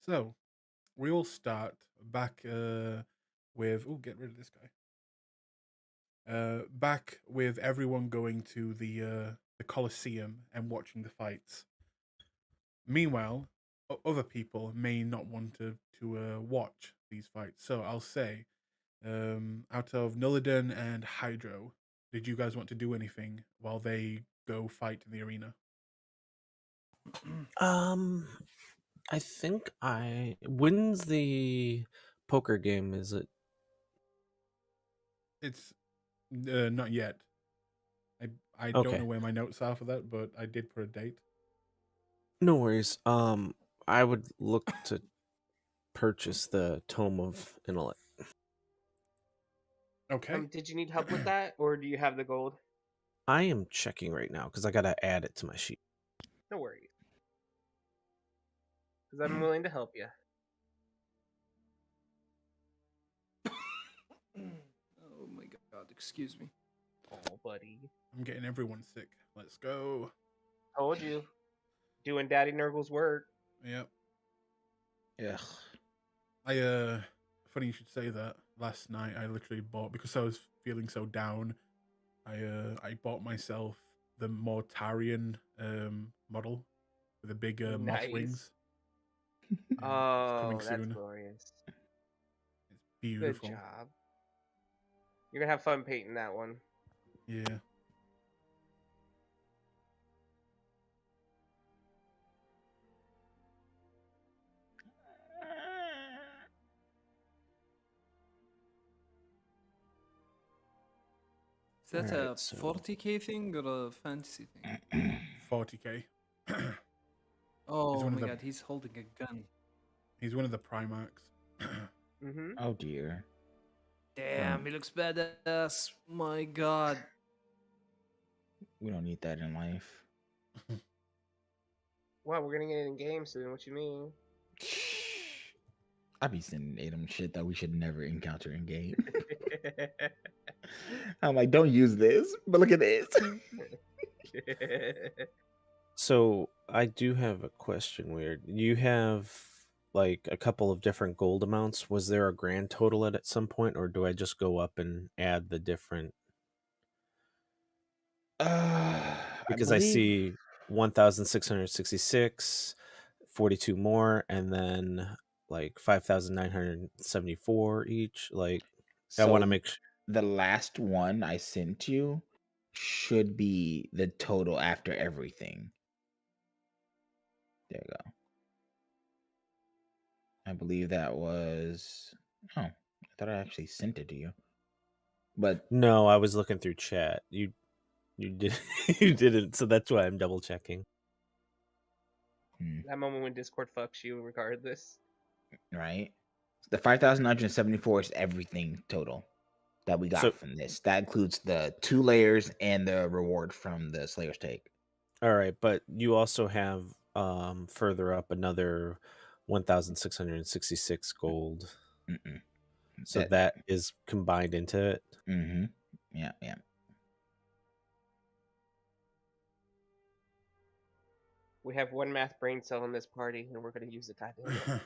So we all start back with. Oh, get rid of this guy. Back with everyone going to the Colosseum and watching the fights. Meanwhile, other people may not want to watch these fights. So I'll say, out of Nullidan and Hydro, did you guys want to do anything while they go fight in the arena? Um, I think when's the poker game? Is it? It's not yet. I don't Okay, know where my notes are for that, but I did put a date. no worries. I would look to purchase the Tome of Intellect. Okay. Did you need help with that, or do you have the gold? I am checking right now because I gotta add it to my sheet. No worries, because I'm willing to help you. Oh my god, excuse me. Oh, buddy. I'm getting everyone sick. Let's go. Told you. Doing Daddy Nurgle's work. Yep. Ugh. Funny you should say that. Last night I literally bought, because I was feeling so down, I bought myself the Mortarian model with the big moth Nice. wings. It's Oh, coming that's soon. glorious. It's beautiful. Good job. You're gonna have fun painting that one. Yeah. Is that Alright, a so- 40k thing or a fantasy thing? 40k. Oh one my of the- god, he's holding a gun. He's one of the Primarchs. Mm-hmm. Oh dear. Damn, he looks badass. My god. We don't need that in life. Wow, we're gonna get it in game soon. What you mean? I be sending Adam shit that we should never encounter in game. I'm like, don't use this, but look at this. So I do have a question. Weird. You have like a couple of different gold amounts. Was there a grand total at some point, or do I just go up and add the different? Because I see 1,666, 42 more, and then like 5,974 each. Like, I want to make sure. The last one I sent you should be the total after everything. There you go. I believe that was. Oh, I thought I actually sent it to you. But No, I was looking through chat. You did you didn't, so that's why I'm double checking. That moment when Discord fucks you, regardless. Right, the 5,974 is everything total that we got from this. That includes the 2 layers and the reward from the Slayer's Take. All right, but you also have further up another 1,666 gold. So that is combined into it. Mm-hmm. Yeah, yeah. We have one math brain cell in this party, and we're gonna use it. Goddamn.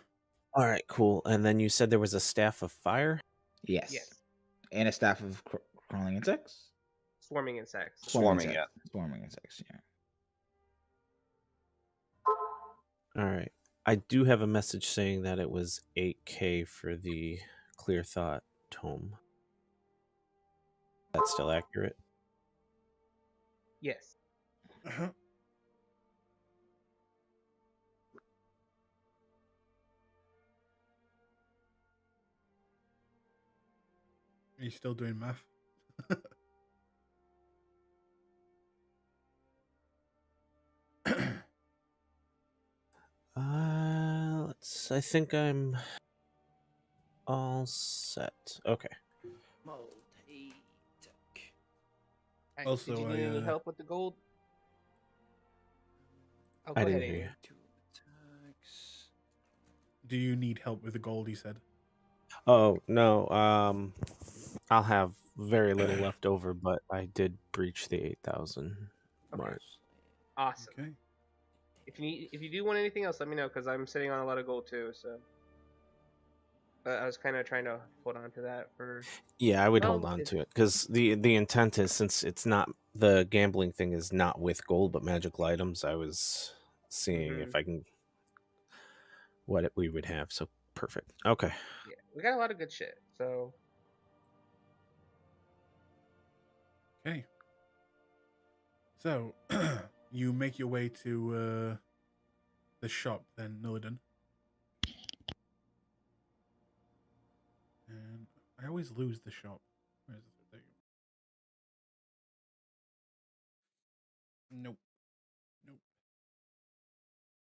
All right, cool. And then you said there was a staff of fire? Yes. Yes. And a staff of crawling insects? Swarming insects. Swarming insects, yeah. All right. I do have a message saying that it was 8K for the Clear Thought tome. That's still accurate? Yes. Uh-huh. Are you still doing math? I think I'm all set. Okay. Also, did you need any help with the gold? Oh, I go didn't ahead, hear you. Amy. Do you need help with the gold? He said. Oh no. I'll have very little left over, but I did breach the 8,000 mark. Awesome. Okay. if you do want anything else, let me know because I'm sitting on a lot of gold too. So I was kind of trying to hold on to that for. Yeah, I would Well, hold on to it because the intent is, since it's not, the gambling thing is not with gold but magical items. I was seeing if I can we would have. So perfect. Okay. yeah, we got a lot of good shit. So Okay. So you make your way to the shop then, Nillidan. And I always lose the shop. Where is it? There you go. Nope. Nope.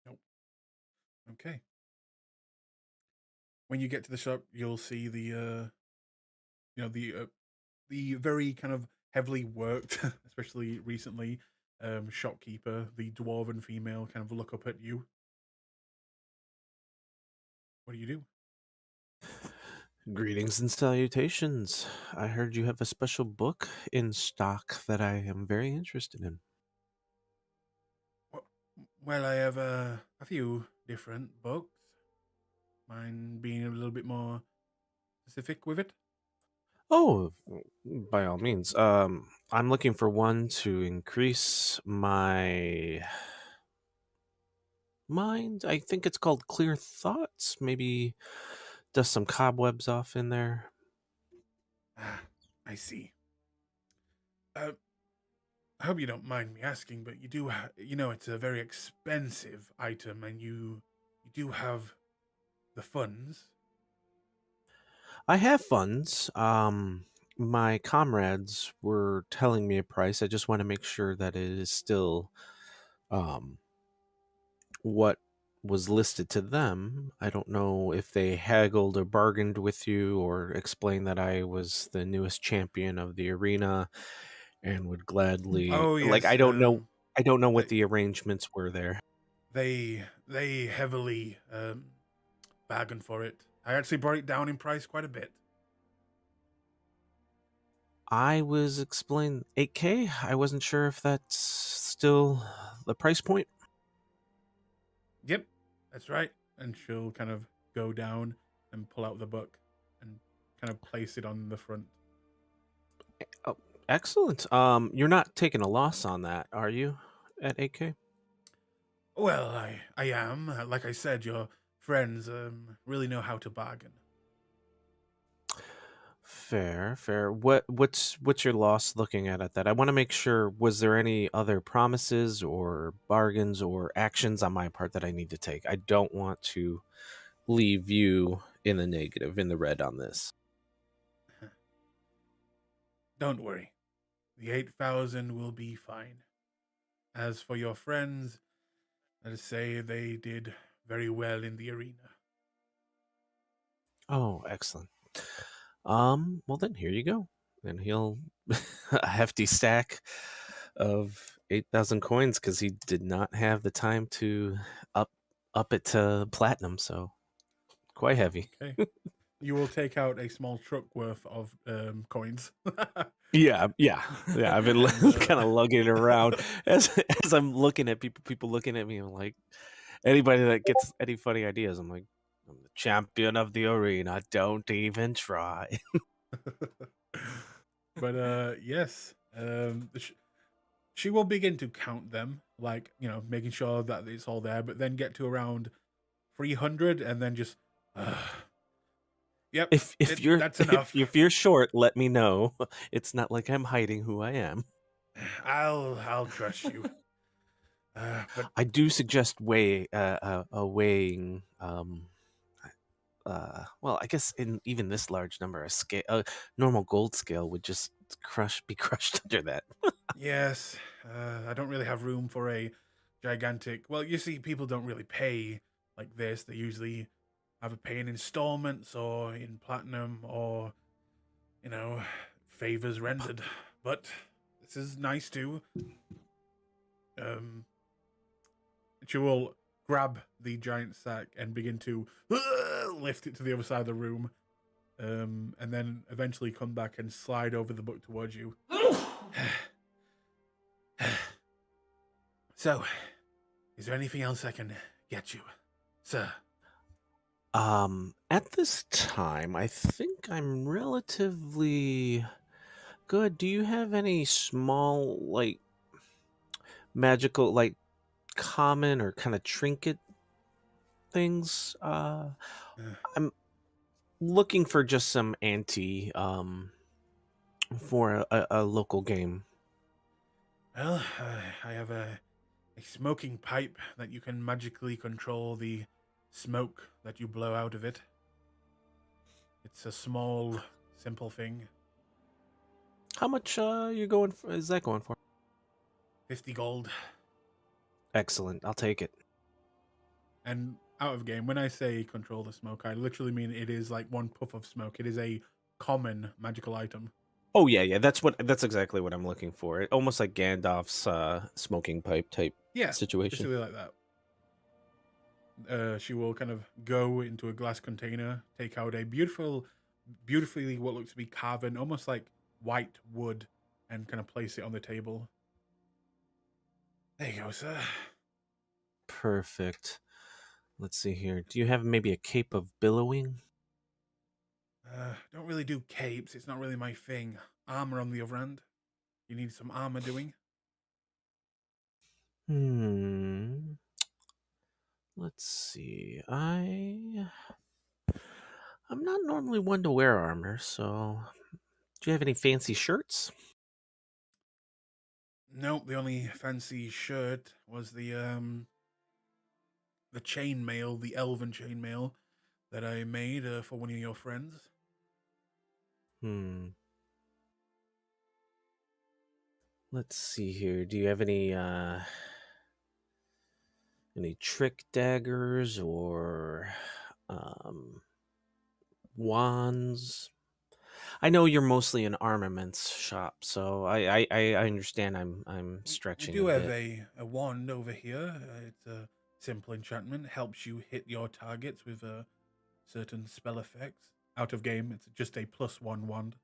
Nope. Okay. When you get to the shop, you'll see the the very kind of heavily worked, especially recently, shopkeeper, the dwarven female, kind of look up at you. What do you do? Greetings and salutations. I heard you have a special book in stock that I am very interested in. Well, I have a few different books. Mine being a little bit more specific with it. Oh, by all means. I'm looking for one to increase my mind. I think it's called Clear Thoughts. Maybe dust some cobwebs off in there. Ah, I see. I hope you don't mind me asking, but you do, it's a very expensive item, and you do have the funds. I have funds. My comrades were telling me a price. I just want to make sure that it is still um what was listed to them. I don't know if they haggled or bargained with you or explained that I was the newest champion of the arena and would gladly, Oh like, yes, I don't know what they the arrangements were there. they heavily bargained for it. I actually brought it down in price quite a bit. I was explained 8K. I wasn't sure if that's still the price point. Yep, that's right. And she'll kind of go down and pull out the book and kind of place it on the front. Oh, excellent. You're not taking a loss on that, are you? At 8K? Well, I am. Like I said, your friends really know how to bargain. Fair, fair. What's your loss looking at that? I want to make sure, was there any other promises or bargains or actions on my part that I need to take? I don't want to leave you in the negative, in the red on this. Don't worry. The 8,000 will be fine. As for your friends, let us say they did very well in the arena. Oh, excellent. Well then here you go. And he'll a hefty stack of 8,000 coins because he did not have the time to up it to platinum, so quite heavy. Okay. You will take out a small truck worth of coins. Yeah. I've been And, kind of lugging it around as I'm looking at people looking at me. I'm like, anybody that gets any funny ideas, I'm like, I'm the champion of the arena. Don't even try. But yes, she will begin to count them, like, making sure that it's all there, but then get to around 300 and then just yep, that's enough. If you're short, let me know. It's not like I'm hiding who I am. I'll trust you. But I do suggest weighing. Well, I guess in even this large number, a normal gold scale would just be crushed under that. yes, I don't really have room for a gigantic. Well, you see, people don't really pay like this. They usually either pay in installments or in platinum or, favors rendered. But this is nice too. She will grab the giant sack and begin to lift it to the other side of the room, and then eventually come back and slide over the book towards you. So, Is there anything else I can get you, sir? At this time, I think I'm relatively good. Do you have any small, like, magical, like, common or kind of trinket things? Uh, I'm looking for just some ante, for a local game. well, I have a smoking pipe that you can magically control the smoke that you blow out of it. It's a small, simple thing. How much you going for, is that going for? 50 gold. Excellent. I'll take it. And out of game, when I say control the smoke, I literally mean it is like one puff of smoke. It is a common magical item. Oh yeah. That's exactly what I'm looking for. Almost like Gandalf's smoking pipe type Yeah, situation. basically like that. She will kind of go into a glass container, take out a beautifully what looks to be carven, almost like white wood, and kind of place it on the table. There you go, sir. Perfect. Let's see here. Do you have maybe a cape of billowing? Don't really do capes. It's not really my thing. Armor, on the other hand. You need some armor doing? Let's see. I'm not normally one to wear armor, so do you have any fancy shirts? Nope, the only fancy shirt was the chainmail, the elven chainmail that I made for one of your friends. Let's see here. Do you have any trick daggers or wands? I know you're mostly an armaments shop, so I understand I'm I stretching do a have bit. a wand over here. It's a simple enchantment. Helps you hit your targets with certain spell effects. Out of game, it's just a +1 wand.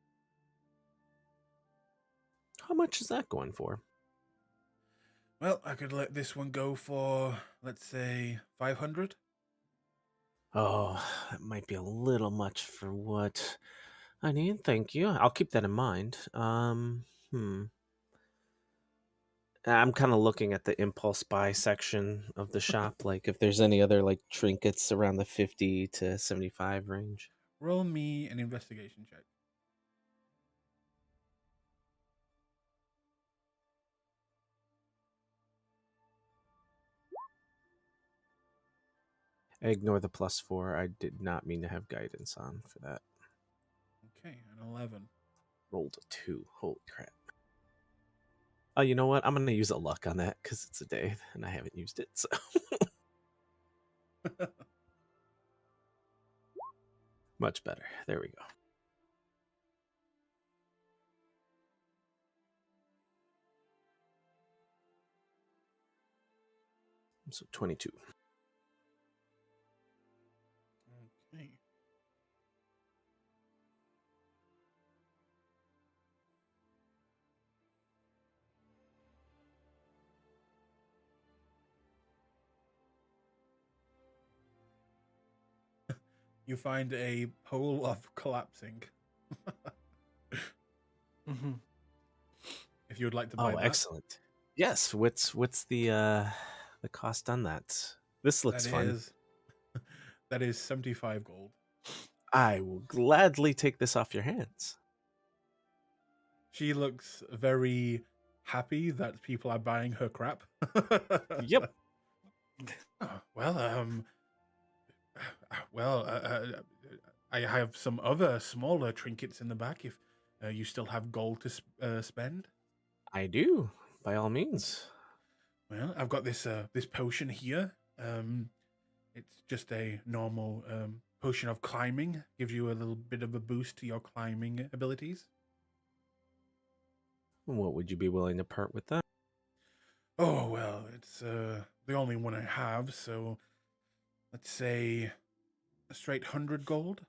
How much is that going for? Well, I could let this one go for, let's say, 500. Oh, that might be a little much for what I need. Thank you. I'll keep that in mind. I'm kind of looking at the impulse buy section of the shop, like if there's any other like trinkets around the 50 to 75 range. Roll me an investigation check. Ignore the +4. I did not mean to have guidance on for that. Okay, an 11. Rolled a 2. Holy crap. Oh, you know what? I'm going to use a luck on that because it's a day and I haven't used it. So much better. There we go. So 22. Okay. You find a pole of collapsing. Mm-hmm. If you would like to buy Oh, that. excellent. Yes. What's the cost on that? This looks fun. That is 75 gold. I will gladly take this off your hands. She looks very happy that people are buying her crap. Yep. Oh, well, I have some other smaller trinkets in the back if you still have gold to spend. I do, by all means. Well, I've got this potion here. It's just a normal potion of climbing. Gives you a little bit of a boost to your climbing abilities. What would you be willing to part with that? Oh, well, it's the only one I have, so let's say a straight 100 gold.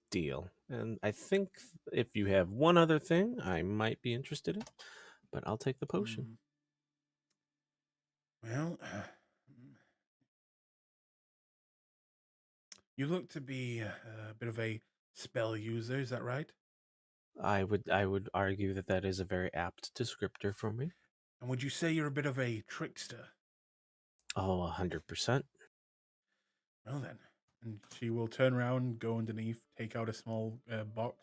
Deal. And I think if you have one other thing, I might be interested in, but I'll take the potion. Well, you look to be a bit of a spell user, is that right? I would argue that that is a very apt descriptor for me. And would you say you're a bit of a trickster? Oh, 100%. Well then. And she will turn around, go underneath, take out a small box,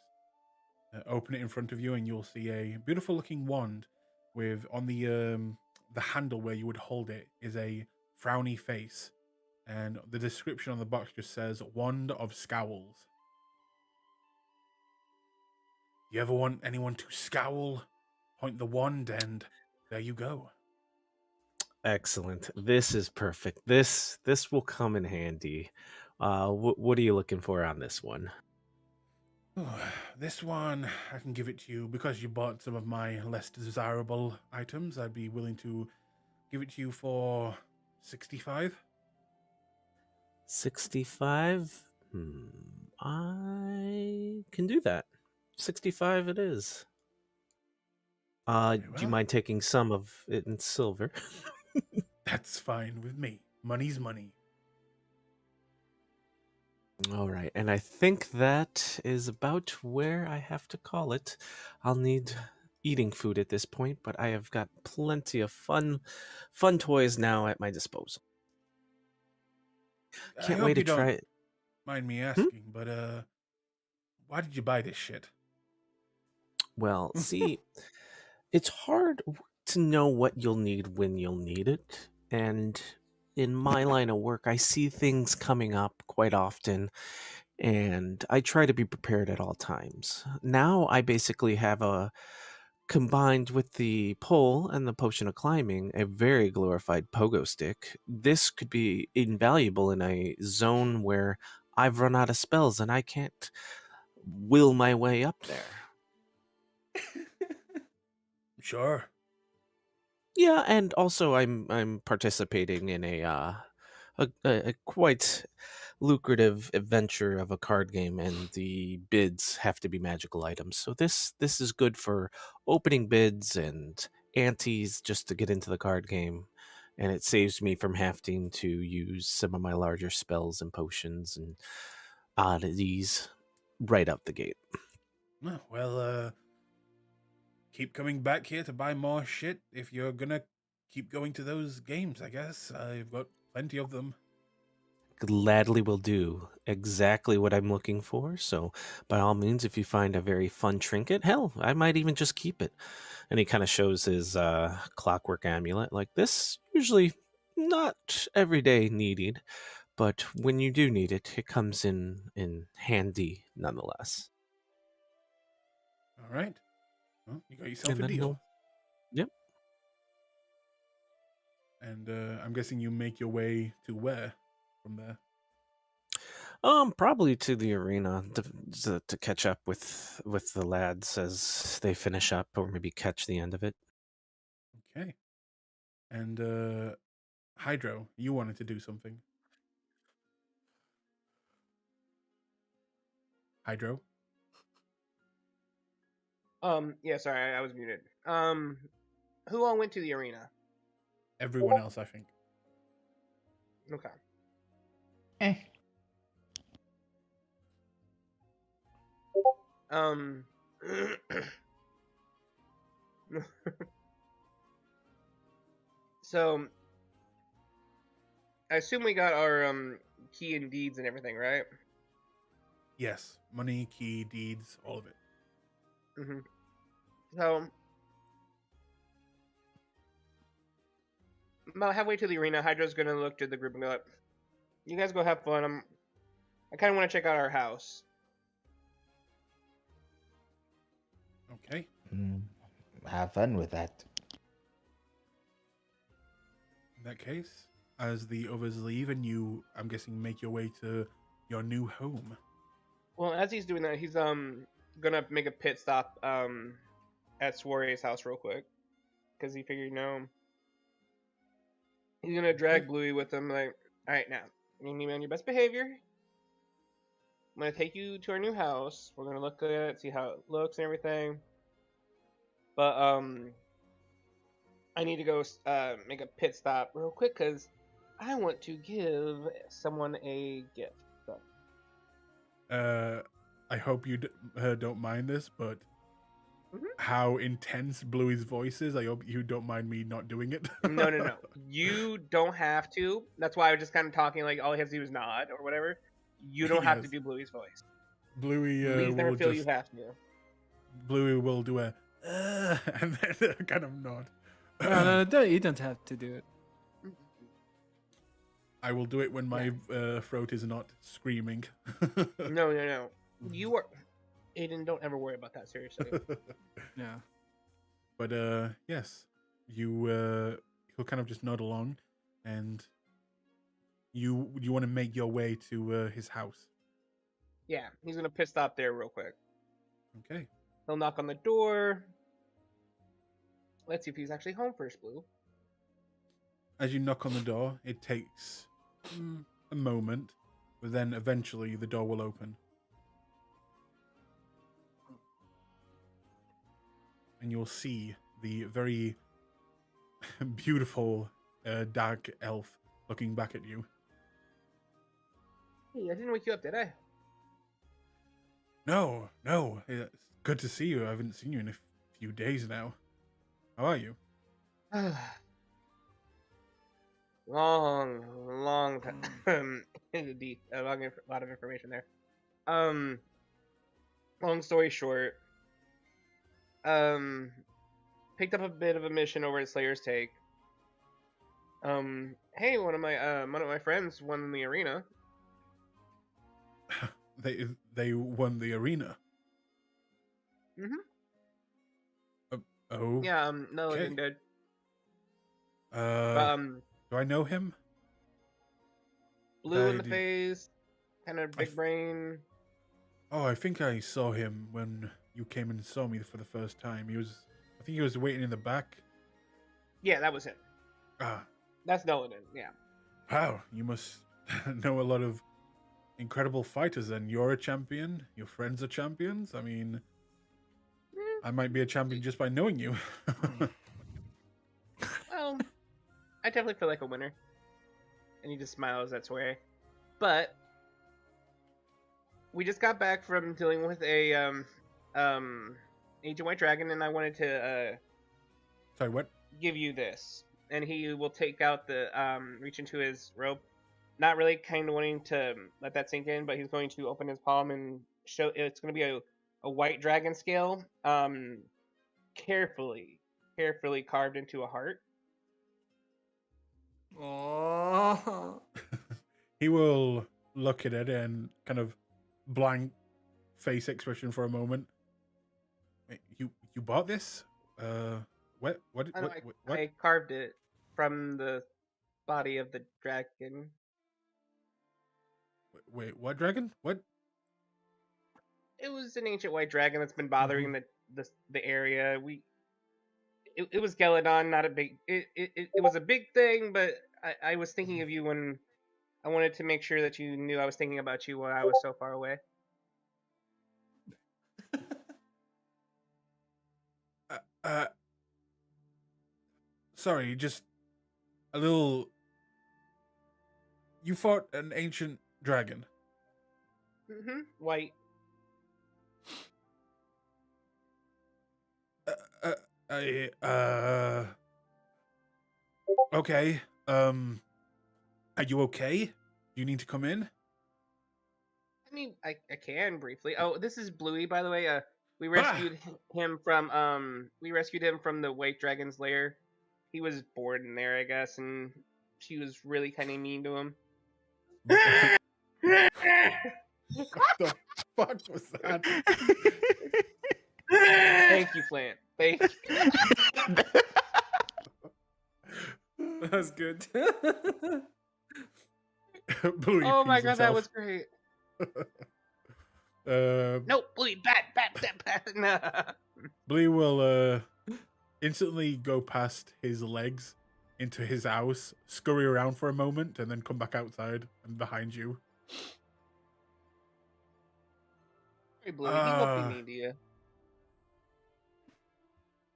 open it in front of you, and you'll see a beautiful looking wand with on the handle where you would hold it is a frowny face. And the description on the box just says Wand of Scowls. You ever want anyone to scowl? Point the wand and there you go. Excellent. This is perfect. This will come in handy. What are you looking for on this one? This one, I can give it to you because you bought some of my less desirable items. I'd be willing to give it to you for 65. 65? I can do that. 65 it is. Very Do you well. mind taking some of it in silver? That's fine with me. Money's money. All right, and I think that is about where I have to call it. I'll need eating food at this point, but I have got plenty of fun toys now at my disposal. I Can't hope wait you to don't try it. mind me asking, but why did you buy this shit? Well, see, it's hard to know what you'll need when you'll need it. And in my line of work, I see things coming up quite often, and I try to be prepared at all times. Now I basically have combined with the pole and the potion of climbing, a very glorified pogo stick. This could be invaluable in a zone where I've run out of spells and I can't will my way up there. Sure. Yeah, and also I'm participating in a quite lucrative adventure of a card game, and the bids have to be magical items. So this is good for opening bids and antes just to get into the card game, and it saves me from having to use some of my larger spells and potions and oddities right out the gate. Well, keep coming back here to buy more shit if you're gonna keep going to those games, I guess. I've got plenty of them. Gladly will do exactly what I'm looking for. So, by all means, if you find a very fun trinket, hell, I might even just keep it. And he kind of shows his clockwork amulet. Like this, usually not every day needed, but when you do need it, it comes in handy nonetheless. All right. Well, you got yourself And a then deal. yep. And I'm guessing you make your way to where from there? Probably to the arena to catch up with the lads as they finish up, or maybe catch the end of it. Okay. And Hydro, you wanted to do something. Hydro? Yeah, sorry, I was muted. Who all went to the arena? Everyone else, I think. Okay. Eh. So, I assume we got our key and deeds and everything, right? Yes. Money, key, deeds, all of it. Mm-hmm. So, about halfway to the arena, Hydra's gonna look to the group and go, like, "You guys go have fun. I kind of want to check out our house." Okay. Have fun with that. In that case, as the others leave and you, I'm guessing, make your way to your new home. Well, as he's doing that, he's gonna make a pit stop at Soiree's house real quick, because he figured, he's gonna drag Bluey with him. Like, all right, now you need to be on your best behavior. I'm gonna take you to our new house. We're gonna look at it, see how it looks and everything. But I need to go make a pit stop real quick because I want to give someone a gift. So. I hope you don't mind this, but Mhm. how intense Bluey's voice is, I hope you don't mind me not doing it. No. You don't have to. That's why I was just kind of talking like all he has to do is nod or whatever. You don't have to Yes. do Bluey's voice. Bluey Please never will feel just you have to. Bluey will do a and then kind of nod. You don't have to do it. I will do it when my throat is not screaming. No. You are Aiden. Don't ever worry about that. Seriously. Yeah. But yes, you he'll kind of just nod along, and you want to make your way to his house. Yeah, he's gonna pit stop there real quick. Okay. He'll knock on the door. Let's see if he's actually home first, Blue. As you knock on the door, it takes a moment, but then eventually the door will open. And you'll see the very beautiful dark elf looking back at you. Hey, I didn't wake you up, did I? No, it's good to see you. I haven't seen you in a few days now. How are you? long time. Indeed, a lot of information there. Long story short, picked up a bit of a mission over at Slayer's Take. Hey, one of my friends won the arena. They won the arena. Oh. Yeah, no, okay. looking good. Do I know him? Blue in the face, kind of big brain. Oh, I think I saw him when you came and saw me for the first time. I think he was waiting in the back. Yeah, that was him. Ah. That's Nolan, yeah. Wow, you must know a lot of incredible fighters then. You're a champion, your friends are champions. I mean, I might be a champion just by knowing you. Well, I definitely feel like a winner. And he just smiles that way. But we just got back from dealing with a Ancient White Dragon, and I wanted to Sorry, what? give you this. And he will take out the reach into his rope. Not really kind of wanting to let that sink in, but he's going to open his palm and show it's going to be a white dragon scale, carefully carved into a heart. Oh. He will look at it and kind of blank face expression for a moment. Wait, you bought this? What? I carved it from the body of the dragon. Wait, what dragon? What? It was an ancient white dragon that's been bothering the area. It was Geladon, not a big. It was a big thing, but I was thinking of you when I wanted to make sure that you knew I was thinking about you while I was so far away. Sorry, just a little. You fought an ancient dragon. White. Okay. Are you okay? Do you need to come in? I mean, I can briefly. Oh, this is Bluey, by the way. We rescued him from the White Dragon's lair. He was bored in there, I guess, and she was really kind of mean to him. What the fuck was that? Thank you, Plant. Thank you. That was good. Bluey Oh my pees god, that himself. was great. Uh, No, Bluey, bad. No. Bluey will instantly go past his legs into his house, scurry around for a moment, and then come back outside and behind you. Hey, Bluey, he won't be mean to you.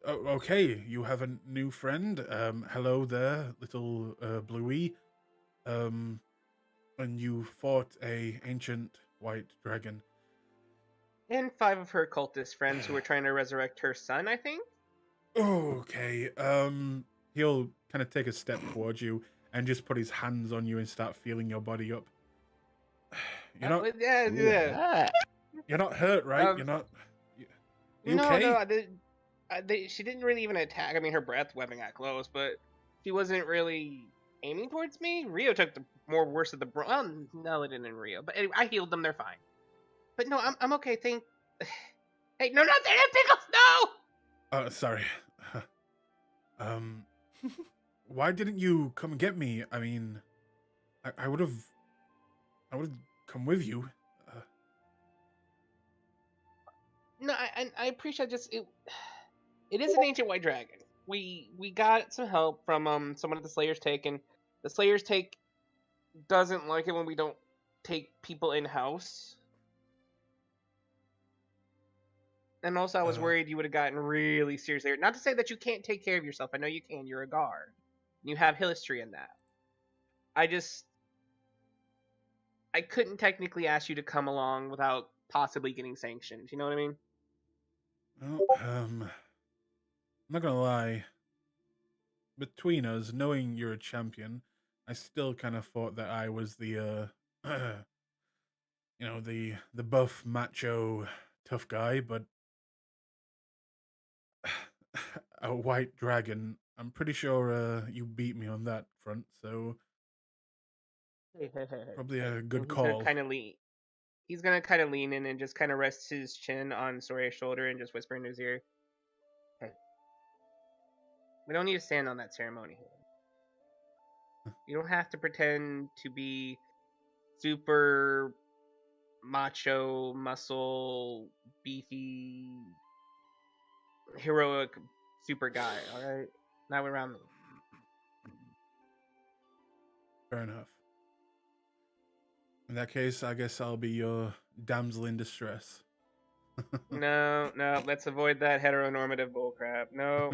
Okay, you have a new friend. Hello there, little Bluey. And you fought a ancient white dragon. And 5 of her cultist friends who were trying to resurrect her son, I think. Okay. He'll kind of take a step towards you and just put his hands on you and start feeling your body up. You're not. Yeah, Ooh, yeah. ah. You're not hurt, right? Um, You're not. You No, okay? she didn't really even attack. I mean, her breath weapon got close, but she wasn't really aiming towards me. Rio took the more worse of the well, no, it didn't in Rio. But anyway, I healed them. They're fine. But no, I'm okay. Hey, no, not there, pickles. No. Sorry. Why didn't you come and get me? I mean, I would have come with you. No, I appreciate it is an ancient white dragon. We got some help from someone at the Slayer's Take, and the Slayer's Take doesn't like it when we don't take people in house. And also, I was worried you would have gotten really seriously hurt. Not to say that you can't take care of yourself. I know you can. You're a guard. You have history in that. I couldn't technically ask you to come along without possibly getting sanctioned. You know what I mean? Well, I'm not gonna lie. Between us, knowing you're a champion, I still kind of thought that I was the the buff macho tough guy, but a white dragon. I'm pretty sure you beat me on that front, so Hey. probably a And good he's gonna call. kind of lean. He's gonna kind of lean in and just kind of rest his chin on Soraya's shoulder and just whisper in his ear, "Hey, we don't need to stand on that ceremony here. You don't have to pretend to be super macho, muscle, beefy, heroic, super guy. All right, not around me." Fair enough. In that case, I guess I'll be your damsel in distress. No, let's avoid that heteronormative bullcrap. No.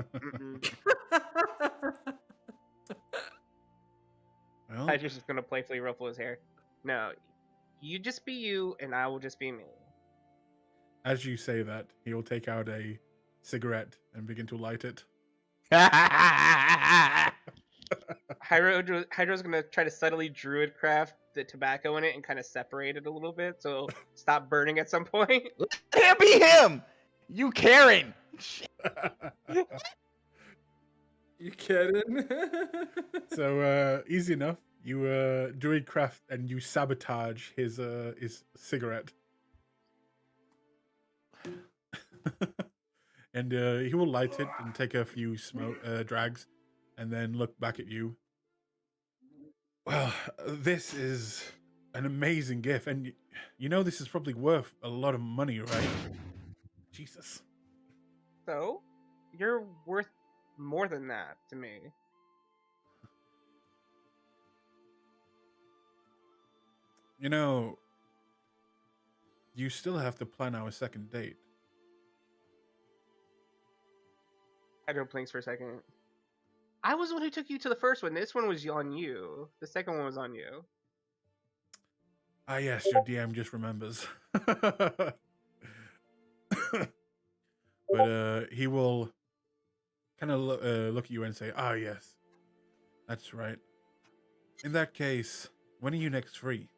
Well, I'm just gonna playfully ruffle his hair. No, you just be you, and I will just be me. as you say that, he'll take out a cigarette and begin to light it. Hydro's gonna try to subtly druid craft the tobacco in it and kind of separate it a little bit, so it'll stop burning at some point. Can't be him. You Karen. You kidding? So easy enough. You druid craft and you sabotage his cigarette. And he will light it and take a few drags, and then look back at you. Well, this is an amazing gift, and you know this is probably worth a lot of money, right? Jesus. So, you're worth more than that to me. You know, you still have to plan our second date. Hydro blinks for a second. I was the one who took you to the first one. This one was on you. The second one was on you. Ah, yes, your DM just remembers. But he will kind of look at you and say, "Ah, yes, that's right. In that case, when are you next free?"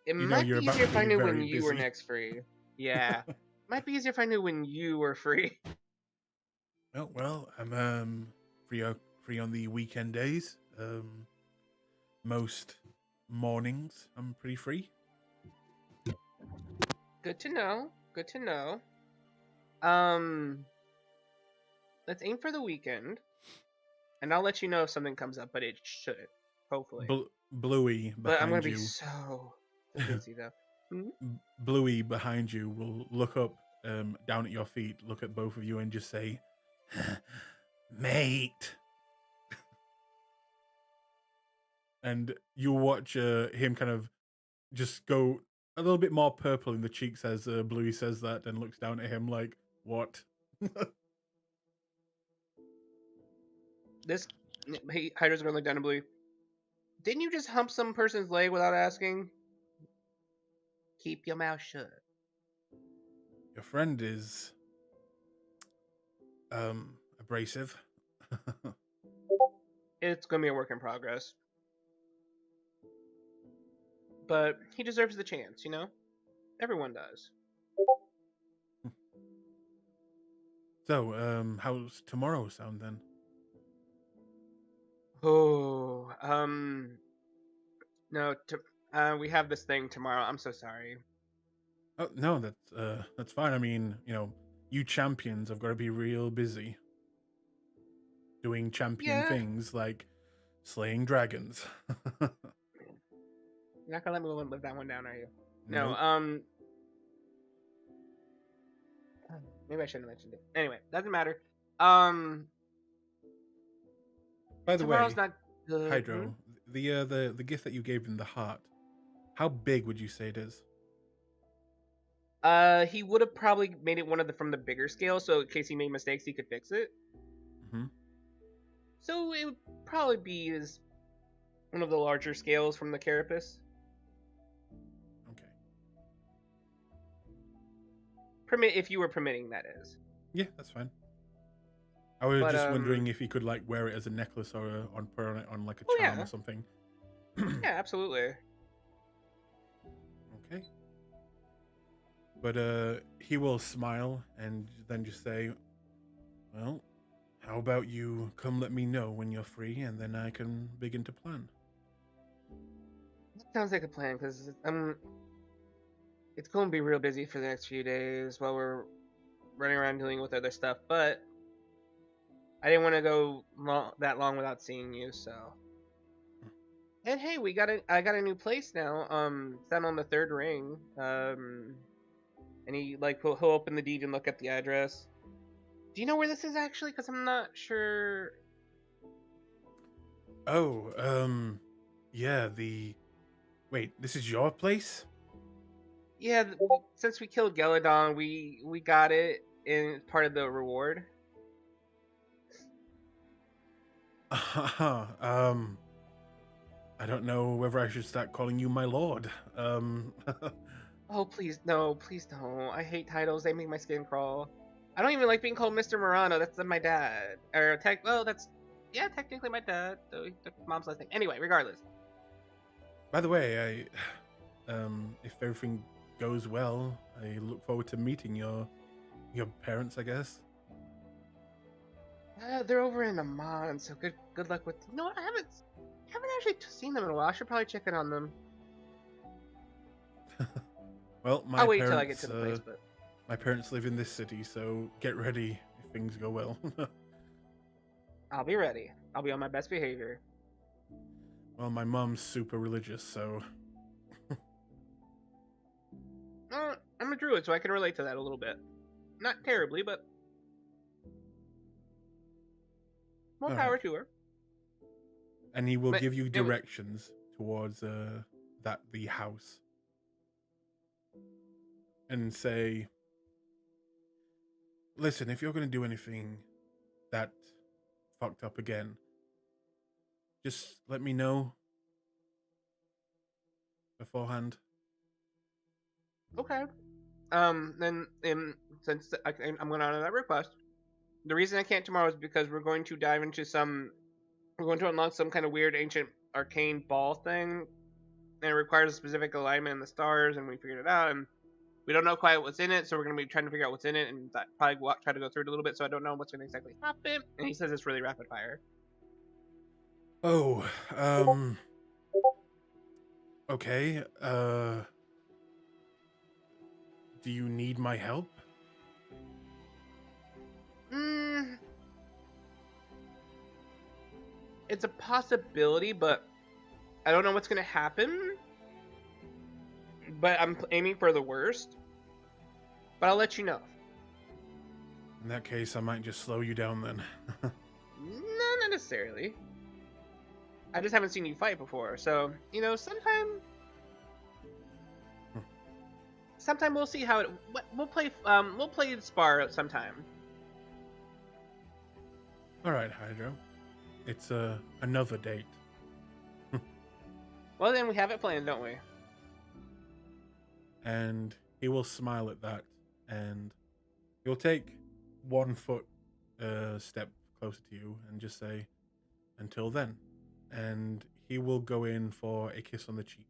It You know might be you're about easier to if I be knew when very you were busy. next free. Yeah. Might be easier if I knew when you were free. Well, I'm free on the weekend days. Most mornings I'm pretty free. Good to know. Good to know. Let's aim for the weekend, and I'll let you know if something comes up, but it shouldn't. Hopefully. Bluey But I'm gonna behind be you. so busy though. Bluey behind you will look up, down at your feet, look at both of you, and just say, "Mate." And you'll watch him kind of just go a little bit more purple in the cheeks as Bluey says that and looks down at him like, what? This Hydra's gonna look down at Bluey. Didn't you just hump some person's leg without asking? Keep your mouth shut. Your friend is abrasive. It's gonna be a work in progress. But he deserves the chance, you know? Everyone does. So, how's tomorrow sound then? Oh, no, we have this thing tomorrow. I'm so sorry. Oh no, that's fine. I mean, you know, you champions have got to be real busy doing champion things like slaying dragons. You're not gonna let me live that one down, are you? Nope. No, maybe I shouldn't have mentioned it. Anyway, doesn't matter. By the way, tomorrow's not good. Hydro, the gift that you gave him, the heart, how big would you say it is? He would have probably made it from the bigger scale, so in case he made mistakes, he could fix it. Mm-hmm. So it would probably be one of the larger scales from the carapace. Okay. If you were permitting, that is. Yeah, that's fine. I was just wondering if he could like wear it as a necklace or put it on like a charm or something. Yeah, absolutely. Okay. But he will smile and then just say, well, how about you come let me know when you're free and then I can begin to plan. That sounds like a plan, because it's going to be real busy for the next few days while we're running around dealing with other stuff, but I didn't want to go that long without seeing you, so. And hey, I got a new place now. It's down on the third ring. And he'll open the deed and look at the address. Do you know where this is actually? Because I'm not sure. Oh, yeah, wait, this is your place? Yeah, since we killed Geladon, we got it in part of the reward. I don't know whether I should start calling you my lord. Oh, please, no, please don't. I hate titles. They make my skin crawl. I don't even like being called Mr. Murano. That's my dad. Technically my dad. Though mom's last name. Anyway, regardless. By the way, if everything goes well, I look forward to meeting your parents, I guess. They're over in Amman, so good luck with. You know what? I haven't actually seen them in a while. I should probably check in on them. Well, I'll wait till I get to the place, but my parents live in this city, so get ready if things go well. I'll be ready. I'll be on my best behavior. Well, my mom's super religious, so. I'm a druid, so I can relate to that a little bit. Not terribly, but more power to her. And he will give you directions towards the house. And say, listen, if you're going to do anything that fucked up again, just let me know beforehand. Okay. Then since I'm going to honor that request, the reason I can't tomorrow is because we're going to dive into we're going to unlock some kind of weird ancient arcane ball thing, and it requires a specific alignment in the stars, and we figured it out, and we don't know quite what's in it, so we're going to be trying to figure out what's in it, and probably try to go through it a little bit, so I don't know what's going to exactly happen. And he says it's really rapid fire. Oh, okay. Do you need my help? It's a possibility, but I don't know what's going to happen. But I'm aiming for the worst. But I'll let you know. In that case, I might just slow you down then. No, not necessarily. I just haven't seen you fight before, so, sometime... sometime we'll see how it. We'll play. We'll play Spar sometime. All right, Hydro. It's another date. Well, then we have it planned, don't we? And he will smile at that, and he'll take 1 foot step closer to you and just say, "Until then," and he will go in for a kiss on the cheek.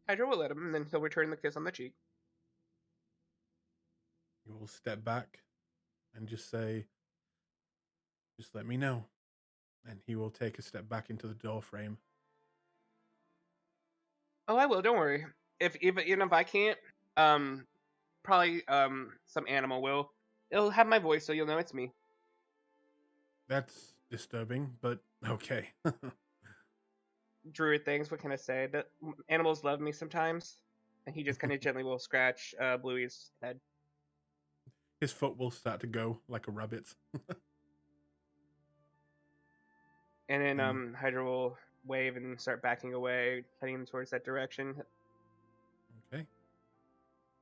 Hydra will let him, and then he'll return the kiss on the cheek. He will step back and just say, "Just let me know," and he will take a step back into the door frame. Oh, I will. Don't worry. If even if I can't, probably some animal will. It'll have my voice, so you'll know it's me. That's disturbing, but okay. Druid things. What can I say? That animals love me sometimes, and he just kind of gently will scratch Bluey's head. His foot will start to go like a rabbit's. And then Hydra will wave and start backing away, heading towards that direction. Okay.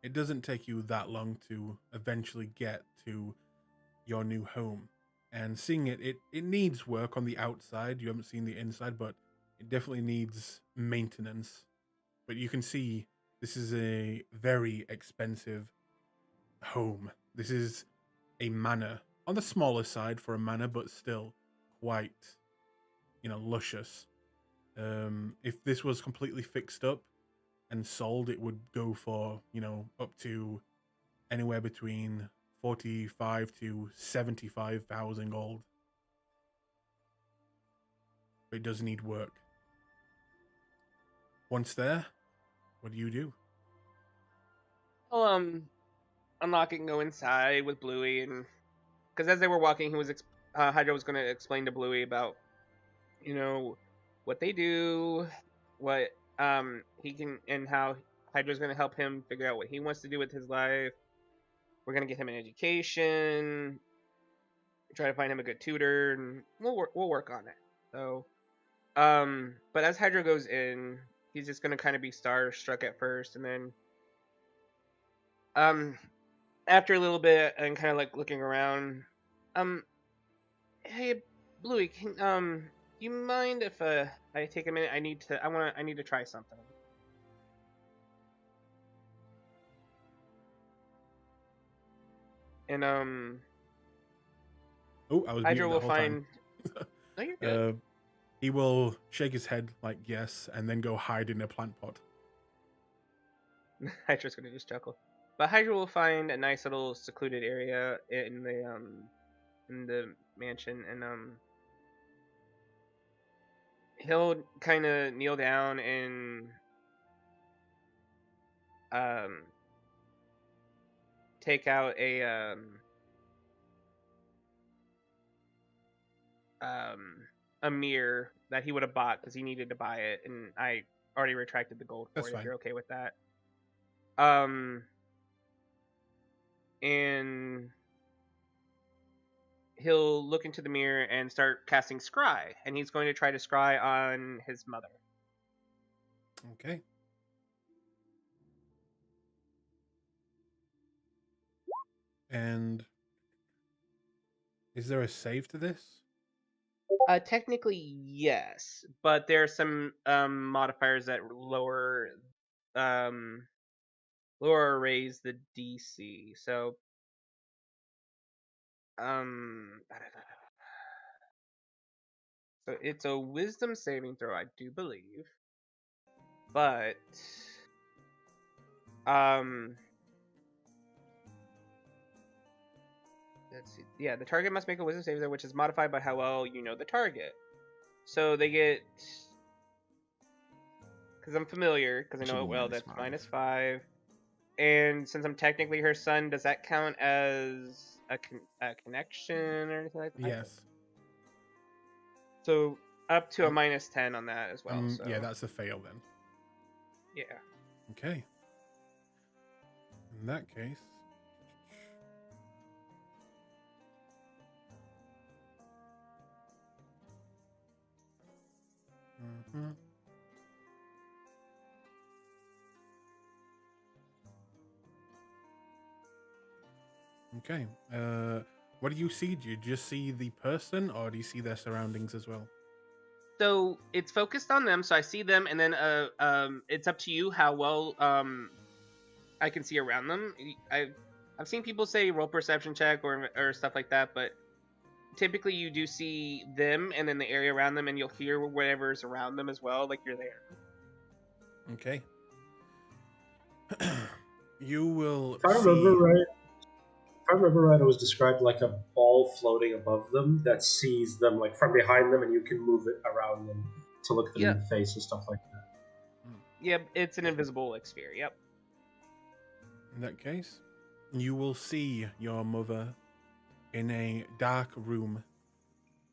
It doesn't take you that long to eventually get to your new home. And seeing it needs work on the outside. You haven't seen the inside, but it definitely needs maintenance. But you can see this is a very expensive home. This is a manor. On the smaller side for a manor, but still quite, luscious. If this was completely fixed up and sold, it would go for, up to anywhere between 45 to 75,000 gold. But it does need work. Once there, what do you do? I'll unlock it and go inside with Bluey, and because as they were walking, Hydra was going to explain to Bluey about, what they do, what he can, and how Hydra's going to help him figure out what he wants to do with his life. We're going to get him an education, try to find him a good tutor, and we'll work on it. So, but as Hydra goes in, he's just going to kind of be starstruck at first, and then after a little bit and kind of like looking around, hey Bluey, can do you mind if I take a minute? I need to try something. And Oh, I was Hydra muted will the whole time. find. No, you're good. He will shake his head like yes, and then go hide in a plant pot. Hydra's gonna just chuckle. But Hydra will find a nice little secluded area in the mansion, and he'll kind of kneel down and take out a mirror that he would have bought because he needed to buy it, and I already retracted the gold for That's it. fine. If you're okay with that. And he'll look into the mirror and start casting scry, and he's going to try to scry on his mother. Okay. And is there a save to this? Technically, yes, but there are some modifiers that lower or raise the DC. So, so it's a Wisdom saving throw, I do believe, but let's see. Yeah, the target must make a Wisdom saving throw, which is modified by how well you know the target. So they get, because I'm familiar, because I know it well, that's -5. And since I'm technically her son, does that count as a connection or anything like that? Yes. So up to a -10 on that as well. So. Yeah, that's a fail then. Yeah. Okay. In that case, Okay. What do you see? Do you just see the person, or do you see their surroundings as well? So it's focused on them, so I see them, and then it's up to you how well I can see around them. I've seen people say roll perception check or stuff like that, but typically you do see them and then the area around them, and you'll hear whatever's around them as well, like you're there. Okay. You will If I remember right, it was described like a ball floating above them that sees them like from behind them, and you can move it around them to look them in the face and stuff like that. Yep, it's an invisible like sphere. Yep. In that case, you will see your mother in a dark room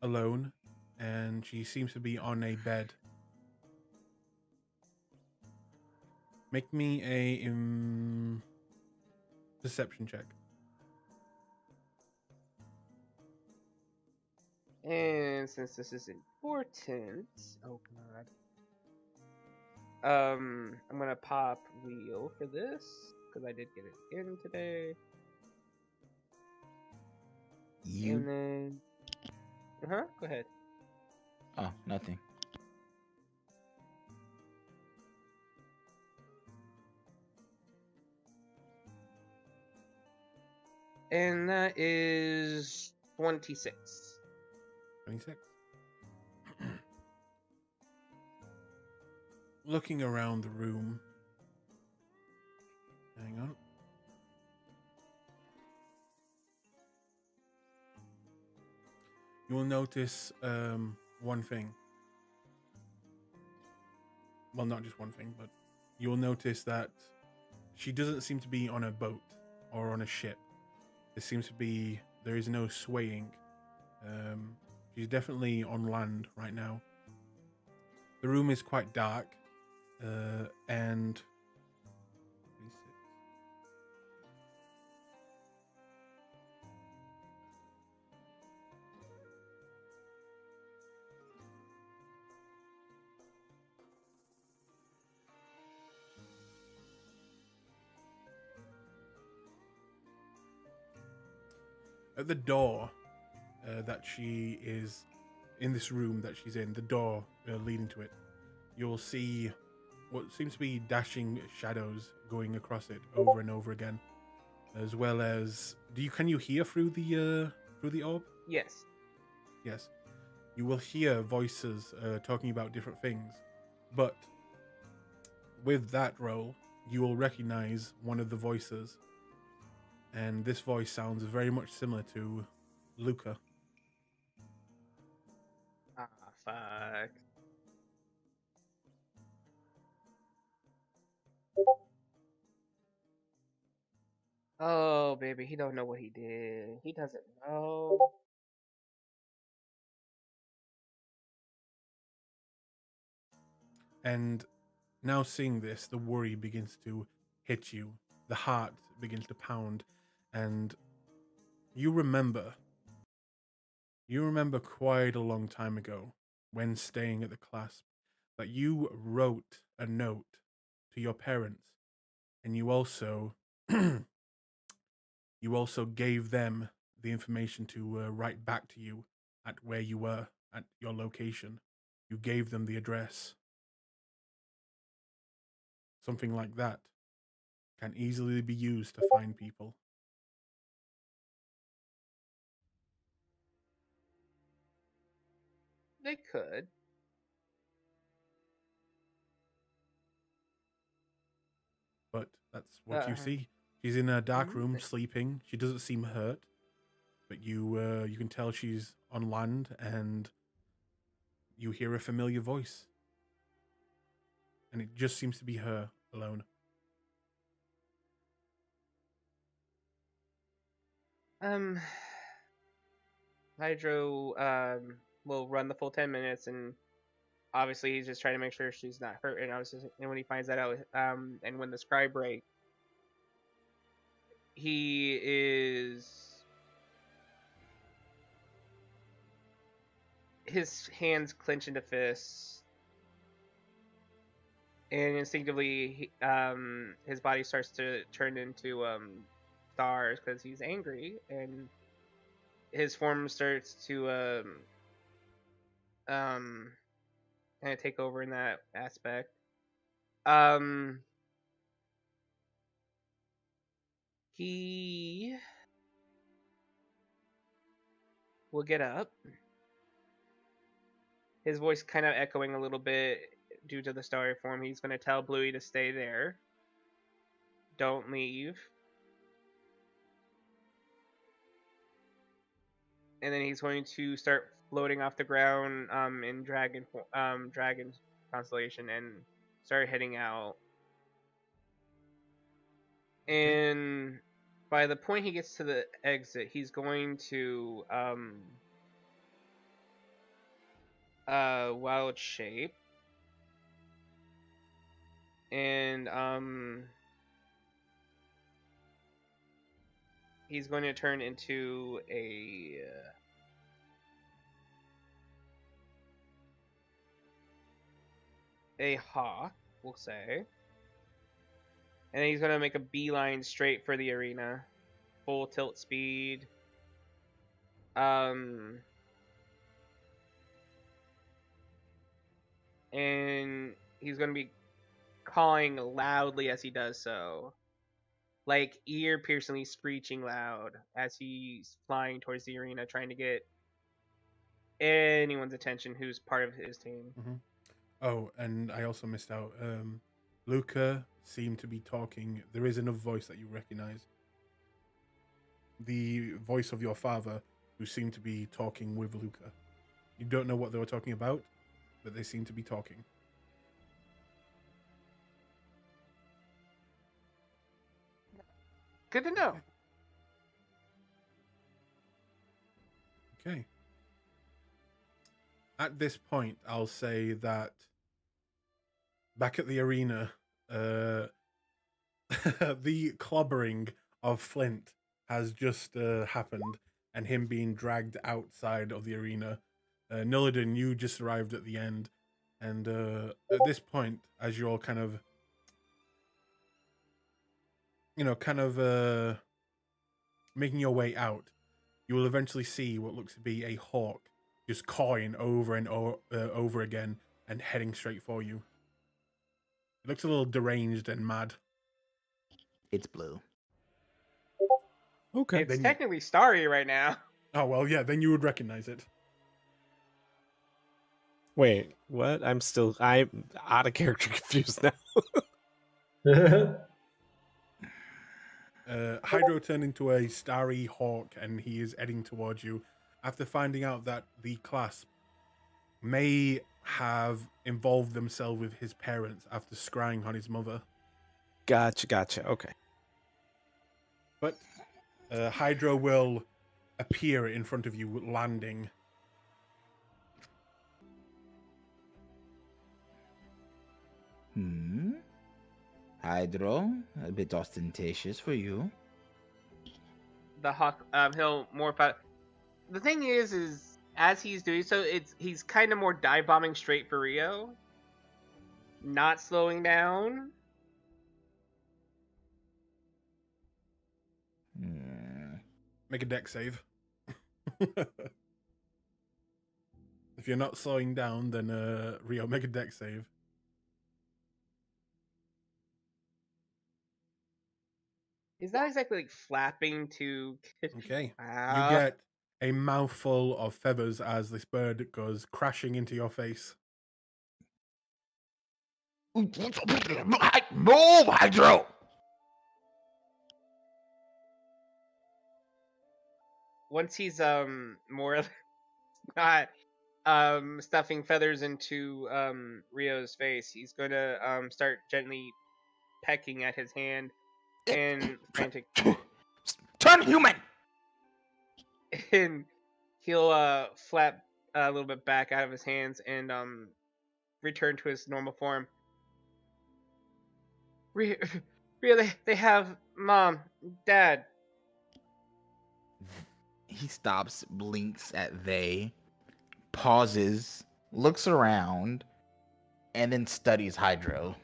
alone, and she seems to be on a bed. Make me a perception check. And since this is important, oh god, I'm gonna pop wheel for this because I did get it in today. You? And then, go ahead. Oh, nothing. And that is 26. 26. Looking around the room. Hang on. You will notice one thing. Well, not just one thing, but you will notice that she doesn't seem to be on a boat or on a ship. There is no swaying. She's definitely on land right now. The room is quite dark, and at the door that she is in this room that she's in, the door leading to it, you'll see what seems to be dashing shadows going across it over and over again, as well as can you hear through the orb? Yes. Yes. You will hear voices talking about different things, but with that roll, you will recognize one of the voices, and this voice sounds very much similar to Luca. Ah, fuck. Oh, baby, he don't know what he did. He doesn't know. And now seeing this, the worry begins to hit you. The heart begins to pound, and you remember quite a long time ago, when staying at the Clasp, that you wrote a note to your parents, and you also gave them the information to write back to you at where you were at your location. You gave them the address. Something like that can easily be used to find people. They could. But that's what you see. She's in a dark room sleeping. She doesn't seem hurt, but you can tell she's on land, and you hear a familiar voice. And it just seems to be her alone. Hydro will run the full 10 minutes, and obviously he's just trying to make sure she's not hurt. And when he finds that out, and when the scribe break, he is, his hands clench into fists, and instinctively his body starts to turn into stars because he's angry, and his form starts to kind of take over in that aspect. He will get up. His voice kind of echoing a little bit due to the starry form. He's going to tell Bluey to stay there. Don't leave. And then he's going to start floating off the ground in dragon constellation and start heading out. And by the point he gets to the exit, he's going to wild shape. And he's going to turn into a hawk, we'll say. And then he's going to make a beeline straight for the arena. Full tilt speed. And he's going to be calling loudly as he does so. Like ear-piercingly screeching loud as he's flying towards the arena, trying to get anyone's attention who's part of his team. Mm-hmm. Oh, and I also missed out. Luca seemed to be talking. There is another voice that you recognize. The voice of your father, who seemed to be talking with Luca. You don't know what they were talking about, but they seem to be talking. Good to know. Okay. At this point, I'll say that back at the arena, the clobbering of Flint has just happened, and him being dragged outside of the arena. Nillidan, you just arrived at the end, and at this point, as you're all kind of making your way out, you will eventually see what looks to be a hawk just cawing over and over again and heading straight for you. It looks a little deranged and mad. It's blue. Okay. It's technically starry right now. Oh, well, yeah, then you would recognize it. Wait, what? I'm out of character confused now. Hydro turned into a starry hawk, and he is heading towards you after finding out that the Clasp may have involved themselves with his parents after scrying on his mother. Gotcha. Okay. But Hydro will appear in front of you, landing. Hydro, a bit ostentatious for you. The hawk, he'll morph out. The thing is as he's doing so, he's kind of more dive bombing straight for Rio, not slowing down. Make a deck save. If you're not slowing down, then Rio, make a deck save. He's not exactly like flapping to. Okay. You get a mouthful of feathers as this bird goes crashing into your face. Move, Hydro! Once he's more not stuffing feathers into Rio's face, he's gonna start gently pecking at his hand and frantic. Turn human! And he'll flap a little bit back out of his hands and return to his normal form. Rio, they have Mom, Dad. He stops, blinks at they, pauses, looks around, and then studies Hydro.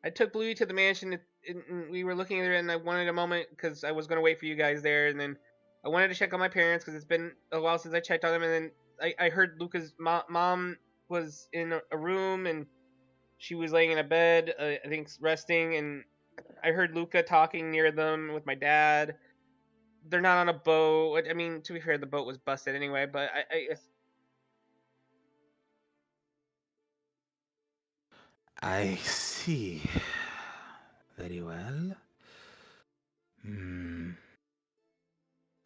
I took Bluey to the mansion, and we were looking at it, and I wanted a moment because I was gonna wait for you guys there, and then I wanted to check on my parents because it's been a while since I checked on them, and then I heard Luca's mom was in a room, and she was laying in a bed, I think resting, and I heard Luca talking near them with my dad. They're not on a boat. I mean, to be fair, the boat was busted anyway, but I see. Very well.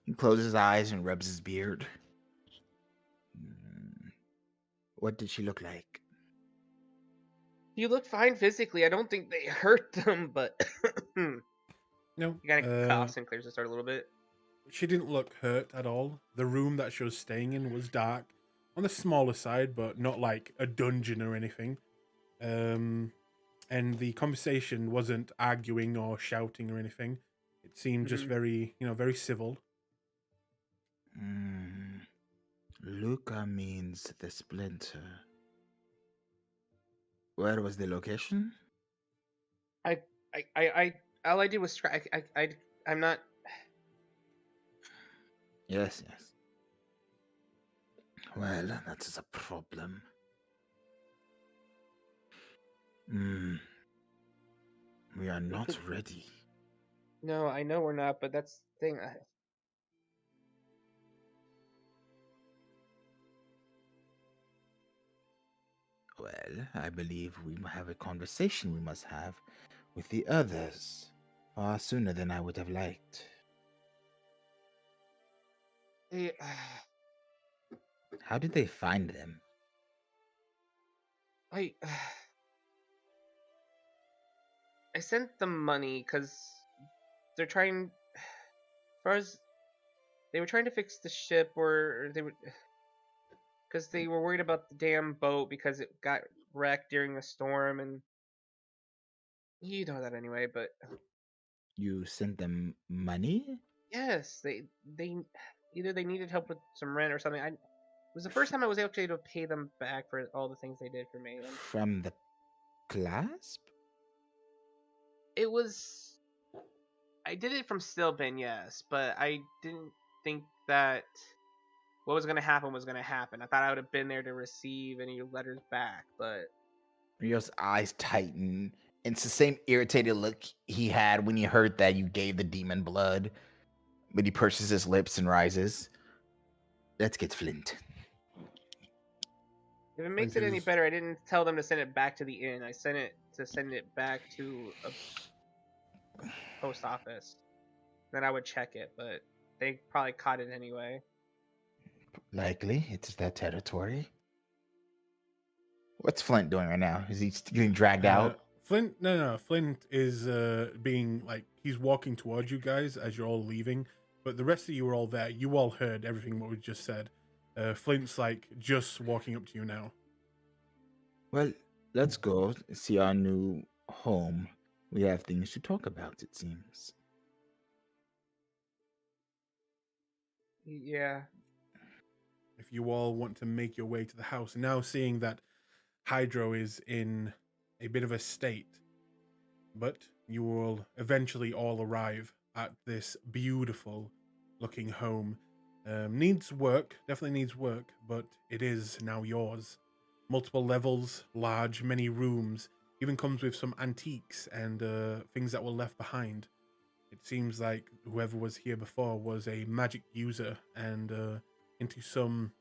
He closes his eyes and rubs his beard. What did she look like? you look fine physically. I don't think they hurt them, but No, he kind of coughs and clears his throat a little bit. she didn't look hurt at all. The room that she was staying in was dark, on the smaller side, but not like a dungeon or anything. And the conversation wasn't arguing or shouting or anything. It seemed just very, very civil. Luca means the splinter. Where was the location? All I did was try. I'm not. Yes. Well, that is a problem. We are not ready. No, I know we're not, but that's the thing. Well, I believe we have a conversation we must have with the others far sooner than I would have liked. How did they find them? I sent them money because they're trying. As far as they were trying to fix the ship, or they were because they were worried about the damn boat because it got wrecked during the storm, and you know that anyway. But You sent them money? yes, they either they needed help with some rent or something. It was the first time I was actually able to pay them back for all the things they did for me. And From the Clasp? it was I did it from Stillbin, yes, but I didn't think that what was gonna happen was gonna happen. I thought I would have been there to receive any letters back, but Rio's eyes tighten. It's the same irritated look he had when he heard that you gave the demon blood. But he purses his lips and rises. Let's get Flint. if it makes it any better, I didn't tell them to send it back to the inn. I sent it back to a post office. Then I would check it, but they probably caught it anyway. Likely, it's their territory. What's Flint doing right now? Is he getting dragged out? Flint, no. Flint is being like he's walking towards you guys as you're all leaving, but the rest of you were all there. You all heard everything what we just said. Flint's like just walking up to you now. Well, let's go see our new home. We have things to talk about, it seems. Yeah. If you all want to make your way to the house, now seeing that Hydro is in a bit of a state, but you will eventually all arrive at this beautiful looking home. Needs work, definitely needs work, but it is now yours. Multiple levels, large, many rooms, even comes with some antiques and things that were left behind. It seems like whoever was here before was a magic user and into some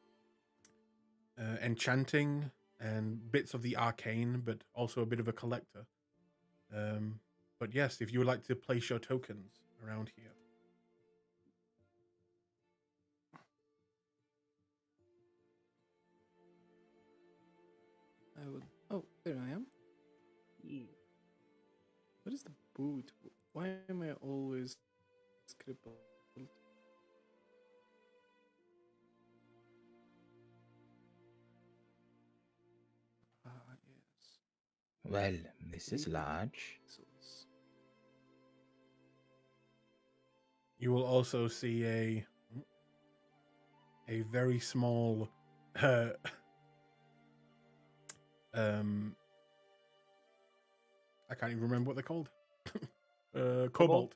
enchanting and bits of the arcane, but also a bit of a collector. But yes, if you would like to place your tokens around here. I would. Oh, there I am. What is the boot? Why am I always crippled? Ah, yes. Well, this is large. You will also see a very small I can't even remember what they're called. Kobold? Cobalt.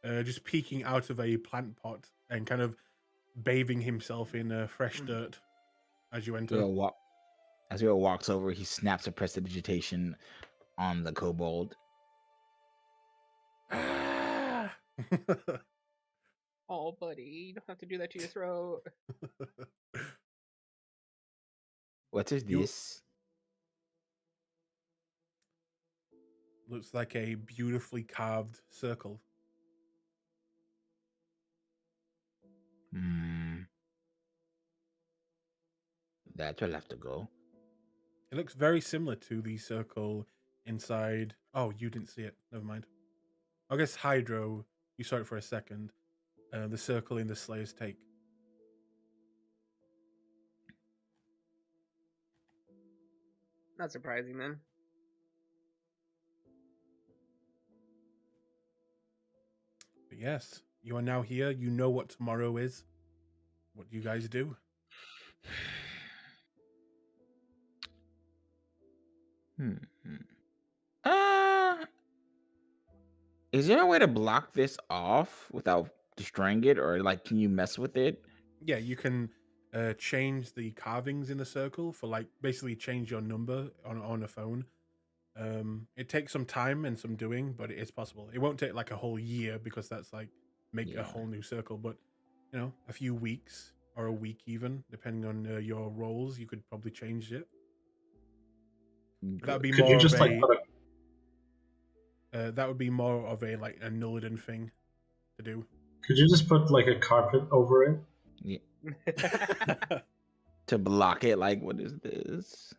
Just peeking out of a plant pot and kind of bathing himself in fresh dirt as you enter. As Will walks over, he snaps a prestidigitation on the kobold. Ah! Oh, buddy, you don't have to do that to your throat. What is You- this? Looks like a beautifully carved circle. That will have to go. It looks very similar to the circle inside. Oh, you didn't see it. Never mind. I guess Hydro, you saw it for a second. The circle in the Slayer's Take. Not surprising then. But yes, you are now here. You know what tomorrow is. What do you guys do? Is there a way to block this off without destroying it, or like, can you mess with it? Yeah, you can change the carvings in the circle for like basically change your number on a phone. It takes some time and some doing, but it is possible. It won't take like a whole year because that's like make a whole new circle, but you know, a few weeks or a week even, depending on your roles, you could probably change it. That'd be Could more you just of like a put that would be more of a like a Nullidan thing to do. Could you just put like a carpet over it? Yeah. To block it? Like, what is this?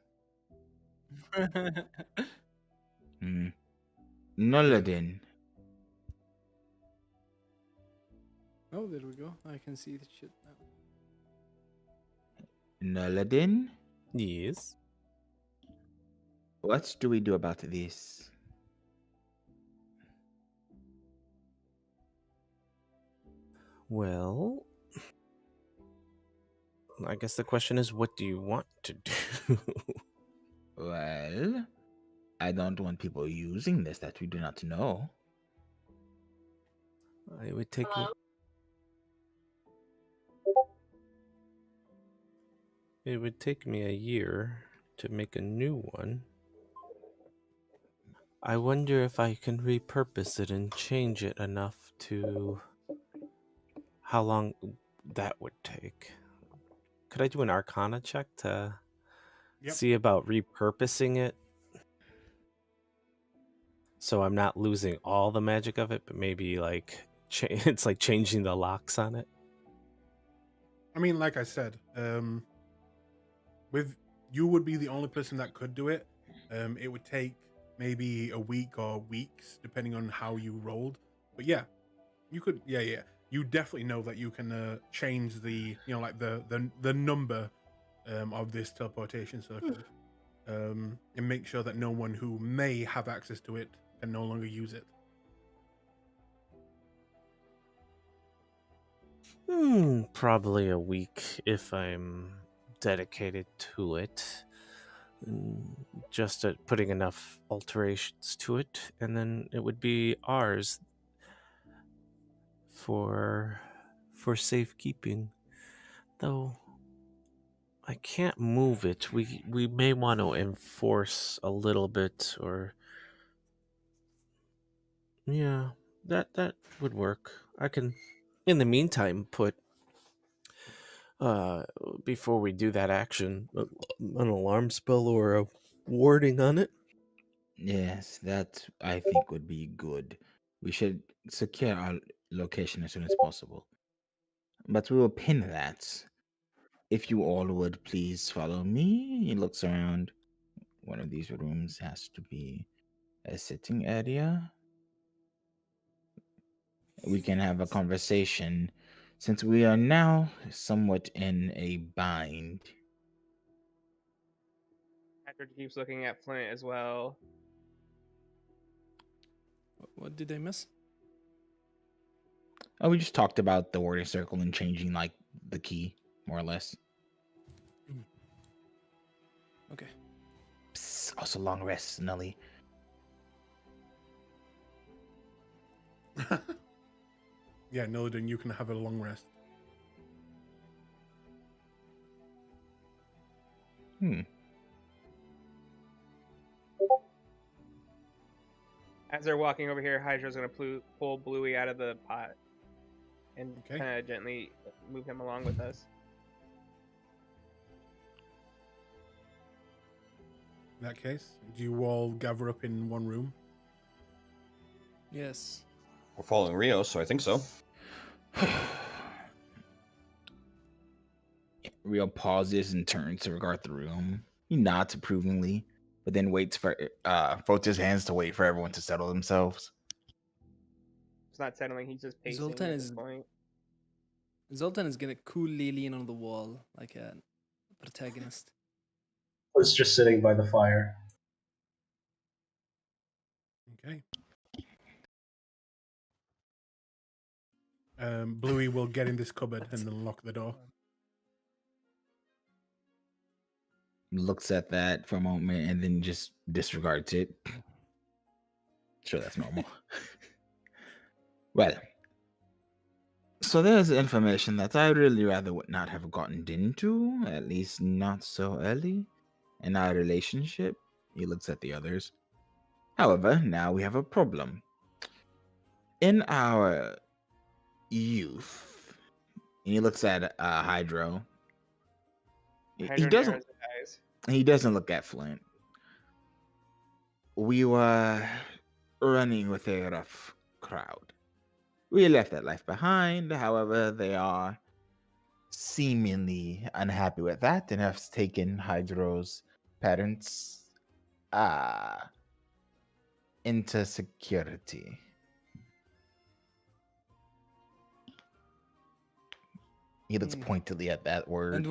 Nullidan. Oh, there we go. I can see the shit now. Nullidan? Yes. What do we do about this? Well, I guess the question is, what do you want to do? Well, I don't want people using this that we do not know. It would take me. It would take me a year to make a new one. I wonder if I can repurpose it and change it enough to how long that would take. Could I do an Arcana check to see about repurposing it? So I'm not losing all the magic of it, but maybe like it's like changing the locks on it. I mean, like I said, with you would be the only person that could do it. It would take maybe a week or weeks, depending on how you rolled. But yeah, you could. Yeah. You definitely know that you can change the, you know, like the number of this teleportation circle, and make sure that no one who may have access to it can no longer use it. Probably a week if I'm dedicated to it. Just at putting enough alterations to it, and then it would be ours for safekeeping. Though I can't move it. We may want to enforce a little bit, or yeah, that would work. I can, in the meantime, put before we do that action, an alarm spell or a warding on it. Yes, that I think would be good. We should secure our location as soon as possible. But we will pin that. If you all would please follow me. He looks around. One of these rooms has to be a sitting area. We can have a conversation since we are now somewhat in a bind. Patrick keeps looking at Flint as well. What did I miss? Oh, we just talked about the wording circle and changing like the key, more or less. Okay. Psst, also long rest, Nelly. Yeah, Nillidan, you can have a long rest. As they're walking over here, Hydra's gonna pull Bluey out of the pot and Okay. kind of gently move him along with us. In that case, do you all gather up in one room? Yes. We're following Rio, so I think so. Rio pauses and turns to regard the room. He nods approvingly, but then waits for folds his hands to wait for everyone to settle themselves. It's not settling. He's just pacing Zoltan at this is- point. Zoltan is gonna coolly lean on the wall like a protagonist. Was just sitting by the fire. Okay. Bluey will get in this cupboard and then lock the door. Looks at that for a moment and then just disregards it. Sure, that's normal. Well, so there's information that I really rather would not have gotten into, at least not so early in our relationship. He looks at the others. However, now we have a problem. In our youth, and he looks at Hydro. He Hydra doesn't. narrows his eyes. He doesn't look at Flint. We were running with a rough crowd. We left that life behind. However, they are seemingly unhappy with that and have taken Hydro's parents into security. He looks pointedly at that word. And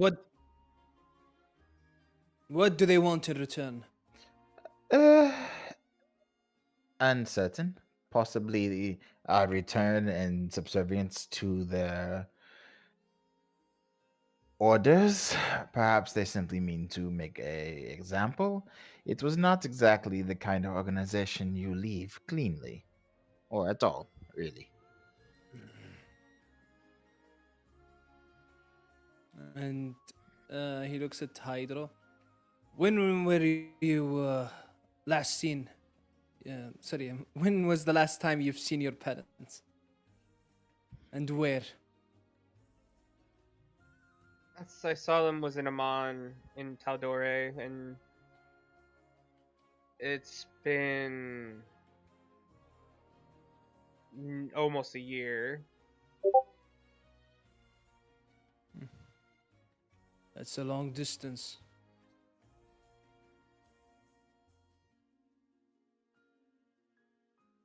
what do they want in return? Uncertain. Possibly return and subservience to their orders. Perhaps they simply mean to make a example. It was not exactly the kind of organization you leave cleanly, or at all, really. And he looks at Hydro. When were you last seen? Sorry, when was the last time you've seen your parents? And where? Last I saw them was in Amman in tal'dorei, and it's been almost a year. That's a long distance.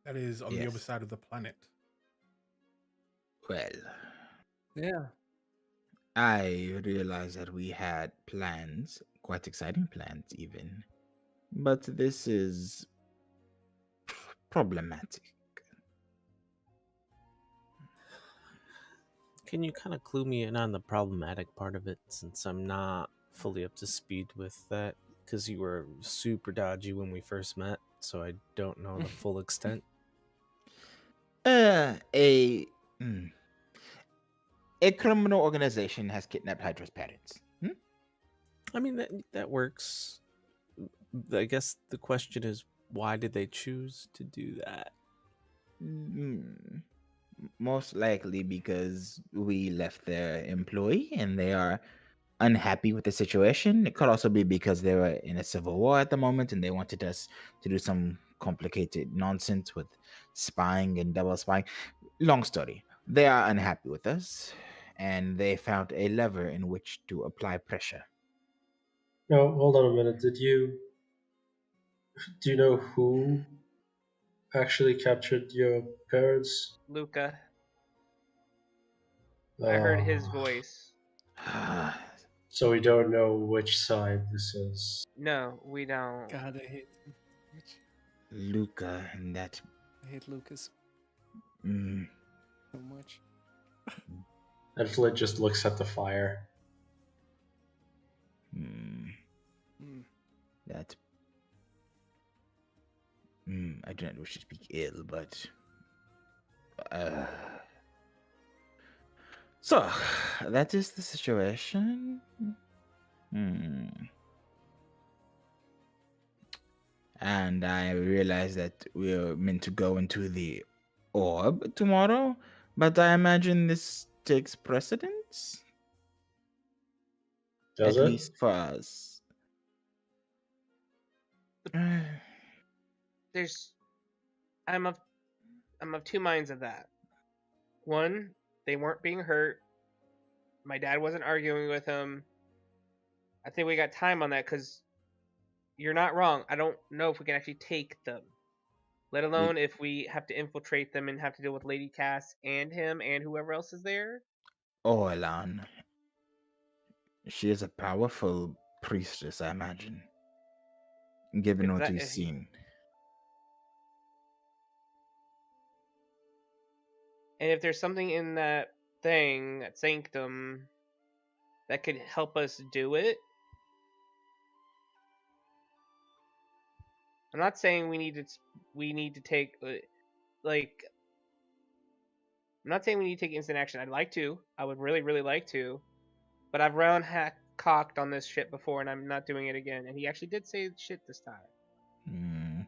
That is on the other Yes. side of the planet. Well, Yeah. I realize that we had plans, quite exciting plans even, but this is problematic. Can you kind of clue me in on the problematic part of it, since I'm not fully up to speed with that? Because you were super dodgy when we first met, so I don't know the full extent. A criminal organization has kidnapped Hydra's parents. I mean, that works. I guess the question is, why did they choose to do that? Most likely because we left their employee and they are unhappy with the situation. It could also be because they were in a civil war at the moment and they wanted us to do some complicated nonsense with spying and double spying. Long story. They are unhappy with us and they found a lever in which to apply pressure. No, hold on a minute. Do you know who actually captured your parents? Luca. I heard his Oh, voice. So we don't know which side this is. No, we don't. God, I hate Luca and that. I hate Lucas Mm, so much. And Flint just looks at the fire. that. I do not wish to speak ill, but Uh, so, that is the situation. And I realize that we're meant to go into the orb tomorrow, but I imagine this takes precedence. Does At it? least for us. I'm of two minds of that. One, they weren't being hurt. My dad wasn't arguing with him. I think we got time on that because you're not wrong. I don't know if we can actually take them, let alone if we have to infiltrate them and have to deal with Lady Cass and him and whoever else is there. Oh, Elan. She is a powerful priestess, I imagine, given what we've seen. And if there's something in that thing, that Sanctum, that could help us do it, I'm not saying we need to take like. I'm not saying we need to take instant action. I'd like to. I would really, really like to. But I've round cocked on this shit before, and I'm not doing it again. And he actually did say shit this time.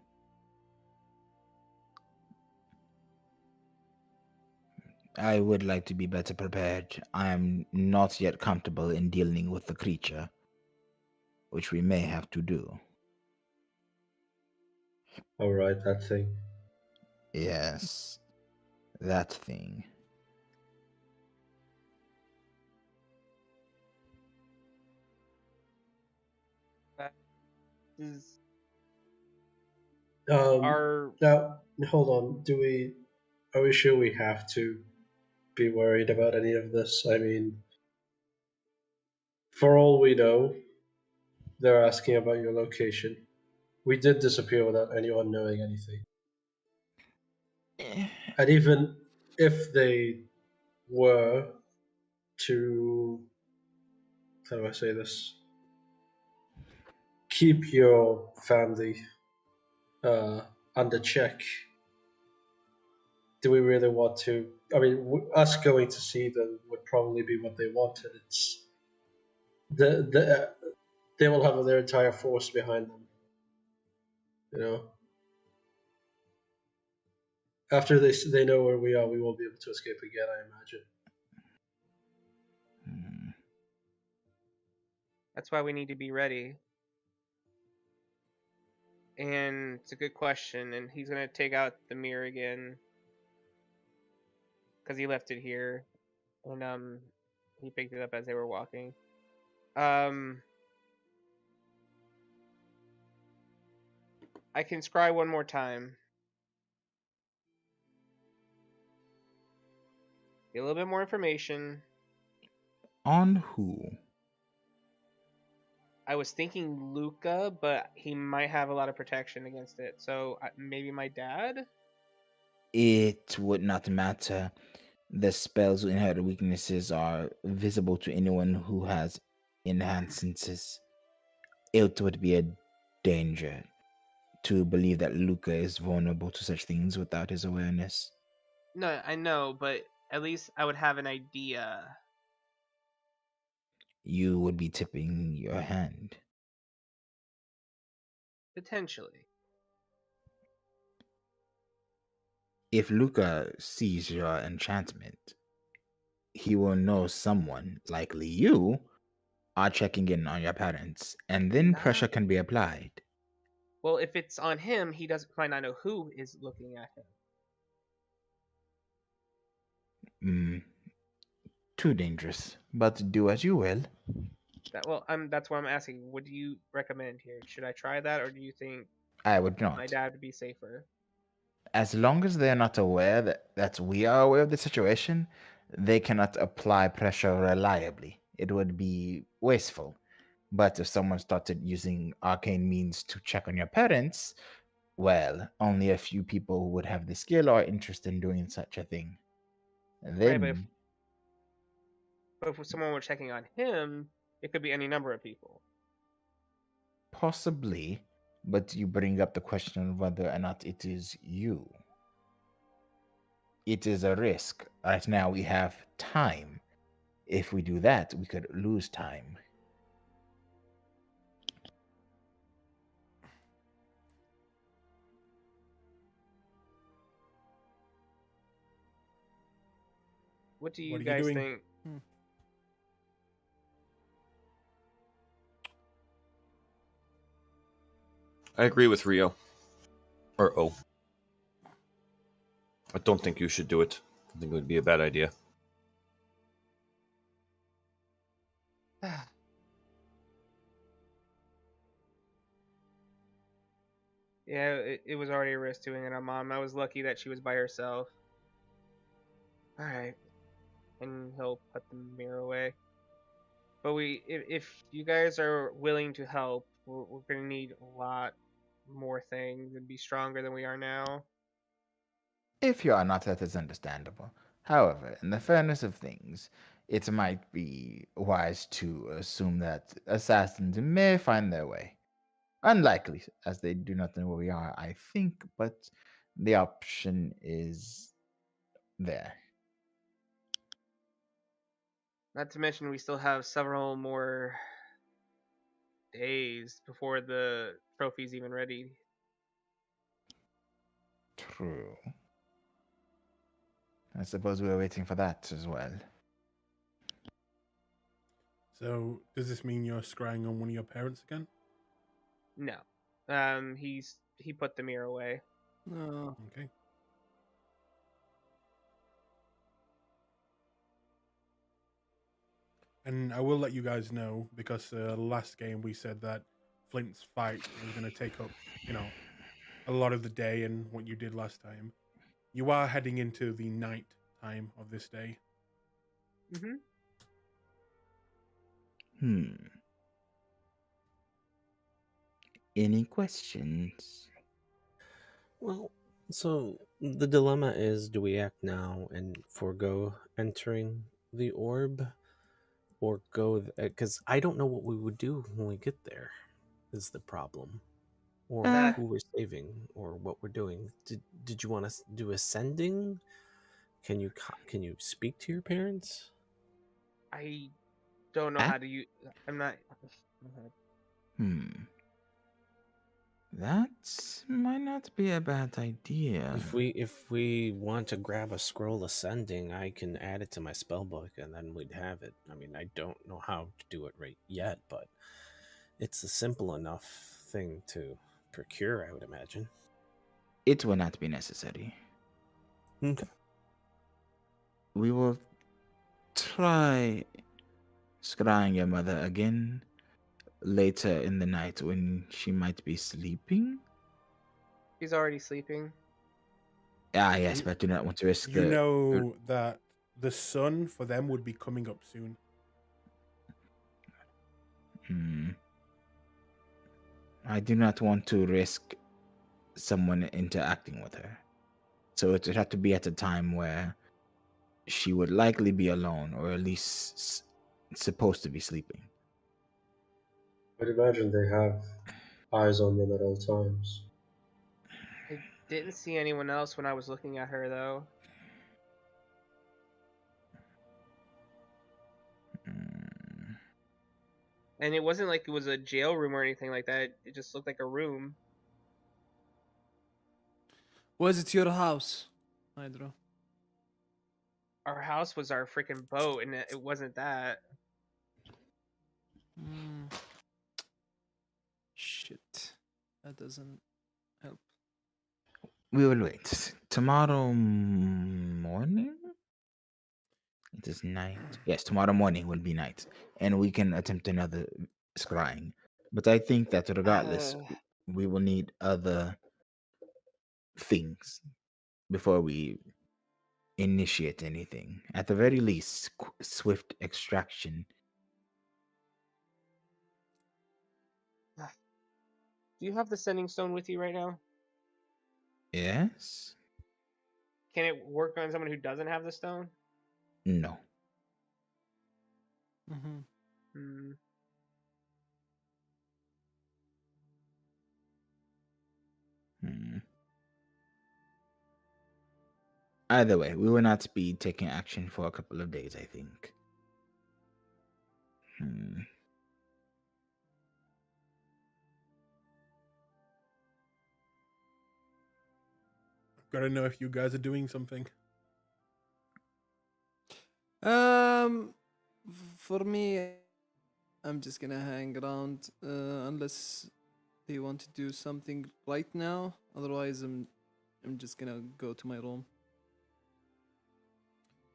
I would like to be better prepared. I am not yet comfortable in dealing with the creature, which we may have to do. Alright, that thing. Yes, that thing. Now, hold on. Are we sure we have to be worried about any of this? I mean, for all we know, they're asking about your location. We did disappear without anyone knowing anything. And even if they were to, how do I say this? Keep your family under check. Do we really want to? I mean, us going to see them would probably be what they wanted. It's they will have their entire force behind them. You know, after they know where we are, we won't be able to escape again. I imagine. That's why we need to be ready. And it's a good question. And he's gonna take out the mirror again because he left it here, and he picked it up as they were walking. I can scry one more time. Get a little bit more information. On who? I was thinking Luca, but he might have a lot of protection against it. So maybe my dad? It would not matter. The spell's inherent weaknesses are visible to anyone who has enhanced senses. It would be a danger to believe that Luca is vulnerable to such things without his awareness. No, I know, but at least I would have an idea. You would be tipping your hand. Potentially. If Luca sees your enchantment, he will know someone, likely you, are checking in on your parents, and then pressure can be applied. Well, if it's on him, he might not know who is looking at him. Too dangerous, but do as you will. That's why I'm asking. What do you recommend here? Should I try that, or do you think I would not. my dad would be safer? As long as they're not aware that we are aware of the situation, they cannot apply pressure reliably. It would be wasteful. But if someone started using arcane means to check on your parents, well, only a few people would have the skill or interest in doing such a thing. Then, right, but if someone were checking on him, it could be any number of people. possibly, but you bring up the question of whether or not it is you. it is a risk. Right now, we have time. If we do that, we could lose time. What do you What are you guys doing? think? I agree with Rio. Or O. I don't think you should do it. I think it would be a bad idea. Yeah, it was already a risk doing it on Mom. I was lucky that she was by herself. Alright. And he'll put the mirror away. But if you guys are willing to help, we're gonna need a lot more things and be stronger than we are now. If you are not, that is understandable. However, in the fairness of things, it might be wise to assume that assassins may find their way. Unlikely, as they do not know where we are, I think, but the option is there. Not to mention we still have several more days before the trophy's even ready. True. I suppose we were waiting for that as well. So, does this mean you're scrying on one of your parents again? No. He put the mirror away. No. Okay. And I will let you guys know, because last game we said that Flint's fight was going to take up, a lot of the day and what you did last time. You are heading into the night time of this day. Mm-hmm. Any questions? Well, so the dilemma is, do we act now and forego entering the orb, or go? Because I don't know what we would do when we get there. Is the problem, or That- who we're saving, or what we're doing? Did you want to do ascending? Can you speak to your parents? I don't know how to use. I'm not. That might not be a bad idea. If we want to grab a scroll ascending, I can add it to my spell book, and then we'd have it. I mean, I don't know how to do it right yet, but it's a simple enough thing to procure, I would imagine. It will not be necessary. Okay. We will try scrying your mother again later in the night when she might be sleeping. He's already sleeping. Ah, yes, but I do not want to risk You know that the sun for them would be coming up soon. I do not want to risk someone interacting with her. So it would have to be at a time where she would likely be alone, or at least supposed to be sleeping. I'd imagine they have eyes on them at all times. I didn't see anyone else when I was looking at her, though. And it wasn't like it was a jail room or anything like that. It just looked like a room. Was it your house, Hydro? Our house was our freaking boat, and it wasn't that. Shit. That doesn't help. We will wait. Tomorrow morning? It is night. Yes, tomorrow morning will be night. And we can attempt another scrying. But I think that regardless, we will need other things before we initiate anything. At the very least, swift extraction. Do you have the sending stone with you right now? Yes? Can it work on someone who doesn't have the stone? No. Hmm. Either way, we will not be taking action for a couple of days, I think. Gotta know if you guys are doing something. For me, I'm just gonna hang around unless they want to do something right now. Otherwise, I'm just gonna go to my room.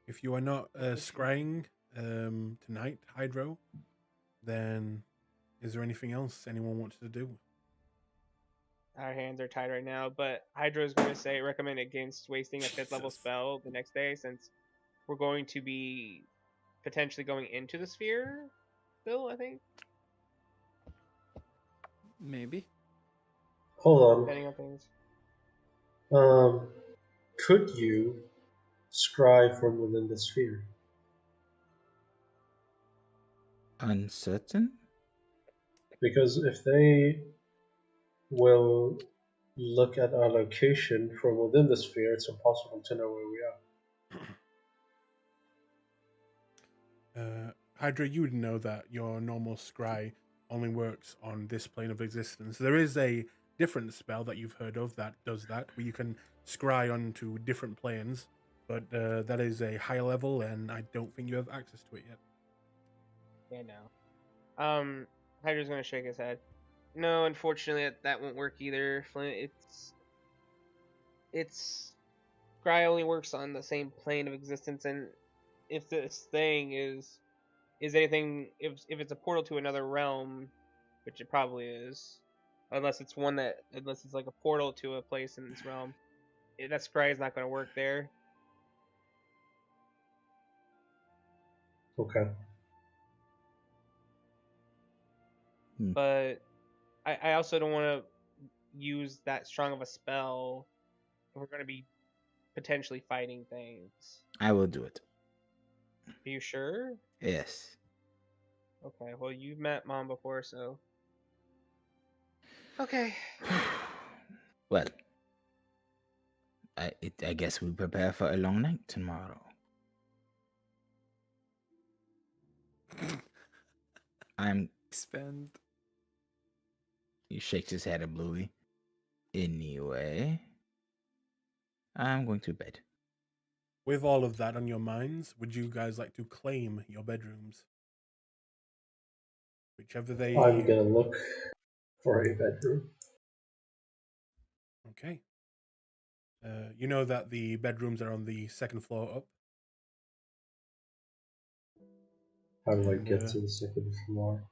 If you are not scrying tonight, Hydro, then is there anything else anyone wants to do? Our hands are tied right now, but Hydra's going to recommend against wasting a 5th level Jesus. spell the next day, since we're going to be potentially going into the sphere still, I think. Maybe. Hold Depending on things. on. Could you scry from within the sphere? Uncertain? Because if they will look at our location from within the sphere, it's impossible to know where we are. Hydra, you would know that your normal scry only works on this plane of existence. There is a different spell that you've heard of that does that, where you can scry onto different planes, but that is a high level, and I don't think you have access to it yet. Yeah, no. Hydra's going to shake his head. No, unfortunately, that won't work either, Flint. It's Scry only works on the same plane of existence, and if this thing is anything, if it's a portal to another realm, which it probably is, unless it's like a portal to a place in this realm, that Scry is not going to work there. Okay. But I also don't want to use that strong of a spell if we're going to be potentially fighting things. I will do it. Are you sure? Yes. Okay, well, you've met Mom before, so... Okay. Well, I guess we prepare for a long night tomorrow. Expand. He shakes his head at Bluey. Anyway, I'm going to bed. With all of that on your minds, would you guys like to claim your bedrooms? Whichever they... I'm gonna look for a bedroom. Okay. You know that the bedrooms are on the second floor up. How do I get to the second floor?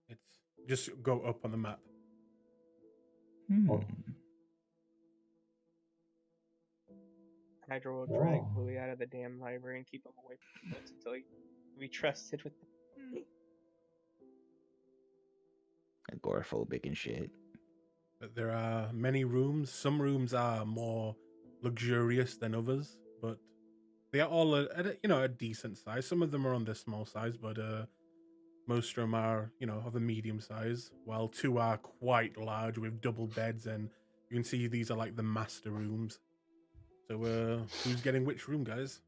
It's just go up on the map. Oh. Hydra will drag Bluey out of the damn library and keep him away from books until he can be trusted with them. Agoraphobic and shit. But there are many rooms. Some rooms are more luxurious than others, but they are all at a decent size. Some of them are on the small size, but most of them are of a medium size, while 2 are quite large with double beds, and you can see these are like the master rooms. So who's getting which room, guys?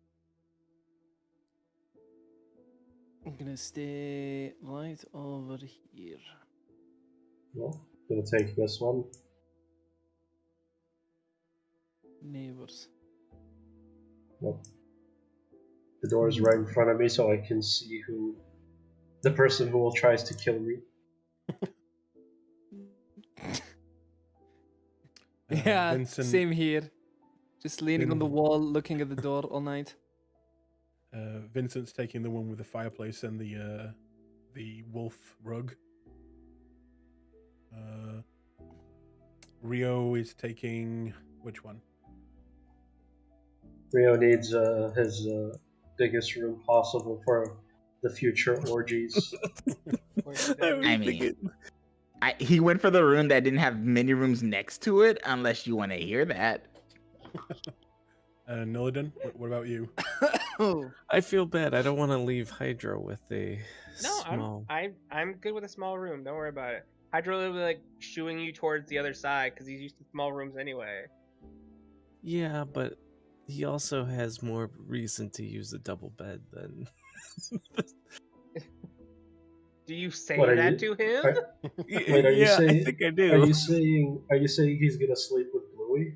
I'm gonna stay right over here. Well, gonna take this one. Neighbors. Well, the door is right in front of me, so I can see who the person who will tries to kill me. Yeah, Vincent, same here. Just leaning on the wall, looking at the door all night. Vincent's taking the one with the fireplace and the wolf rug. Rio is taking which one? Rio needs his biggest room possible for the future orgies. I mean, he went for the room that didn't have many rooms next to it, unless you want to hear that. Nillidan, what about you? I feel bad. I don't want to leave Hydra with a small... I'm good with a small room. Don't worry about it. Hydra will be like shooing you towards the other side because he's used to small rooms anyway. Yeah, but he also has more reason to use a double bed than. Do you say What are that you? to him? Wait, are you Yeah, I saying? think I Are do. you saying he's gonna sleep with Bluey?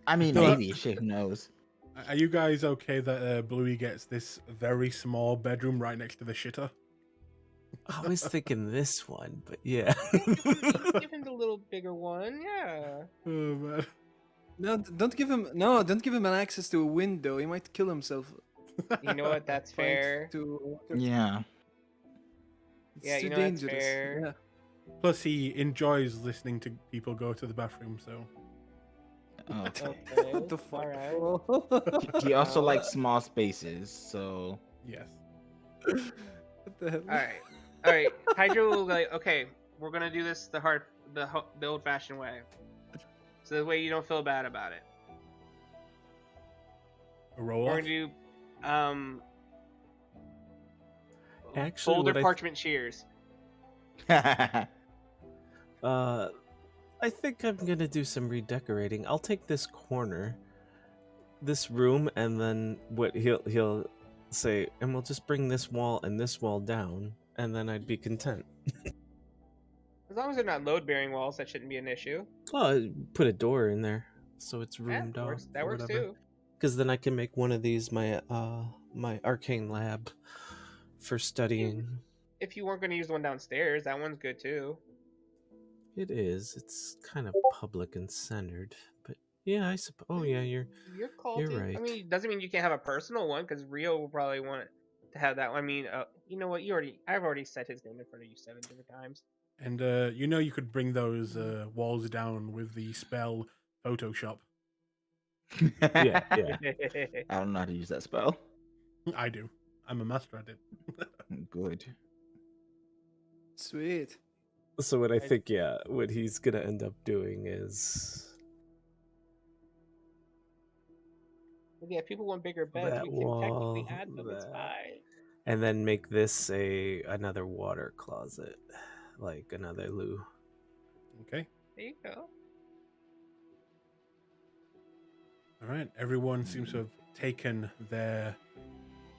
I mean, No, maybe. Shit, who knows? Are you guys okay that Bluey gets this very small bedroom right next to the shitter? I was thinking this one, but yeah. Give him the little bigger one, yeah. Oh man. No, don't give him. No, don't give him an access to a window. He might kill himself. You know what? That's trying fair. Yeah. It's Yeah, too you know, that's dangerous. fair. Yeah. Plus, he enjoys listening to people go to the bathroom. So Okay. Okay. What the fuck? Alright. He also Oh. likes small spaces, so yes. What the hell? Alright. Hydra will be like, okay, we're gonna do this the old-fashioned way. So that way you don't feel bad about it. A roll We're off. gonna do Actually, folder what I parchment shears. I think I'm gonna do some redecorating. I'll take this corner, this room, and then what he'll say, and we'll just bring this wall and this wall down, and then I'd be content. As long as they're not load-bearing walls, that shouldn't be an issue. Oh, put a door in there so it's Yeah, roomed off. that works too. Because then I can make one of these my my arcane lab for studying. If you weren't gonna use the one downstairs, that one's good too. It is. It's kind of public and centered, but yeah, I suppose. Oh yeah, You're called You're to. right. I mean, it doesn't mean you can't have a personal one, because Rio will probably want to have that one. I mean, you know what? I've already said his name in front of you 7 different times. And you could bring those walls down with the spell Photoshop. yeah. I don't know how to use that spell. I do. I'm a master at it. Good. Sweet. So what I think, yeah, what he's gonna end up doing is Yeah, if people want bigger beds, that we can wall, technically add them. It's fine. and then make this another water closet, like another loo. Okay. There you go. All right. Everyone seems to have taken their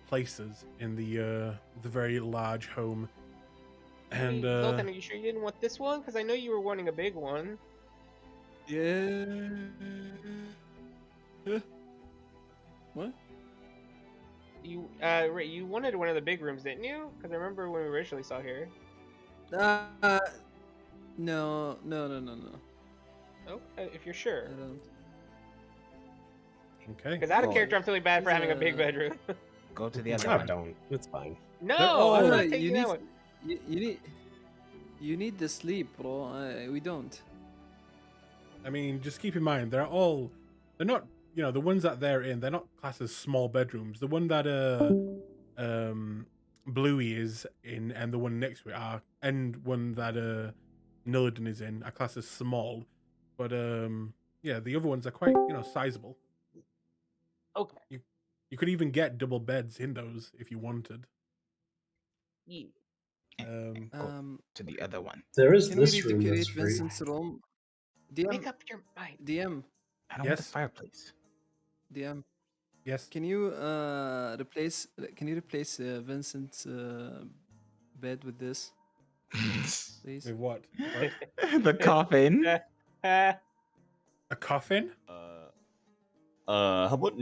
places in the very large home. And Zoltan, are you sure you didn't want this one? Because I know you were wanting a big one. Yeah. What? You you wanted one of the big rooms, didn't you? Because I remember when we originally saw here. No. Oh, if you're sure. I don't. okay. Because out of Well, character, I'm feeling bad for having a big uh, bedroom. Go to the other I one. don't. It's fine. No, all- I'm No, not you taking need- that one. You need the sleep, bro. We don't. I mean, just keep in mind they're not the ones that they're in. They're not classed as small bedrooms. The one that Bluey is in, and the one next to it are, and one that Nillidan is in, are classed as small. But yeah, the other ones are quite sizable. Okay. You could even get double beds in those if you wanted. Yeah. To the other one. There is Can we this room redecorate that's free. Vincent's room? Make DM, up your mind. DM, I don't want the Yes. fireplace. DM. Yes. Can you replace? Can you replace Vincent's bed with this, please? With what? The coffin. A coffin? How about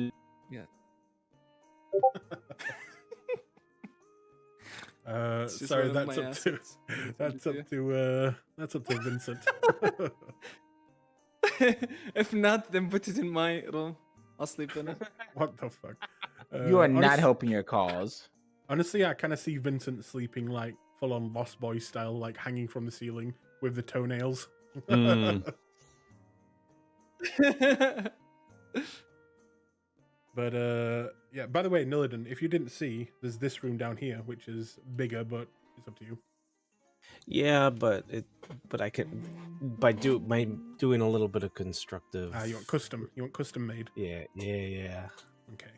It's just Sorry, one of that's my up to assets. that's up to Vincent. If not, then put it in my room. I'll sleep in it. What the fuck? You are not honest- helping your cause. Honestly, I kind of see Vincent sleeping like full on Lost Boys style, like hanging from the ceiling with the toenails. Mm. But yeah. By the way, Nillidan, if you didn't see, there's this room down here, which is bigger, but it's up to you. Yeah, but I can by doing a little bit of constructive. You want custom? You want custom made? Yeah. Okay.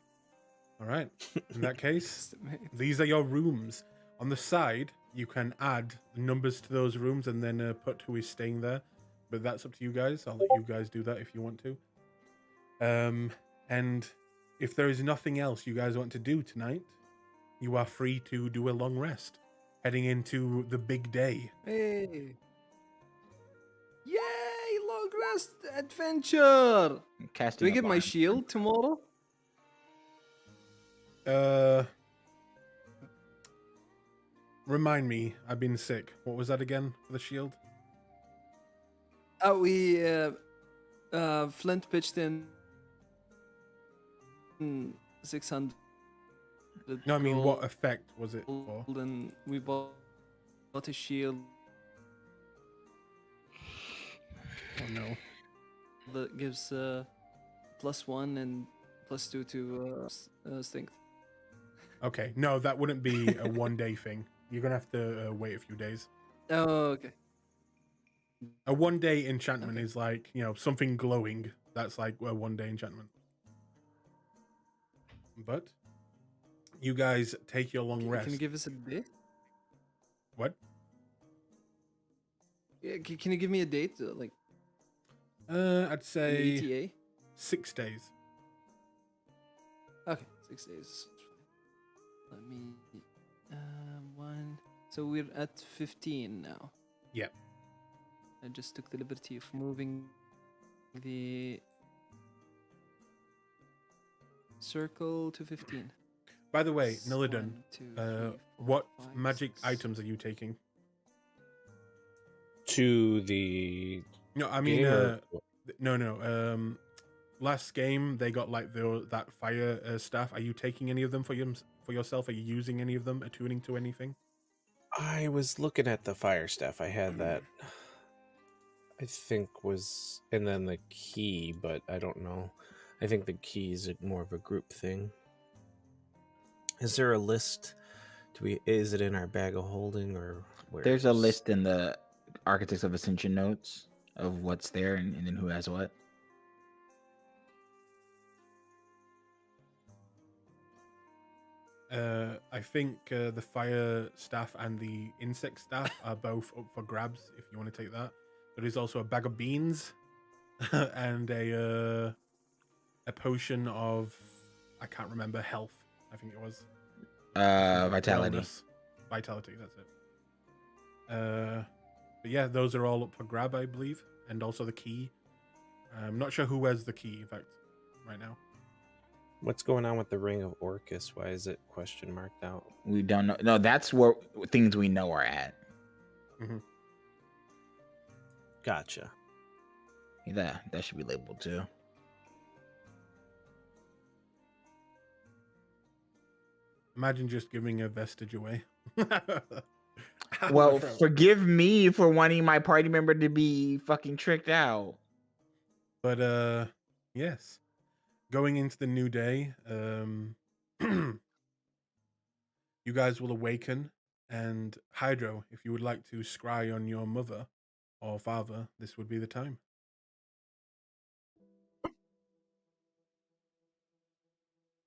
All right. In that case, these are your rooms. On the side, you can add numbers to those rooms and then put who is staying there. but that's up to you guys. I'll let you guys do that if you want to. And if there is nothing else you guys want to do tonight, you are free to do a long rest, heading into the big day. Hey. Yay! Long rest adventure! Casting Do I a get my bond. shield tomorrow? Remind me, I've been sick. What was that again for the shield? We Flint pitched in 600. No, I mean, what effect was it for? And we bought a shield Oh no. that gives +1 and +2 to strength. Okay, no, that wouldn't be a one-day thing. You're gonna have to wait a few days. Oh, okay. A one-day enchantment Okay. is like, something glowing. That's like a one-day enchantment. But you guys take your long rest. Can you give us a date? What? Yeah, can you give me a date? Like I'd an say ETA? 6 days. Okay, 6 days. Let me. 1. So we're at 15 now. Yep. I just took the liberty of moving the circle to 15. By the way, Nillidan, 1, 2, 3, 4, what 5, magic 6. items are you taking? To the No, I mean, game or no. Last game they got like that fire staff. Are you taking any of them for yourself? Are you using any of them? Attuning to anything? I was looking at the fire staff. I had that. I think was, and then the key, but I don't know. I think the key is more of a group thing. Is there a list? Is it in our bag of holding or where? There's a list in the Architects of Ascension notes of what's there and then who has what. I think the fire staff and the insect staff are both up for grabs if you want to take that. There is also a bag of beans and a potion of, I can't remember, health. I think it was Vitality. wellness. Vitality, that's it. But yeah, those are all up for grab, I believe, and also the key. I'm not sure who has the key, in fact, right now. What's going on with the Ring of Orcus? Why is it question marked out? We don't know. No, that's where things we know are at. Gotcha. Yeah, that should be labeled too. Imagine just giving a vestige away. Well, forgive me for wanting my party member to be fucking tricked out. But yes, going into the new day, you guys will awaken, and Hydro, if you would like to scry on your mother or father, this would be the time.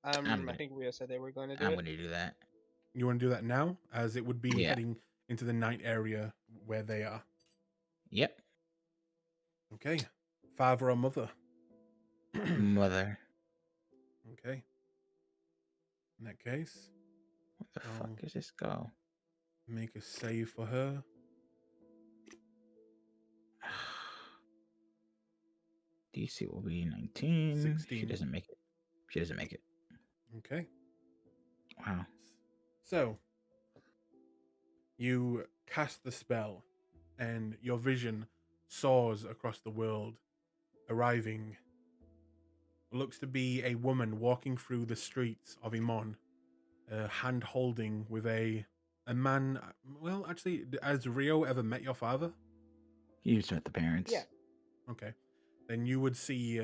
I think Rio said they were going to do I'm it. going to do that. You want to do that now, as it would be Yeah. heading into the night area where they are. Yep. Okay, father or mother? Mother. Okay. In that case, Where the Oh. fuck does this go? make a save for her. DC will be 19. She 16. doesn't make it. She doesn't make it. Okay. Wow. So, you cast the spell, and your vision soars across the world, arriving. What looks to be a woman walking through the streets of Imon, hand holding with a man. Well, actually, has Rio ever met your father? You just met the parents. Yeah. Okay. Then you would see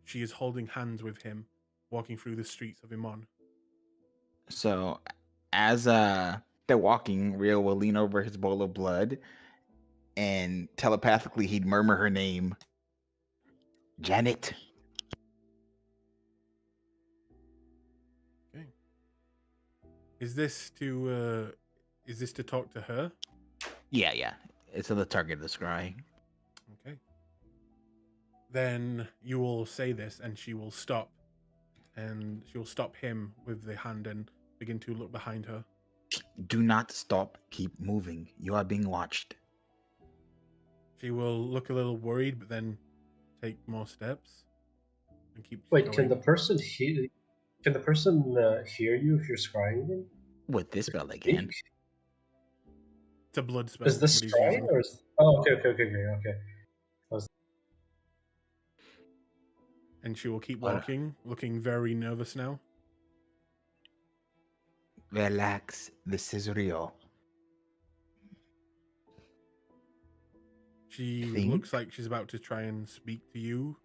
she is holding hands with him, walking through the streets of Imon. So as they're walking, Rio will lean over his bowl of blood and telepathically he'd murmur her name. Janet. Okay. Is this to talk to her? Yeah. It's the target of the scry. then you will say this, and she will stop, and she will stop him with the hand and begin to look behind her. Do not stop. Keep moving. You are being watched. She will look a little worried, but then take more steps and keep Wait, going. can the person hear? Can the person hear you if you're scrying them? With this spell, they can. It's a blood spell. Is this what he's scrying using. or is? Oh, okay. And she will keep What? walking, looking very nervous now. Relax. This is real. She Think? looks like she's about to try and speak to you.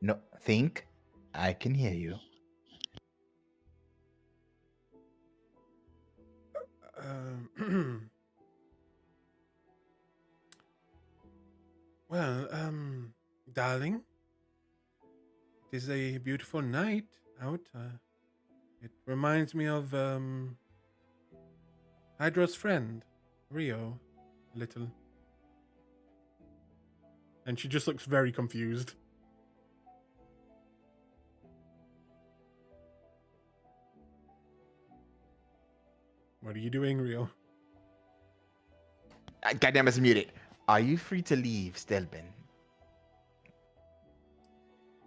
No, think. I can hear you. Well, darling, it is a beautiful night out. It reminds me of Hydra's friend, Rio, a little. And she just looks very confused. What are you doing, Rio? Goddamn, it's muted. Are you free to leave, Stelben?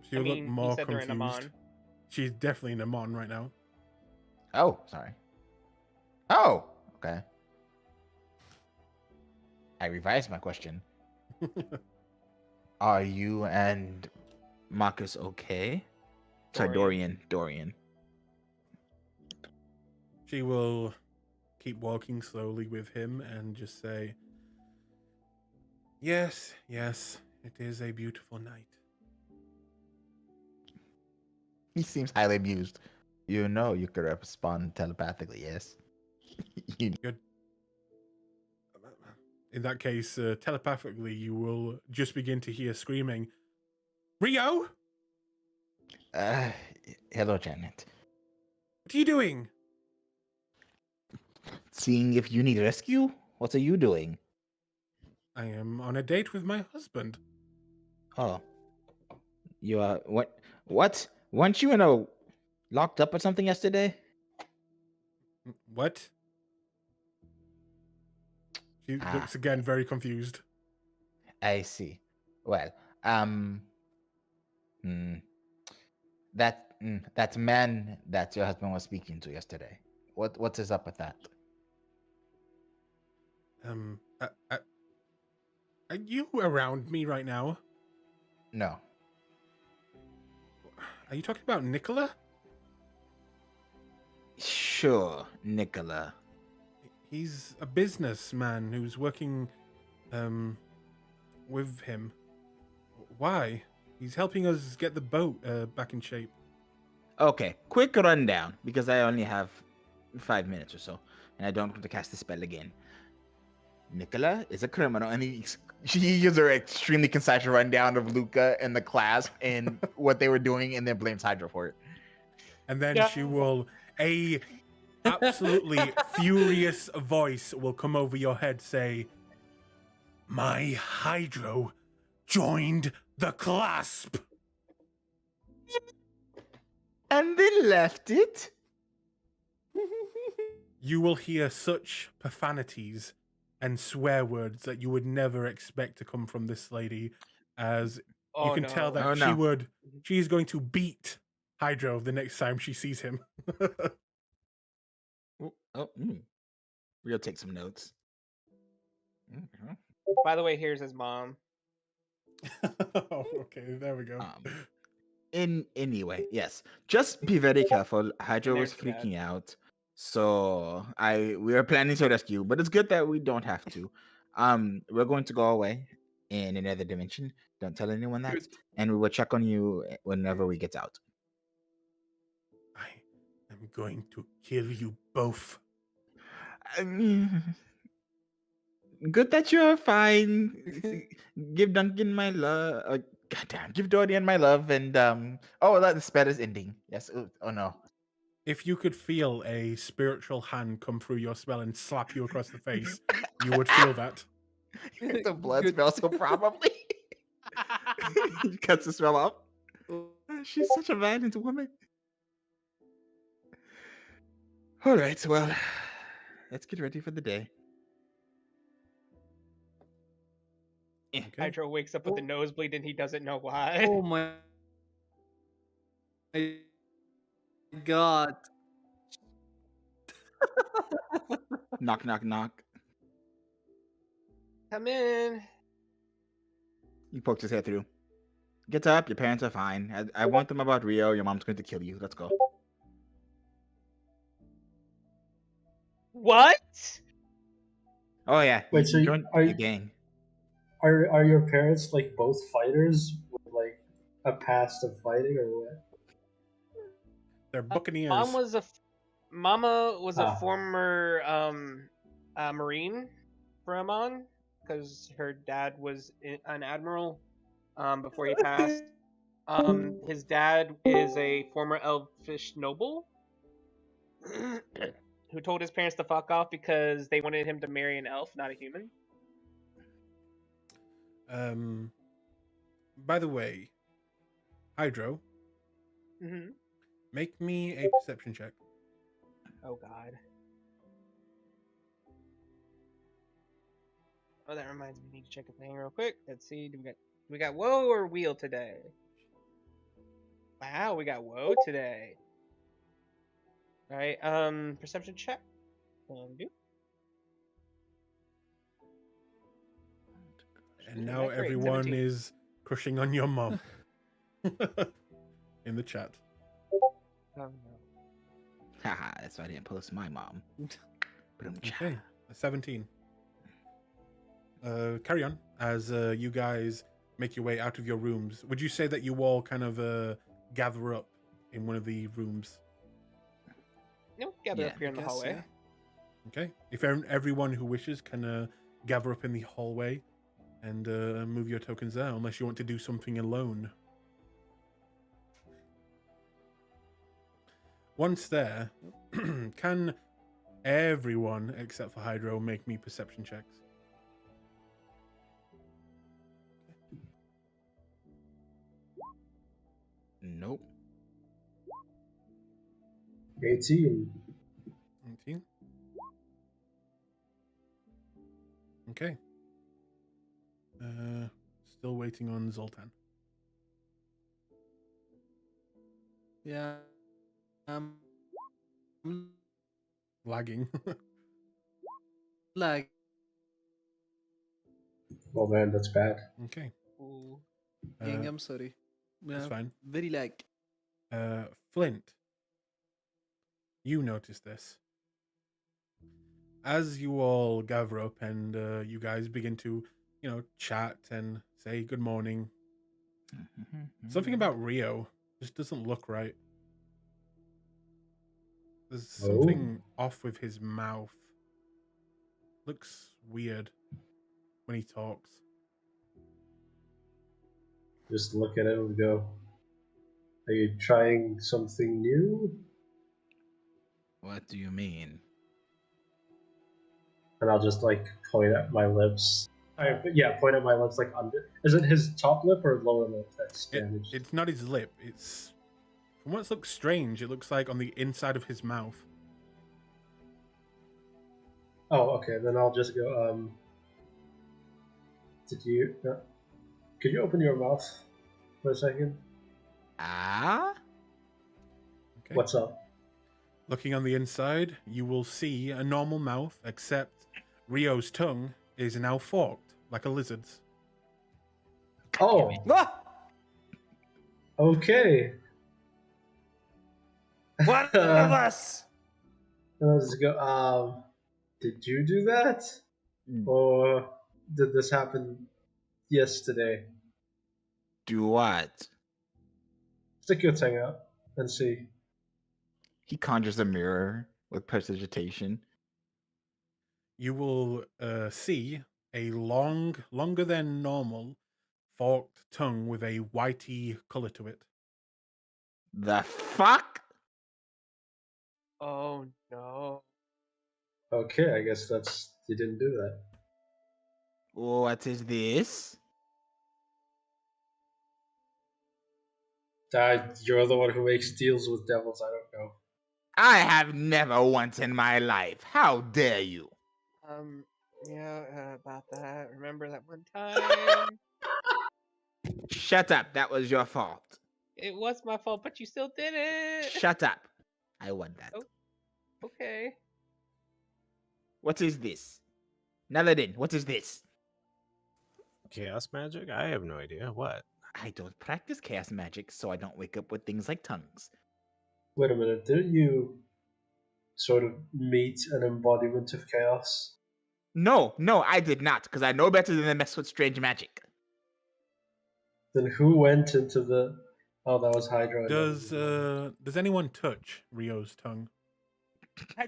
She'll look you more said they're in confused. Amon. She's definitely in Amon right now. Oh, sorry. Oh, okay. I revised my question. Are you and Marcus okay? Sorry, Dorian. She will keep walking slowly with him and just say, yes, it is a beautiful night. He seems highly amused. You know you could respond telepathically, yes? Good. In that case, telepathically, you will just begin to hear screaming, Rio? Hello, Janet. What are you doing? Seeing if you need rescue? What are you doing? I am on a date with my husband. Oh. You are... What? Weren't you locked up or something yesterday? What? She looks again very confused. I see. Well, that man that your husband was speaking to yesterday. What is up with that? Are you around me right now? No. Are you talking about Nicola? Sure, Nicola. He's a businessman who's working with him. Why? He's helping us get the boat back in shape. Okay, quick rundown, because I only have 5 minutes or so, and I don't want to cast the spell again. Nicola is a criminal, and she gives her extremely concise rundown of Luca and the Clasp and what they were doing, and then blames Hydra for it. And then she will, a absolutely furious voice will come over your head, say, my Hydro joined the Clasp. And they left it? You will hear such profanities and swear words that you would never expect to come from this lady, as you can tell that she's going to beat Hydro the next time she sees him. We'll take some notes. By the way, here's his mom. Oh, okay, there we go. Anyway, yes. Just be very careful. Hydra was freaking out. So we are planning to rescue, but it's good that we don't have to. We're going to go away in another dimension. Don't tell anyone that. And we will check on you whenever we get out. I am going to kill you both. Good that you're fine. Give Duncan my love. Goddamn, give Dorian my love. And the spell is ending. Yes. Oh no. If you could feel a spiritual hand come through your spell and slap you across the face, you would feel that. The blood spell, so probably. He cuts the spell off. She's such a valiant woman. All right, well, let's get ready for the day. Okay. Hydro wakes up with a nosebleed and he doesn't know why. Oh my god. Knock, knock, knock. Come in. He pokes his head through. Get up, your parents are fine. I warned them about Rio. Your mom's going to kill you. Let's go. What? Oh, yeah. Wait, so join are the you- gang. Are your parents like both fighters with like a past of fighting or what? They're buccaneers. Mama was a Ah. former Marine for Amon because her dad was an admiral before he passed. His dad is a former elfish noble who told his parents to fuck off because they wanted him to marry an elf, not a human. By the way, Hydro, Mm-hmm. make me a perception check. Oh god. Oh, that reminds me. I need to check a thing real quick. Let's see. Do we got woe or wheel today? Wow, we got woe today. All right. Perception check. Do. And now Great, everyone 17. is crushing on your mom. In the chat. Oh no. Haha, that's why I didn't post my mom. Okay, a 17. Carry on as you guys make your way out of your rooms. Would you say that you all kind of gather up in one of the rooms? No, gather up here in the hallway. Okay. If everyone who wishes can gather up in the hallway and move your tokens there, unless you want to do something alone. Once there, can everyone except for Hydro make me perception checks? Nope. 18. 18. Okay. Still waiting on Zoltan. Yeah. Lagging. Like. Oh man, that's bad. Okay. Ooh. Gang, I'm sorry. That's fine. Very lag. Flint, you notice this. As you all gather up and you guys begin to, chat and say good morning, something about Rio just doesn't look right. There's something off with his mouth. Looks weird when he talks. Just look at him and go, are you trying something new? What do you mean? And I'll just like point at my lips. Point at my lips like under. Is it his top lip or lower lip that's damaged? It's not his lip. It's, from what looks strange, it looks like on the inside of his mouth. Oh, okay. Then I'll just go. Could you open your mouth for a second? Ah? Okay. What's up? Looking on the inside, you will see a normal mouth, except Rio's tongue is now forked like a lizard's. Oh. Okay. One of us. I'll just go. Did you do that, or did this happen yesterday? Do what? Stick your tongue out and see. He conjures a mirror with prestidigitation. You will see a longer than normal, forked tongue with a whitey color to it. The fuck? Oh no. Okay, I guess you didn't do that. What is this? You're the one who makes deals with devils. I don't know. I have never once in my life. How dare you? Yeah, about that. Remember that one time? Shut up. That was your fault. It was my fault, but you still did it. Shut up. I want that. Oh. Okay. What is this? Naladin, what is this? Chaos magic? I have no idea. What? I don't practice chaos magic, so I don't wake up with things like tongues. Wait a minute. Didn't you sort of meet an embodiment of chaos? No, I did not, because I know better than to mess with strange magic. Then who went into the? Oh, that was Hydra. Does anyone touch Rio's tongue?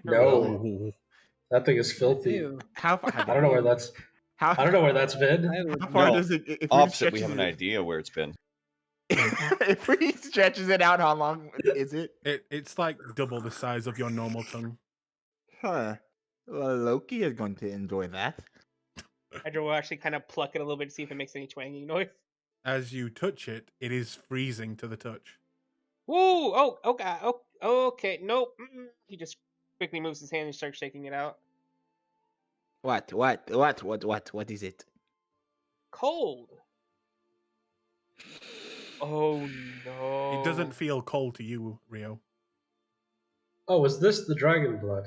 No, Ooh. that thing is filthy. Ew. How far? I don't know where that's. How, I don't know where that's been. I would how far No, does it? If Opposite, we stretches have an it- idea where it's been. if he stretches it out, how long is it? It's like double the size of your normal tongue. Huh. Well, Loki is going to enjoy that. Hydra will actually kind of pluck it a little bit to see if it makes any twanging noise. As you touch it, it is freezing to the touch. Woo! Oh god. Oh, okay. Nope. Mm-mm. He just quickly moves his hand and starts shaking it out. What is it? Cold. Oh no. It doesn't feel cold to you, Rio. Oh, was this the dragon blood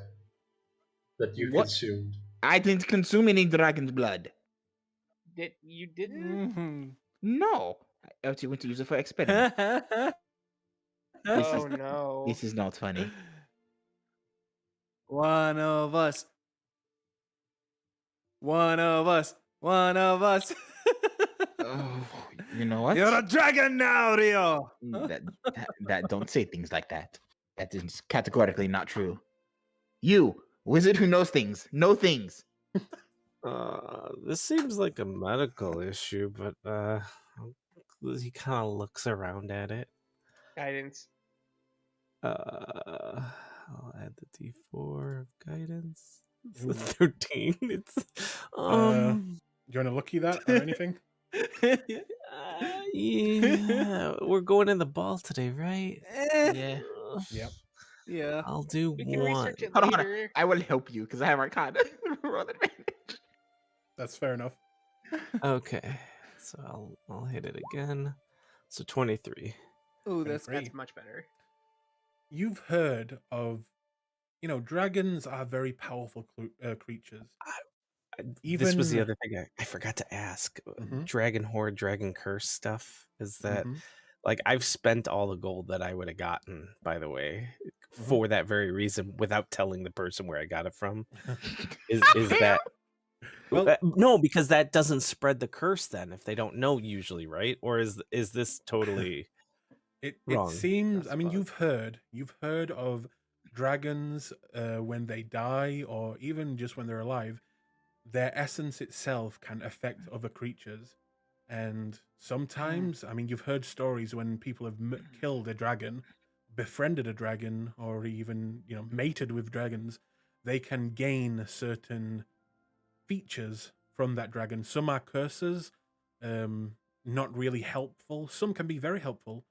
that you What? consumed? I didn't consume any dragon's blood. You didn't? Mhm. No. I was going to use it for experiment. Oh no. This is not funny. One of us. One of us. One of us. Oh, you know what? You're a dragon now, Rio. That don't say things like that. That is categorically not true. You, wizard who knows things, know things. This seems like a medical issue, but he kind of looks around at it. Guidance. I'll add the D4 of guidance. It's a Ooh. 13. It's Do you want to looky that or anything? yeah, we're going in the ball today, right? Yeah. Yep. Yeah. I'll do We can one. research it Hold on. later. I will help you because I have Arcana. Roll advantage. That's fair enough. Okay, so I'll hit it again. So 23. Oh, that's Great. That's much better. You've heard of, dragons are very powerful creatures. This was the Even- other thing I forgot to ask. Mhm. Dragon Horde, Dragon Curse stuff. Is that Mhm. like I've spent all the gold that I would have gotten, by the way, for that very reason, without telling the person where I got it from. Is that Well- no? Because that doesn't spread the curse then if they don't know usually, right? Or is this totally? It Wrong, seems. I mean, Gaspar. you've heard of dragons when they die, or even just when they're alive. Their essence itself can affect other creatures, and sometimes, I mean, you've heard stories when people have killed a dragon, befriended a dragon, or even mated with dragons. They can gain certain features from that dragon. Some are curses, not really helpful. Some can be very helpful.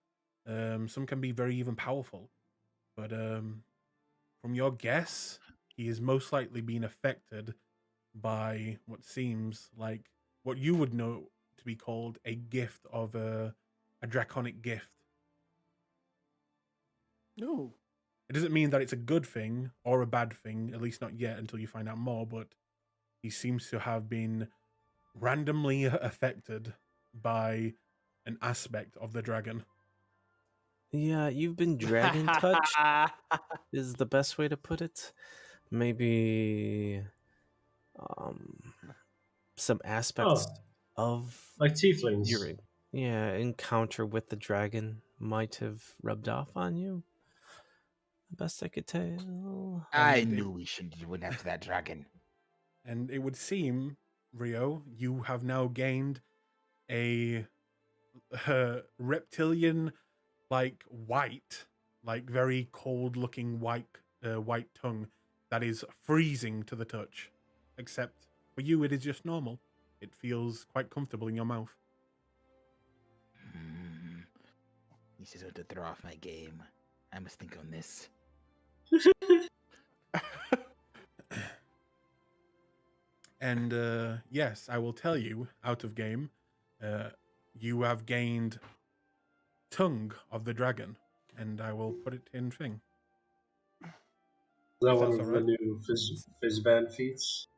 Some can be very even powerful. But from your guess, he is most likely being affected by what seems like what you would know to be called a gift of a draconic gift. No. It doesn't mean that it's a good thing or a bad thing, at least not yet until you find out more, but he seems to have been randomly affected by an aspect of the dragon. Yeah, you've been dragon touched. Is the best way to put it. Maybe some aspects of Like tieflings. your encounter with the dragon might have rubbed off on you. The best I could tell. I And knew you went after that dragon. And it would seem, Rio, you have now gained a reptilian, white, very cold-looking white tongue that is freezing to the touch. Except for you, it is just normal. It feels quite comfortable in your mouth. This is going to throw off my game. I must think on this. And yes, I will tell you, out of game, you have gained Tongue of the Dragon, and I will put it in thing. Is that If one that's of all the right. new Fizzband feats?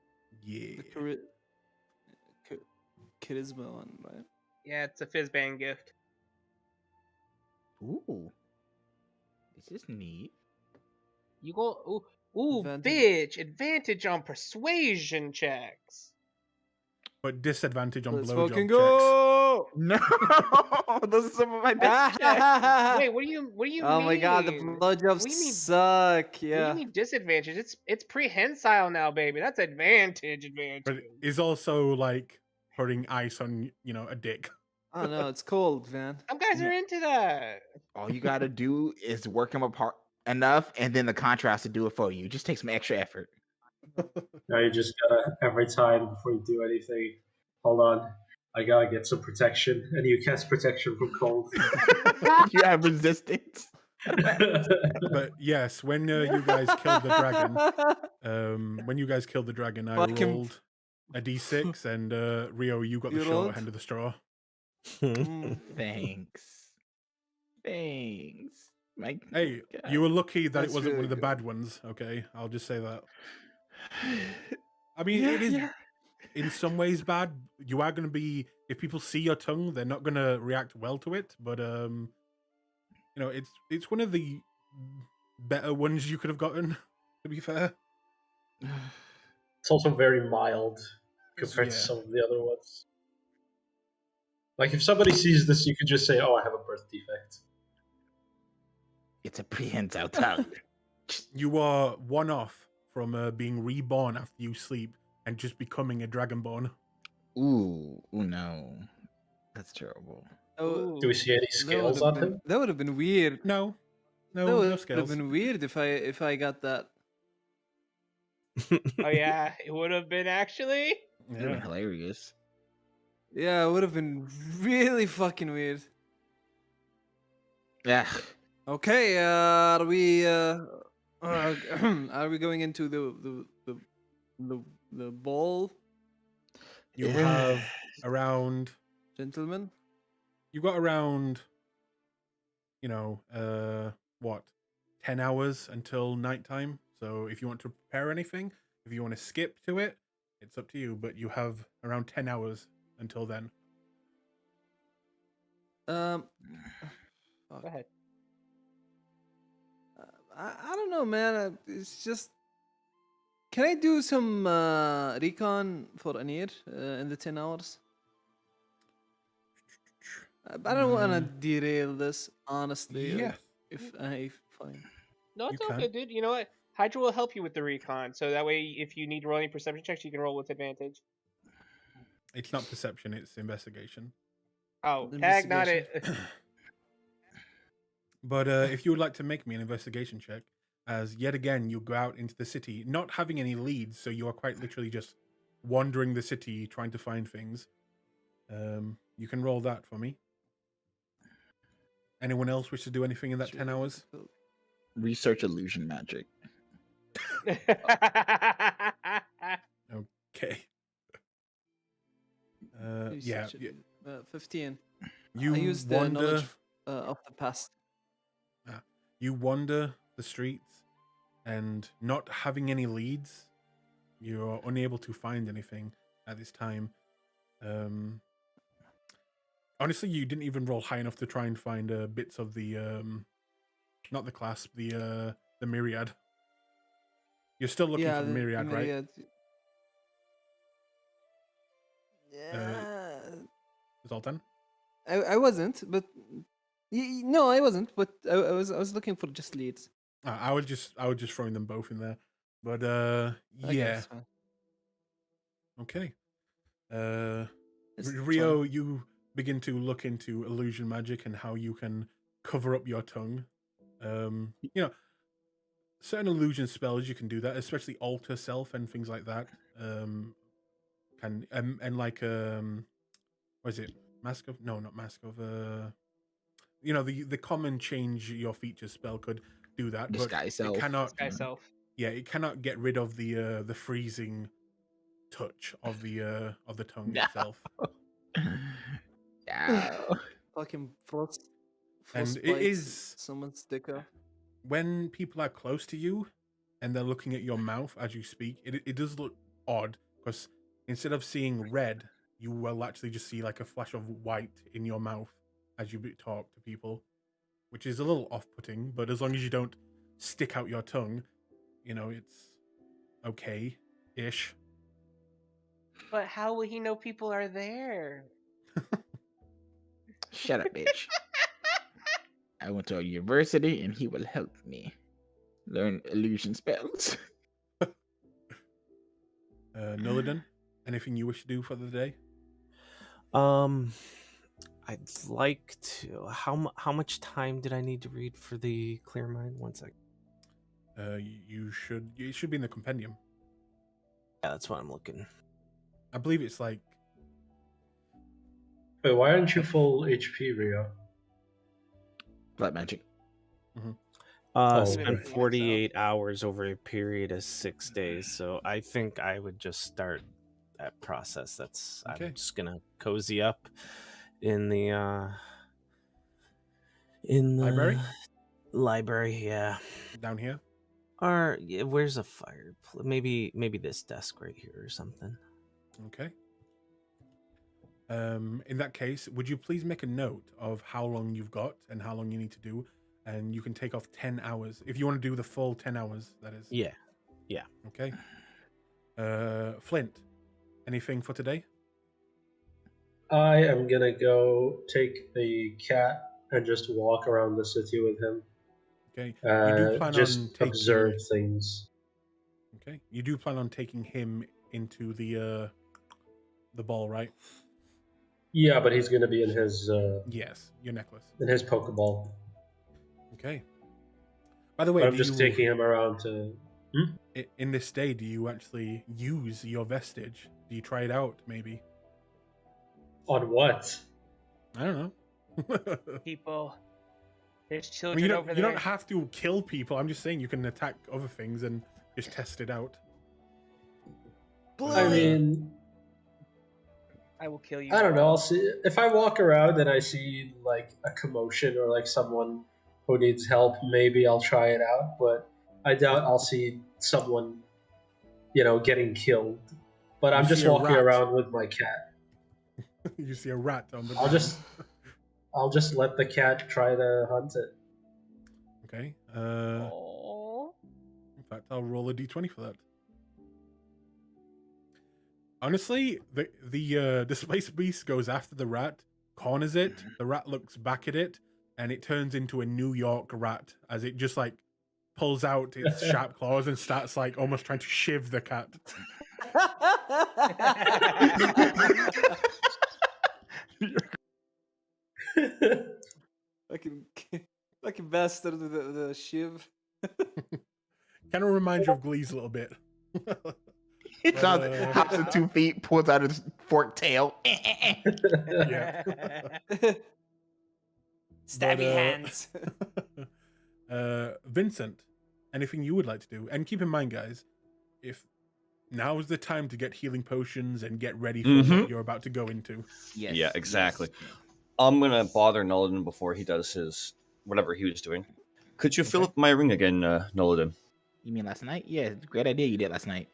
Yeah. The charisma one, right? Yeah, it's a Fizzbang gift. Ooh. This is neat. You go, ooh, Advantage. bitch! Advantage on persuasion checks. But disadvantage on Let's blowjob fucking checks. go! No, those are some of my best checks. Wait, what do you mean? Oh my god, the blowjobs What do you mean? suck. What do Yeah. you mean disadvantage? It's prehensile now, baby. That's advantage. But it's also like putting ice on, a dick. Oh no, it's cold, man. Some guys are into that. All you gotta do is work them apart enough, and then the contrast to do it for you. Just take some extra effort. Now you just gotta, every time before you do anything, hold on, I gotta get some protection, and you cast protection from cold. You have resistance. But yes, when you guys killed the dragon, I Fuck him. rolled a d6, and Rio, you got the You short rolled? end of the straw. Thanks. My Hey, God. you were lucky that That's it wasn't one really of the good. bad ones. Okay, I'll just say that. I mean, it is in some ways bad. You are going to be, if people see your tongue, they're not going to react well to it. But it's one of the better ones you could have gotten. To be fair, It's also very mild compared to Yeah. some of the other ones. Like, if somebody sees this, you could just say, oh, I have a birth defect. It's a prehensile tongue. you are one off from being reborn after you sleep and just becoming a dragonborn. Ooh, no. That's terrible. Oh, Do we see any scales on him? that would have been weird. No, That no would have scales. been weird if I got that. Oh yeah, it would have been actually. That'd been Yeah. hilarious. Yeah, it would have been really fucking weird. Yeah. Okay, are we are we going into the ball, You have around. gentlemen? You've got around. What? 10 hours until nighttime. So if you want to prepare anything, if you want to skip to it, it's up to you. But you have around 10 hours until then. Fuck. Go ahead. I don't know, man. It's just. Can I do some recon for Anir in the 10 hours? I don't want to derail this, honestly. Yeah. If I find. No, it's You all can. good, dude. You know what? Hydra will help you with the recon, so that way, if you need to roll any perception checks, you can roll with advantage. It's not perception, it's investigation. Oh, tag, not it. But if you would like to make me an investigation check, as yet again you go out into the city, not having any leads, so you are quite literally just wandering the city trying to find things. You can roll that for me. Anyone else wish to do anything in that 10 hours? Research illusion magic. Okay. Yeah. 15. You I use the wander. knowledge of the past. You wander the streets, and not having any leads, you are unable to find anything at this time. Honestly, you didn't even roll high enough to try and find bits of the not the clasp, the myriad. You're still looking for the myriad, right? Yeah. Zoltan? I wasn't, but no, I wasn't. But I was looking for just leads. I was just throwing them both in there, but Okay, yeah. that's fine. Okay. It's Rio, fine. you begin to look into illusion magic and how you can cover up your tongue. Certain illusion spells you can do that, especially alter self and things like that. What is it? Mask of? No, not mask of. the common change your features spell could do that, but Disguise it self. cannot. Sky self. Yeah, it cannot get rid of the freezing touch of the tongue No. itself. No. Fucking frost And it bites is someone's dick off. when people are close to you and they're looking at your mouth as you speak. It does look odd because instead of seeing red, you will actually just see like a flash of white in your mouth as you talk to people, which is a little off-putting. But as long as you don't stick out your tongue, it's okay-ish. But how will he know people are there? Shut up, bitch. I went to a university and he will help me learn illusion spells. Nillidan, anything you wish to do for the day? I'd like to. How much time did I need to read for the clear mind? 1 second. It should be in the compendium. Yeah, that's what I'm looking. I believe it's like Wait, why aren't you full HP, Rio? Black magic. Oh, Spend right. 48 hours over a period of 6 days. So I think I would just start that process. Okay. I'm just gonna cozy up in the Library? Library, yeah. Down here. Or yeah, where's a fire? Maybe this desk right here or something. Okay. In that case, would you please make a note of how long you've got and how long you need to do, and you can take off 10 hours if you want to do the full 10 hours. That is. Yeah. Okay. Flint, anything for today? I am gonna go take the cat and just walk around the city with him. Okay. You do plan Just on taking, observe things. Okay. You do plan on taking him into the ball, right? Yeah, but he's gonna be in his Yes, your necklace. Pokeball. Okay. By the way, But I'm just taking him around to. In this day, do you actually use your vestige? Do you try it out, maybe? On what? I don't know. People. There's I children mean, you over don't there. have to kill people. I'm just saying you can attack other things and just test it out. I mean, I will kill you. I don't know. I'll see if I walk around and I see like a commotion or like someone who needs help. Maybe I'll try it out, but I doubt I'll see someone, getting killed. But You I'm just see a walking rat. around with my cat. You see a rat on the I'll ground. I'll just let the cat try to hunt it. Okay. Aww. In fact, I'll roll a d20 for that. Honestly, the displaced beast goes after the rat, corners it. The rat looks back at it, and it turns into a New York rat as it just like pulls out its sharp claws and starts like almost trying to shiv the cat. Fucking bastard with the shiv. Kind of reminds you of Glee's a little bit. It sounds hops to 2 feet, pulls out his forked tail. Yeah. Stabby hands. Vincent, anything you would like to do? And keep in mind, guys, if now is the time to get healing potions and get ready for what you're about to go into. Yes. Yeah, exactly. I'm gonna bother Nolladin before he does his whatever he was doing. Could you fill up my ring again, Nolladin? You mean last night? Yeah, great idea you did last night.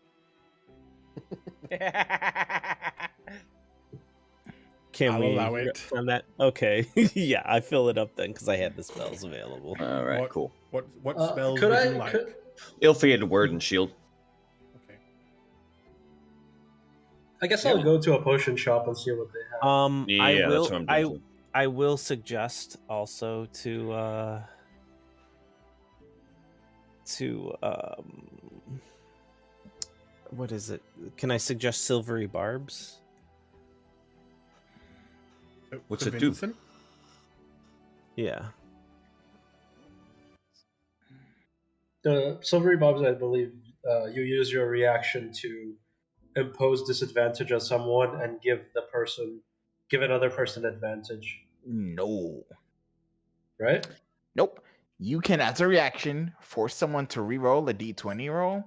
Can I'll we allow it. on that? Okay. Yeah, I fill it up then because I had the spells available. All right, cool. What spells could would I? you like? Ill-fated word and shield. Okay. I guess I'll go to a potion shop and see what they have. Yeah, I that's will. what I'm doing. I will suggest also to what is it? Can I suggest silvery barbs? What's For it do? Vincent? Yeah. The silvery bobs, I believe, you use your reaction to impose disadvantage on someone and give another person advantage. No. right? Nope. You can, as a reaction, force someone to re-roll a d20 roll,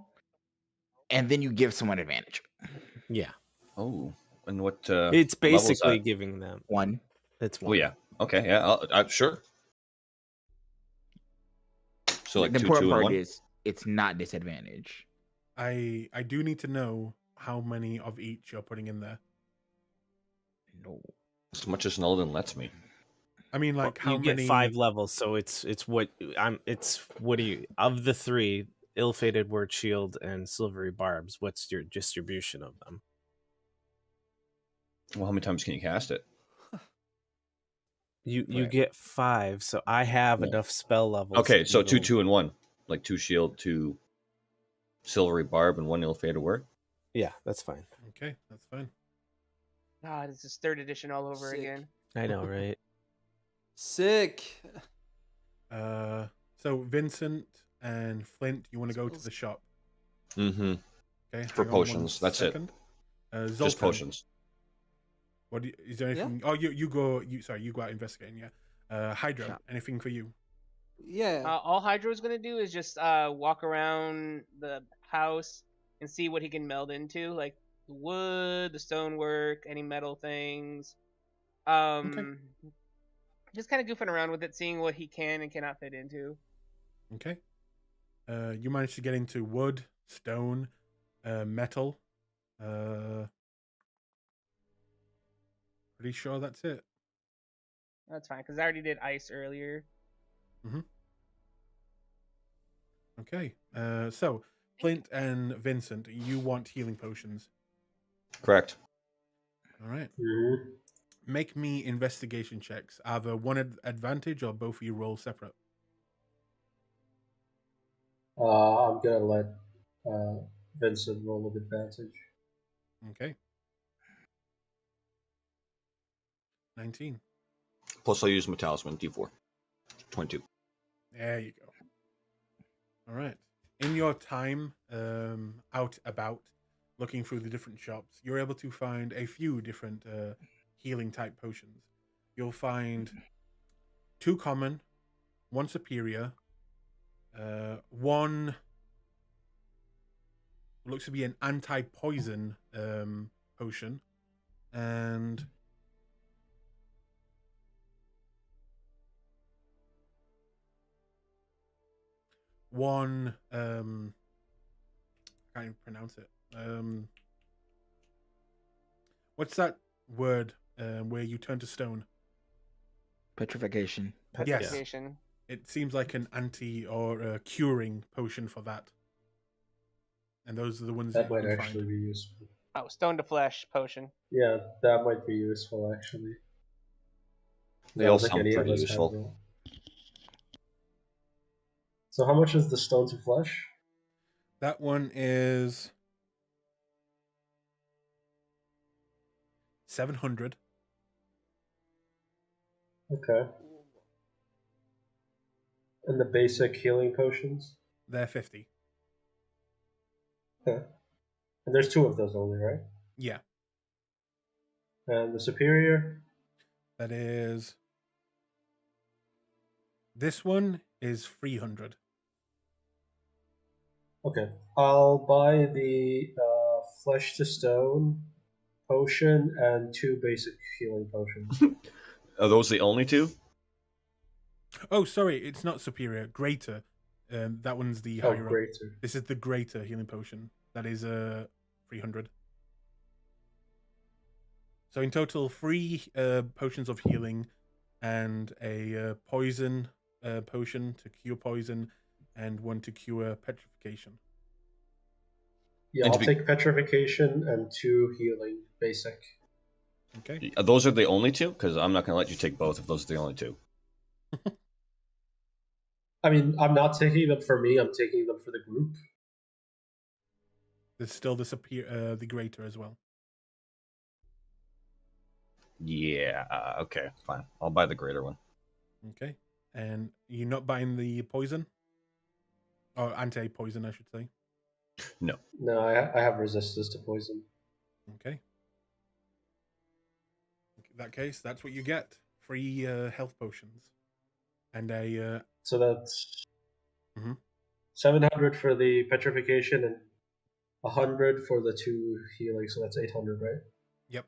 and then you give someone advantage. Yeah. Oh, and what It's what level is basically that? giving them 1. It's Oh one. yeah. Okay. Yeah. Sure. So like The 2, important 2, and part 1. is it's not disadvantage. I do need to know how many of each you're putting in there. No. As much as Nolden lets me. I mean, like how you get many? 5 levels, so it's what do you of the 3 ill-fated word shield and silvery barbs? What's your distribution of them? Well, how many times can you cast it? You Right. get 5, so I have Yeah. enough spell levels. Okay, to so 2, go- 2, and 1. Like 2 shield, 2 silvery barb, and 1 ill-fated word. Yeah, that's fine. Okay, that's fine. God, this is 3rd edition all over Sick. again. I know, right? Sick. So Vincent and Flint, you want to go to the shop? Mm-hmm. Okay, For hang on one potions, that's it. second. Zoltan, Just potions. What is there anything? Oh, you go. You go out investigating. Yeah. Hydro, Shop. anything for you? Yeah. All Hydro's gonna do is just walk around the house and see what he can meld into, like the wood, the stonework, any metal things. Just kind of goofing around with it, seeing what he can and cannot fit into. Okay. You managed to get into wood, stone, metal. Pretty sure that's it. That's fine, because I already did ice earlier. Okay. So Flint and Vincent, you want healing potions. Correct. All right. Mhm. Make me investigation checks. Either one advantage or both of you roll separate. I'm gonna let Vincent roll with advantage. Okay. 19. Plus, I'll use my talisman, D4. 22. There you go. All right. In your time out about looking through the different shops, you're able to find a few different healing type potions. You'll find 2 common, 1 superior, 1 looks to be an anti-poison potion, and one I can't even pronounce it. What's that word where you turn to stone? Petrification. Yes. Petrification. It seems like an anti or curing potion for that. And those are the ones That that you might can actually find. be useful. Oh, stone to flesh potion. Yeah, that might be useful actually. They I all don't think sound any of pretty us have useful. them. So how much is the stone to flesh? That one is 700. Okay. And the basic healing potions? They're 50. Okay. And there's 2 of those only, right? Yeah. And the superior? That is. This one is 300. Okay. I'll buy the flesh to stone potion and 2 basic healing potions. Are those the only 2? Oh, sorry, it's not superior. Greater. That one's the higher up. Greater. This is the greater healing potion. That is 300. So in total, 3 potions of healing and a poison potion to cure poison and 1 to cure petrification. Yeah, And I'll to be- take petrification and 2 healing basic. Okay. Those are the only 2? Because I'm not going to let you take both if those are the only 2. I mean, I'm not taking them for me, I'm taking them for the group. There's still the greater as well. Yeah, okay, fine. I'll buy the greater one. Okay. And you're not buying the poison? Or anti-poison, I should say. No. No, I have resistance to poison. Okay. In that case, that's what you get. 3 health potions. and a So that's Mhm. 700 for the petrification and 100 for the 2 healing. So that's 800, right? yep,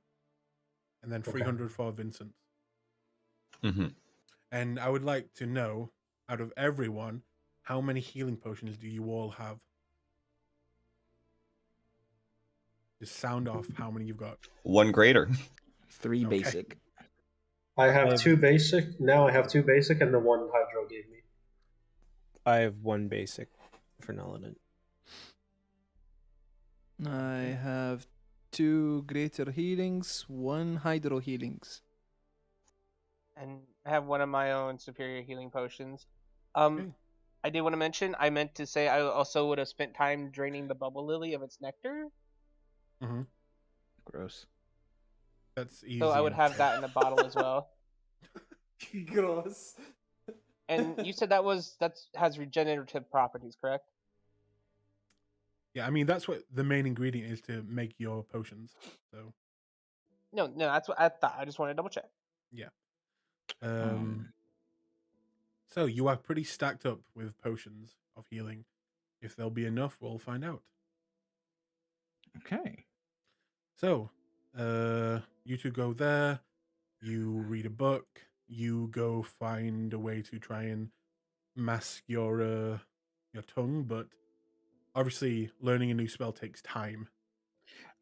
and then Okay. 300 for Vincent. Mm-hmm. And I would like to know, out of everyone, how many healing potions do you all have? Just sound off how many you've got. 1 greater. 3 Okay. basic. I have I have- 2 basic. Now I have 2 basic and the 1 Hydro gave me. I have 1 basic for Noladin. I have 2 greater healings, 1 hydro healings. And I have one of my own superior healing potions. Okay. I did want to mention. I meant to say I also would have spent time draining the bubble lily of its nectar, Mm-hmm. Gross. That's easy. so I would enough. have that in a bottle as well. Gross. And you said that has regenerative properties, correct? Yeah, I mean that's what the main ingredient is to make your potions. So No, that's what I thought. I just wanted to double check. yeah. So you are pretty stacked up with potions of healing. If there'll be enough, we'll find out. Okay. So, you two go there. You read a book. You go find a way to try and mask your tongue, but obviously, learning a new spell takes time.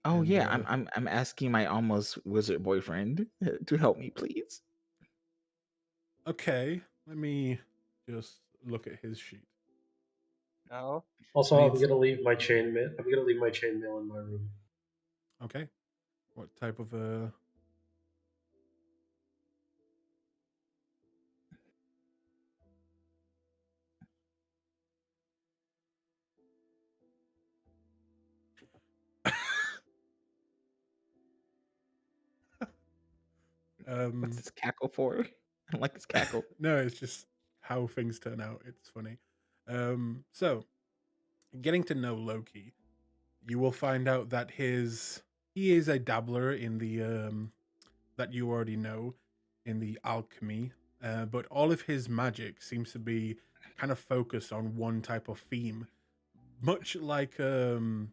Oh And, yeah, I'm asking my almost wizard boyfriend to help me, please. Okay, let me just look at his sheet. Oh, Also, I'm Needs- gonna leave my chainmail. I'm gonna leave my chainmail in my room. Okay, what type of What's this cackle for? I like this cackle. No, it's just how things turn out. It's funny. So getting to know Loki, you will find out that he is a dabbler in the that you already know in the alchemy, but all of his magic seems to be kind of focused on one type of theme, much like Maroon,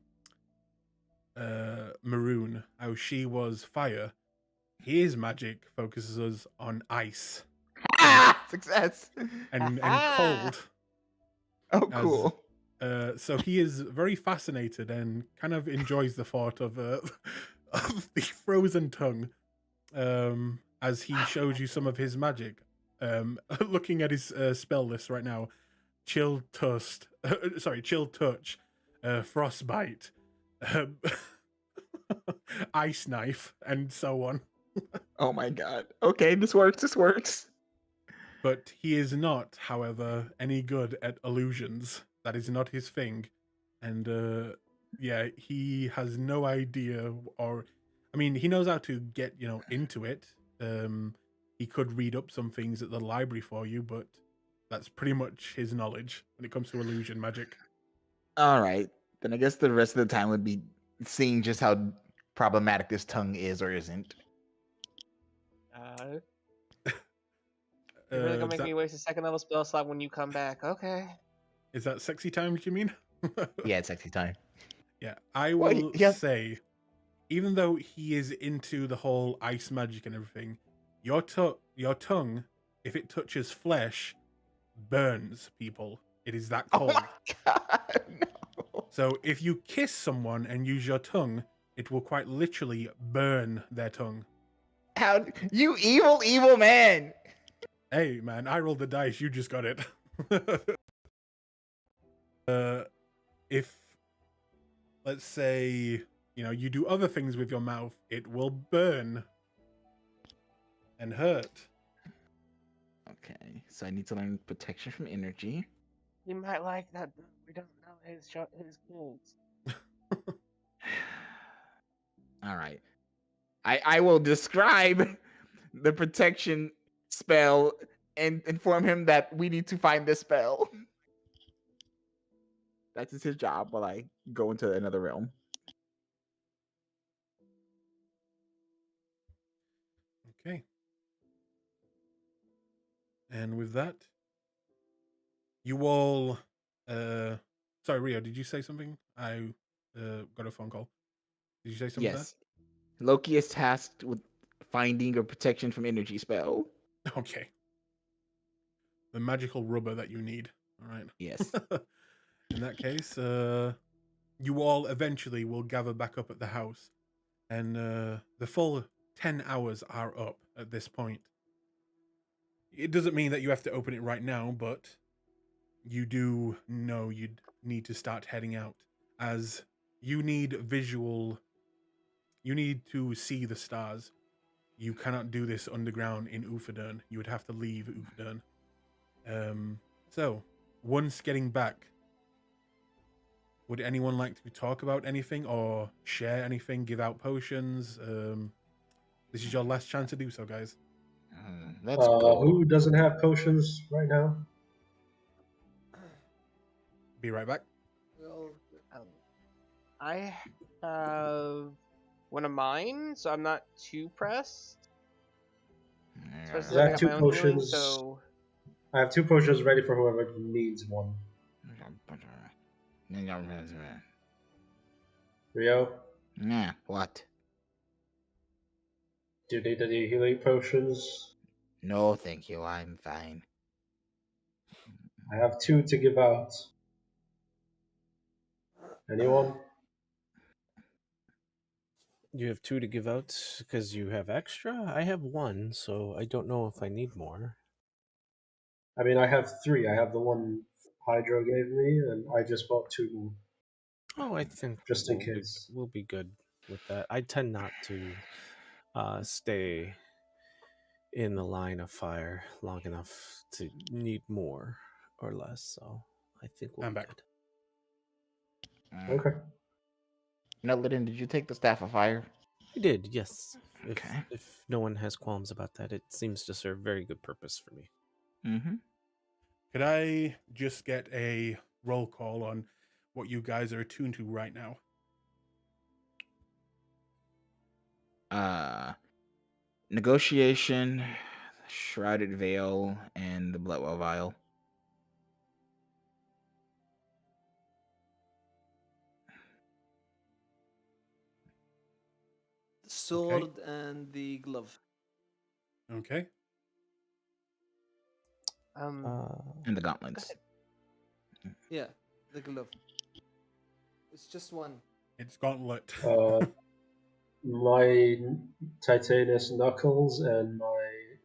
how she was fire. His magic focuses on ice Success. and cold. Oh, As cool. so he is very fascinated and kind of enjoys the thought of of the frozen tongue. As he shows you some of his magic. Looking at his spell list right now, chill touch, frostbite, um, ice knife, and so on. Oh my god. Okay, this works. This works. But he is not, however, any good at illusions. That is not his thing. And yeah, he has no idea, or I mean, he knows how to get, into it. He could read up some things at the library for you, but that's pretty much his knowledge when it comes to illusion magic. All right. Then I guess the rest of the time would be seeing just how problematic this tongue is or isn't. you're really gonna Is make that, me waste a second level spell slot when you come back? Okay. is that sexy time, you mean? Yeah, it's sexy time. Yeah, I Well, will yeah. say, even though he is into the whole ice magic and everything, your tongue, if it touches flesh, burns people. It is that Oh cold. my god. No. So if you kiss someone and use your tongue, it will quite literally burn their tongue. How you evil man. Hey, man, I rolled the dice. You just got it. If, let's say, you do other things with your mouth, it will burn and hurt. Okay, so I need to learn protection from energy. You might like that, but we don't know his kids. All right. I will describe the protection spell and inform him that we need to find this spell. That is his job while I go into another realm. Okay. And with that, You all, sorry, Rio, did you say something? I got a phone call. Did you say something Yes. Loki is tasked with finding a protection from energy spell. there? Okay. The magical rubber that you need. All right. Yes. In that case, you all eventually will gather back up at the house, and the full 10 hours are up at this point. It doesn't mean that you have to open it right now, but you do know you'd need to start heading out, as you need visual. You need to see the stars. You cannot do this underground in Ufadern. You would have to leave Ufadern. So, once getting back, would anyone like to talk about anything or share anything, give out potions? This is your last chance to do so, guys. Let's go. Who doesn't have potions right now? Be right back. Well, I have one of mine, so I'm not too pressed. Especially I I have got two my own healing, potions. so I have 2 potions ready for whoever needs one. Rio, Yeah, what? do you need any healing potions? No, thank you. I'm fine. I have 2 to give out. Anyone? You have 2 to give out because you have extra? I have 1, so I don't know if I need more. I mean, I have 3. I have the one Hydro gave me, and I just bought 2 more. Oh, I think Just in case. we'll be good with that. I tend not to stay in the line of fire long enough to need more or less, so I think we'll I'm be back. good. Okay. Neldrin, did you take the Staff of Fire? I did, yes. Okay. If no one has qualms about that, it seems to serve very good purpose for me. Mm-hmm. Could I just get a roll call on what you guys are attuned to right now? Negotiation, Shrouded Veil, and the Bloodwell Vial. the sword and the glove. Okay. And the gauntlets. Yeah, the glove. It's just one. It's Gauntlet. My Titanus knuckles and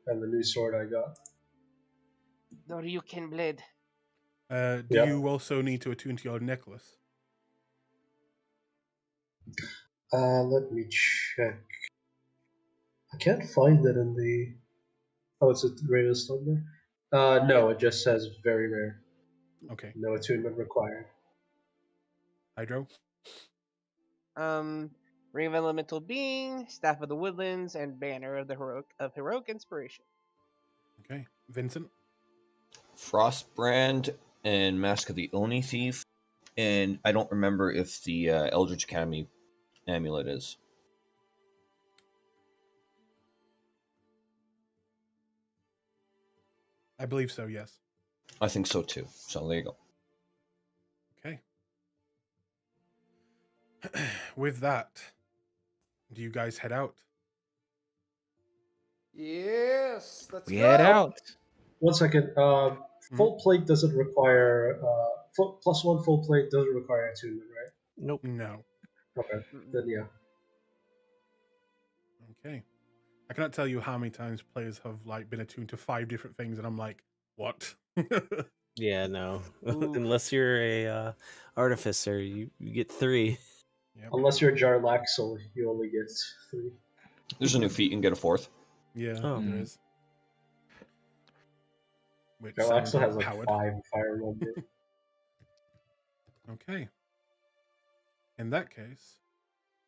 the new sword I got. the Ryukin blade. Do Yep. you also need to attune to your necklace? Let me check. I can't find it in the. Oh, it's a greatest thunder. No, it just says very rare. Okay. No attunement required. Hydro? Ring of Elemental Being, Staff of the Woodlands, and Banner of the Heroic Inspiration. Okay. Vincent? Frostbrand and Mask of the Oni Thief, and I don't remember if the Eldritch Academy amulet is. I believe so, yes. I think so too. So there you go. Okay. With that, do you guys head out? Yes, let's We go. head out. 1 second. Full plate doesn't require. +1 full plate doesn't require attunement, right? Nope. No. Okay. Then yeah. Okay. I cannot tell you how many times players have been attuned to 5 different things, and I'm like, what? Yeah, no. Ooh. Unless you're a artificer, you get 3. Yep. Unless you're Jarlaxle, you only get 3. There's a new feat, you can get a 4th. Yeah, Oh. there is. Which Jarlaxle sounds has like overpowered. 5 fire number. Okay. In that case,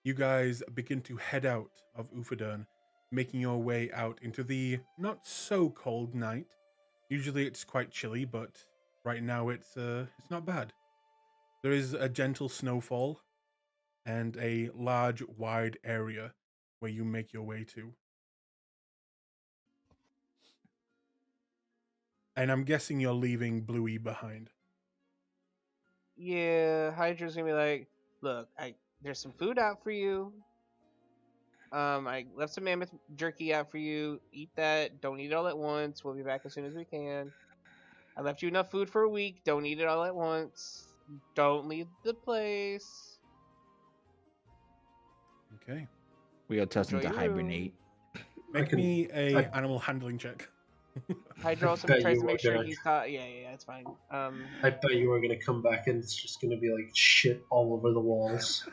you guys begin to head out of Ufadern, making your way out into the not so cold night. Usually it's quite chilly, but right now it's not bad. There is a gentle snowfall and a large, wide area where you make your way to. And I'm guessing you're leaving Bluey behind. Yeah, Hydra's gonna be like, look, there's some food out for you. I left some mammoth jerky out for you. Eat that. Don't eat it all at once. We'll be back as soon as we can. I left you enough food for a week. Don't eat it all at once. Don't leave the place. Okay. We gotta tell him Enjoy to your hibernate. Make me a animal handling check. Hydra also bet tries you to make were sure gonna- he's taught. Yeah, it's fine. I bet you are gonna come back and it's just gonna be like shit all over the walls.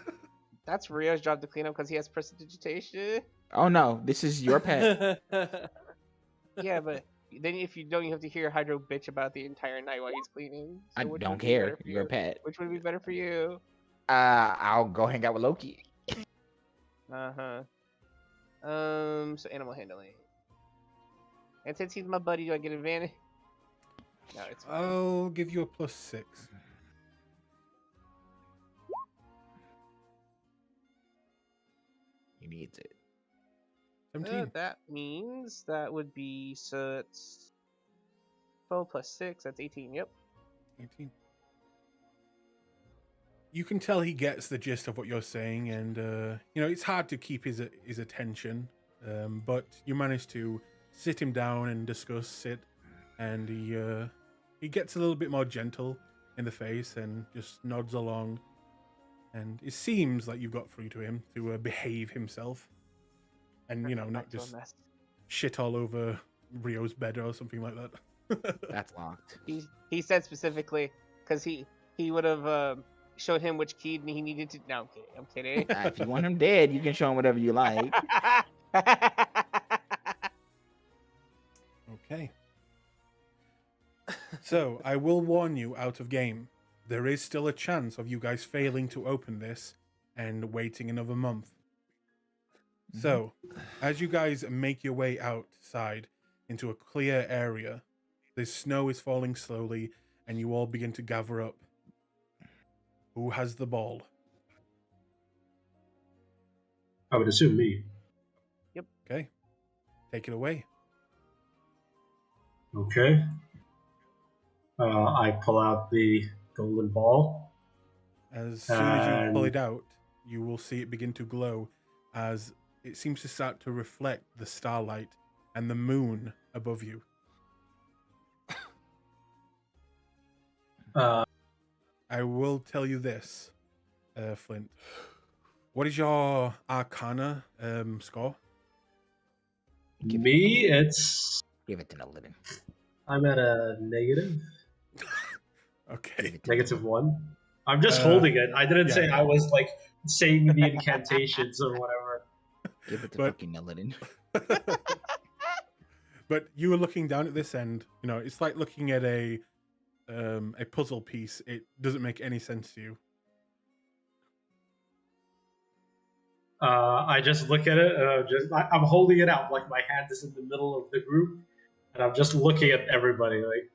That's Rio's job to clean up because he has prestidigitation. Oh no, this is your pet. Yeah, but then if you don't, you have to hear Hydro bitch about the entire night while he's cleaning. I which don't would be care. better for You're a you? pet. Which would be better for you? I'll go hang out with Loki. So animal handling. And since he's my buddy, do I get advantage? No, it's fine. I'll give you a +6. He needs it. 17. That means that would be so it's 12 plus 6. That's 18. Yep. 18. You can tell he gets the gist of what you're saying, and it's hard to keep his attention, but you manage to sit him down and discuss it, and he gets a little bit more gentle in the face and just nods along, and it seems like you've got through to him to behave himself, and not just shit all over Rio's bed or something like that. That's locked. He said specifically because he would have showed him which key he needed to. No, I'm kidding. If you want him dead, you can show him whatever you like. Okay. So, I will warn you out of game. There is still a chance of you guys failing to open this and waiting another month. So, as you guys make your way outside into a clear area, the snow is falling slowly and you all begin to gather up. Who has the ball? I would assume me. Okay. Take it away. Okay. I pull out the golden ball. As soon as you pull it out, you will see it begin to glow as it seems to start to reflect the starlight and the moon above you. I will tell you this, Flint. What is your Arcana score? Me, it's... Give it to Noliden. I'm at a negative. Okay. -1. I'm just holding it. I didn't say yeah. I was like saying the incantations or whatever. Give it to But- fucking Noliden. But you were looking down at this end. It's like looking at a puzzle piece. It doesn't make any sense to you. I just look at it and I'm holding it out like my hand is in the middle of the group, and I'm just looking at everybody like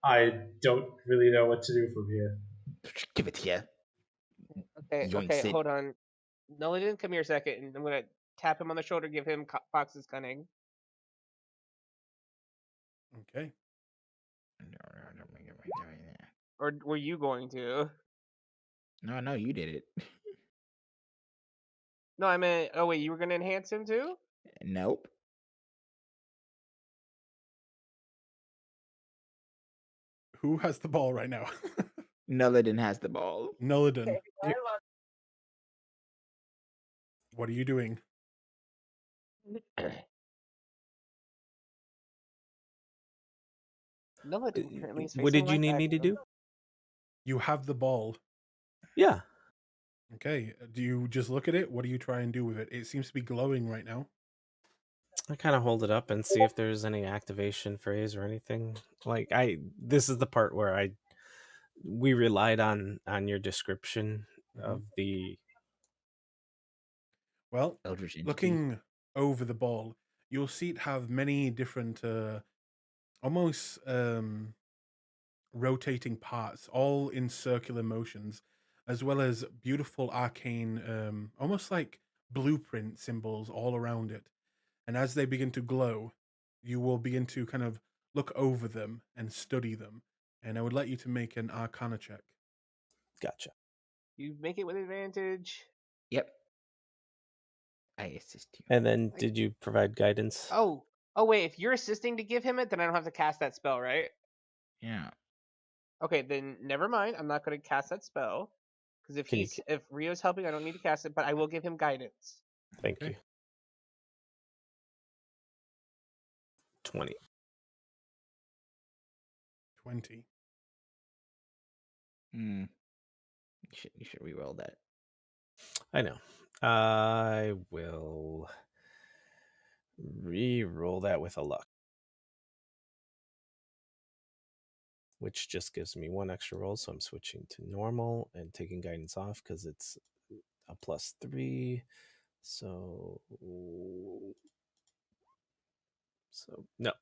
I don't really know what to do from here. Give it here. Okay, Yoinks it. hold on. Noliden, come here a second, and I'm gonna tap him on the shoulder, give him Fox's cunning. Okay. Or were you going to? No, you did it. No, I meant. Oh wait, you were gonna enhance him too? Nope. Who has the ball right now? Noliden has the ball. Noliden. What are you doing? Noliden currently is What facing did you life need me to action. do? You have the ball. Yeah. Okay. Do you just look at it? What do you try and do with it? It seems to be glowing right now. I kind of hold it up and see if there's any activation phrase or anything. Like this is the part where we relied on your description of the Well, Eldritch entity. looking over the ball, you'll see it have many different almost rotating parts, all in circular motions, as well as beautiful arcane almost like blueprint symbols all around it. And as they begin to glow, you will begin to kind of look over them and study them. And I would like you to make an Arcana check. Gotcha. You make it with advantage. Yep. I assist you. And then did you provide guidance? Oh wait, if you're assisting to give him it, then I don't have to cast that spell, right? Yeah. Okay, then never mind. I'm not going to cast that spell because if Rio's helping, I don't need to cast it. But I will give him guidance. Thank Okay. you. 20. 20. You should reroll that. I know. I will re-roll that with a luck, which just gives me one extra roll. So I'm switching to normal and taking guidance off because it's a +3. So no,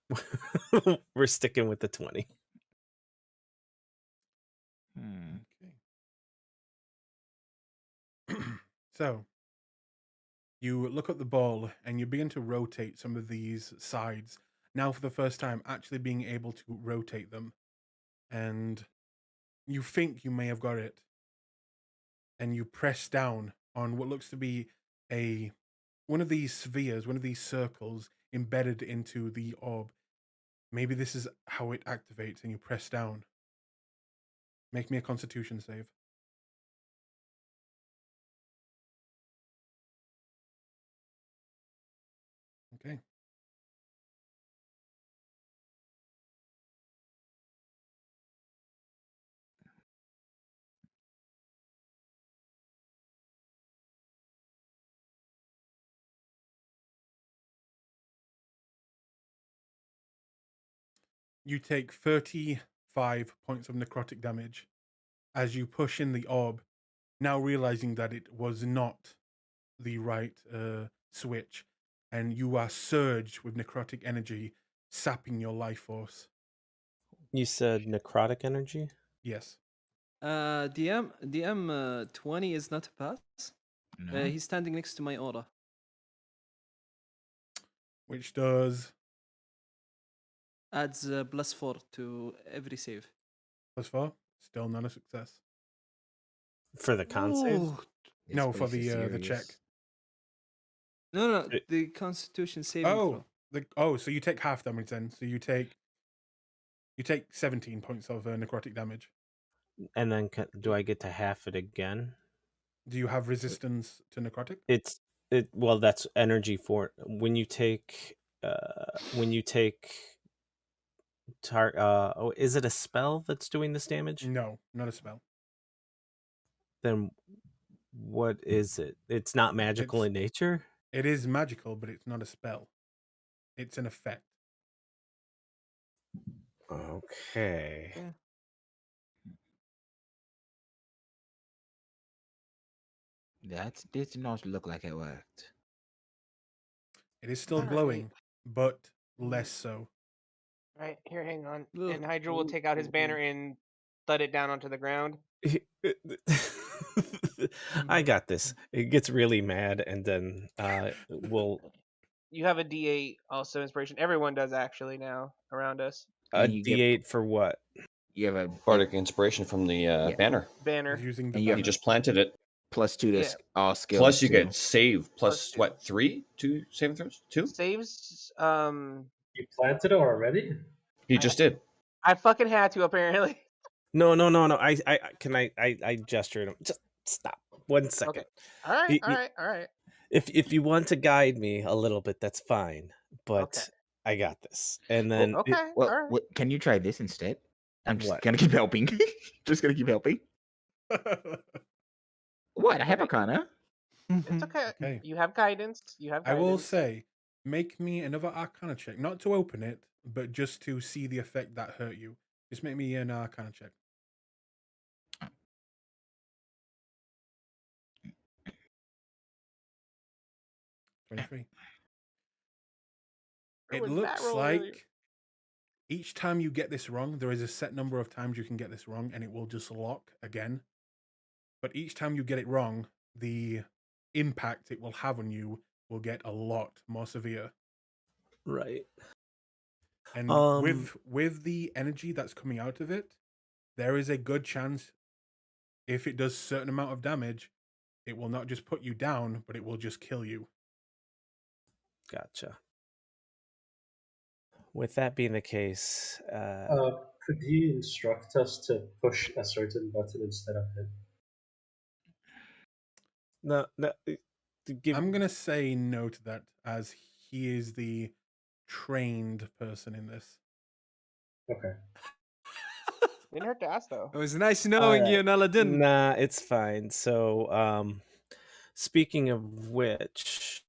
we're sticking with the 20. Okay. So you look at the ball and you begin to rotate some of these sides. Now, for the first time, actually being able to rotate them. And you think you may have got it. And you press down on what looks to be one of these spheres, one of these circles embedded into the orb. Maybe this is how it activates, and you press down. Make me a Constitution save. Okay. You take 35 points of necrotic damage as you push in the orb, now realizing that it was not the right switch, and you are surged with necrotic energy, sapping your life force. You said necrotic energy? Yes. DM 20 is not a pass. No. He's standing next to my aura. Which does Adds +4 to every save. +4. Still not a success. For the con save? This No, for place is the check. serious. No, the Constitution saving throw. So you take half damage then. So you take 17 points of necrotic damage. And then do I get to half it again? Do you have resistance to necrotic? Well, that's energy for when you take is it a spell that's doing this damage? No, not a spell. Then what is it? It's not magical in nature? It is magical, but it's not a spell. It's an effect. Okay. Yeah. That did not look like it worked. It is still Alright. glowing, but less so. Right here, hang on. Ugh. And Hydra will take out his banner and thud it down onto the ground. I got this. It gets really mad, and then we'll You have a D8 also inspiration. Everyone does actually now around us. a And you get- D8 for what? You have a Bardic inspiration from the banner. Banner. Using And the you banner. You just planted it. +2 to Yeah. all skills. Plus you too. get save. Plus Plus what? 3? 2 saving throws? 2? Saves. You planted it already? He just did. I fucking had to apparently. No. I gestured him. Just stop. 1 second. Okay. All right. He- All right. If you want to guide me a little bit, that's fine. But Okay. I got this. And then Okay. Well, all right. can you try this instead? I'm just What? gonna keep helping. Just gonna keep helping. What? I have Arcana. It's okay. Okay. You have guidance. You have I guidance. will say, make me another Arcana check. Not to open it, but just to see the effect that hurt you. Just make me an Arcana check. $23. It was that looks roll like earlier? each time you get this wrong, there is a set number of times you can get this wrong, and it will just lock again. But each time you get it wrong, the impact it will have on you will get a lot more severe. right. And Um, with the energy that's coming out of it, there is a good chance if it does certain amount of damage, it will not just put you down, but it will just kill you. Gotcha. With that being the case, Could you instruct us to push a certain button instead of hit? no, give. I'm gonna say no to that, as he is the trained person in this. Okay. Didn't hurt to ask though. It was nice knowing you, Alright. Naladin. Nah, it's fine. So, speaking of which,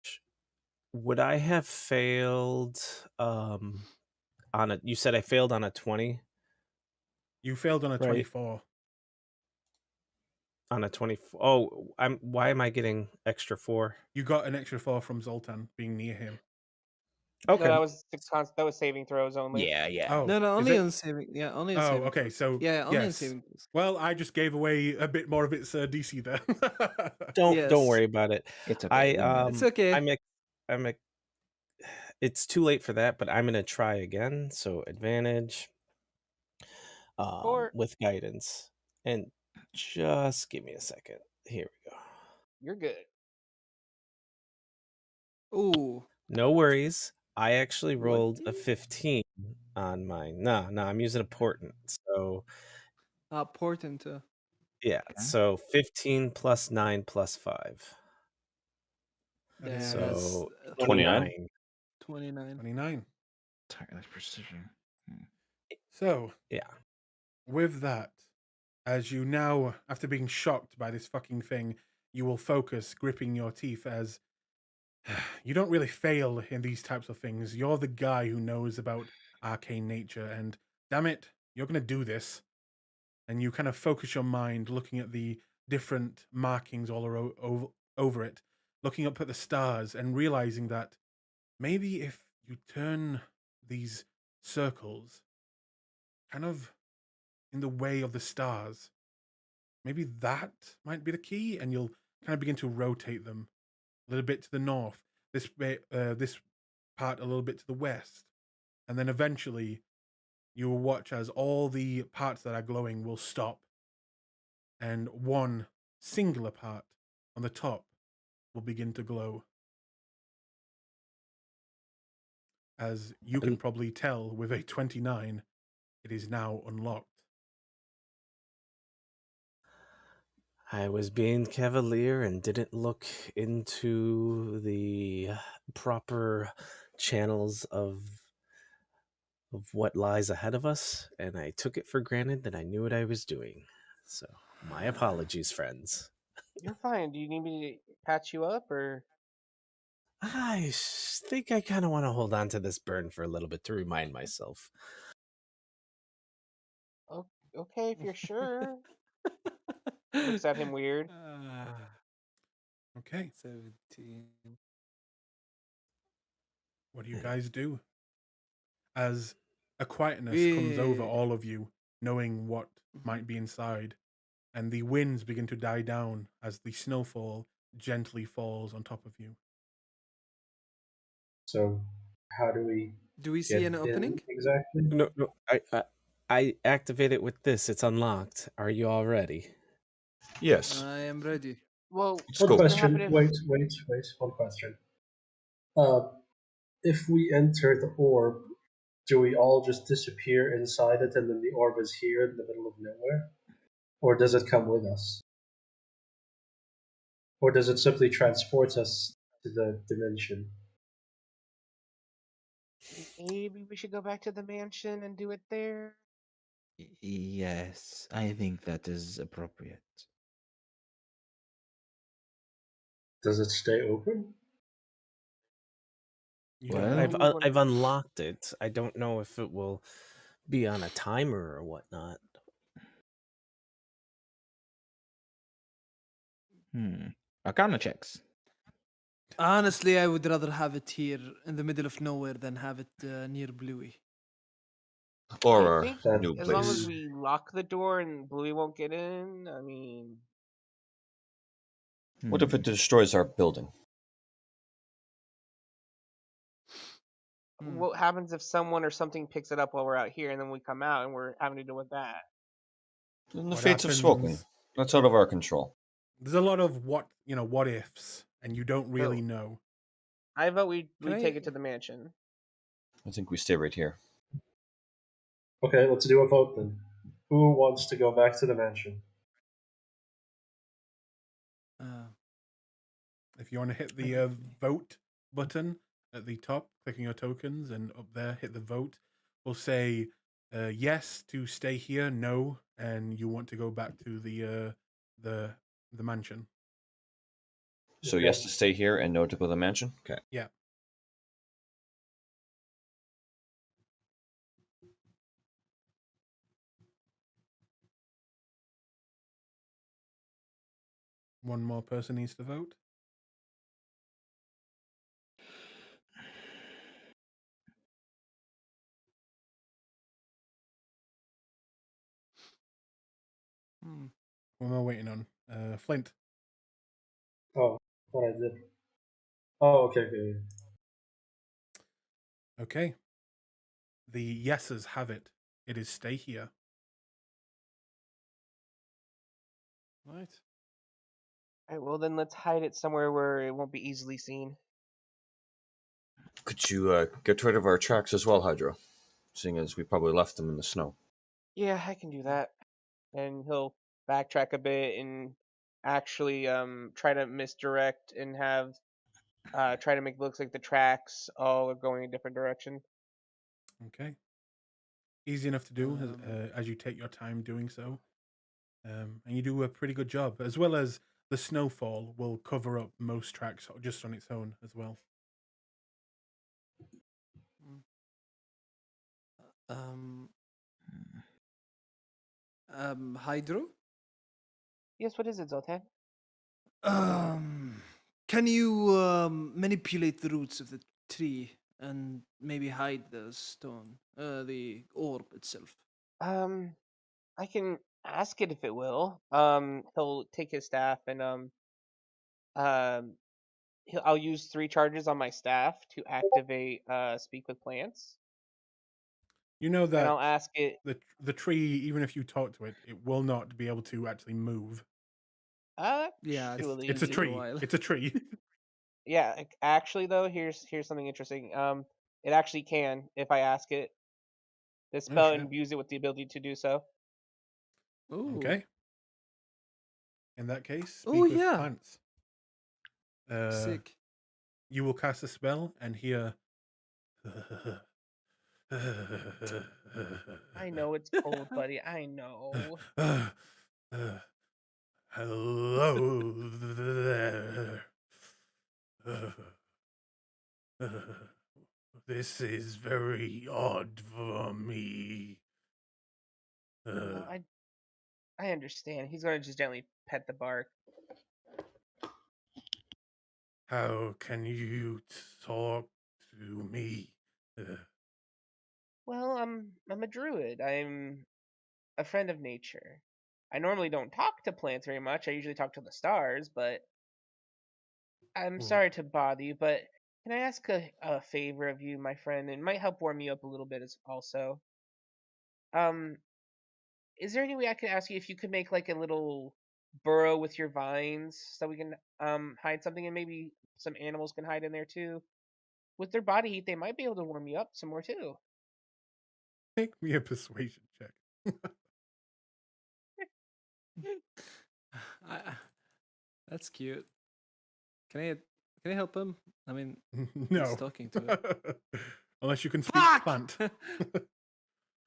would I have failed on a? You said I failed on a 20, You failed on a right? 24. On a 24. Oh, why am I getting extra 4? You got an extra 4 from Zoltan being near him. No, Okay. that was saving throws only. Yeah, yeah. Oh, No, is only it? on saving. Yeah, only on Oh, saving. okay. throws. So yeah, only on yes. saving. throws. Well, I just gave away a bit more of its DC there. Don't Yes. worry about it. It's okay. It's okay. I'm it's too late for that, but I'm gonna try again. So advantage, Or with guidance, and just give me a second. Here we go. you're good. Ooh. No worries. I actually What? rolled a 15 on mine. No, I'm using a portent. So Portent. yeah, Okay. so 15 plus 9 plus 5. That Yeah, is So 29. 29. 29. Tireless precision. So Yeah. with that, as you now, after being shocked by this fucking thing, you will focus, gripping your teeth, as you don't really fail in these types of things. You're the guy who knows about arcane nature, and damn it, you're going to do this. And you kind of focus your mind looking at the different markings all over it, looking up at the stars, and realizing that maybe if you turn these circles kind of in the way of the stars, maybe that might be the key, and you'll kind of begin to rotate them a little bit to the north, this part a little bit to the west, and then eventually you will watch as all the parts that are glowing will stop, and one singular part on the top will begin to glow. As you can probably tell, with a 29, it is now unlocked. I was being cavalier and didn't look into the proper channels of what lies ahead of us, and I took it for granted that I knew what I was doing. So, my apologies, friends. You're fine. Do you need me to patch you up or? I think I kind of want to hold on to this burn for a little bit to remind myself. Okay, if you're sure. Looks at him weird. Okay, 17. what do you guys do? As a quietness comes over all of you, knowing what might be inside, and the winds begin to die down as the snowfall gently falls on top of you. So, how do we Do we get see an in opening? exactly? No, I activate it with this. It's unlocked. Are you all ready? Yes. I am ready. Well, Let's One go. what's gonna happen question. if? Wait. One question. If we enter the orb, do we all just disappear inside it and then the orb is here in the middle of nowhere? Or does it come with us? Or does it simply transport us to the dimension? Maybe we should go back to the mansion and do it there. Yes, I think that is appropriate. Does it stay open? You Well, don't know. I've unlocked it. I don't know if it will be on a timer or whatnot. Arcana checks. Honestly, I would rather have it here in the middle of nowhere than have it near Bluey. Or I our think new as long place. as we lock the door and Bluey won't get in, I mean, What if it destroys our building? what happens if someone or something picks it up while we're out here, and then we come out and we're having to deal with that? And the What fates have spoken. happens? That's out of our control. There's a lot of what ifs, and you don't really So- know. I vote we Can take I- it to the mansion. I think we stay right here. Okay, let's do a vote then. Who wants to go back to the mansion? If you want to hit the vote button at the top, clicking your tokens, and up there, hit the vote. We'll say yes to stay here, no, and you want to go back to the mansion. So Okay. yes to stay here and no to go to the mansion? Okay. Yeah. One more person needs to vote. What am I waiting on? Flint. Oh, what I did. Oh, okay. Okay. The yeses have it. It is stay here. Right. All right, well then let's hide it somewhere where it won't be easily seen. Could you get rid of our tracks as well, Hydro? Seeing as we probably left them in the snow. Yeah, I can do that. And he'll backtrack a bit and actually try to misdirect and have try to make it look like the tracks all are going a different direction. Okay. Easy enough to do as you take your time doing so. And you do a pretty good job, as well as the snowfall will cover up most tracks just on its own as well. Hydro? Yes, what is it, Zoltan? Can you manipulate the roots of the tree and maybe hide the stone, the orb itself? I can ask it if it will. He'll take his staff and I'll use 3 charges on my staff to activate speak with plants. You know And I'll that ask it. the tree, even if you talk to it, it will not be able to actually move. Yeah, Actually, It's a take a tree. while. It's a tree. yeah. Actually, though, here's something interesting. It actually can if I ask it. The spell shit. imbues it with the ability to do so. Ooh. Okay. In that case, speak Oh, with yeah. plants. Sick. You will cast a spell and hear. I know it's cold, buddy. I know. Hello there. This is very odd for me. No, I understand. He's gonna just gently pet the bark. How can you talk to me? Well, I'm a druid. I'm a friend of nature. I normally don't talk to plants very much. I usually talk to the stars, but I'm Well- sorry to bother you, but can I ask a favor of you, my friend? It might help warm you up a little bit as also. Is there any way I could ask you if you could make like a little burrow with your vines so we can hide something, and maybe some animals can hide in there too? With their body heat, they might be able to warm you up some more too. Make me a persuasion check. That's cute. Can I help him? I mean, No. he's talking to it. Unless you can speak Fuck! plant.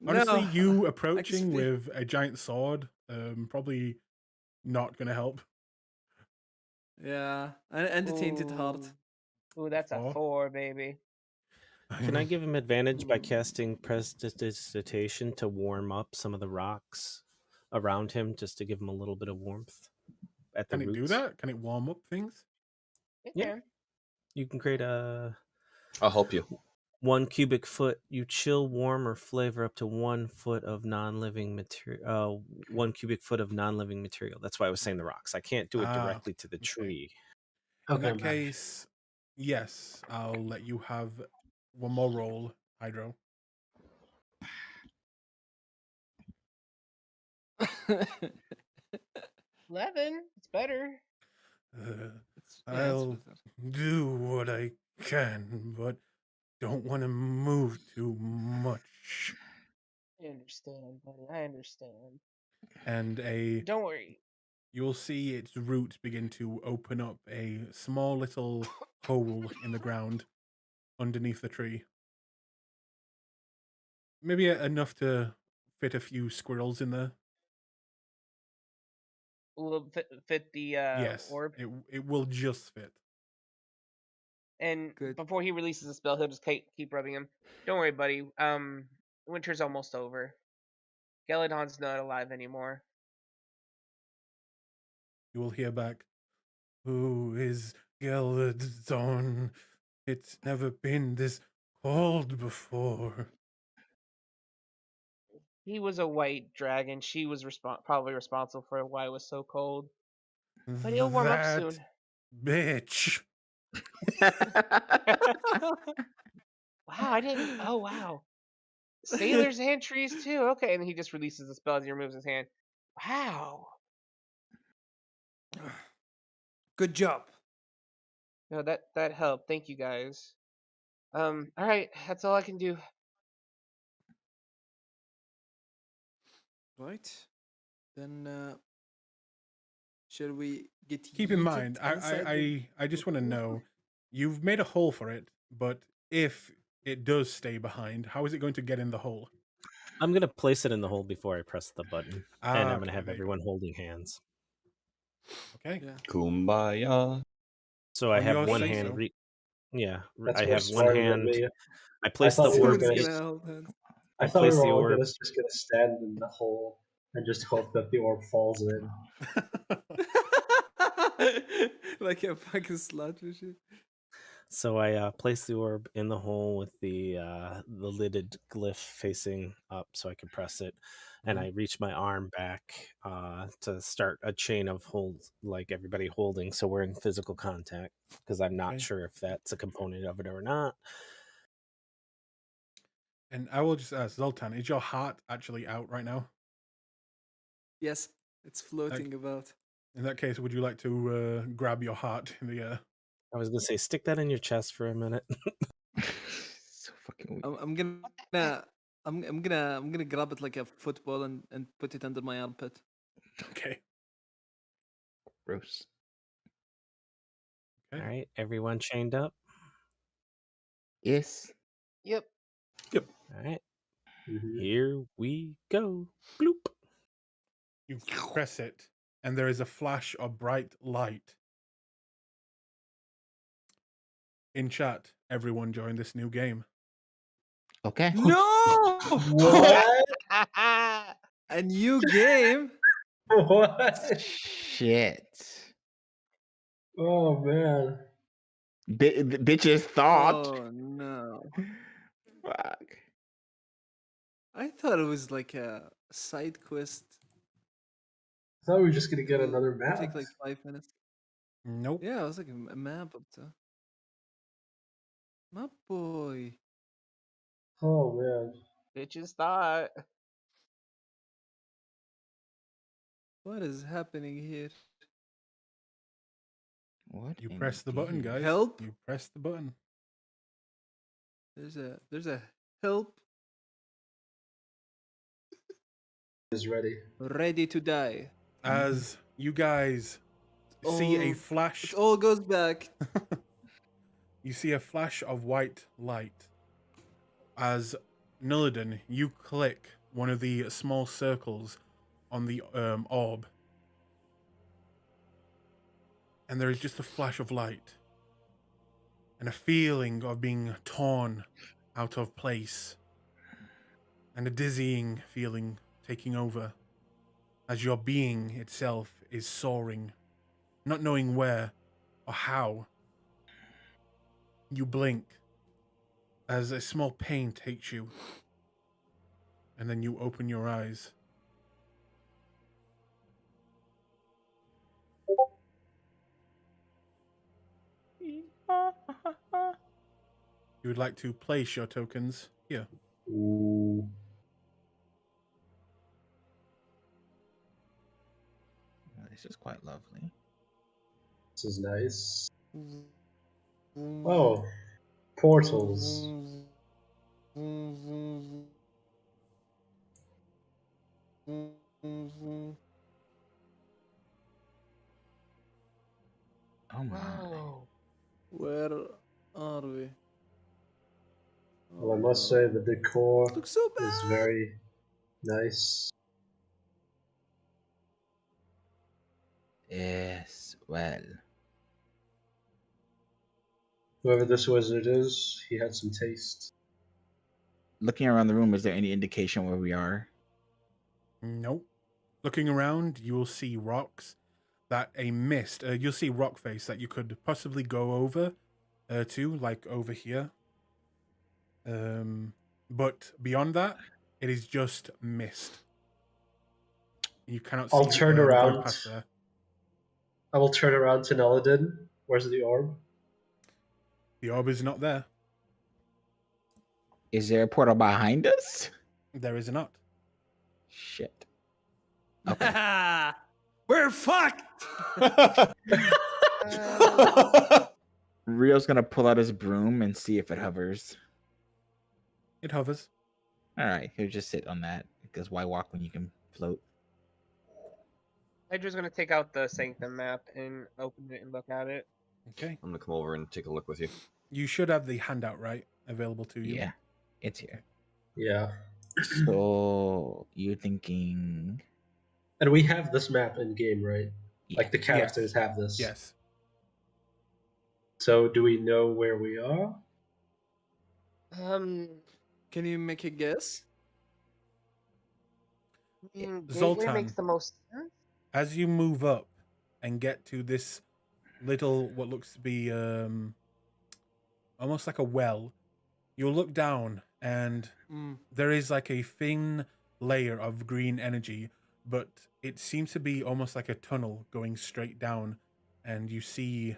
Honestly, No, you I approaching can speak- with a giant sword, probably not going to help. Yeah, and the tainted heart. Ooh, that's a 4, baby. Can I give him advantage by casting Prestidigitation to warm up some of the rocks around him, just to give him a little bit of warmth at the Can it roots? do that? Can it warm up things? It Yeah. can. You can create a I'll help you. 1 cubic foot. You chill, warm, or flavor up to 1 foot of non-living material. 1 cubic foot of non-living material. That's why I was saying the rocks. I can't do it directly to the okay. tree. In Okay, that case, yes, I'll let you have one more roll, Hydro. 11. It's better. It's I'll better. do what I can, but don't want to move too much. I understand, buddy. I understand. And Don't worry. you'll see its roots begin to open up a small little hole in the ground underneath the tree. Maybe enough to fit a few squirrels in there. Will fit the Yes, orb. it will just fit. And Good. before he releases the spell, he'll just keep rubbing him. Don't worry, buddy. Winter's almost over. Geladon's not alive anymore. You will hear back, "Who is Geladon? It's never been this cold before." He was a white dragon. She was probably responsible for why it was so cold. But he'll warm up That soon. bitch. Wow, I didn't. Oh, wow. Sailors and trees too. Okay, and he just releases the spell as he removes his hand. Wow. Good job. No, that helped. Thank you guys. All right, that's all I can do. Right. Then shall we get Keep in yeeted mind, inside the I just want to hole? know, you've made a hole for it, but if it does stay behind, how is it going to get in the hole? I'm gonna place it in the hole before I press the button, and I'm Okay, gonna have there you go. everyone holding hands. Okay. Yeah. Kumbaya. So I On have your one say hand. so. That's I more have one smart than hand. me. I place the thought we were orb. Someone's gonna- gonna hold hands. I I thought we place were the all orb. just gonna stand in the hole and just hope that the orb falls in. Like a fucking slot machine. So I place the orb in the hole with the lidded glyph facing up, so I can press it, and I reach my arm back to start a chain of hold, like everybody holding, so we're in physical contact, because I'm not Okay. sure if that's a component of it or not. And I will just ask, Zoltan, is your heart actually out right now? Yes, it's floating about. In that case, would you like to grab your heart in the air? I was gonna say, stick that in your chest for a minute. So fucking weak. I'm gonna grab it like a football and put it under my armpit. Okay. Gross. Okay. All right, everyone chained up. Yes. Yep. All right, Mhm. here we go. Bloop. You press it, and there is a flash of bright light. In chat, everyone join this new game. Okay. No! What? A new game? What? Shit. Oh man. Bitches thought. Oh no! Fuck. I thought it was like a side quest. I thought we were just gonna get It'll another map. Take like 5 minutes. Nope. Yeah, it was like a map up there. My boy. Oh man. Bitches thought. What is happening here? What? You press the button, indeed. guys. Help? You press the button. There's a help Is ready. ready to die. As you guys see a Oh, flash, It all goes back. you see a flash of white light. As Nillidan, you click one of the small circles on the orb, and there is just a flash of light and a feeling of being torn out of place, and a dizzying feeling taking over as your being itself is soaring, not knowing where or how. You blink as a small pain takes you, and then you open your eyes. You would like to place your tokens here. Ooh. This is quite lovely. This is nice. Oh, portals. Oh my. Whoa. Where are we? Well, I must say the decor Looks so is bad. very nice. Yes, well. Whoever this wizard is, he had some taste. Looking around the room, is there any indication where we are? Nope. Looking around, you will see rocks that a mist. You'll see rock face that you could possibly go over to, like over here. But beyond that, it is just mist. You cannot see I'll turn going around. past there. I will turn around to Neladin. Where's the orb? The orb is not there. Is there a portal behind us? There is not. Shit. Okay. We're fucked. Rio's gonna pull out his broom and see if it hovers. It hovers. Alright, he'll just sit on that. Because why walk when you can float? Hydra's gonna take out the Sanctum map and open it and look at it. Okay. I'm gonna come over and take a look with you. You should have the handout, right? Available to you. Yeah, it's here. Yeah. So you're thinking And we have this map in game, right? Yeah. Like the characters have this. Yes. So do we know where we are? Can you make a guess? Gateway Zoltan. makes the most sense. As you move up and get to this little, what looks to be almost like a well, you'll look down and there is like a thin layer of green energy, but it seems to be almost like a tunnel going straight down, and you see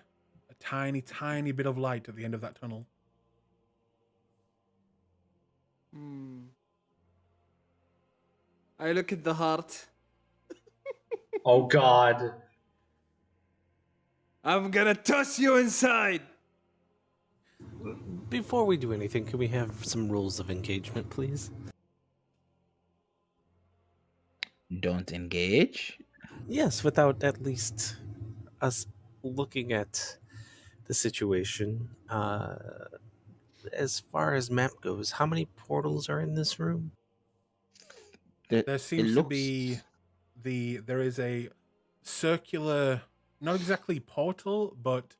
a tiny, tiny bit of light at the end of that tunnel. I look at the heart. Oh god. I'm gonna toss you inside. Before we do anything, can we have some rules of engagement, please? don't engage. Yes, without at least us looking at the situation. As far as map goes, how many portals are in this room? There seems to be there is a circular, not exactly portal, but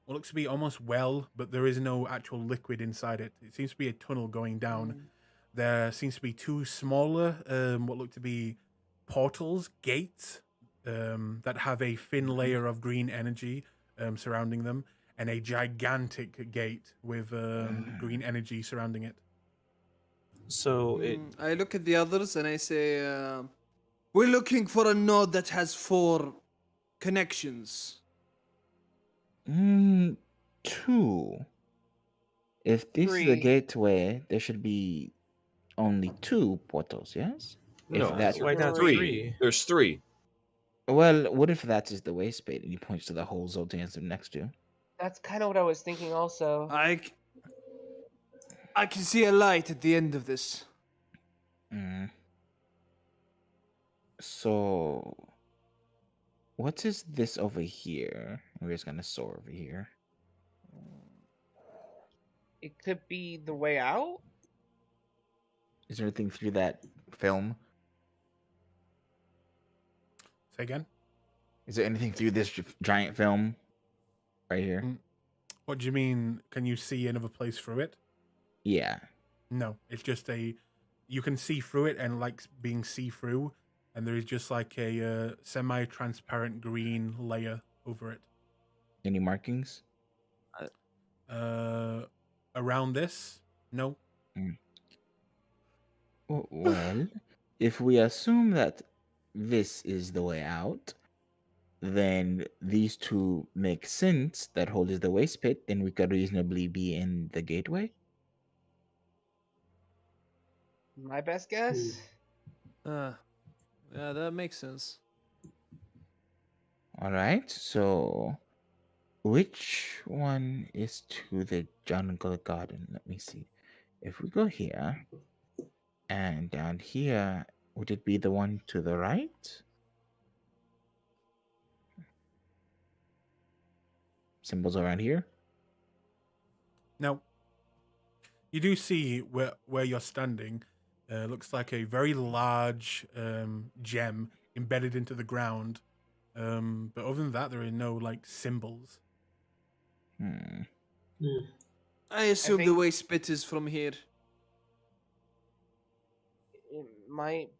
what looks to be almost well, but there is no actual liquid inside it. It seems to be a tunnel going down. There seems to be two smaller, what look to be portals, gates, that have a thin layer of green energy surrounding them, and a gigantic gate with green energy surrounding it. So I look at the others and I say, we're looking for a node that has 4 connections. 2. If this is the 3. gateway, there should be only 2 portals, yes? No, If that's why not 3. 3? There's 3. well, what if that is the waste bait and he points to the hole Zoltan's next to? That's kind of what I was thinking also. I can see a light at the end of this. So, what is this over here? We're just gonna soar over here. It could be the way out. Is there anything through that film? Say again? Is there anything through this giant film right here? What do you mean? Can you see another place through it? Yeah. No, it's just you can see through it and like being see-through, and there is just like a semi-transparent green layer over it. Any markings? Around this, no. Well, if we assume that this is the way out, then these two make sense. That hole is the waste pit, then we could reasonably be in the gateway. My best guess. Yeah, that makes sense. All right. So, which one is to the jungle garden? Let me see. If we go here and down here, would it be the one to the right? Symbols around here. Now, you do see where you're standing. Looks like a very large gem embedded into the ground. But other than that, there are no like symbols. Hmm. I assume the think- waste bit is from here. It might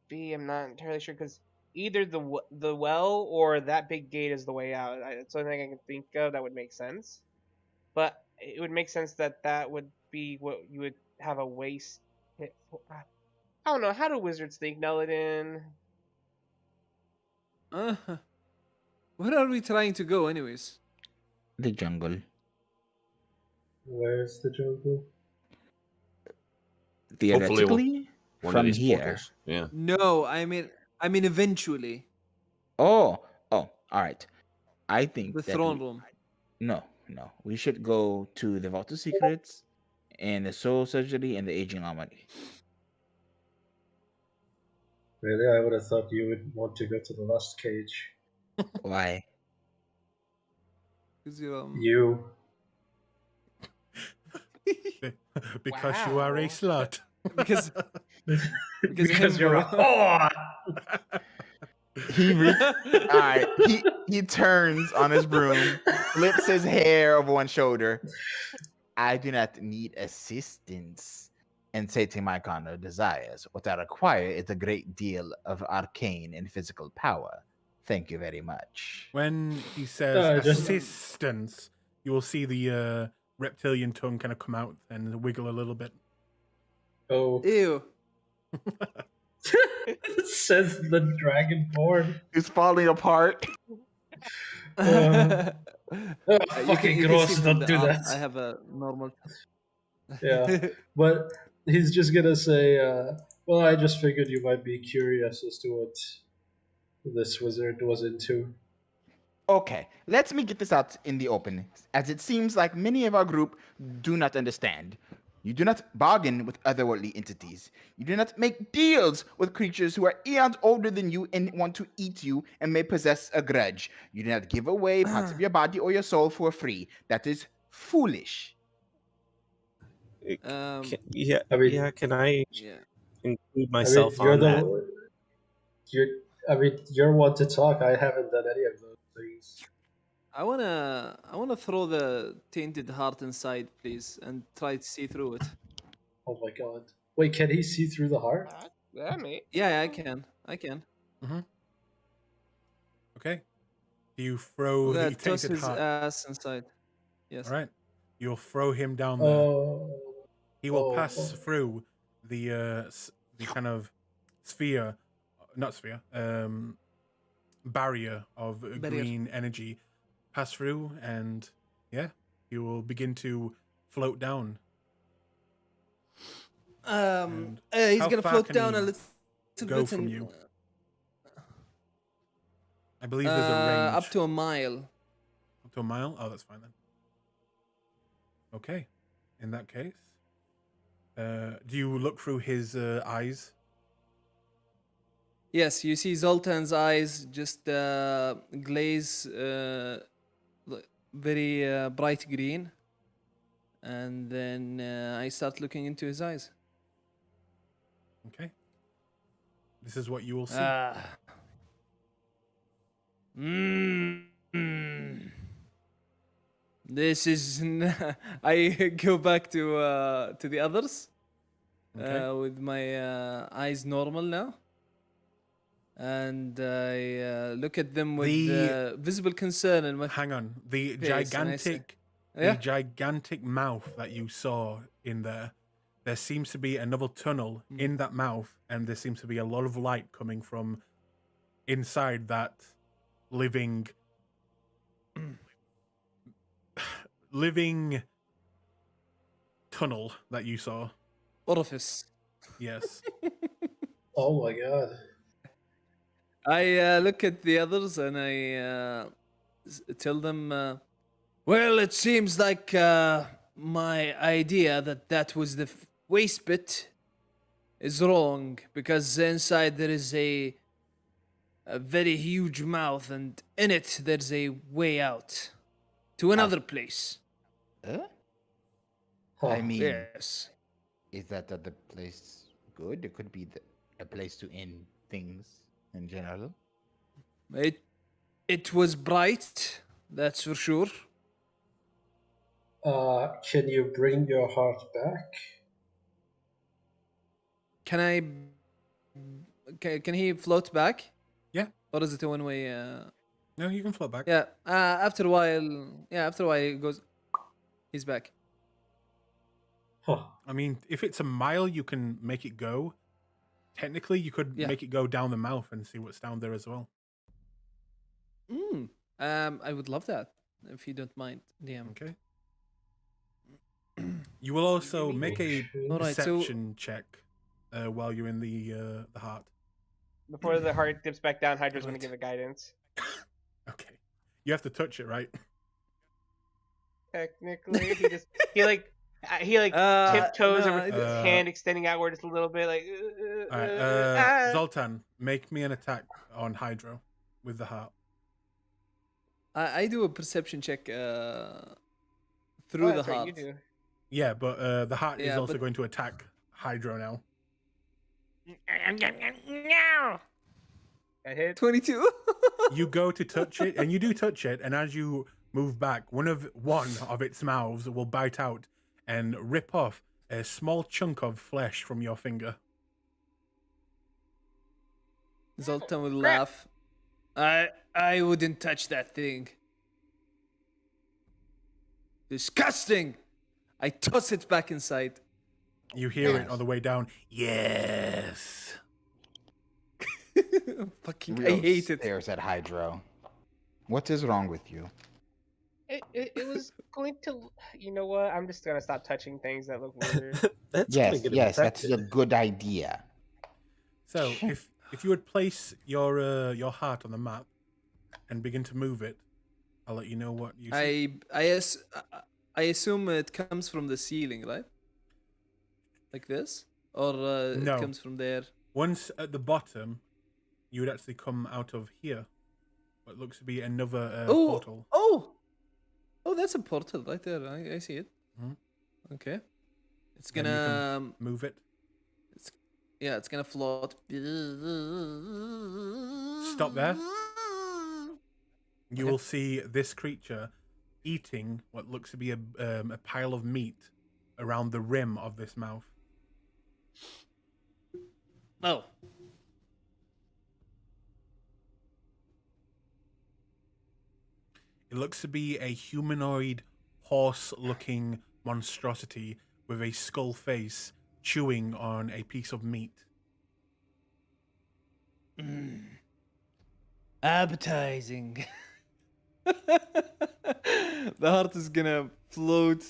be. I'm not entirely sure because either the well or that big gate is the way out. It's the only thing I can think of that would make sense. But it would make sense that that would be what you would have a waste pit for. I don't know. How do wizards think, Nullidin? Uh-huh. Where are we trying to go, anyways? The jungle. Where's the jungle? Theoretically, One of from these here. portals. Yeah. No, I mean eventually Oh, all right. I think the that throne room. no. We should go to the Vault of Secrets and the Soul Surgery and the Aging Armory. Really, I would have thought you would want to go to the last cage. Why? 'Cause you're, You. Because you are a Wow. slut. because Because you're a him, whore! All right. He turns on his broom, flips his hair over one shoulder. I do not need assistance in sating my carnal desires. What I require is a great deal of arcane and physical power. Thank you very much. When he says just- assistance, you will see the reptilian tongue kind of come out and wiggle a little bit. Oh. ew. Says the dragonborn. It's falling apart. Oh, You fucking you gross, see from don't the do art, that. I have a normal. Yeah. But he's just gonna say, well, I just figured you might be curious as to what this wizard was into. Okay, let me get this out in the open, as it seems like many of our group do not understand. You do not bargain with otherworldly entities. You do not make deals with creatures who are eons older than you and want to eat you and may possess a grudge. You do not give away parts of your body or your soul for free. That is foolish. Yeah, I mean- yeah. Can I Yeah. include myself you're on that? you're one to talk. I haven't done any of those things. I wanna throw the tainted heart inside, please, and try to see through it. Oh my god. Wait, can he see through the heart? Yeah, mate. Yeah, I can. Okay. Do you throw the Toss tainted his heart? ass inside. Yes. All right. You'll throw him down there. Oh. He will Oh, pass oh. through the kind of barrier of green energy. Pass through, and yeah, you will begin to float down. He's how gonna far float can down he a little go bit from and you? I believe there's a range. up to a mile. Up to a mile? Oh, that's fine then. Okay. In that case, do you look through his eyes? Yes, you see Zoltan's eyes just glaze very bright green, and then I start looking into his eyes. Okay. This is what you will see. This is. I go back to the others Okay. with my eyes normal now, and I look at them with visible concern in my. Hang on. The face, and I say- gigantic mouth that you saw in there seems to be another tunnel in that mouth, and there seems to be a lot of light coming from inside that living tunnel that you saw. Orifice. Yes. Oh my god. I look at the others and I tell them, well, it seems like my idea that was the waste bit is wrong because inside there is a very huge mouth and in it there's a way out to another place. Huh? Huh. I mean, Yes. is that other place good? It could be a place to end things in general. It was bright, that's for sure. Can you bring your heart back? Can I? Can he float back? Yeah. Or is it a one-way? No, you can float back. Yeah. After a while, he goes. He's back. Huh. I mean, if it's a mile, you can make it go. Technically, you could Yeah. make it go down the mouth and see what's down there as well. I would love that if you don't mind, DM. Okay. You will also Maybe- make a All right, so- perception check while you're in the heart. Before the heart dips back down, Hydra's going Right. to give it guidance. Okay. You have to touch it, right? Technically, he tiptoes over no, his Uh, hand extending outward just a little bit, like. All right. ah. Zoltan, make me an attack on Hydro with the heart. I do a perception check through Oh, the that's right, heart. you do. Yeah, but the heart is Yeah, also but- going to attack Hydro now. I hit. 22. You go to touch it, and you do touch it, and as you move back, one of its mouths will bite out and rip off a small chunk of flesh from your finger. Zoltan will Crap. laugh. I wouldn't touch that thing. Disgusting. I toss it back inside. You hear it Yes. on the way down. Yes. Fucking, Rio I hate it. stares at Hydro. What is wrong with you? It was going to. You know what? I'm just gonna stop touching things that look weird. That's gonna Yes, get yes, that's a infected. good idea. So if you would place your heart on the map and begin to move it, I'll let you know what you see. I assume it comes from the ceiling, right? Like this, or No. it comes from there. Once at the bottom, you would actually come out of here. What looks to be another portal. Oh, that's a portal right there. I see it. Mhm. Okay, it's Then you can gonna move it. it's gonna float. Stop there. You will see this creature eating what looks to be a pile of meat around the rim of this mouth. Oh, It looks to be a humanoid, horse-looking monstrosity with a skull face chewing on a piece of meat. appetizing. The heart is gonna float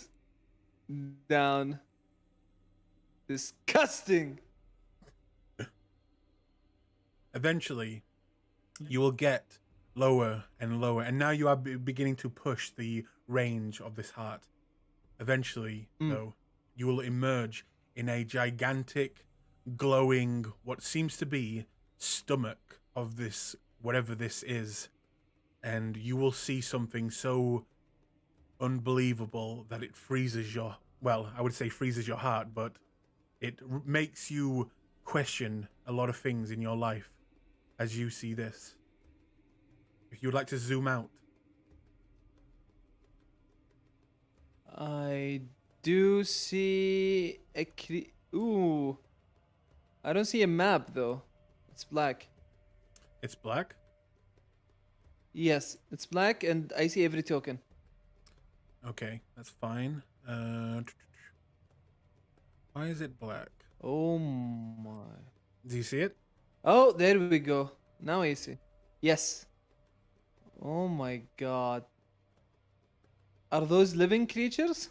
down. Disgusting. Eventually, you will get lower and lower, and now you are beginning to push the range of this heart. Eventually, though, you will emerge in a gigantic, glowing, what seems to be stomach of this, whatever this is, and you will see something so unbelievable that it freezes your, well, I would say freezes your heart, but it makes you question a lot of things in your life as you see this. If you would like to zoom out. I do see a ooh. I don't see a map though. It's black. It's black. Yes, it's black and I see every token. Okay, that's fine. Why is it black? Oh my. Do you see it? Oh, there we go. Now I see. Yes. Oh my god. Are those living creatures?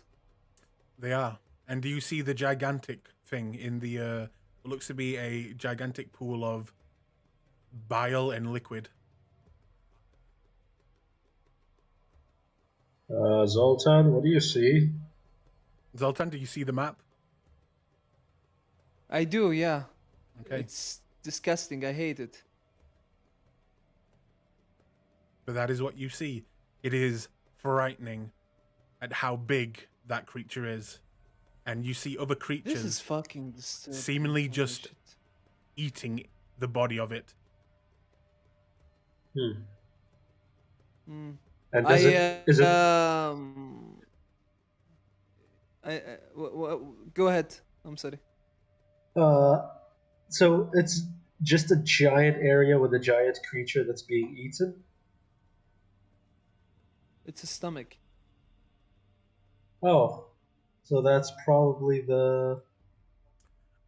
They are. And do you see the gigantic thing in the what looks to be a gigantic pool of bile and liquid. Zoltan, what do you see? Zoltan, do you see the map? I do, yeah. Okay. It's disgusting. I hate it. But that is what you see. It is frightening at how big that creature is. And you see other This is creatures fucking disturbing. seemingly Holy just shit. eating the body of it. Hmm. Mm. And is it go ahead. I'm sorry. so it's just a giant area with a giant creature that's being eaten? It's a stomach. Oh. So that's probably the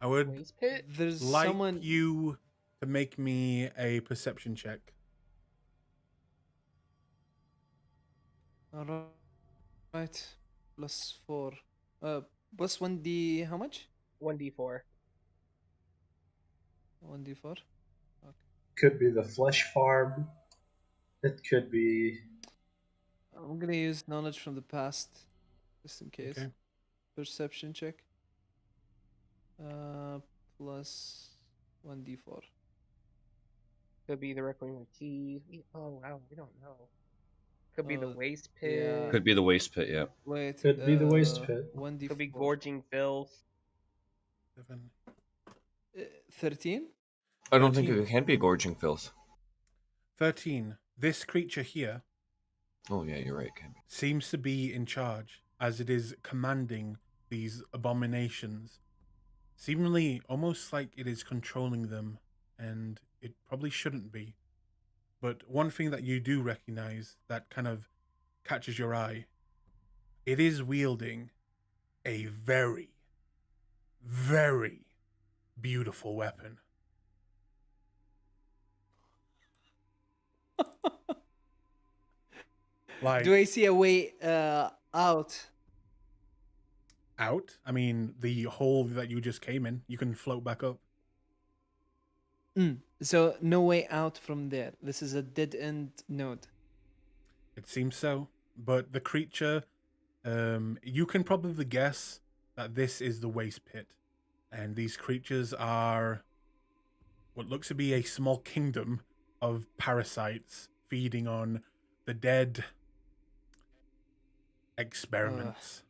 I would Waste pit? There's like someone. you to make me a perception check. All right. +4. Plus 1d. How much? 1d4. 1d4. could be the flesh farm. It could be I'm gonna use knowledge from the past, just in case. Okay. Perception check. Plus 1d4. Could be the Reckoning Key. Oh wow, we don't know. Could be the Oh, waste pit. yeah. Could be the waste pit, yeah. Wait. Could be the waste pit. 1d4. Could be Gorging Filth. 7. 13. I don't think 13. it can be gorging filth. 13. This creature here Oh yeah, you're right, it can be. seems to be in charge, as it is commanding these abominations. Seemingly almost like it is controlling them, and it probably shouldn't be. But one thing that you do recognize that kind of catches your eye, it is wielding a very, very beautiful weapon. Like, Do I see a way out? out? I mean, the hole that you just came in, you can float back up. So no way out from there. This is a dead end node. It seems so. But the creature, you can probably guess that this is the waste pit. And these creatures are what looks to be a small kingdom of parasites feeding on the dead experiments.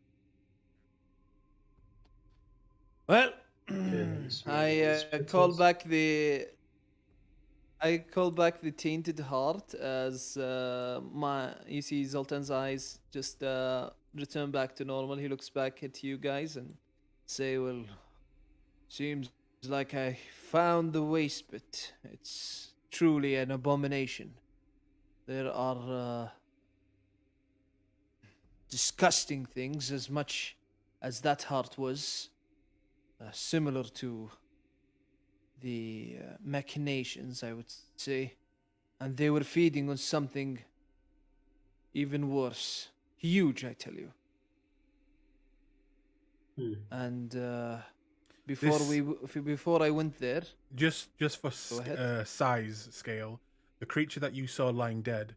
Well, Yes, I yes, call yes. back the. I call back the tainted heart as you see Zoltan's eyes just return back to normal. He looks back at you guys and say, "Well, seems like I found the waste pit. It's truly an abomination. There are disgusting things as much as that heart was, similar to the machinations, I would say. And they were feeding on something even worse. Huge, I tell you. Hmm. And before This- before I went there, Just for Go ahead. size scale, the creature that you saw lying dead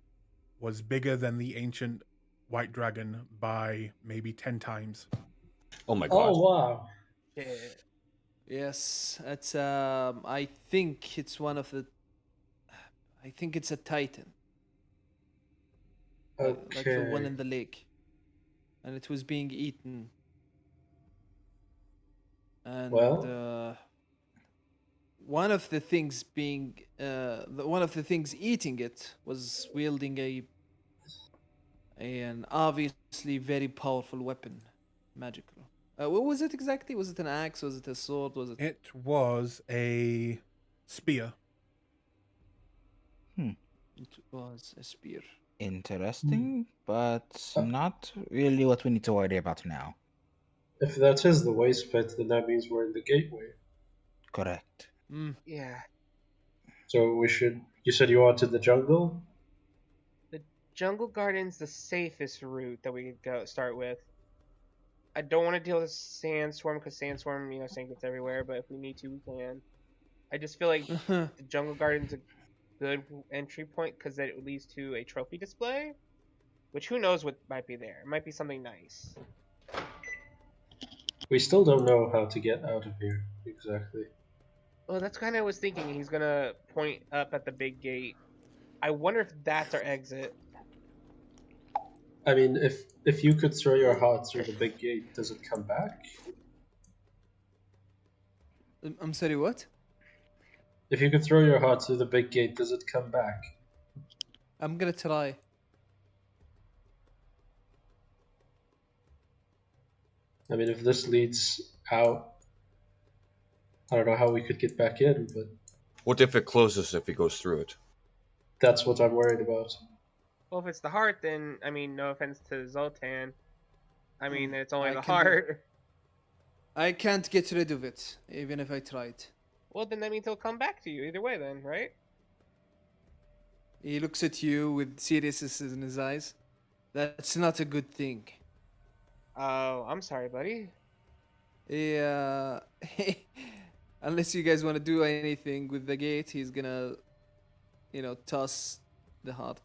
was bigger than the ancient white dragon by maybe 10 times. Oh my god. Oh wow. Yeah. yes, it's I think it's one of the. I think it's a titan, like the one Okay. in the lake, and it was being eaten. And Well, one of the things one of the things eating it was wielding an obviously very powerful weapon, magical. What was it exactly? Was it an axe? Was it a sword? Was it? It was a spear. It was a spear. Interesting, but not really what we need to worry about now. if that is the waste pit, then that means we're in the gateway. Correct. Yeah. So we should. You said you wanted the jungle. The jungle garden's the safest route that we could go start with. I don't want to deal with Sandstorm because Sandstorm, sand gets everywhere. But if we need to, we can. I just feel like the Jungle Garden's a good entry point because it leads to a trophy display, which who knows what might be there. It might be something nice. We still don't know how to get out of here exactly. Well, that's kind of what I was thinking. He's gonna point up at the big gate. I wonder if that's our exit. I mean, if you could throw your heart through the big gate, does it come back? I'm sorry, what? If you could throw your heart through the big gate, does it come back? I'm gonna try. I mean, if this leads out, I don't know how we could get back in, but What if it closes if he goes through it? that's what I'm worried about. Well, if it's the heart, then I mean, no offense to Zoltan. I mean, it's only I the can do- heart. I can't get rid of it, even if I tried. Well, then that means he'll come back to you either way, then, right? He looks at you with seriousness in his eyes. That's not a good thing. Oh, I'm sorry, buddy. Yeah. Unless you guys want to do anything with the gate, he's gonna, toss the heart.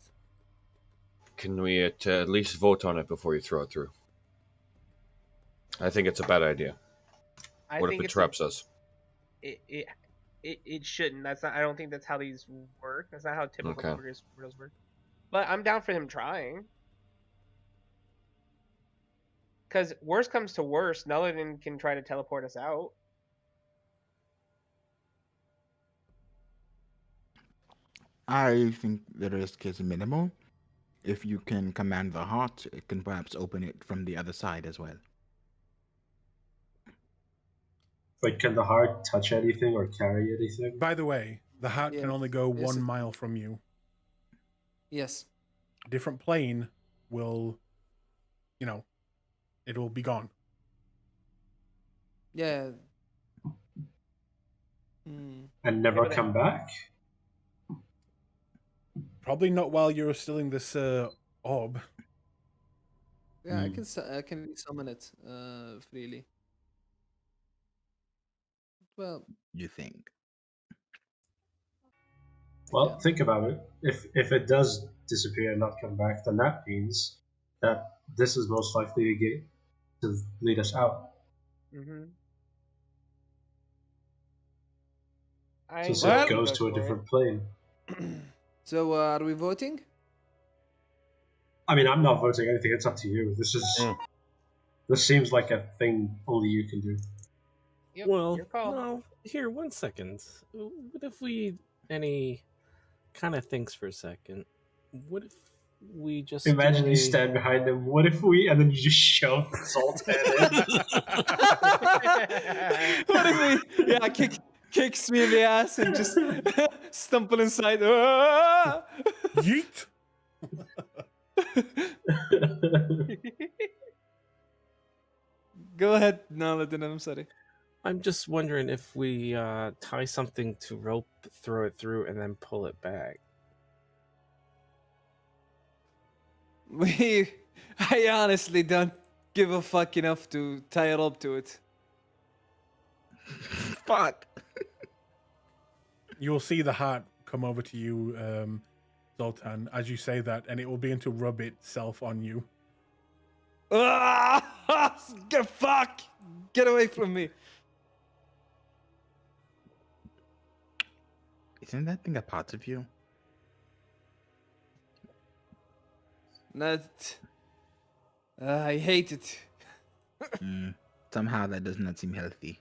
Can we at least vote on it before you throw it through? I think it's a bad idea. What if it traps us? It shouldn't. That's not. I don't think that's how these work. That's not how typical Okay. riddles work. But I'm down for him trying. Because worst comes to worst, Nulliden can try to teleport us out. I think the risk is minimal. If you can command the heart, it can perhaps open it from the other side as well. Like, can the heart touch anything or carry anything? By the way, the heart can only go Yes, 1 it- mile from you. Yes. A different plane will, it will be gone. Yeah. And never but come back? Probably not while you're still in this orb. Yeah, I can summon it freely. Well, You think? Well, Yeah. think about it. If it does disappear and not come back, then that means that this is most likely to lead us out. Mm-hmm. So it goes to a different plane. so are we voting? I mean, I'm not voting anything. It's up to you. This seems like a thing only you can do. Yep, Well, your call. no. Here, 1 second. What if we any kind of thinks for a second? What if we just Imagine do you stand behind him. What if we? And then you just shove Zoltan in. What if he kicks me in the ass and just stumble inside? Ah! Yeet! Go ahead, Naladin, I'm sorry. I'm just wondering if we tie something to rope, throw it through, and then pull it back. I honestly don't give a fuck enough to tie a rope to it. Fuck. You will see the heart come over to you, Zoltan, as you say that, and it will begin to rub itself on you. Ah! Fuck! Get away from me! Isn't that thing a part of you? Not. I hate it. Somehow that does not seem healthy.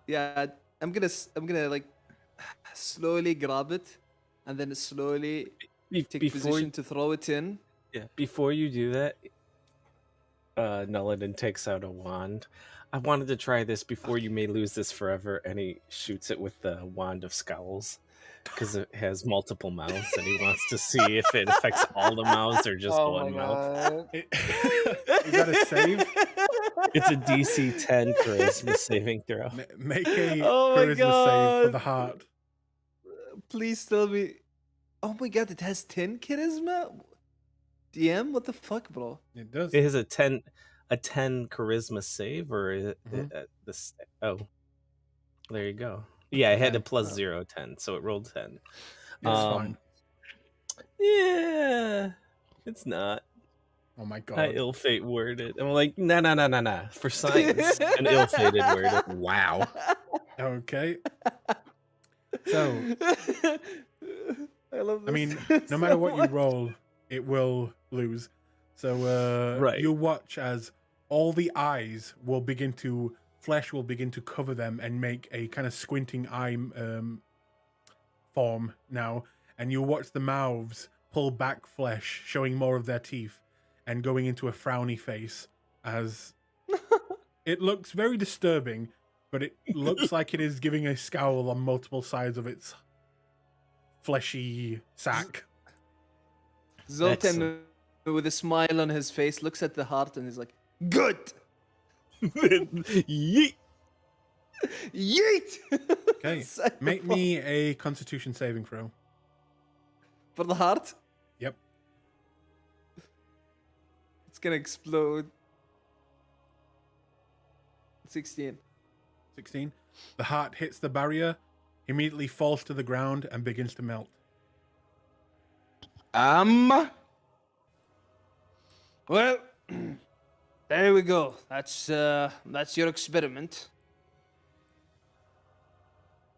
Yeah, I'm gonna like slowly grab it, and then slowly take position to throw it in. Yeah, before you do that, Nulliden takes out a wand. I wanted to try this before you may lose this forever, and he shoots it with the wand of scowls because it has multiple mouths, and he wants to see if it affects all the mouths or just one mouth. Is that a save? It's a DC 10 charisma saving throw. Make a Oh my charisma save God. for the heart. Please tell me. Oh my god, it has 10 charisma? DM? What the fuck, bro? It does. It has a 10 charisma save, or is it, oh, there you go. Yeah, it had a plus 0, 10, so it rolled 10. It's fine. Yeah, it's not. Oh my I god. ill-fate worded. I'm like, nah. For science, an ill-fated worded. Wow. Okay. So, I love this. I mean, no matter what you roll, it will lose. So, Right. you watch as all the eyes will begin to, flesh will begin to cover them and make a kind of squinting eye form now. And you watch the mouths pull back flesh, showing more of their teeth, and going into a frowny face as it looks very disturbing, but it looks like it is giving a scowl on multiple sides of its fleshy sack. Zoltan, Excellent. with a smile on his face, looks at the heart and is like, "Good, Yeet. yeet." Okay, Set the make fuck- me a Constitution saving throw. for the heart. Yep. It's gonna explode. 16. 16. The heart hits the barrier, immediately falls to the ground, and begins to melt. Well, there we go. That's your experiment.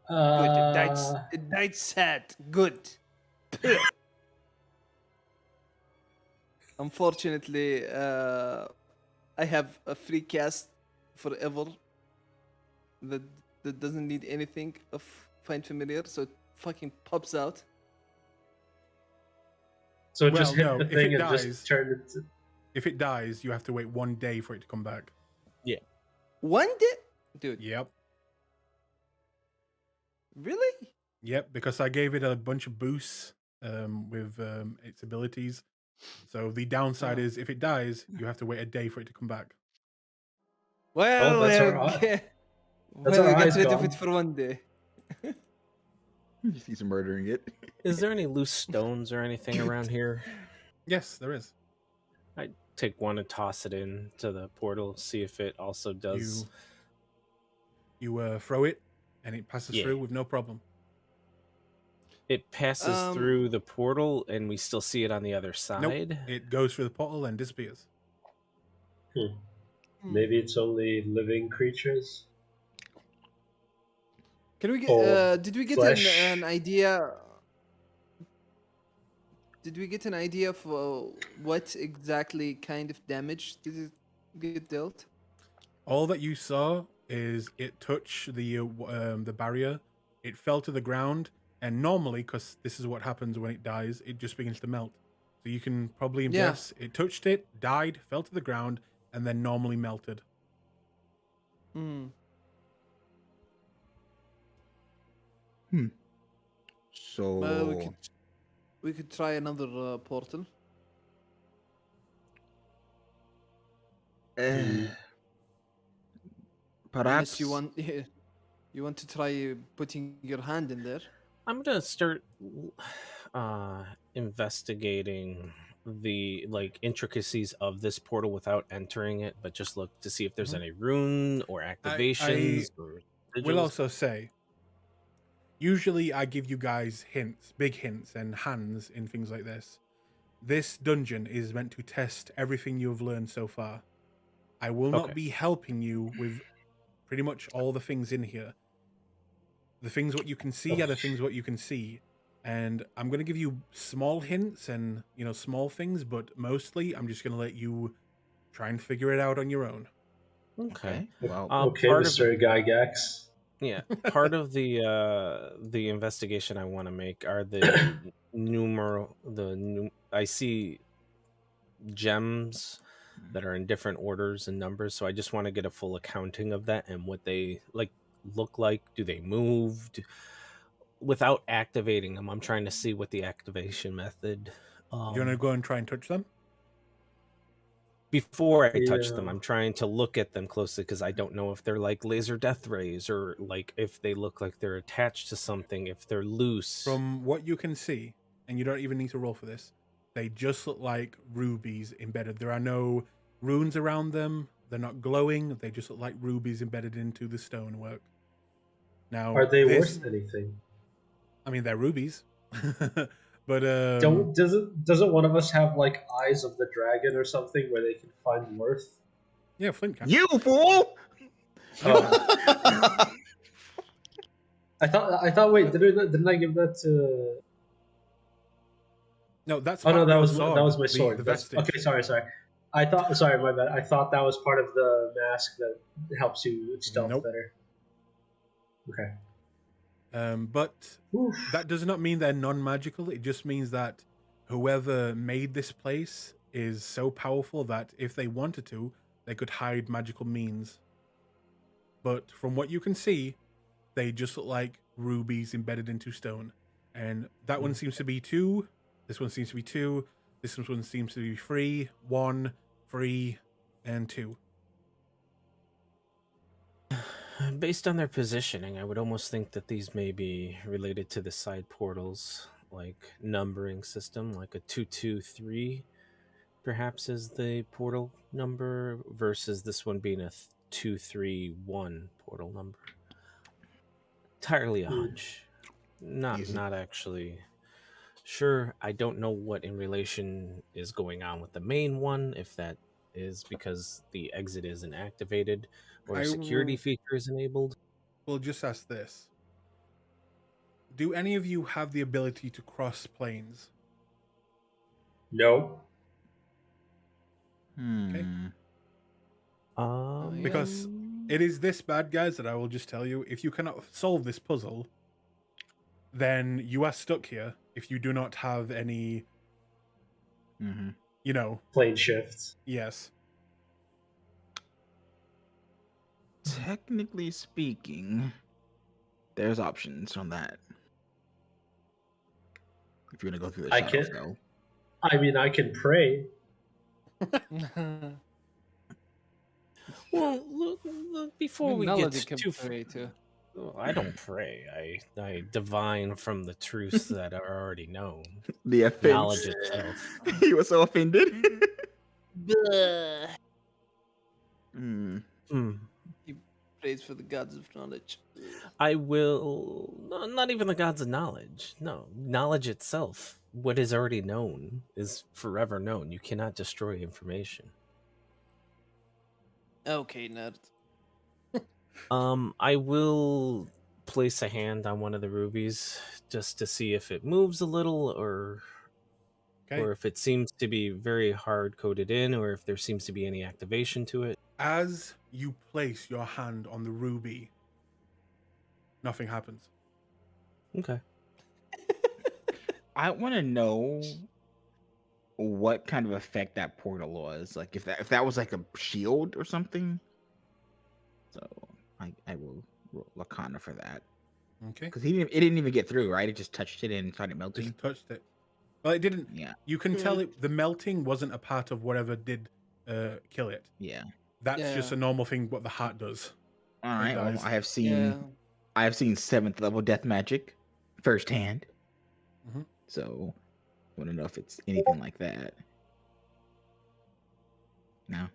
Good. It died sad. Good. Unfortunately, I have a free cast forever that doesn't need anything of Find Familiar, so it fucking pops out. So it just hit Well, no, the if thing it and dies- just turned it. If it dies, you have to wait 1 day for it to come back. One day, dude. Yep. Really? Yep, because I gave it a bunch of boosts with its abilities. So the downside Oh. is if it dies, you have to wait a day for it to come back. Well, that's we're our eye- ge- that's well, we our got eyes rid of gone. it for 1 day. He's murdering it. Is there any loose stones or anything around here? Yes, there is. I take one and toss it into the portal, see if it also does. You throw it, and it passes Yeah. through with no problem. It passes Um, through the portal, and we still see it on the other Nope. side. It goes through the portal and disappears. Maybe it's only living creatures. Can we get? Or Did we get flesh. an idea? Did we get an idea of what exactly kind of damage did it get dealt? All that you saw is it touched the barrier. It fell to the ground, and normally, because this is what happens when it dies, it just begins to melt. So you can probably Yeah. guess it touched it, died, fell to the ground, and then normally melted. Hmm. So Well, we could try another portal. perhaps Unless you want to try putting your hand in there. I'm gonna start investigating the intricacies of this portal without entering it, but just look to see if there's Mhm. any rune or activations. or We'll sigils. also say, usually I give you guys hints, big hints, and hands in things like this. This dungeon is meant to test everything you have learned so far. I will not Okay. be helping you with pretty much all the things in here. The things what you can see are the things what you can see. And I'm going to give you small hints and, small things, but mostly I'm just going to let you try and figure it out on your own. Okay. Well, Okay, part of Mr. Gygax. Yeah, part of the investigation I want to make are the I see gems that are in different orders and numbers, so I just want to get a full accounting of that and what they look like. Do they move? Without activating them, I'm trying to see what the activation method. You want to go and try and touch them? Before I touch Yeah. them, I'm trying to look at them closely because I don't know if they're like laser death rays or if they look like they're attached to something, if they're loose. From what you can see, and you don't even need to roll for this, They just look like rubies embedded. There are no runes around them. They're not glowing. They just look like rubies embedded into the stonework. Now, Are they worth anything? I mean, they're rubies. But doesn't one of us have like eyes of the dragon or something where they can find worth? Yeah, Flint can. You fool! Oh. I thought. Wait, didn't I give that to? No, that's. Oh no, part that of was your that was my the sword. vestige. Okay, sorry. Sorry, my bad. I thought that was part of the mask that helps you stealth Nope. better. Okay. But Oof. that does not mean they're non-magical. It just means that whoever made this place is so powerful that if they wanted to, they could hide magical means. But from what you can see, they just look like rubies embedded into stone. And that one seems to be 2. This one seems to be 2. This one seems to be 3, 1, 3, and 2. Based on their positioning, I would almost think that these may be related to the side portals, like numbering system, like a 223 perhaps is the portal number versus this one being a 231 portal number. Entirely a hunch. Not actually sure. I don't know what in relation is going on with the main one, if that is because the exit isn't activated or a security feature is enabled. We'll just ask this. Do any of you have the ability to cross planes? No. Okay. Yeah. Because it is this bad, guys, that I will just tell you. If you cannot solve this puzzle, then you are stuck here if you do not have any, plane shifts. Yes. Technically speaking, there's options on that. If you're gonna go through the shadows, though. I mean, I can pray. Well, look before we get too far. I don't pray. I divine from the truths that are already known. The offense. Knowledge itself. He was so offended. He prays for the gods of knowledge. I will... No, not even the gods of knowledge. No, knowledge itself. What is already known is forever known. You cannot destroy information. Okay, nerd. I will place a hand on one of the rubies just to see if it moves a little or if it seems to be very hard coded in or if there seems to be any activation to it. As you place your hand on the ruby, nothing happens. Okay. I want to know what kind of effect that portal was. Like if that was like a shield or something. So I will roll Lacana for that. Okay. Because it didn't even get through, right? It just touched it and started melting. Just touched it. Well, it didn't. Yeah. You can tell the melting wasn't a part of whatever did kill it. Yeah. That's just a normal thing. What the heart does. All right. Well, I have seen 7th level death magic firsthand. Mm-hmm. So I want to know if it's anything like that. No,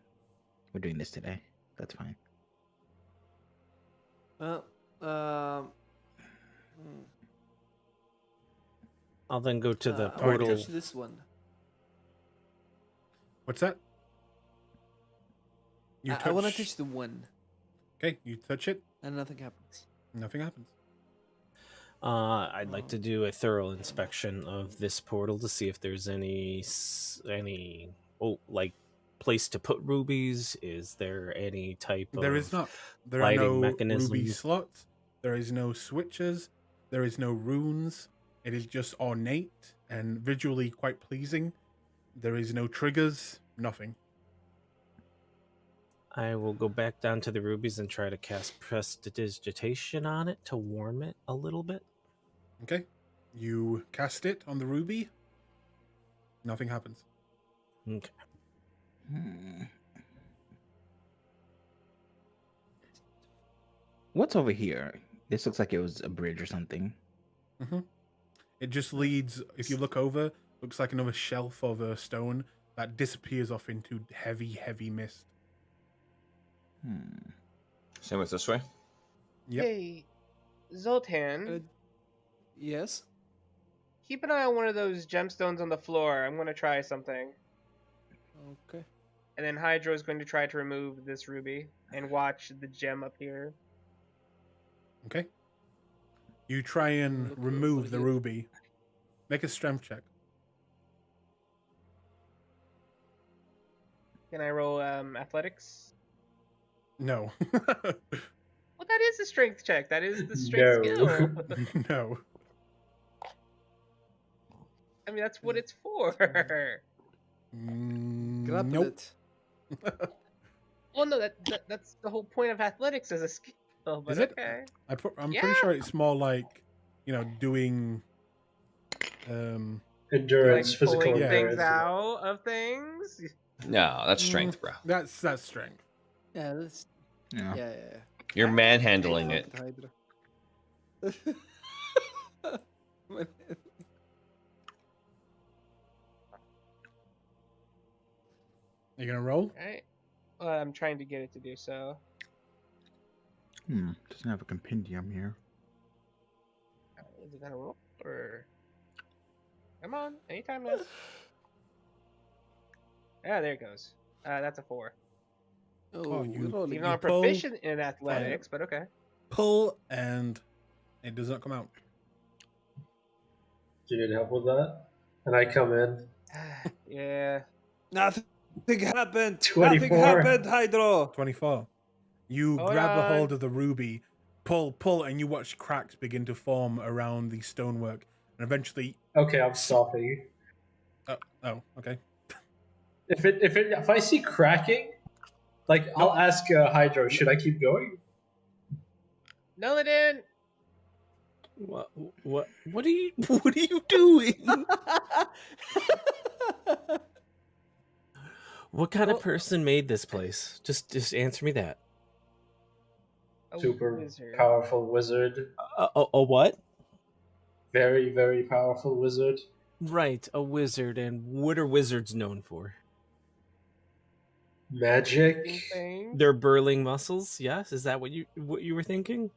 we're doing this today. That's fine. Well, I'll then go to the I portal. want to touch this one. What's that? I want to touch the one. Okay, you touch it. And nothing happens. Nothing happens. I'd like to do a thorough inspection of this portal to see if there's any place to put rubies. Is there any type of There is not. There are lighting no mechanisms? ruby slots. There is no switches. There is no runes. It is just ornate and visually quite pleasing. There is no triggers. Nothing. I will go back down to the rubies and try to cast prestidigitation on it to warm it a little bit. Okay. You cast it on the ruby. Nothing happens. Okay. What's over here? This looks like it was a bridge or something. It just leads, if you look over, Looks like another shelf of stone that disappears off into heavy, heavy mist. Same with this way. Yep. Hey, Zoltan, Yes. keep an eye on one of those gemstones on the floor. I'm going to try something. Okay. And then Hydro is going to try to remove this ruby and watch the gem appear. Okay. You try and Look remove over the here. ruby. Make a strength check. Can I roll athletics? No. Well, that is a strength check. That is the strength No. skill. No. I mean, that's what it's for. Grapple Nope. it. Well, no, that's the whole point of athletics as a skill. But Is it? okay. I'm Yeah. pretty sure it's more like, doing. Endurance, Like physical pulling yeah. things endurance. out of things. No, that's strength, bro. That's strength. Yeah, that's Yeah. yeah. You're manhandling it. Hydra. You gonna roll? Right. Well, I'm trying to get it to do so. Doesn't have a compendium here. Is it gonna roll or? Come on, anytime now. Yeah, there it goes. That's a 4. Oh, you- we're rolling. Even though I'm pull- proficient in athletics, but okay. Pull and it does not come out. Do you need help with that? And I come in. Yeah. Nothing happened. 24. Nothing happened, Hydro. 24. You Hold grab a on. hold of the ruby, pull, and you watch cracks begin to form around the stonework, and eventually. Okay, I'm stopping. Oh, okay. If I see cracking, like I'll ask Hydro, should I keep going? Nullidin! What are you doing? What kind of person made this place? Just answer me that. A Super wizard. powerful wizard. A what? Very, very powerful wizard. Right, a wizard. And what are wizards known for? Magic. Thing. Their burling muscles. Yes, is that what you were thinking?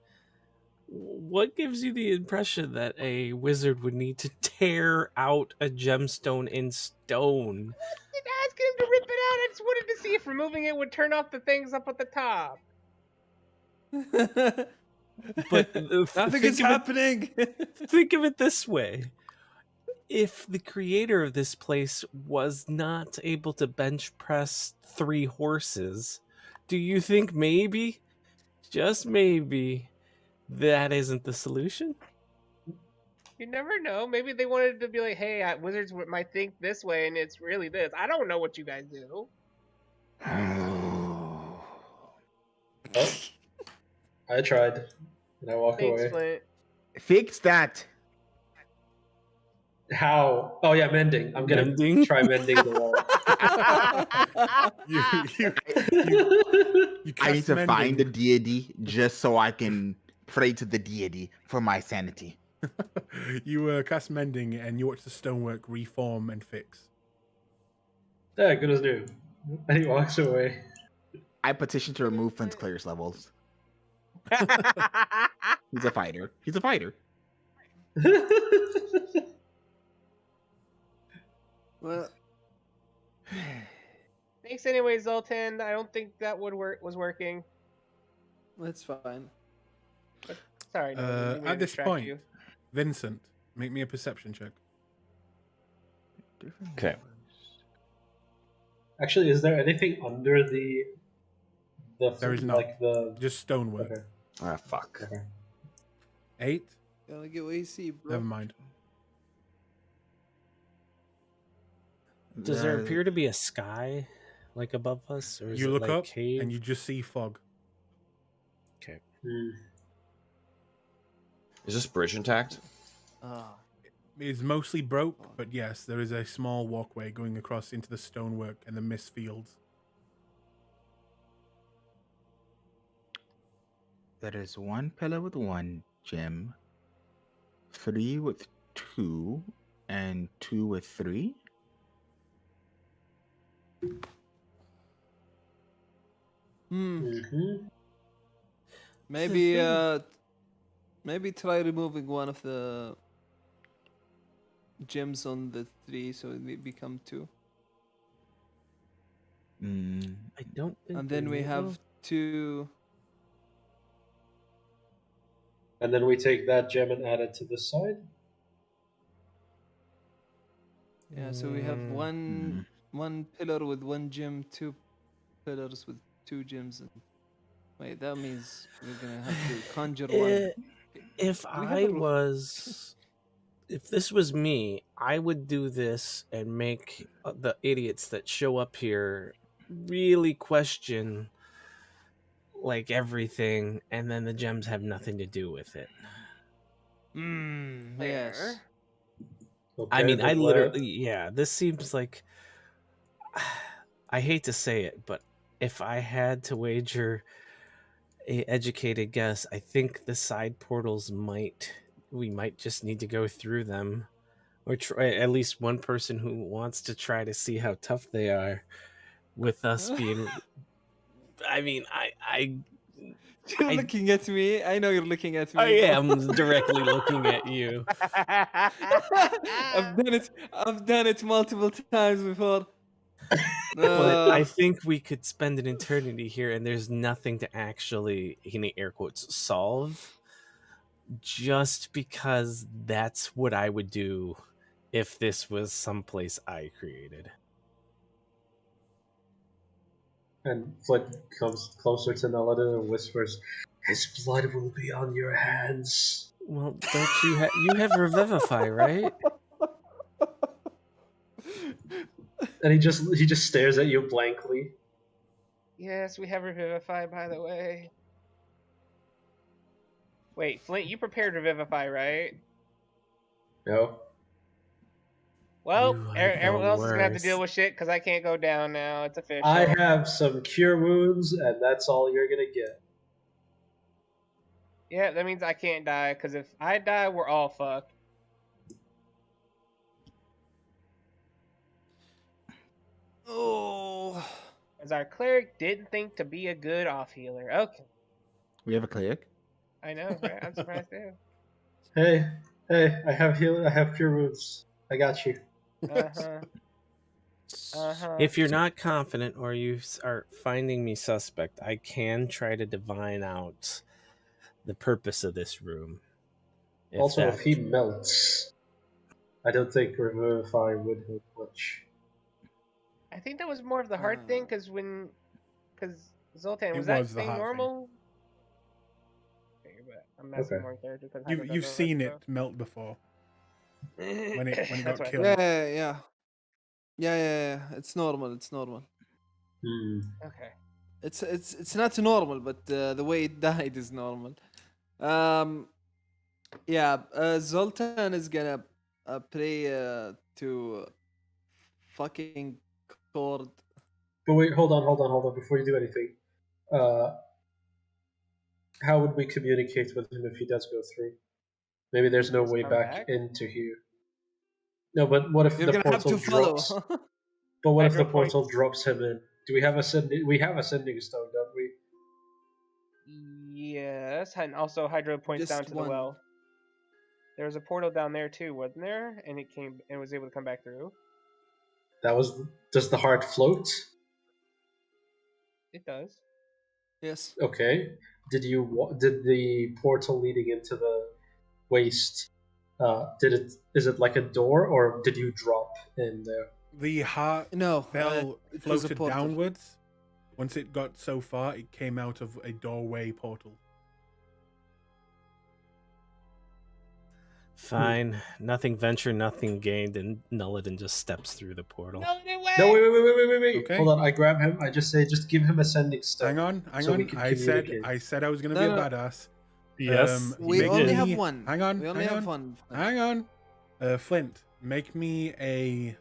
What gives you the impression that a wizard would need to tear out a gemstone in stone? Just asking him to rip it out. I just wanted to see if removing it would turn off the things up at the top. But Nothing is happening. Think of it this way. If the creator of this place was not able to bench press 3 horses, do you think maybe, just maybe, that isn't the solution? You never know. Maybe they wanted to be like, hey, wizards might think this way, and it's really this. I don't know what you guys do. Oh, I tried. And I walk Thanks, away. Flint. Fix that. How? Oh yeah, mending. I'm gonna Mending? try mending the wall. You I need cast to find the mending. deity just so I can pray to the deity for my sanity. You cast mending and you watch the stonework reform and fix. Yeah, good as new. And he walks away. I petition to remove Flint's clearest levels. He's a fighter. He's a fighter. Well, Thanks anyway, Zoltan. I don't think that was working. that's fine. Sorry, no, I didn't mean to At this distract point, you. Vincent, make me a perception check. Okay. Actually, is there anything under the There is not. like the Just stonework. okay. Ah, fuck. Okay. 8? Gotta get what you see, bro. Never mind. Does there appear to be a sky like above us, or is You it look like up cave? and you just see fog. Okay. Is this bridge intact? Ah, It's mostly broke, but yes, there is a small walkway going across into the stonework and the mist fields. There is 1 pillar with 1 gem, 3 with 2, and 2 with 3. Mm-hmm. Maybe thing- maybe try removing one of the gems on the 3 so they become 2. I don't think. And then we have well, 2. And then we take that gem and add it to this side. Yeah, so we have mm, one pillar with 1 gem, 2 pillars with 2 gems. And wait, that means we're gonna have to conjure one. If Do we have I a- was, if this was me, I would do this and make the idiots that show up here really question like everything, and then the gems have nothing to do with it. Yes. Fair. Okay, I mean, I then literally, yeah, this seems like, I hate to say it, but if I had to wager a educated guess, I think the side portals we might just need to go through them, or try at least one person who wants to try to see how tough they are with us being. I mean, You're I looking at me. I know you're looking at me. I bro. am directly looking at you. I've done it multiple times before. But I Uh, think we could spend an eternity here, and there's nothing to actually, in air quotes, solve. Just because that's what I would do if this was someplace I created. And Flint comes closer to Nelladin and whispers, "His blood will be on your hands." Well, don't you have Revivify, right? And he just stares at you blankly. Yes, we have Revivify, by the way. Wait, Flint, you prepared Revivify, right? No. Well, You are everyone the else is gonna have to deal worst. with shit because I can't go down now. It's official. I have some cure wounds, and that's all you're gonna get. Yeah, that means I can't die because if I die, we're all fucked. oh, As our cleric didn't think to be a good off healer. Okay, We have a cleric. I know, right? I'm surprised too. Hey, I have cure wounds. I got you. If you're not confident or you are finding me suspect, I can try to divine out the purpose of this room. If he melts, I don't think Revivify would help much. I think that was more of the heart thing because Zoltan, It was that was the thing heart thing. normal? Okay, but I'm messing Okay. more character because Hydro You've doesn't seen like it melt before stuff. when it That's got what I killed. yeah. It's normal. It's normal. Hmm. thought. Okay. It's not normal, but the way it died is normal. Zoltan is gonna pray to fucking Cord. But wait, hold on. Before you do anything, how would we communicate with him if he does go through? Maybe there's no Just way come back into here. No, but what if You're the gonna have portal to follow. drops? But what if the Hydro points. portal drops him in? Do we have a sending? We have a sending stone, don't we? Yes, and also Hydro points Just down to one. the well. There was a portal down there too, wasn't there? And it came and was able to come back through. Does the heart float? It does. Yes. Okay. Did the portal leading into the waste? Is it like a door, or did you drop in there? The heart No. It was a floated portal. downwards. Once it got so far, it came out of a doorway portal. Fine. Nothing ventured, nothing gained, and Nulladin just steps through the portal. No, no way! No, wait. Okay. Hold on, I grab him. I just say, just give him a sending stone. Hang on. So we can I communicate. said I was gonna No, be a no. badass. Yes. We make only me- have one. Hang on. We only hang have on, one. Hang on. Flint, make me a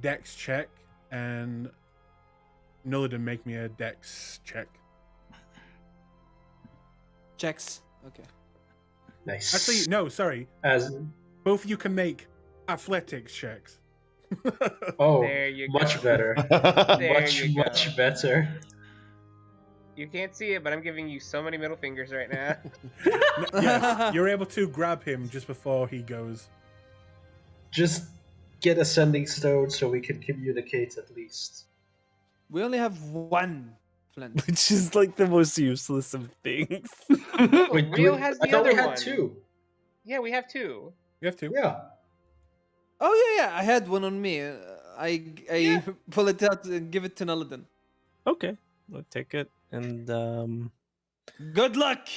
dex check, and Nulladin, make me a dex check. Checks. Okay. Nice. Actually, no, sorry. As Both of you can make Athletics checks. Oh, There you much go. better. There much, you go. much better. You can't see it, but I'm giving you so many middle fingers right now. Yes, you're able to grab him just before he goes. Just get a sending stone so we can communicate at least. We only have one flint. Which is like the most useless of things. Wait, Rio has I the thought other we had one. 2. Yeah, we have 2. You have to. Yeah. Oh yeah, I had one on me. I Yeah. pull it out and give it to Nulliden. Okay, I'll take it, and Good luck.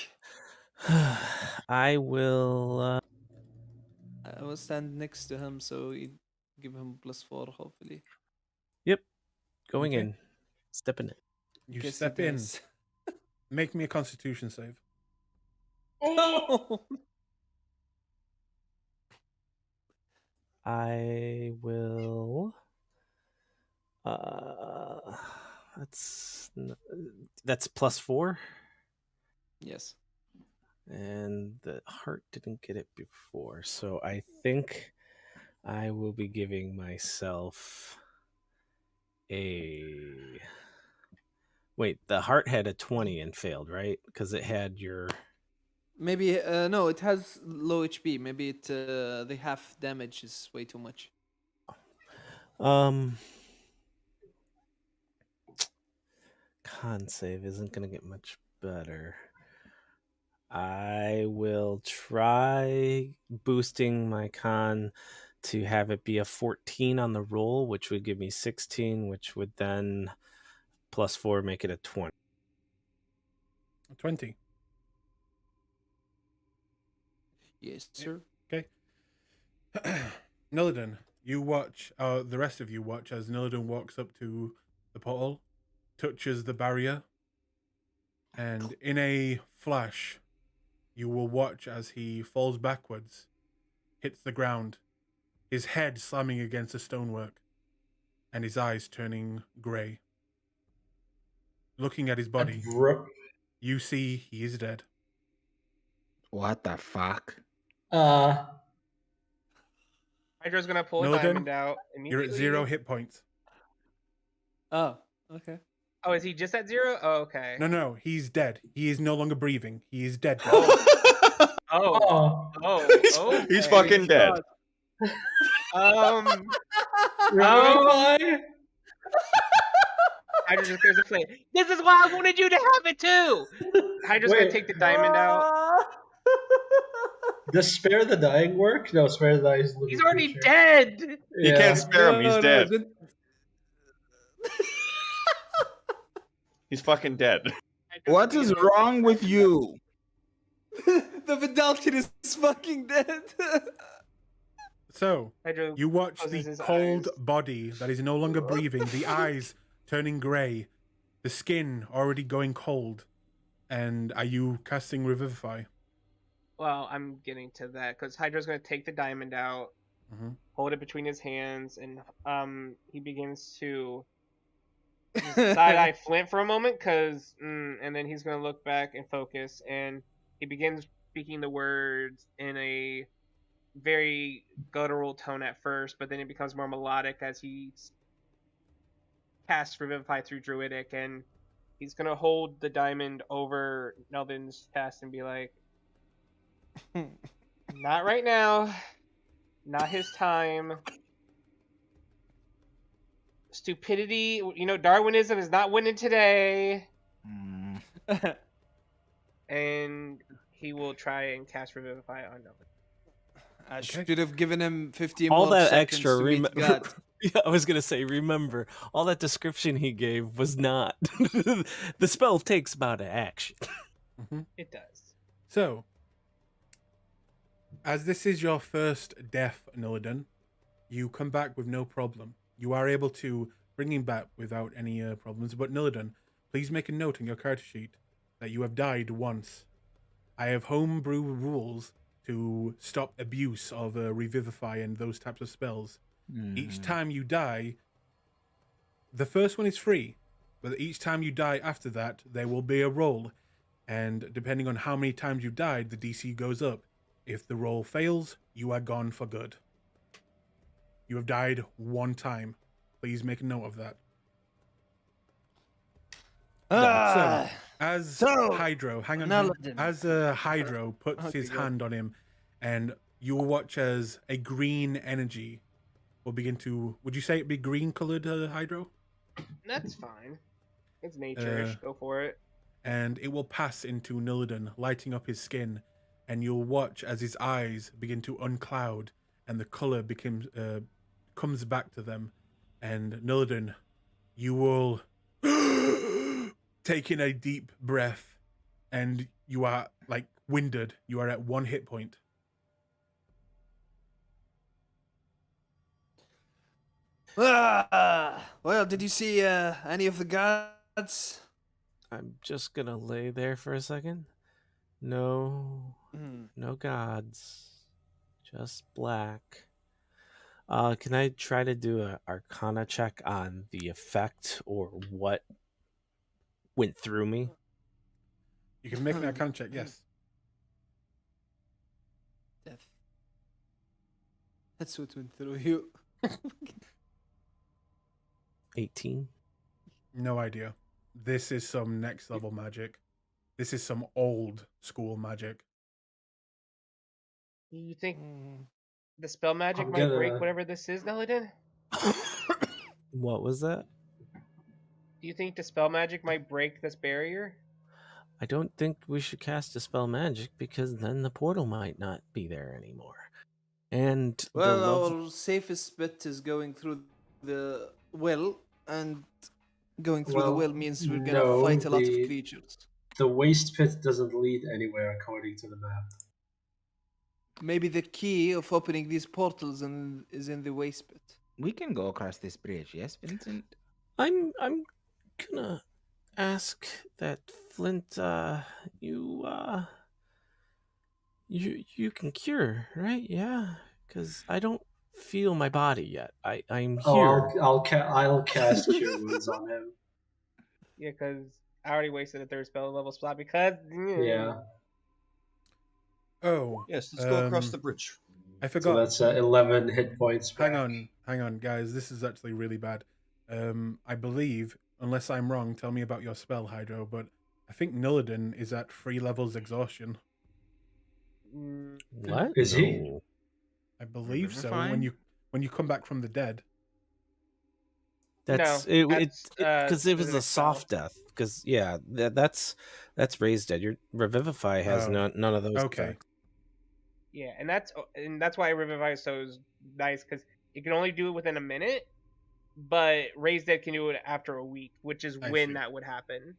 I will. I will stand next to him, so you give him +4, hopefully. Yep, going Okay. in, stepping in. You Guess he step in. dies. Make me a Constitution save. Oh! I will. That's +4, Yes. and the heart didn't get it before, so I think I will be giving myself a. Wait, the heart had a 20 and failed, right? Because it had your. Maybe no, it has low HP. Maybe it the half damage is way too much. Con save isn't gonna get much better. I will try boosting my con to have it be a 14 on the roll, which would give me 16, which would then +4 make it a 20. 20. Yes, sir. Okay. Nillidan, you watch, the rest of you watch as Nillidan walks up to the portal, touches the barrier, and in a flash, you will watch as he falls backwards, hits the ground, his head slamming against the stonework, and his eyes turning grey. Looking at his body, you see he is dead. What the fuck? Hydra's gonna pull a Nillidan, diamond out You're immediately. at 0 hit points. Oh, okay. Oh, is he just at 0? Oh, okay. No, he's dead. He is no longer breathing. He is dead. Oh. He's Okay. fucking dead. Hydra just clears the plate. This is why I wanted you to have it too. Hydra's gonna take the diamond out. Does spare the dying work? No, spare the dying is living He's already creature. dead. You can't spare him. He's dead. He's fucking dead. What is wrong with you? The Vidalkin is fucking dead. So, Hydra you watch closes the his cold eyes. body that is no longer breathing, the eyes turning grey, the skin already going cold. And are you casting Revivify? Well, I'm getting to that because Hydra's gonna take the diamond out, hold it between his hands, and he begins to side-eye Flint for a moment, and then he's gonna look back and focus, and he begins speaking the words in a very guttural tone at first, but then it becomes more melodic as he casts Revivify through Druidic, and he's gonna hold the diamond over Nelvin's chest and be like, "Not right now. Not his time. Stupidity, Darwinism is not winning today." And he will try and cast Revivify on Nelvin. I should have given him 15 all more that seconds extra. to meet God. Yeah, I was gonna say, remember, all that description he gave was not. The spell takes about an action. It does. So, as this is your first death, Nillidan, you come back with no problem. You are able to bring him back without any problems. But Nillidan, please make a note in your character sheet that you have died once. I have homebrew rules to stop abuse of Revivify and those types of spells. Each time you die, the first one is free, but each time you die after that, there will be a roll. And depending on how many times you've died, the DC goes up. If the roll fails, you are gone for good. You have died 1 time. Please make a note of that. So, as Hydro, hang on. As Hydro puts his hand on him, and you will watch as a green energy will begin to. Would you say it be green colored, Hydro? That's fine. It's nature-ish. Go for it. And it will pass into Nillidan, lighting up his skin, and you'll watch as his eyes begin to uncloud, and the color comes back to them. And Nillidan, you will take in a deep breath, and you are like winded. You are at 1 hit point. Well, did you see any of the gods? I'm just gonna lay there for a second. No, no gods, just black. Can I try to do a Arcana check on the effect or what went through me? You can make an Arcana check, yes. Death. That's what went through you. 18. No idea. This is some next level magic. This is some old school magic. You think the spell magic might break whatever this is, Nillidan? What was that? Do you think the spell magic might break this barrier? I don't think we should cast Dispel Magic because then the portal might not be there anymore. And well, our safest bet is going through the well, and going through the well means we're gonna fight a lot of creatures. The waste pit doesn't lead anywhere according to the map. Maybe the key of opening these portals is in the waste pit. We can go across this bridge, yes, Vincent? I'm gonna ask that Flint, you can cure, right? Yeah, because I don't feel my body yet. I'm here. I'll cast Cure Wounds on him. Yeah, because I already wasted a 3rd spell level slot because. Yeah. Oh. Yes, let's go across the bridge. I forgot. So that's 11 hit points back. Hang on, guys. This is actually really bad. I believe, unless I'm wrong, tell me about your spell, Hydro, but I think Nillidan is at 3 levels exhaustion. What? Is he? I believe so. When you come back from the dead. Because it was a soft death. Because that's raised dead. Your Revivify has none of those. Okay. Effects. Yeah, and that's why Revivify is so nice because it can only do it within a minute, but Raised Dead can do it after a week, which is when that would happen.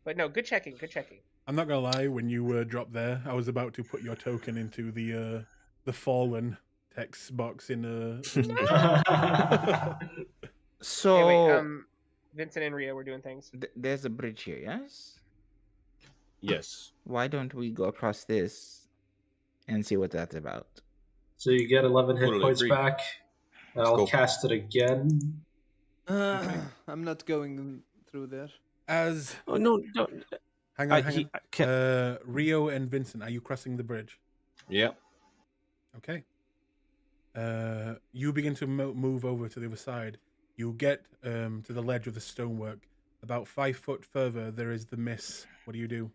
But no, good checking. I'm not gonna lie. When you dropped there, I was about to put your token into the fallen text box in. So hey, wait, Vincent and Rio were doing things. There's a bridge here, yes? Yes. Why don't we go across this and see what that's about? So you get 11 hit points back. And I'll cast it again. I'm not going through there. No. Hang on. Rio and Vincent, are you crossing the bridge? Yeah. Okay. You begin to move over to the other side. You get to the ledge of the stonework. About 5 foot further, there is the miss. What do?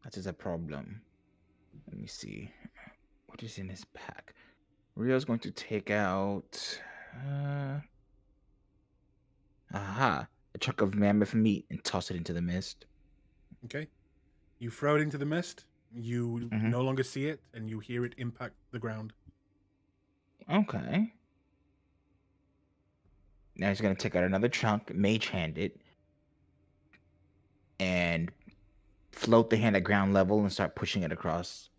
That is a problem. Let me see. What is in his pack? Rio's going to take out... a chunk of mammoth meat and toss it into the mist. Okay. You throw it into the mist. You no longer see it, and you hear it impact the ground. Okay. Now he's going to take out another chunk, mage hand it, and float the hand at ground level and start pushing it across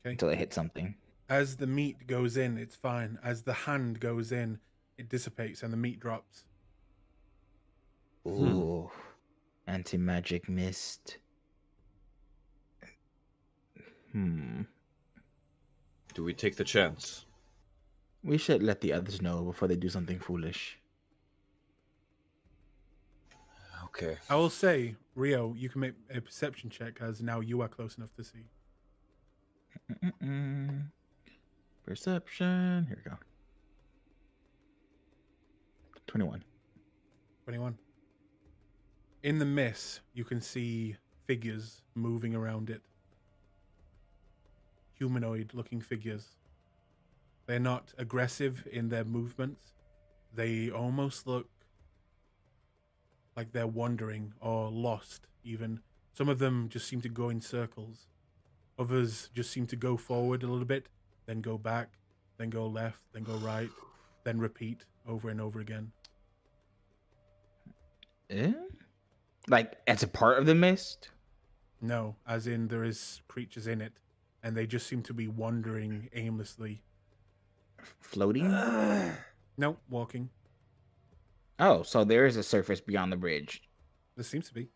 until it hits something. As the meat goes in, it's fine. As the hand goes in, it dissipates and the meat drops. Ooh. Anti-magic mist. Do we take the chance? We should let the others know before they do something foolish. Okay. I will say, Rio, you can make a perception check as now you are close enough to see. Perception. Here we go. 21. 21. In the mist, you can see figures moving around it. Humanoid-looking figures. They're not aggressive in their movements. They almost look like they're wandering or lost, even. Some of them just seem to go in circles. Others just seem to go forward a little bit, then go back, then go left, then go right, then repeat over and over again. Like, as a part of the mist? No, as in there is creatures in it, and they just seem to be wandering aimlessly. Floating? No, walking. Oh, so there is a surface beyond the bridge. There seems to be.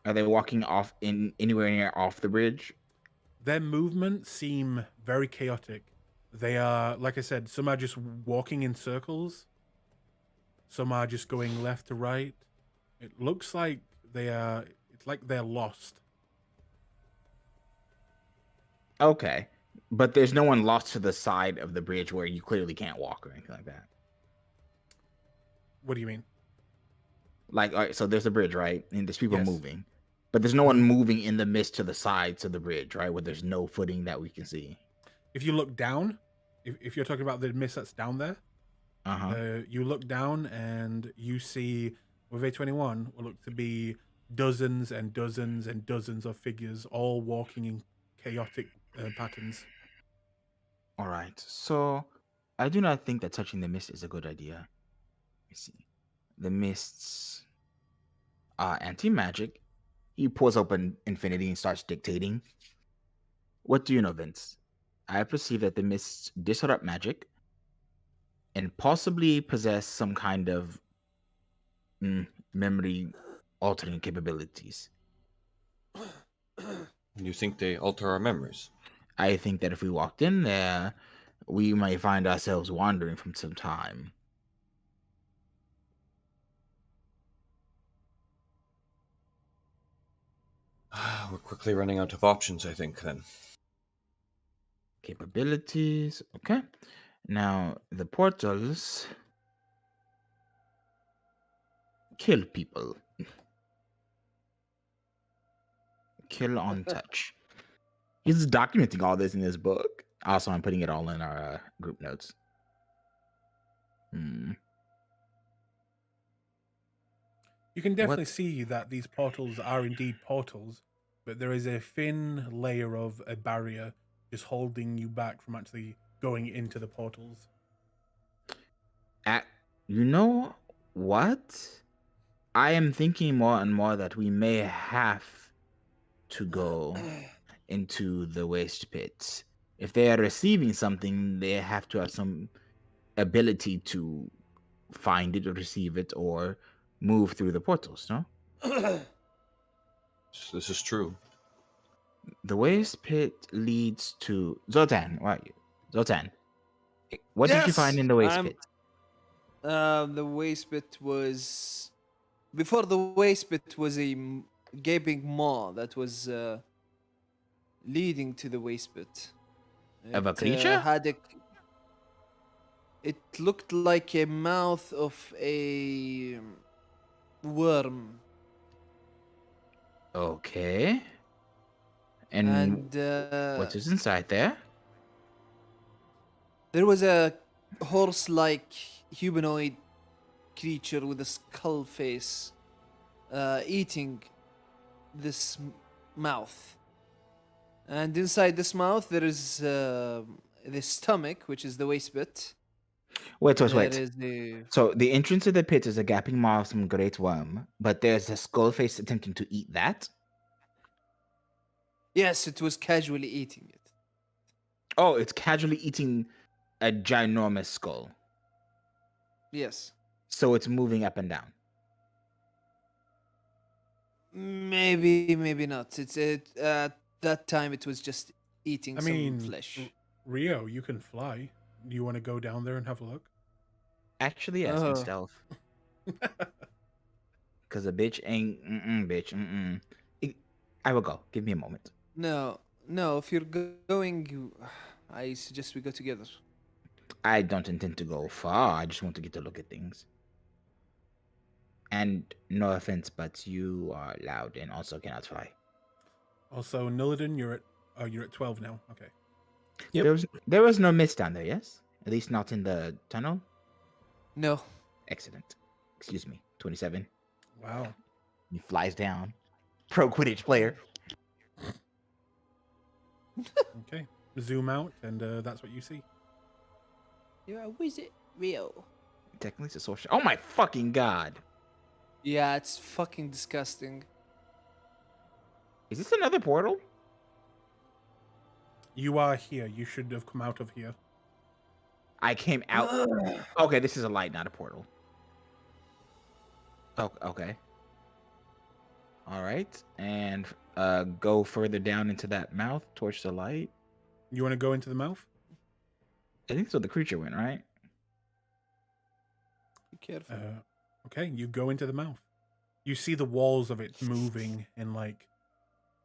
Are they walking off in anywhere near off the bridge? Their movements seem very chaotic. They are, like I said, some are just walking in circles. Some are just going left to right. It looks like it's like they're lost. Okay. But there's no one lost to the side of the bridge where you clearly can't walk or anything like that. What do you mean? Like, all right, so there's a bridge, right? And there's people Yes. moving. But there's no one moving in the mist to the sides of the bridge, right? Where there's no footing that we can see. If you look down, if you're talking about the mist that's down there, you look down and you see, with A21, what look to be dozens and dozens and dozens of figures all walking in chaotic patterns. All right. So I do not think that touching the mist is a good idea. Let me see. The mist's anti-magic. He pulls open Infinity and starts dictating. What do you know, Vince? I perceive that the mists disrupt magic and possibly possess some kind of memory altering capabilities. You think they alter our memories? I think that if we walked in there, we might find ourselves wandering from some time. We're quickly running out of options, I think, then. Capabilities. Okay. Now, the portals kill people. Kill on touch. He's documenting all this in his book. Also, I'm putting it all in our group notes. You can definitely see that these portals are indeed portals, but there is a thin layer of a barrier just holding you back from actually going into the portals. You know what? I am thinking more and more that we may have to go into the waste pits. If they are receiving something, they have to have some ability to find it or receive it or move through the portals, no? This is true. The waste pit leads to Zoltan. Right, Zoltan. What did you find in the waste pit? The waste pit was before the waste pit was a gaping maw that was leading to the waste pit. Of a creature? It looked like a mouth of a worm. Okay. And what is inside there? There was a horse-like humanoid creature with a skull face eating this mouth. And inside this mouth there is the stomach, which is the waste pit. Wait. So the entrance to the pit is a gaping maw of some great worm, but there's a skull face attempting to eat that? Yes, it was casually eating it. Oh, it's casually eating a ginormous skull. Yes. So it's moving up and down. Maybe not. It's at that time it was just eating some flesh. Rio, you can fly. Do you want to go down there and have a look? Actually, yes, in stealth. Because a bitch ain't bitch. I will go. Give me a moment. No, No, if you're going, I suggest we go together. I don't intend to go far. I just want to get to look at things. And no offense, but you are loud and also cannot fly. Also, Nillidan, you're at 12 now. Okay. Yep. There was no mist down there, yes? At least not in the tunnel. No. Excellent. Excuse me. 27. Wow. He flies down. Pro Quidditch player. Okay. Zoom out, and that's what you see. You're a wizard, real. Technically, it's a social. Oh my fucking god! Yeah, it's fucking disgusting. Is this another portal? You are here. You should have come out of here. I came out. Okay, this is a light, not a portal. Oh, okay. All right, and go further down into that mouth towards the light. You want to go into the mouth? I think so. The creature went right. Be careful. Okay, you go into the mouth. You see the walls of it moving in like,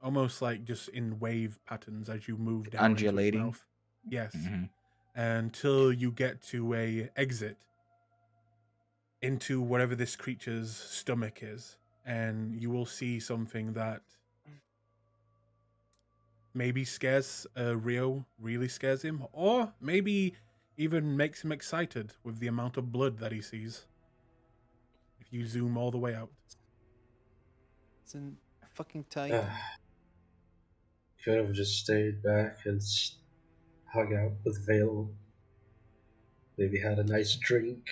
almost like just in wave patterns as you move down. Undulating. Into its mouth. Yes. Mm-hmm. Until you get to a exit into whatever this creature's stomach is, and you will see something that maybe scares Rio, really scares him, or maybe even makes him excited with the amount of blood that he sees. If you zoom all the way out. It's in fucking tight. Could have just stayed back and hung out with Vale. Maybe had a nice drink.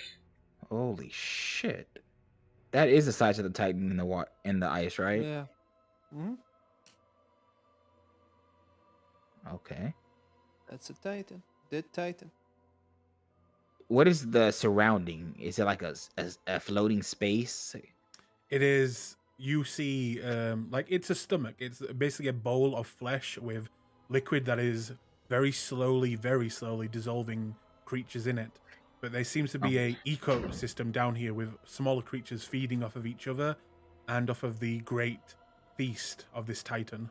Holy shit! That is the size of the Titan in the ice, right? Yeah. Hmm. Okay. That's a titan. Dead titan. What is the surrounding? Is it like a floating space? It is, you see, like it's a stomach. It's basically a bowl of flesh with liquid that is very slowly dissolving creatures in it. But there seems to be a ecosystem down here with smaller creatures feeding off of each other and off of the great feast of this titan.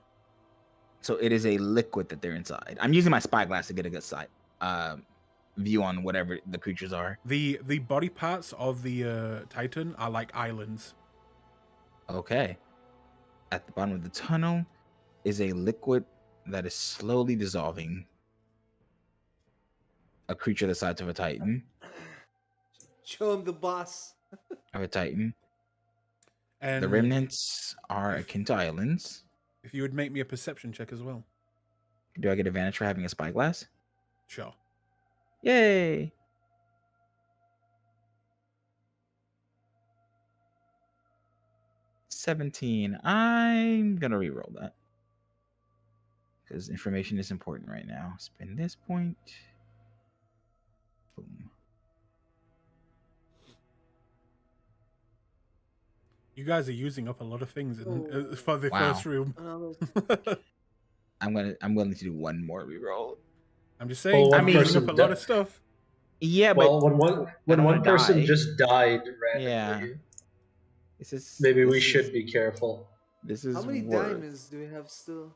So it is a liquid that they're inside. I'm using my spyglass to get a good sight view on whatever the creatures are. The body parts of the titan are like islands. Okay. At the bottom of the tunnel is a liquid that is slowly dissolving. A creature the size of a titan. Show him the boss. Of a titan. And The remnants are akin to islands. if you would make me a perception check as well. Do I get advantage for having a spyglass? Sure. Yay! $17. I'm gonna reroll that. Because information is important right now. Spend this point. Boom. You guys are using up a lot of things for the Wow. first room. I'm willing to do one more reroll. I'm just saying, Well, I'm one using person up a lot of died. stuff. Yeah, Well, but when I don't one wanna person die. just died randomly, Yeah. this is maybe we this should is- be careful. This is How many worth diamonds do we have still?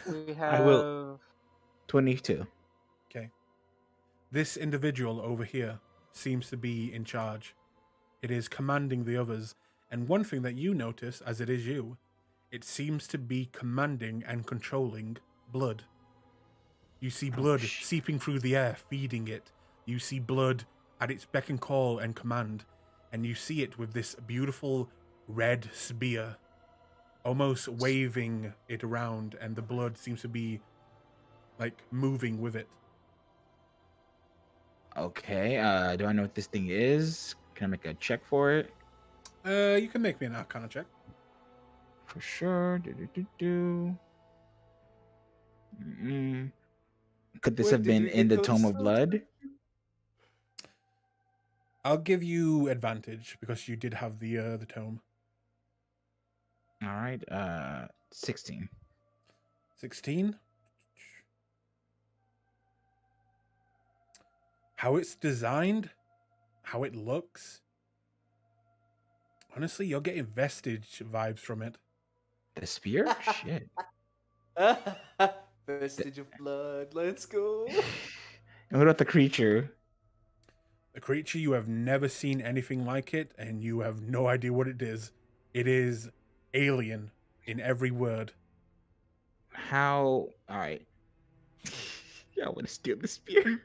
We I have. will- 22. Okay. This individual over here seems to be in charge. It is commanding the others. And one thing that you notice, as it is you, it seems to be commanding and controlling blood. You see blood seeping through the air, feeding it. You see blood at its beck and call and command. And you see it with this beautiful red spear, almost waving it around, and the blood seems to be like moving with it. Okay, do I know what this thing is? Can I make a check for it? You can make me an Arcana check. For sure. Mm-mm. Could this Where have did been we in get the those Tome of from? Blood? I'll give you advantage because you did have the tome. All right, 16. 16. How it's designed, how it looks. Honestly, you're getting vestige vibes from it. The spear? Shit. The vestige of blood. Let's go. And what about the creature? A creature, you have never seen anything like it, and you have no idea what it is. It is alien in every word. How? All right. Yeah, I want to steal the spear.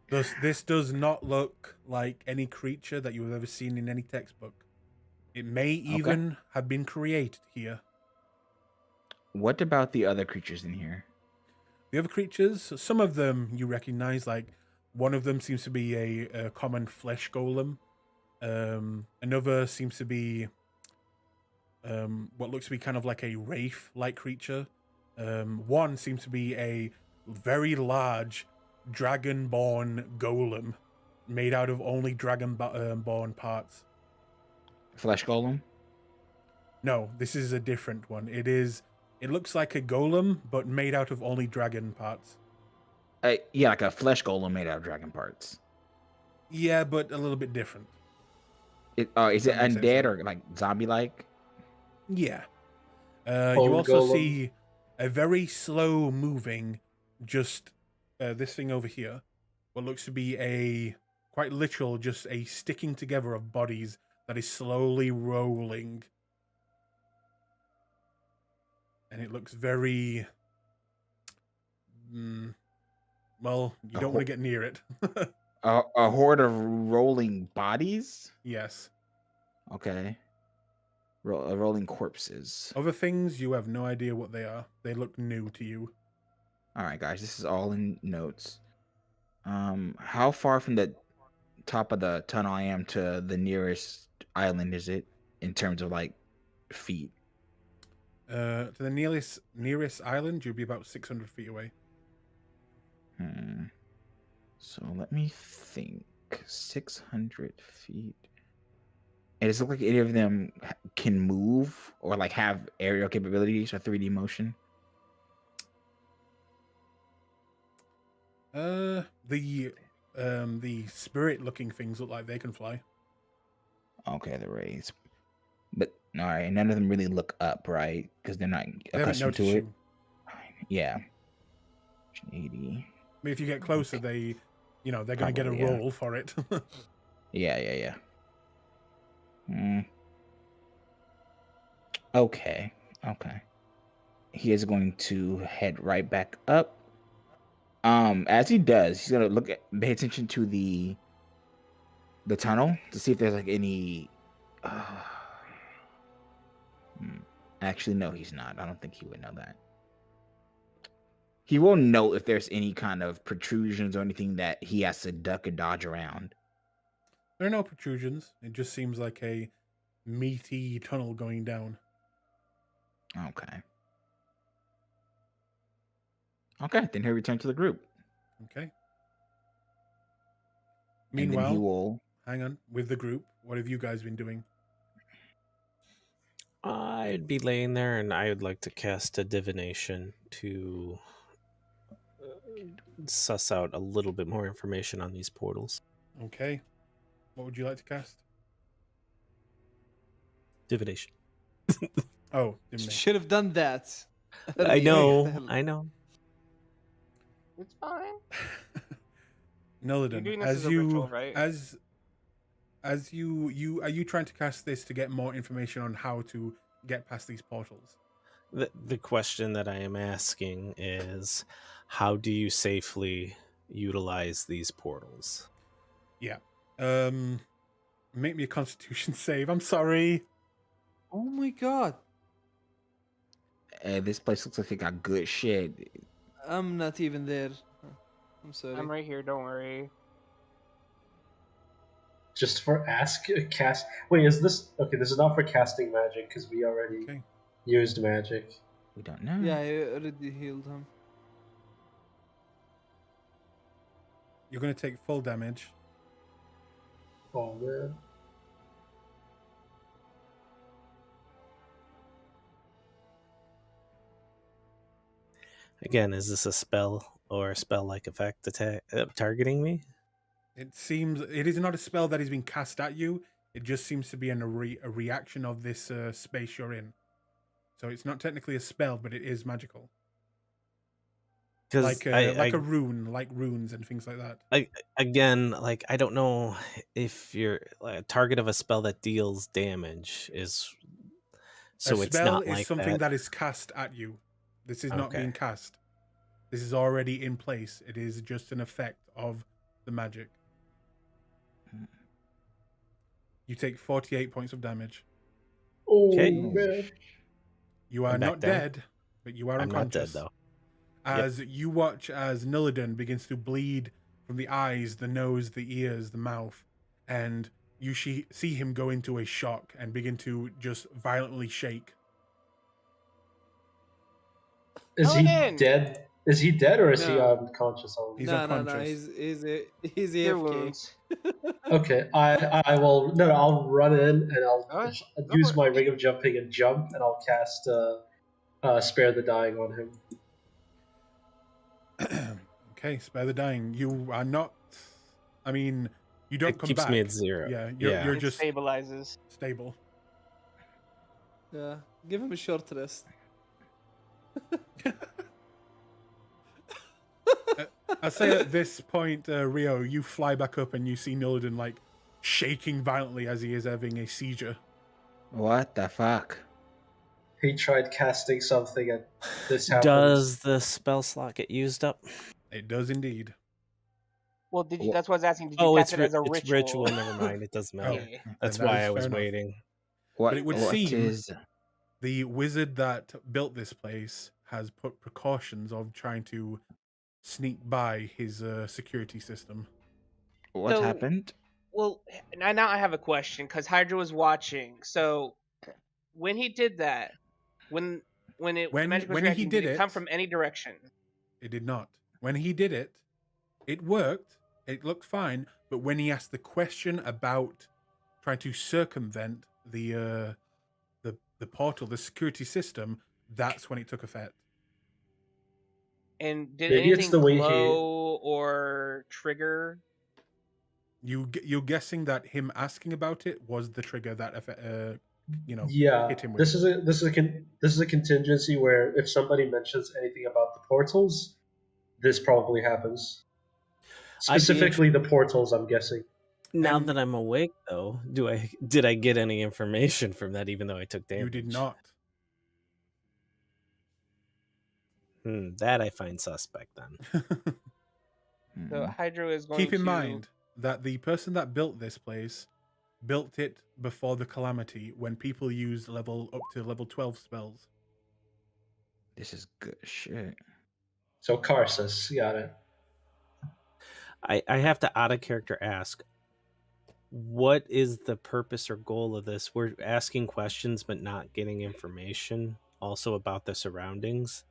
This does not look like any creature that you have ever seen in any textbook. It may even have been created here. What about the other creatures in here? The other creatures, some of them you recognize, like one of them seems to be a common flesh golem. Another seems to be what looks to be kind of like a wraith-like creature. One seems to be a very large dragon-born golem made out of only dragon-born parts. Flesh golem? No, this is a different one. It looks like a golem, but made out of only dragon parts. Yeah, like a flesh golem made out of dragon parts. Yeah, but a little bit different. Is it That makes sense, undead yeah. or like zombie-like? Yeah. You Bone also golem. see a very slow moving, just this thing over here. What looks to be quite literal, just a sticking together of bodies that is slowly rolling. And it looks very... well, you don't want to get near it. A horde of rolling bodies? Yes. Okay. Rolling corpses. Other things, you have no idea what they are. They look new to you. All right, guys, this is all in notes. How far from the top of the tunnel I am to the nearest island is it in terms of like feet? To the nearest island, you'd be about 600 feet away. So let me think. 600 feet. And does it look like any of them can move or like have aerial capabilities or 3D motion? The spirit-looking things look like they can fly. Okay, the rays. But all right, none of them really look up, right? Because they're not They haven't accustomed to noticed it. you. Yeah. 80. I mean, if you get closer, they're going to get a Probably, yeah. roll for it. Yeah. Okay. He is going to head right back up. As he does, he's gonna pay attention to the tunnel to see if there's like any. Actually, no, he's not. I don't think he would know that. He will know if there's any kind of protrusions or anything that he has to duck or dodge around. There are no protrusions. It just seems like a meaty tunnel going down. Okay, then he'll return to the group. Okay. And then Meanwhile, he will. hang on, with the group, what have you guys been doing? I'd be laying there, and I would like to cast a divination to suss out a little bit more information on these portals. Okay. What would you like to cast? Divination. Oh, divination. Should have done that. I know. It's fine. Noladin, You're doing this as as a you ritual, right? as you are you trying to cast this to get more information on how to get past these portals? The question that I am asking is, how do you safely utilize these portals? Yeah. Make me a Constitution save. I'm sorry. Oh my god. This place looks like it got good shit. I'm not even there. I'm sorry. I'm right here. Don't worry. Just for cast. Wait, is this okay? This is not for casting magic because we already Okay. used magic. We don't know. Yeah, I already healed him. You're going to take full damage. Oh man. Again, is this a spell or a spell-like effect targeting me? It seems it is not a spell that is being cast at you. It just seems to be a reaction of this space you're in. So it's not technically a spell, but it is magical. Because like a rune, like runes and things like that. Again, like I don't know if you're like, a target of a spell that deals damage is. So a it's spell not is like something that. that is cast at you. This is not Okay. being cast. This is already in place. It is just an effect of the magic. You take 48 points of damage. Oh, Okay. man. You are I'm back not down. dead, but you are I'm not unconscious. dead though. As you watch as Nillidan begins to bleed from the eyes, the nose, the ears, the mouth, and you see him go into a shock and begin to just violently shake. Is he Paladin! dead? Is he dead or is he No. unconscious only? He's No, unconscious. he's Cure AFK. wounds. Okay, I will. No, I'll run in and I'll Alright, go use for my it. ring of jumping and jump, and I'll cast Spare the Dying on him. Okay, spare the dying. You are not. I mean, you don't It come keeps back. me at 0. Yeah, Yeah. you're It just stabilizes. stable. Yeah, give him a short rest. I say at this point, Rio, you fly back up and you see Nillidan like shaking violently as he is having a seizure. What the fuck? He tried casting something and this happens. Does the spell slot get used up? It does indeed. Well, did you? Wha- That's what I was asking. Did you Oh, cast it's it as a it's ritual? Never mind. It doesn't matter. Yeah. That's Then that why is I was fair enough. waiting. But it would what seem- is- The wizard that built this place has put precautions of trying to sneak by his security system. what So- happened? Well, now I have a question because Hydra was watching. So, when he did that, when the magic was when he reacting, did it it- come from any direction? It did not. When he did it, it worked. It looked fine. But when he asked the question about trying to circumvent the portal, the security system, that's when it took effect. And did Maybe it's anything the way he- glow or trigger? You're guessing that him asking about it was the trigger that Yeah, hit him with. this is a contingency where if somebody mentions anything about the portals, this probably happens. I'd be Specifically, the portals. I'm guessing. Now And- that I'm awake, though, did I get any information from that? Even though I took damage, You did not. That I find suspect. Then So Mhm. Hydra is going Keep in to mind that the person that built this place built it before the calamity, when people used up to level 12 spells. This is good shit. So Karsus, got it. I have to out of character ask, what is the purpose or goal of this? We're asking questions but not getting information also about the surroundings.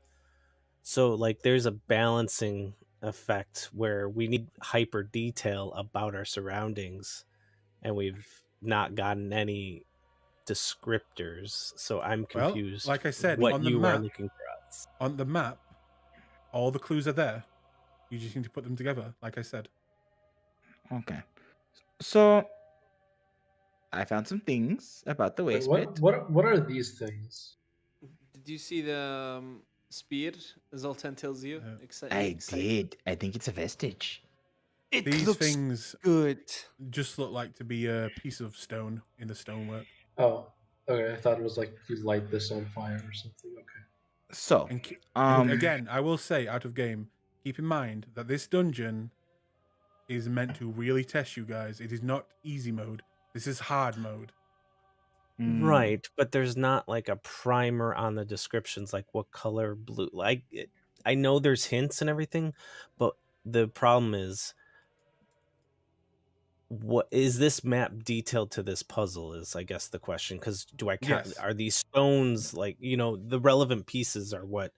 So like there's a balancing effect where we need hyper detail about our surroundings and we've not gotten any descriptors. So I'm Well, confused. like I said, what on the you map- are looking for us. On the map, all the clues are there. You just need to put them together, like I said. Okay. So I found some things about the Wait, waste pit. what are these things? Did you see the spear? Zoltan tells you. I did. I think it's a vestige. It These looks things good. just look like to be a piece of stone in the stonework. Oh, okay. I thought it was like you light this on fire or something. Okay. So, And again, I will say, out of game, keep in mind that this dungeon is meant to really test you guys. It is not easy mode. This is hard mode. Right, but there's not like a primer on the descriptions, like what color blue. Like I know there's hints and everything, but the problem is, what is this map detailed to this puzzle? Is I guess the question. Because do I count? Yes. Are these stones like the relevant pieces are what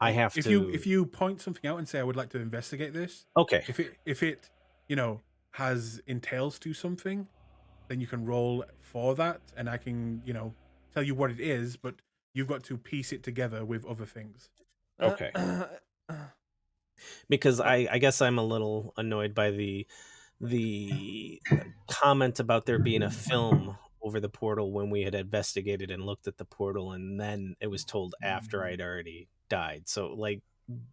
I have if to? If you point something out and say, I would like to investigate this, Okay, if it has entails to something, then you can roll for that, and I can tell you what it is, but you've got to piece it together with other things. Okay. Because I guess I'm a little annoyed by the comment about there being a film over the portal when we had investigated and looked at the portal, and then it was told after I'd already died. So like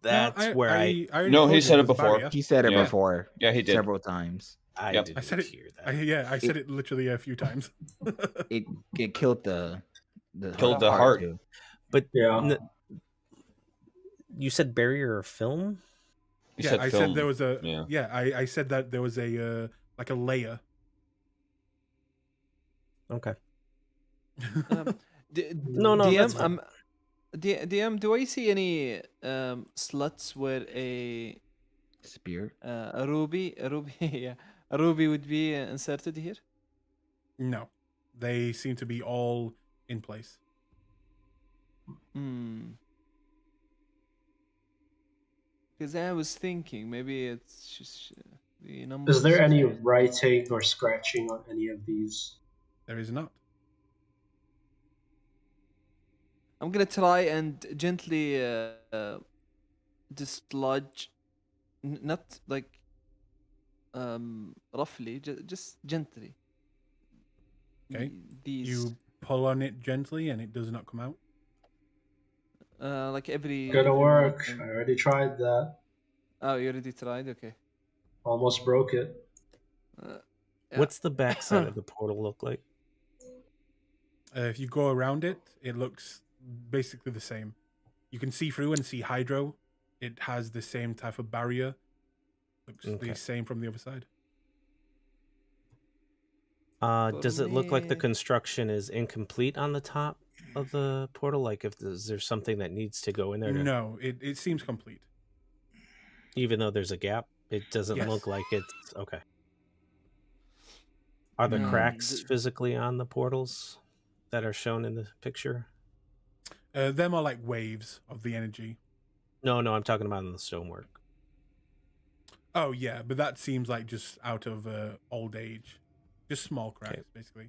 That's where I already No, told he you said it was a before. barrier. He said it Yeah. before. Yeah, he did. Several times. Yep. didn't I said it. hear that. I said it literally a few times. It killed the Killed the heart. too. But Yeah. you said barrier or film? He yeah, said I film. said there was a. Yeah. Yeah, I said that there was a like a layer. Okay. No, that's DM, fine. DM, do I see any slots where a Spear. ruby, yeah, a ruby would be inserted here? No, they seem to be all in place. Because I was thinking maybe it's just the numbers. Is there any writing or scratching on any of these? There is not. I'm gonna try and gently dislodge, not like roughly, just gently. Okay. These You pull on it gently, and it does not come out. like every. Gonna every work. minute I and- already tried that. Oh, you already tried. Okay. Almost broke it. Yeah. What's the backside of the portal look like? If you go around it, it looks basically the same. You can see through and see hydro. It has the same type of barrier. Looks Okay. the same from the other side. Does it look like the me- construction is incomplete on the top of the portal? Like, if there's something that needs to go in there, No, it seems complete. even though there's a gap, it doesn't Yes. look like it's okay. Are there No, cracks physically on the portals that are shown in the picture? Them are like waves of the energy. No, I'm talking about in the stonework. Oh yeah, but that seems like just out of old age, just small cracks, basically.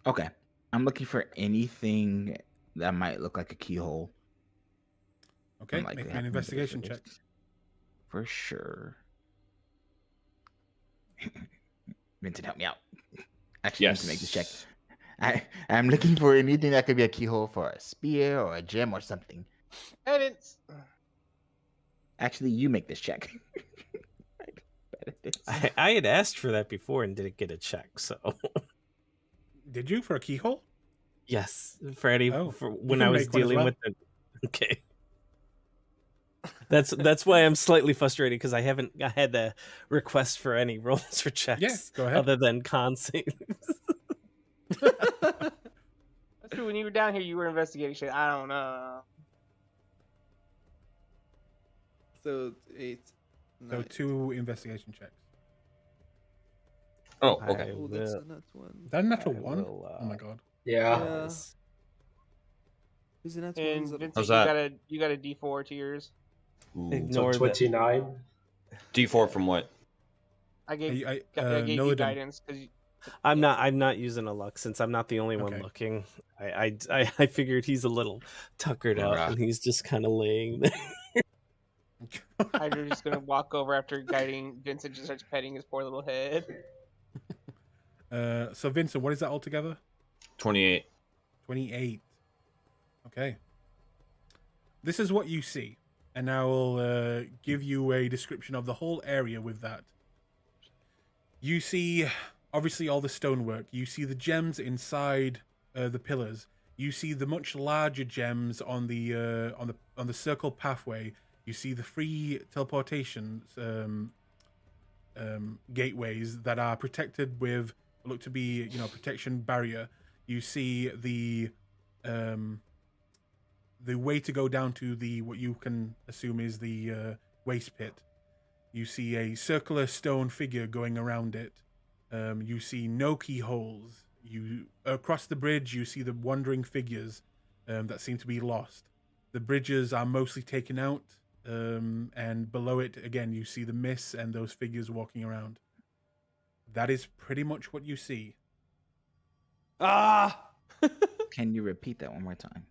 Okay. I'm looking for anything that might look like a keyhole. Okay, Unlikely make me an happening to the investigation check. first. For sure. Vincent, help me out. Actually, I need to make this check. I'm looking for anything that could be a keyhole for a spear or a gem or something. Edits. Actually, you make this check. I had asked for that before and didn't get a check, so Did you for a keyhole? yes, for any Oh, for you when can I was make one as dealing well. with the okay. That's why I'm slightly frustrated because I haven't had the request for any rolls for checks go ahead. other than con saves. That's true. When you were down here, you were investigating shit. I don't know. So 8. So 9. 2 investigation checks. Oh, okay. Oh, that's a nat one. Is that a natural I 1? will, Oh my god. Yeah. Yeah. Is it nat And ones? Vincent, How's that? you got a D4 to yours. Ooh. So Ignore that. 29. D4 from what? I gave I gave you Noladin. guidance because I'm not using a luck since I'm not the only one Okay. looking. I figured he's a little tuckered out Right. and he's just kind of laying there. Hydra's just gonna walk over after guiding Vincent. Just starts petting his poor little head. So Vincent, what is that altogether? 28. 28. Okay. This is what you see, and I will give you a description of the whole area with that. You see, obviously, all the stonework. You see the gems inside the pillars. You see the much larger gems on the circle pathway. You see the free teleportation gateways that are protected with what look to be, protection barrier. You see the way to go down to what you can assume is the waste pit. You see a circular stone figure going around it. You see no keyholes. You across the bridge, you see the wandering figures that seem to be lost. The bridges are mostly taken out, and below it, again, you see the mist and those figures walking around. That is pretty much what you see. Ah! Can you repeat that one more time?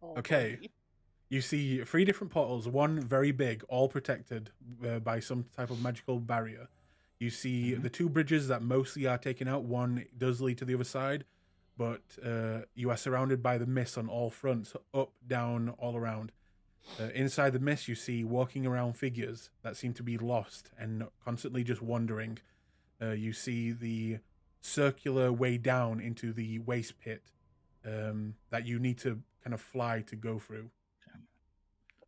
Oh, Okay. buddy. You see 3 different portals, one very big, all protected by some type of magical barrier. You see the two bridges that mostly are taken out. One does lead to the other side, but you are surrounded by the mist on all fronts, up, down, all around. Inside the mist, you see walking around figures that seem to be lost and constantly just wandering. You see the circular way down into the waste pit that you need to kind of fly to go through.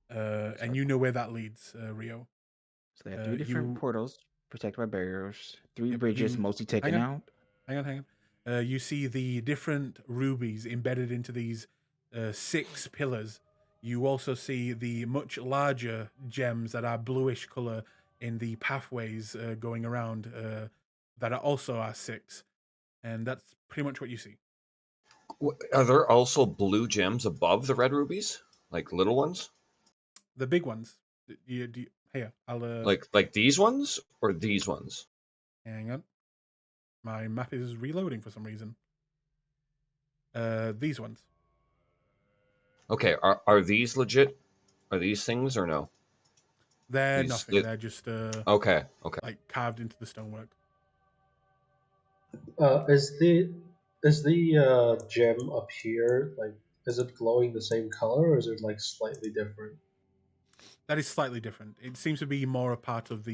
And you know where that leads, Rio. So they have three different portals protected by barriers. Three Yep, bridges mostly taken out. Hang on. You see the different rubies embedded into these 6 pillars. You also see the much larger gems that are bluish color in the pathways going around that are also 6. And that's pretty much what you see. Are there also blue gems above the red rubies? Like little ones? The big ones. Here, I'll... Like these ones? Or these ones? Hang on. My map is reloading for some reason. These ones. Okay, are these legit? Are these things or no? They're nothing. They're just okay. Like carved into the stonework. Is the gem up here, like, is it glowing the same color, or is it like slightly different? That is slightly different. It seems to be more a part of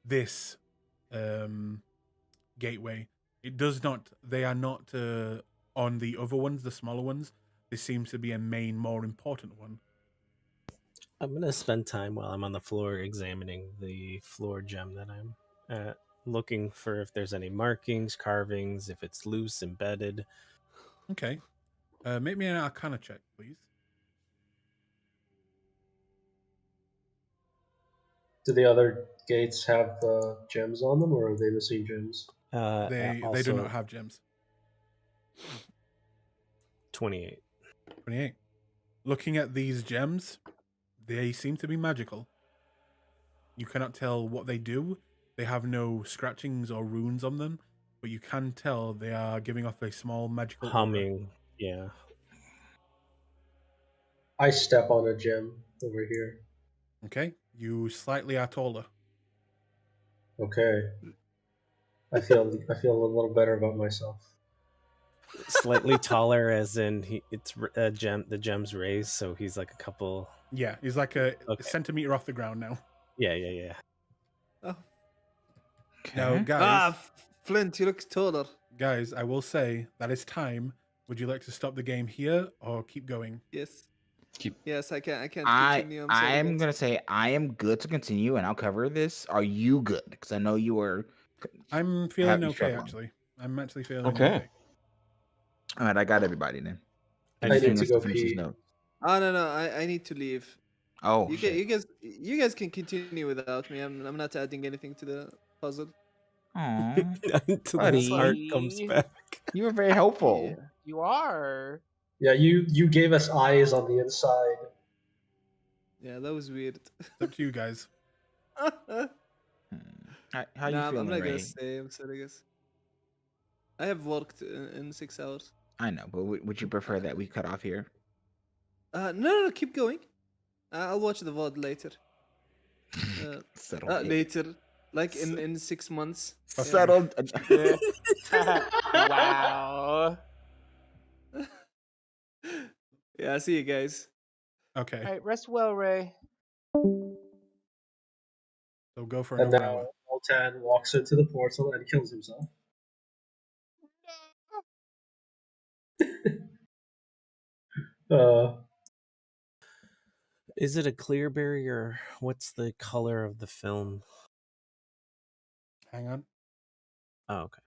this gateway. It does not. They are not on the other ones, the smaller ones. This seems to be a main, more important one. I'm gonna spend time while I'm on the floor examining the floor gem that I'm at, looking for if there's any markings, carvings, if it's loose, embedded. Okay. Make me an Arcana check, please. Do the other gates have gems on them, or are they missing gems? They do not have gems. 28. 28. Looking at these gems, they seem to be magical. You cannot tell what they do. They have no scratchings or runes on them, but you can tell they are giving off a small magical humming. aura. Yeah. I step on a gem over here. Okay. You slightly are taller. Okay. I feel a little better about myself. Slightly taller, as in it's a gem. The gem's raised, so he's like a couple. Yeah, he's like a centimeter off the ground now. Yeah. Oh. Okay. Now, guys. Flint, you look taller. Guys, I will say that it's time. Would you like to stop the game here or keep going? Yes. Keep. Yes, I can't continue. I'm gonna say I am good to continue, and I'll cover this. Are you good? Because I know you were. I'm feeling okay, struggling. actually. I'm actually feeling okay. All right, I got everybody then. I need to go finish his pee. notes. Oh no, I need to leave. Oh, you guys can continue without me. I'm not adding anything to the puzzle. Aww, Until buddy. his heart comes back. You were very helpful. Yeah, you are. Yeah, you gave us eyes on the inside. Yeah, that was weird. It's up to you guys. How you Nah, feeling, I'm not Ray? gonna stay. I'm sorry, guys. I have worked in 6 hours. I know, but would you prefer that we cut off here? No, keep going. I'll watch the VOD later. Settled. Later, like in 6 months. Settled. Wow. Yeah, see you guys. Okay. All right, rest well, Ray. So go for And another now hour. Altan walks into the portal and kills himself. Is it a clear barrier? What's the color of the film? Hang on. Oh, okay.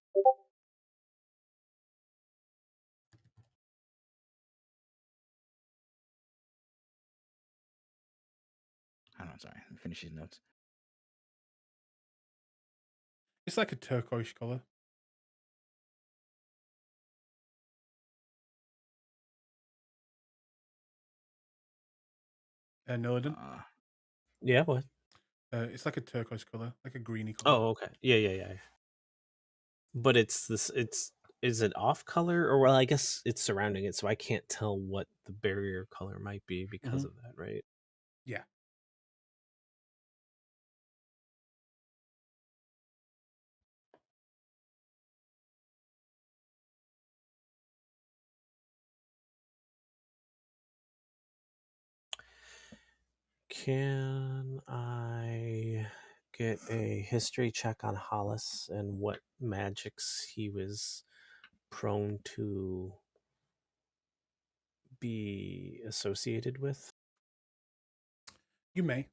I'm sorry. Let me finish his notes. It's like a turquoise color. Noladin? Yeah, what? It's like a turquoise color, like a greeny color. Oh, okay. Yeah. But it's this. Is it off color, or well, I guess it's surrounding it, so I can't tell what the barrier color might be because of that, right? Yeah. Can I get a history check on Hollis and what magics he was prone to be associated with? You may.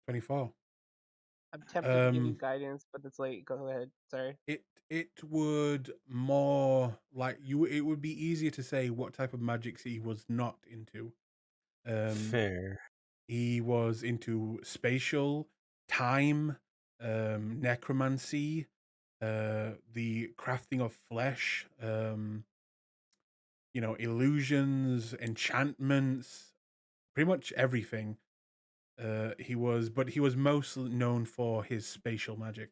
24. I'm tempted to give you guidance, but it's late. Go ahead. Sorry. It would more like you. It would be easier to say what type of magics he was not into. Fair. He was into spatial, time, necromancy, the crafting of flesh, illusions, enchantments, pretty much everything. He was most known for his spatial magic.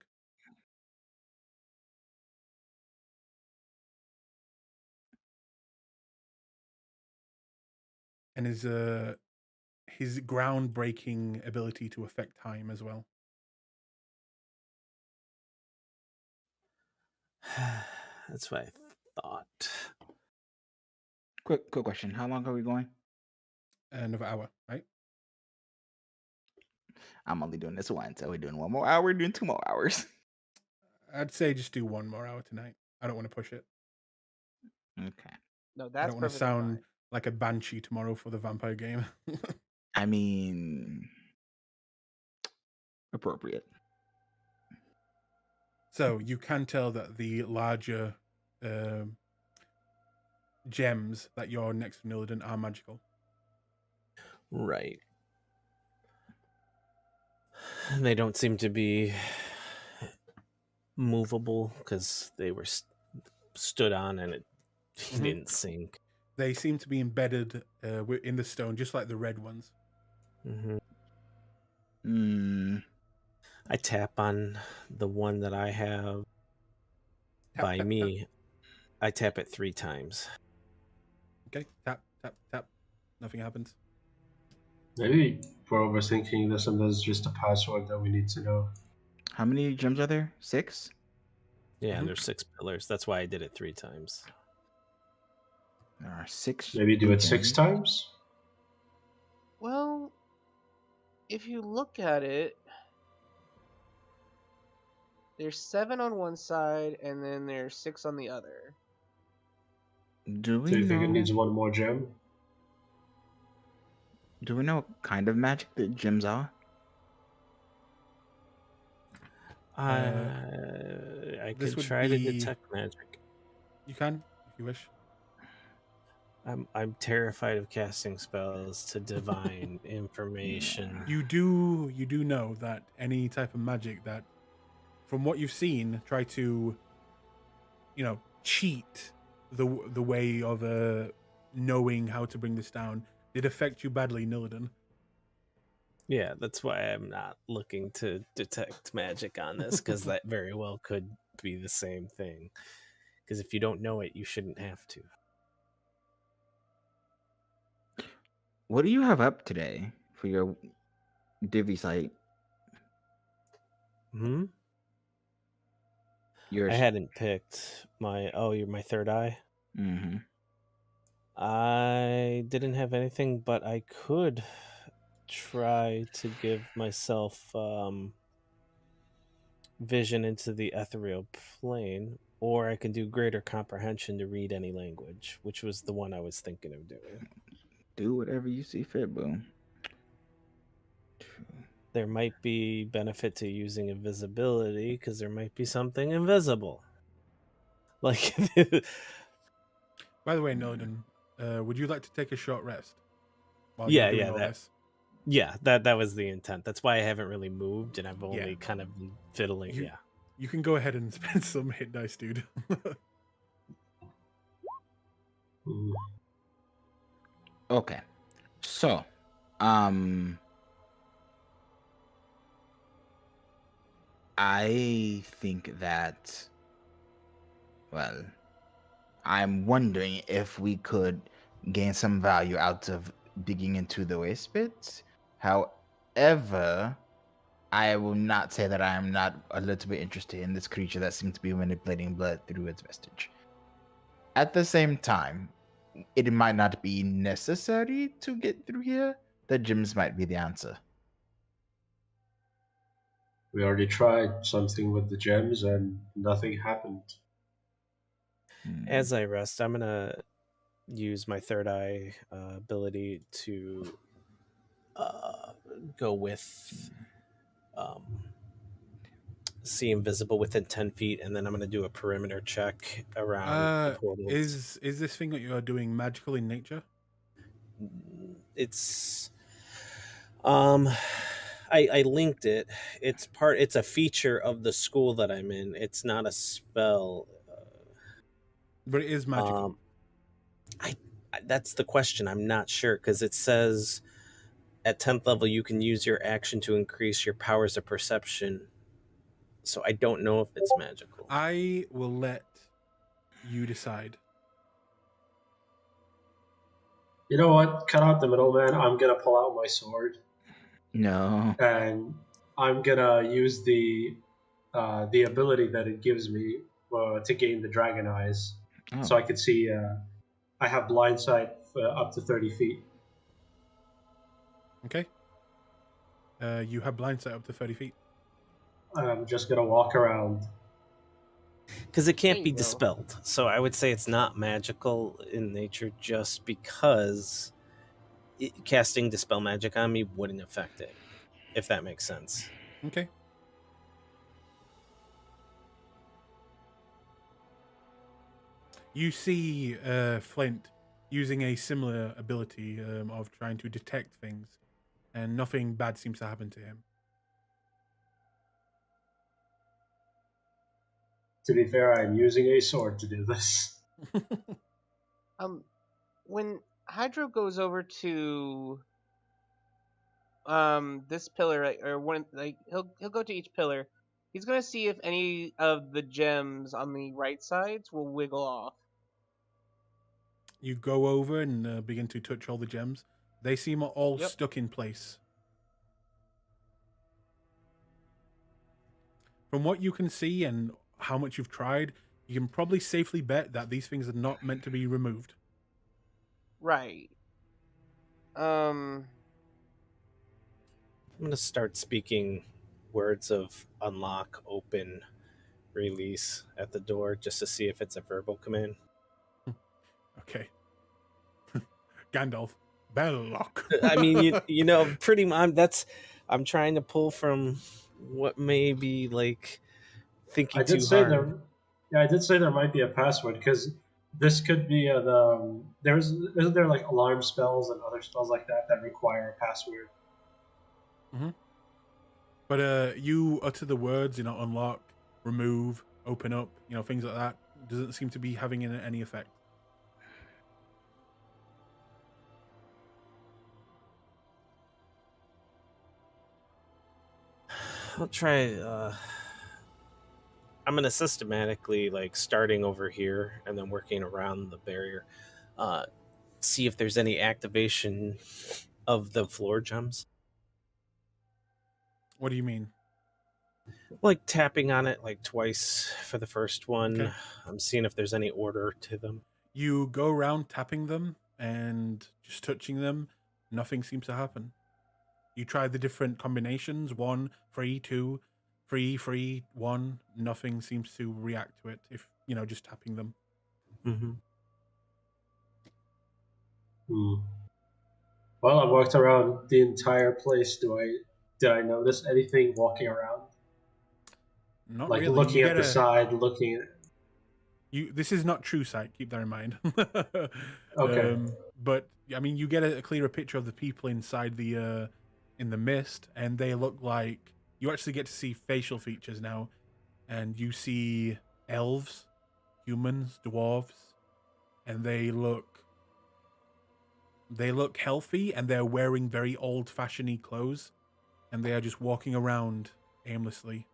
And his groundbreaking ability to affect time as well. That's what I thought. Quick question. How long are we going? Another hour, right? I'm only doing this once. Are we doing 1 more hour? We're doing 2 more hours. I'd say just do 1 more hour tonight. I don't want to push it. Okay. No, I that's don't want to perfectly sound fine. like a banshee tomorrow for the vampire game. I mean, appropriate. So you can tell that the larger gems that you're next to Nillidan are magical. Right. They don't seem to be movable because they were stood on and it didn't sink. They seem to be embedded in the stone, just like the red ones. I tap on the one that I have by me. Tap. I tap it 3 times. Okay, tap, tap, tap. Nothing happens. Maybe we're overthinking this and there's just a password that we need to know. How many gems are there? 6? Yeah, and there's 6 pillars. That's why I did it 3 times. There are 6. Maybe do it 6 times? Well, if you look at it, there's 7 on one side and then there's 6 on the other. Do we So you know? think it needs 1 more gem? Do we know what kind of magic the gems are? I could try to detect magic. You can, if you wish. I'm terrified of casting spells to divine information. You do know that any type of magic that, from what you've seen, try to, cheat the way of knowing how to bring this down did affect you badly, Nillidan. Yeah, that's why I'm not looking to detect magic on this, because that very well could be the same thing. Because if you don't know it, you shouldn't have to. What do you have up today for your Divi site? I hadn't picked my... Oh, you're my third eye? Mm-hmm. I didn't have anything, but I could try to give myself vision into the ethereal plane, or I can do greater comprehension to read any language, which was the one I was thinking of doing. Do whatever you see fit, boo. There might be benefit to using invisibility because there might be something invisible. Like, by the way, Nillidan, would you like to take a short rest while yeah, you're doing all this? Yeah, that was the intent. That's why I haven't really moved, and I've only kind of been fiddling. You can go ahead and spend some hit dice, dude. Okay. So, I think that, well, I'm wondering if we could gain some value out of digging into the waste pits. However, I will not say that I am not a little bit interested in this creature that seems to be manipulating blood through its vestige. At the same time, it might not be necessary to get through here. The gems might be the answer. We already tried something with the gems and nothing happened. As I rest, I'm gonna use my third eye ability to go with see invisible within 10 feet, and then I'm gonna do a perimeter check around the portals. Is this thing that you are doing magical in nature? It's I linked it. It's a feature of the school that I'm in. It's not a spell. But it is magical. That's the question. I'm not sure, because it says at 10th level you can use your action to increase your powers of perception. So I don't know if it's magical. I will let you decide. You know what? Cut out the middleman. I'm gonna pull out my sword. No. And I'm gonna use the ability that it gives me to gain the dragon eyes, so I could see. I have blind sight up to 30 feet. Okay. You have blind sight up to 30 feet. I'm just gonna walk around. Because it can't There be you go. dispelled. So I would say it's not magical in nature, just because casting dispel magic on me wouldn't affect it, if that makes sense. Okay. You see Flint using a similar ability of trying to detect things, and nothing bad seems to happen to him. To be fair, I'm using a sword to do this. When Hydro goes over to this pillar, or one, like he'll go to each pillar. He's gonna see if any of the gems on the right sides will wiggle off. You go over and begin to touch all the gems. They seem all Yep. stuck in place. From what you can see and how much you've tried, you can probably safely bet that these things are not meant to be removed. Right. I'm going to start speaking words of unlock, open, release at the door, just to see if it's a verbal command. Okay. Gandalf, Belloc. I mean, you know, pretty much I'm trying to pull from what may be like thinking I did too say hard. I did say there might be a password, because this could be isn't there like alarm spells and other spells like that require a password. Mm-hmm. But you utter the words, unlock, remove, open up, things like that. Doesn't seem to be having any effect. I'll try. I'm gonna systematically, like, starting over here and then working around the barrier, see if there's any activation of the floor gems. What do you mean? Like tapping on it like twice for the first one. Okay. I'm seeing if there's any order to them. You go around tapping them and just touching them. Nothing seems to happen. You try the different combinations, 1, 3, 2, 3, 3, 1. Nothing seems to react to it if, just tapping them. Mm-hmm. Well, I walked around the entire place. Did I notice anything walking around? Not Like really. looking at the side, looking at... This is not true sight, keep that in mind. Okay. But I mean, you get a clearer picture of the people inside the in the mist, and they look like, you actually get to see facial features now, and you see elves, humans, dwarves, and they look healthy, and they're wearing very old-fashioned clothes, and they are just walking around aimlessly.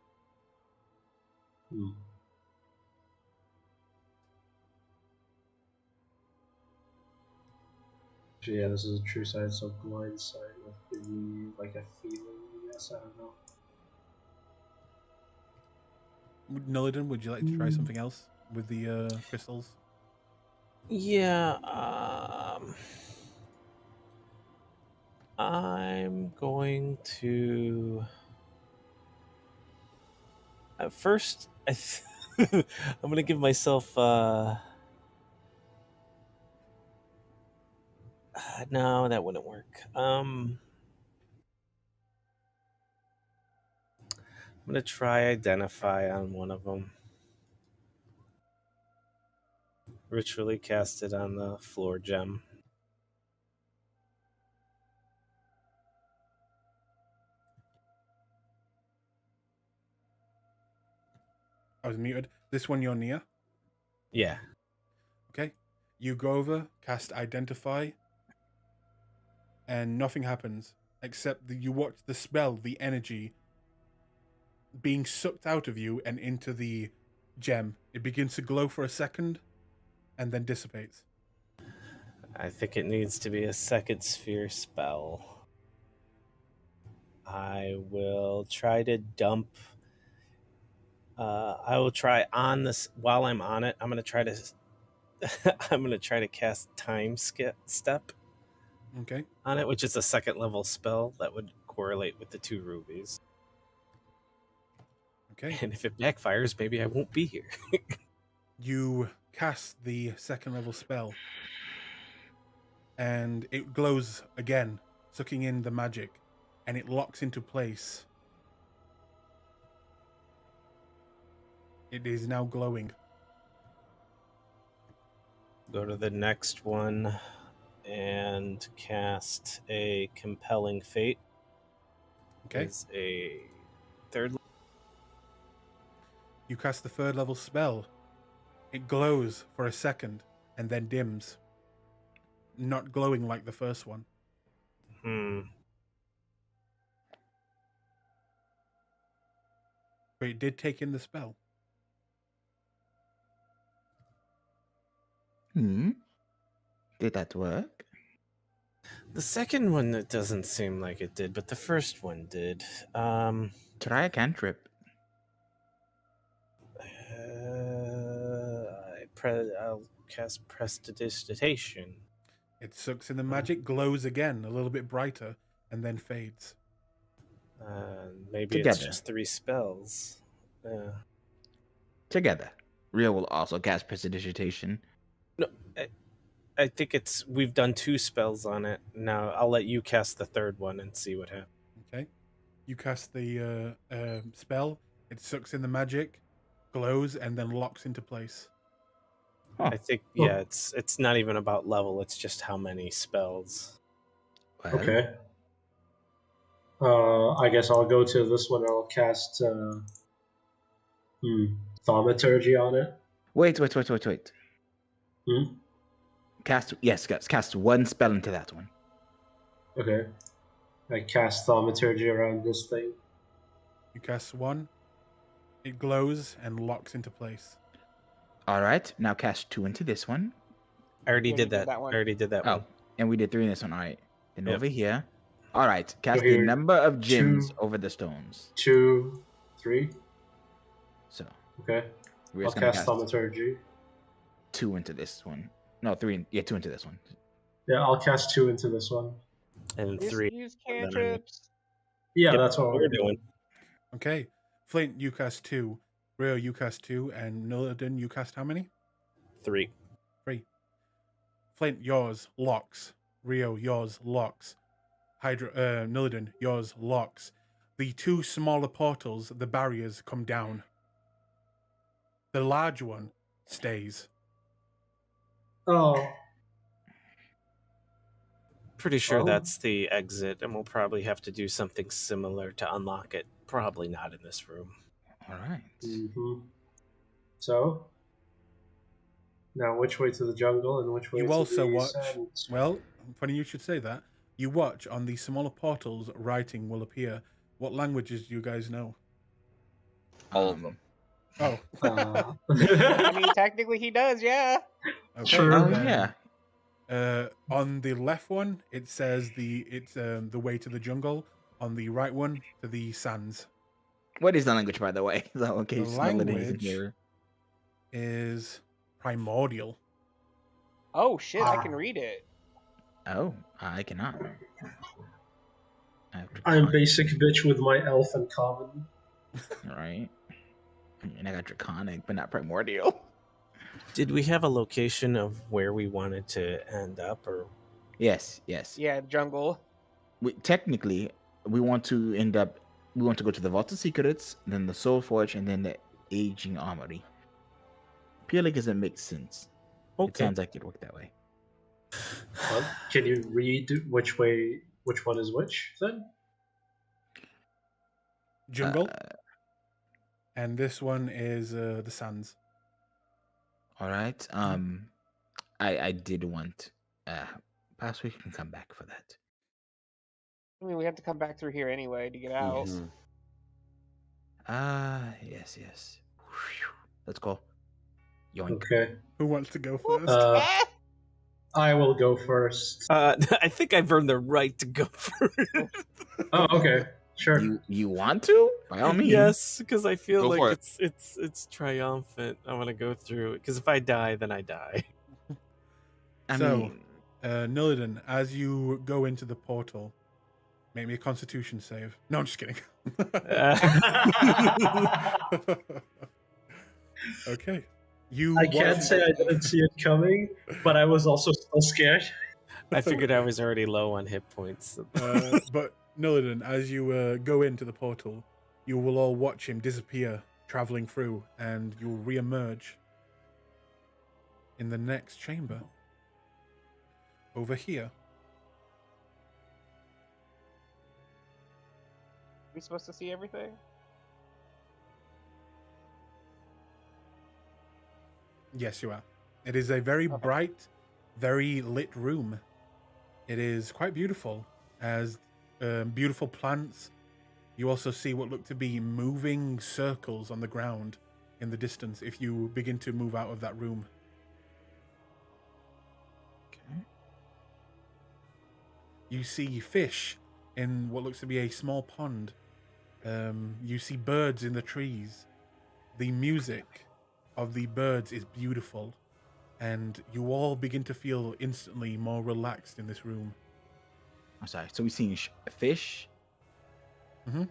Yeah, this is a true sight, so blind sight would be like a feeling, I guess. I don't know. Nillidan, would you like to try something else with the crystals? Yeah, I'm going to first. I'm gonna give myself. No, that wouldn't work. I'm gonna try identify on one of them. Ritually cast it on the floor gem. I was muted. This one you're near. Yeah. Okay. You go over, cast Identify, and nothing happens except that you watch the spell, the energy, being sucked out of you and into the gem. It begins to glow for a second and then dissipates. I think it needs to be a second sphere spell. I will try to dump. I will try on this while I'm on it. I'm gonna try to. I'm gonna try to cast Time Step Okay. on it, which is a second level spell that would correlate with the 2 rubies. Okay. And if it backfires, maybe I won't be here. You cast the second level spell, and it glows again, sucking in the magic, and it locks into place. It is now glowing. Go to the next one and cast a Compelling Fate. Okay. It's a third. You cast the third level spell. It glows for a second and then dims. Not glowing like the first one. But it did take in the spell. Did that work? The second one, it doesn't seem like it did, but the first one did. Try a cantrip. I'll cast Prestidigitation. It sucks in the magic, glows again, a little bit brighter, and then fades. Maybe Together. it's just 3 spells. Together. Rio will also cast Prestidigitation. No, I think we've done 2 spells on it. Now I'll let you cast the third one and see what happens. Okay. You cast the spell, it sucks in the magic, glows, and then locks into place. I think, yeah, it's not even about level, it's just how many spells. Well, Okay. I guess I'll go to this one. I'll cast Thaumaturgy on it. Wait. Hmm? Cast one spell into that one. Okay. I cast Thaumaturgy around this thing. You cast one, it glows and locks into place. All right, now cast 2 into this one. I already Yeah, did you did that. that one. I already did that Oh, one. and we did 3 in this one. All right. Then Yep. over here. All right, cast here, the number of gems 2, over the stones. 2, 3. So Okay. we're I'll just gonna cast cast Thaumaturgy. 2 into this one. No, 3. Yeah, 2 into this one. Yeah, I'll cast 2 into this one. And Just 3. use then I'm- cantrips. Yeah, Yep, that's what we're doing. Okay. Flint, you cast 2. Rio, you cast 2. And Nillidan, you cast how many? 3. 3. Flint, yours locks. Rio, yours locks. Nillidan, yours locks. The 2 smaller portals, the barriers, come down. The large one stays. Oh. Pretty sure Oh. that's the exit, and we'll probably have to do something similar to unlock it. Probably not in this room. All right. Mm-hmm. So, now which way to the jungle and which way You to also the watch. sands? Well, funny you should say that. You watch on the smaller portals, writing will appear. What languages do you guys know? All of them. Oh. I mean, technically he does, yeah. Okay, Sure. Oh then, yeah. on the left one, it says it's the way to the jungle. On the right one, to the sands. What is the language, by the way? So, in The case Melody isn't language here. is primordial. Oh shit! I can read it. Oh, I cannot. I have to I'm basic bitch with my elf and common. Right. And I got draconic, but not primordial. Did we have a location of where we wanted to end up, or Yes. Yeah, jungle. Technically, we want to go to the Vault of Secrets, then the Soul Forge, and then the Aging Armory. Purely because it makes sense. It okay? sounds like it worked that way. Can you read which one is which then? Jungle. And this one is the sands. All right. I did want. Perhaps we can come back for that. I mean, we have to come back through here anyway to get out. Yes. Yes. Whew. Let's go. Yoink. Okay. Who wants to go first? I will go first. I think I've earned the right to go first. Oh, okay. Sure. You want to? By all means. Yes, because I feel Go for like it's triumphant. I want to go through it because if I die, then I die. I So, mean, Nillidan, as you go into the portal, make me a Constitution save. No, I'm just kidding. Okay. I can't say I didn't see it coming, but I was also still scared. I figured I was already low on hit points. But Nillidan, as you go into the portal, you will all watch him disappear, traveling through, and you'll re-emerge in the next chamber. Over here. Are we supposed to see everything? Yes, you are. It is a very bright, very lit room. It is quite beautiful, as beautiful plants. You also see what look to be moving circles on the ground in the distance if you begin to move out of that room. okay. You see fish in what looks to be a small pond. You see birds in the trees. The music of the birds is beautiful, and you all begin to feel instantly more relaxed in this room. I'm sorry. So we seen fish. Mhm.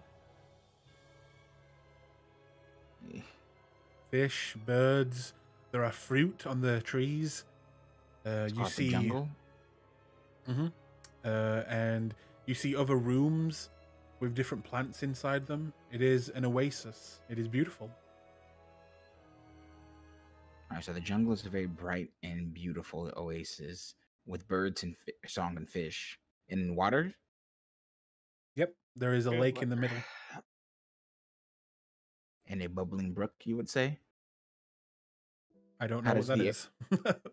Eh, Fish, birds. There are fruit on the trees. it's You called the see, jungle. and you see other rooms with different plants inside them. It is an oasis. It is beautiful. All right. So the jungle is a very bright and beautiful oasis with birds and song and fish in water. Yep, there is a Good lake in the luck. middle. And a bubbling brook, you would say. I don't How know what does that the- is.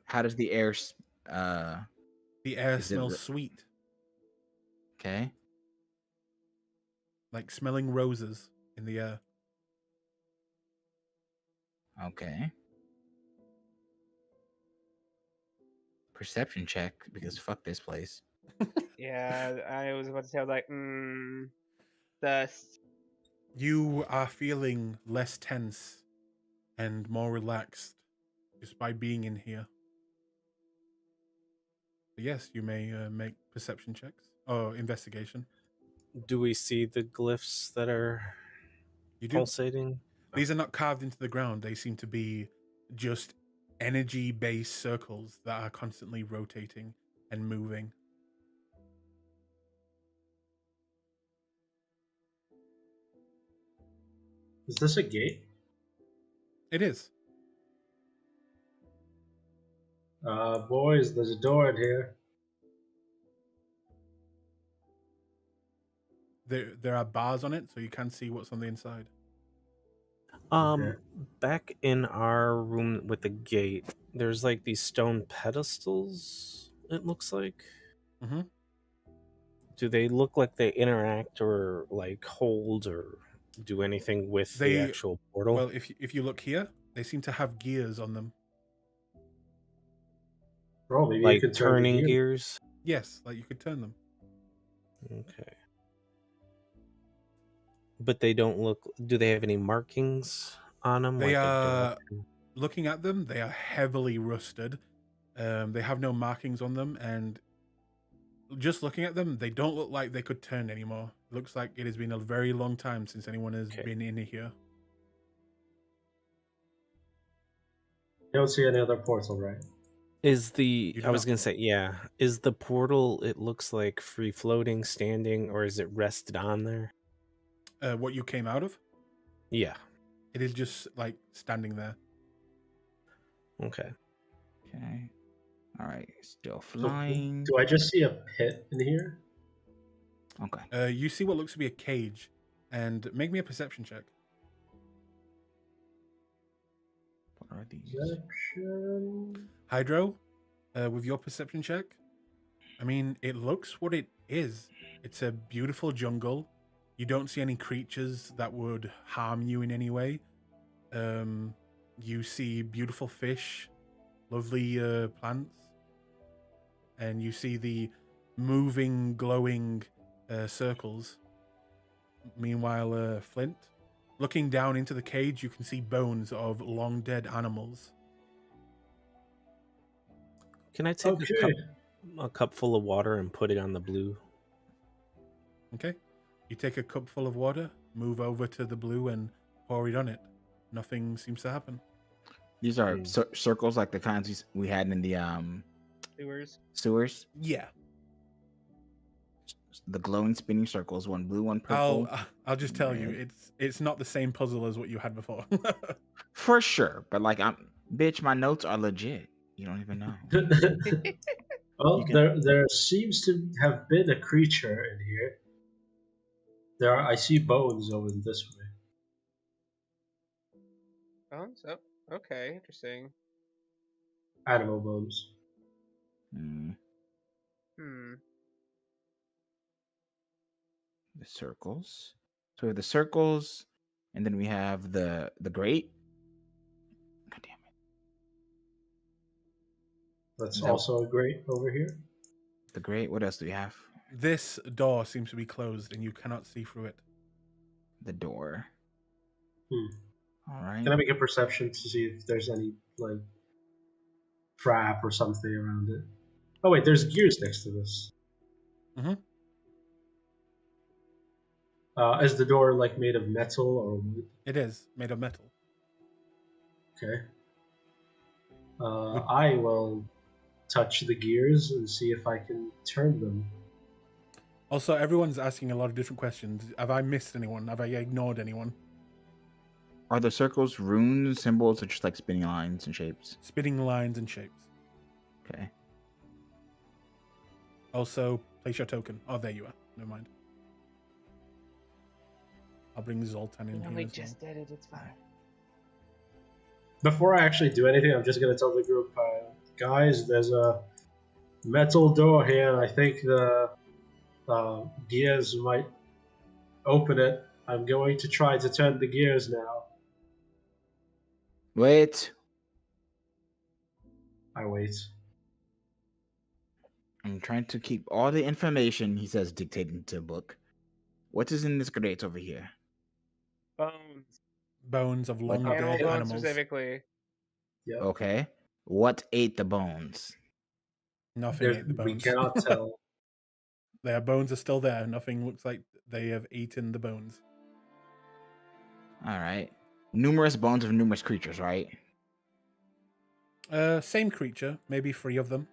How does the air? The air Is it smells sweet, Okay. like smelling roses in the air. Okay. Perception check because fuck this place. Yeah, I was about to say, I was like, dust. You are feeling less tense and more relaxed just by being in here. But yes, you may make perception checks or investigation. Do we see the glyphs that are You do. pulsating? These are not carved into the ground. They seem to be just energy-based circles that are constantly rotating and moving. Is this a gate? It is. Boys, there's a door in here. There are bars on it, so you can see what's on the inside. Okay. Back in our room with the gate, there's like these stone pedestals. It looks like. Mm-hmm. Do they look like they interact or like hold or do anything with the actual portal? Well, if you look here, they seem to have gears on them. Oh, maybe you like could turn the turning gear. gears. Yes, like you could turn them. Okay. But they don't look. Do they have any markings on them? They like a are direction? looking at them. They are heavily rusted. They have no markings on them, and just looking at them, they don't look like they could turn anymore. It looks like it has been a very long time since anyone has been in here. You don't see any other portal, right? Is the You do I was not. gonna say, yeah. Is the portal, it looks like free floating, standing, or is it rested on there? What you came out of? Yeah. It is just like standing there. Okay. Okay. All right. Still So, flying. do I just see a pit in here? Okay. You see what looks to be a cage, and make me a perception check. What are these? Perception. Hydro, with your perception check, I mean, it looks what it is. It's a beautiful jungle. You don't see any creatures that would harm you in any way. You see beautiful fish, lovely plants, and you see the moving, glowing circles. Meanwhile, Flint, looking down into the cage, you can see bones of long dead animals. Can I take Okay. a cup full of water and put it on the blue? Okay. You take a cup full of water, move over to the blue, and pour it on it. Nothing seems to happen. These are circles like the kinds we had in the sewers. Yeah. The glowing spinning circles, one blue, one purple. I'll just tell you, red. it's not the same puzzle as what you had before. For sure, but like bitch, my notes are legit. You don't even know. Well, there seems to have been a creature in here. I see bones over this way. Bones? Oh, okay, interesting. Animal bones. Hmm. The circles. So we have the circles, and then we have the grate. God damn it. That's also a grate over here. The grate. What else do we have? This door seems to be closed, and you cannot see through it. The door. All right. Can I make a perception to see if there's any like trap or something around it? Oh wait, there's gears next to this. Mm-hmm. Is the door like made of metal or wood? It is made of metal. Okay. I will touch the gears and see if I can turn them. Also, everyone's asking a lot of different questions. Have I missed anyone? Have I ignored anyone? Are the circles runes, symbols, or just like spinning lines and shapes? Spinning lines and shapes. Okay. Also, place your token. Oh, there you are. Never mind. I'll bring Zoltan in here We as just well. did it. It's fine. Before I actually do anything, I'm just going to tell the group, guys, there's a metal door here, and I think the gears might open it. I'm going to try to turn the gears now. Wait. I wait. I'm trying to keep all the information, he says, dictating to a book. What is in this grate over here? Bones. Bones of long Animal dead bones animals. specifically. Yep. Okay. What ate the bones? Nothing ate the We bones. cannot tell. Their bones are still there. Nothing looks like they have eaten the bones. All right. Numerous bones of numerous creatures, right? Same creature, maybe 3 of them.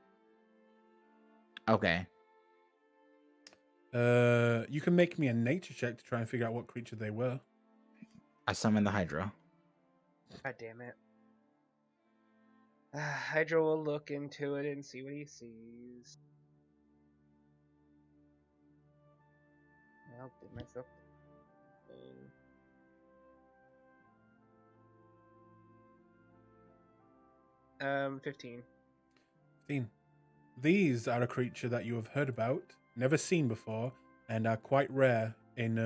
Okay. You can make me a nature check to try and figure out what creature they were. I summon the Hydra. God damn it. Hydra will look into it and see what he sees. I'll give myself. 15. 15. These are a creature that you have heard about, never seen before, and are quite rare in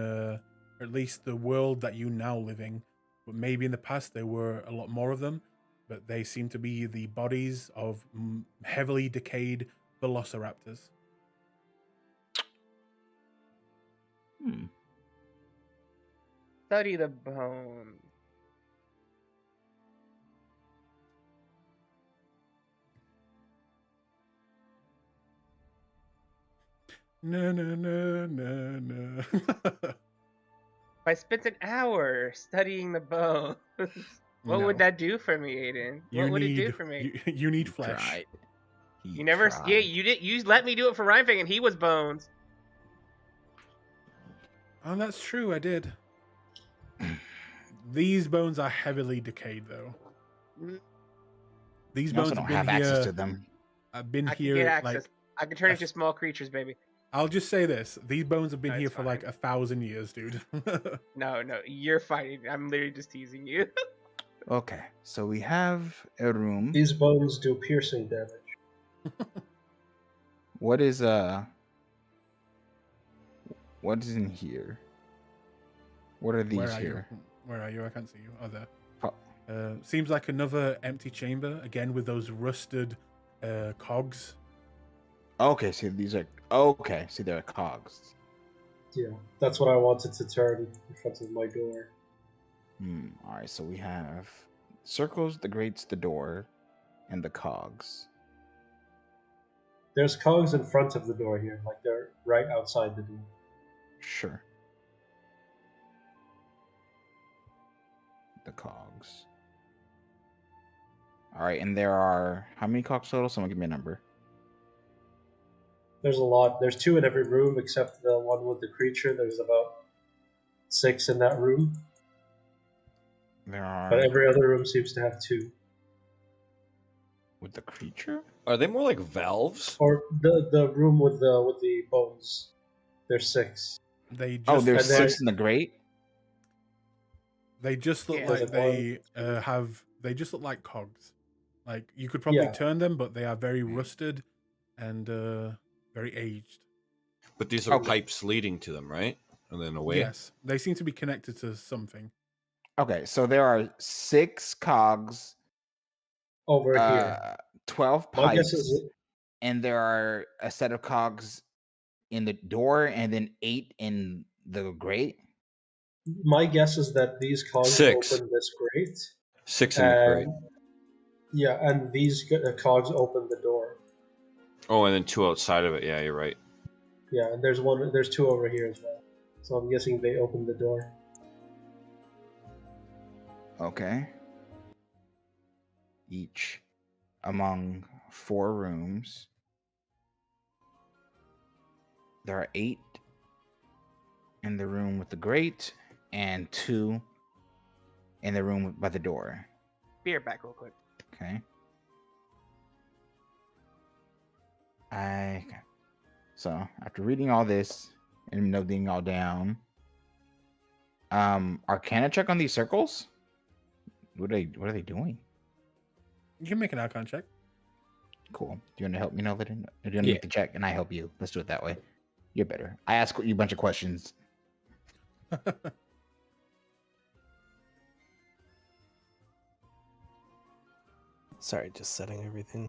at least the world that you now live in. But maybe in the past there were a lot more of them, but they seem to be the bodies of heavily decayed velociraptors. Study the bones. No, no, no, no, no. If I spent an hour studying the bones, what would No. that do for me, Aiden? What would it do for me? You need He flesh. tried. He You never, tried. yeah, you did. You let me do it for Rhymefang, and he was bones. Oh, that's true. I did. These bones are heavily decayed, though. Mm, These You also bones don't have been have access to here. them. I've been I can here get access. like. I can turn into small creatures, baby. I'll just say this: these bones have been No, here it's for like fine. 1,000 years, dude. No, you're fighting. I'm literally just teasing you. Okay, so we have a room. These bones do piercing damage. What is what is in here? What are these Where are here? you? Where are you? I can't see you. Oh, there. Oh, Seems like another empty chamber again with those rusted cogs. okay, see these are okay. See they're cogs. Yeah, that's what I wanted to turn in front of my door. All right, so we have circles, the grates, the door, and the cogs. There's cogs in front of the door here, like they're right outside the door. Sure. The cogs. All right, and there are how many cogs total? Someone give me a number. There's a lot. There's 2 in every room except the one with the creature. There's about 6 in that room, There are but every other room seems to have 2. with the creature. Are they more like valves? Or the room with the bones. There's 6. They just Oh, there's and then- 6 in the grate. They just look Yeah. like There's they one- have. They just look like cogs. Like you could probably Yeah. turn them, but they are very rusted and very aged. But these are Okay. pipes leading to them, right? And then away. Yes, they seem to be connected to something. Okay, so there are 6 cogs, Over here. 12 My guess pipes, is and there are a set of cogs in the door, and then 8 in the grate. that these cogs 6. open this grate. 6 in the grate. Yeah, and these cogs open the door. Oh, and then 2 outside of it. Yeah, you're right. Yeah, and there's 2 over here as well. So I'm guessing they opened the door. Okay. Each among 4 rooms. There are 8 in the room with the grate, and 2 in the room by the door. Be right back real quick. Okay. So after reading all this and noting all down, Arcana check on these circles. What are they doing? You can make an Arcana check. Cool. Do you want to help me, Nova? Or do you want to Yeah. make the check and I help you? Let's do it that way. You're better. I ask you a bunch of questions. Sorry, just setting everything.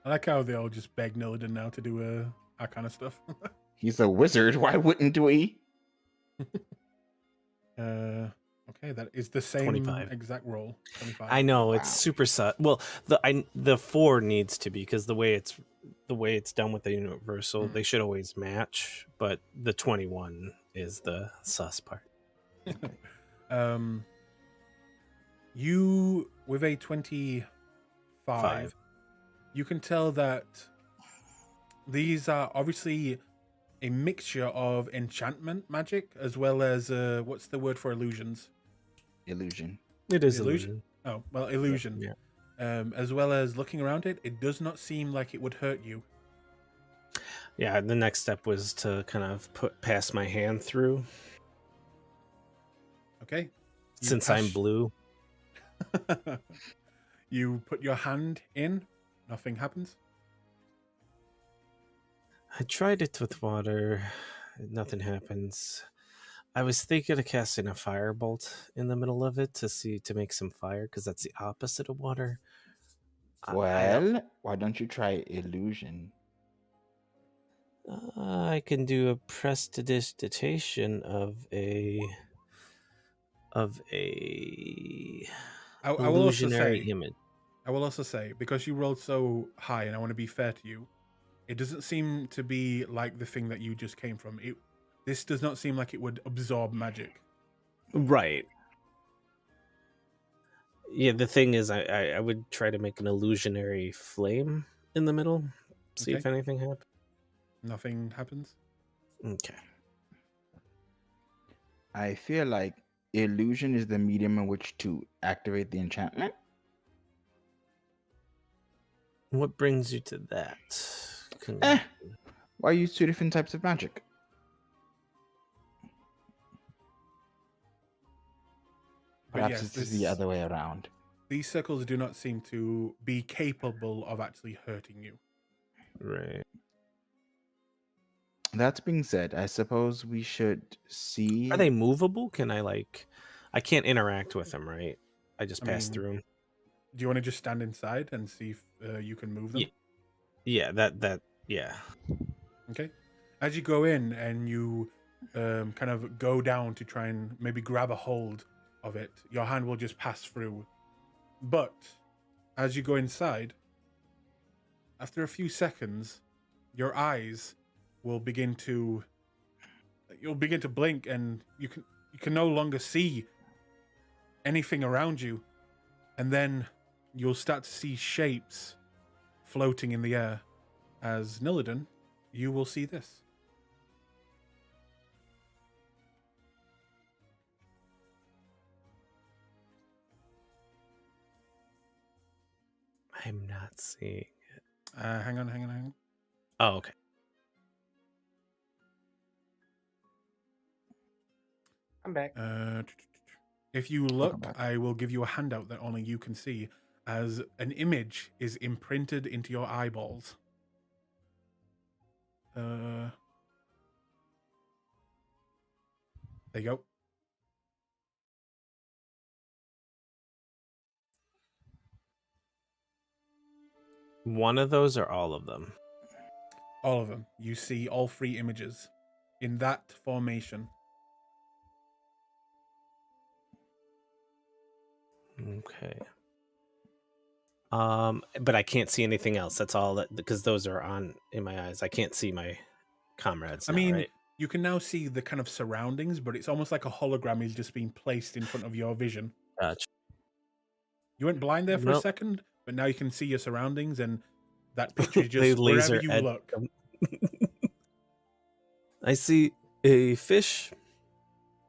I like how they all just beg Nillidan now to do Arcana stuff. He's a wizard. Why wouldn't we? Okay, that is the same 25. exact roll. 25. I know it's Wow. super subtle. Well, the 4 needs to be because the way it's done with the universal, they should always match. But the 21 is the sus part. You with a 25, 5. you can tell that these are obviously a mixture of enchantment magic as well as what's the word for illusions? Illusion. It is Illusion? illusion. Oh, well, illusion. Yeah. As well as looking around it, it does not seem like it would hurt you. Yeah. The next step was to kind of pass my hand through. Okay. You Since I'm pass- blue. You put your hand in, nothing happens. I tried it with water. Nothing happens. I was thinking of casting a firebolt in the middle of it to make some fire because that's the opposite of water. Well, why don't you try illusion? I can do a prestidigitation of a I will also illusionary say, image. because you rolled so high, and I want to be fair to you, It doesn't seem to be like the thing that you just came from. This does not seem like it would absorb magic. Right. Yeah, the thing is, I would try to make an illusionary flame in the middle. See if Okay. anything happens. Nothing happens. Okay. I feel like illusion is the medium in which to activate the enchantment. What brings you to that? Why use two different types of magic? But Perhaps yes, this is the other way around. These circles do not seem to be capable of actually hurting you. Right. That being said, I suppose we should see. Are they movable? Can I I can't interact with them, right? I just pass mean, through them. Do you want to just stand inside and see if you can move them? Yeah, yeah. Okay. As you go in and you kind of go down to try and maybe grab a hold of it, your hand will just pass through. But as you go inside, after a few seconds, your eyes will begin to blink, and you can no longer see anything around you, and then you'll start to see shapes floating in the air. As Nillidan, you will see this. I'm not seeing it. Hang on. Oh, okay. I'm back. If you look, I will give you a handout that only you can see, as an image is imprinted into your eyeballs. There you go. One of those or all of them? All of them. You see all three images in that formation. Okay. But I can't see anything else. That's all that, because those are on in my eyes. I can't see my comrades now, right? You can now see the kind of surroundings, but it's almost like a hologram is just being placed in front of your vision. Gotcha. You went blind there for a second, but now you can see your surroundings, and that picture is just wherever you look. I see a fish,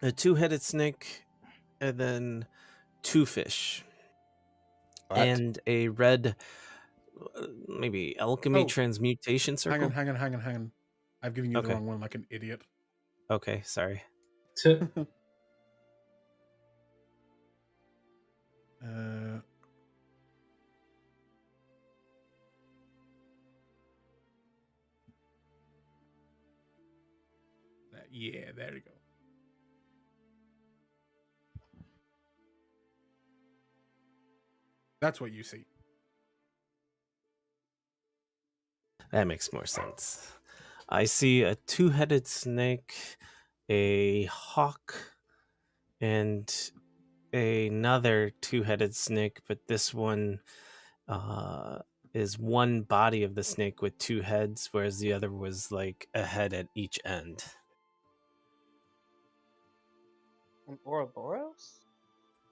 a two-headed snake, and then two fish. What? And a red, maybe alchemy transmutation circle. Hang on. I've given you the wrong one, like an idiot. Okay, sorry. Yeah, there we go. That's what you see. That makes more sense. I see a two-headed snake, a hawk, and another two-headed snake, but this one is one body of the snake with two heads, whereas the other was like a head at each end. An Ouroboros?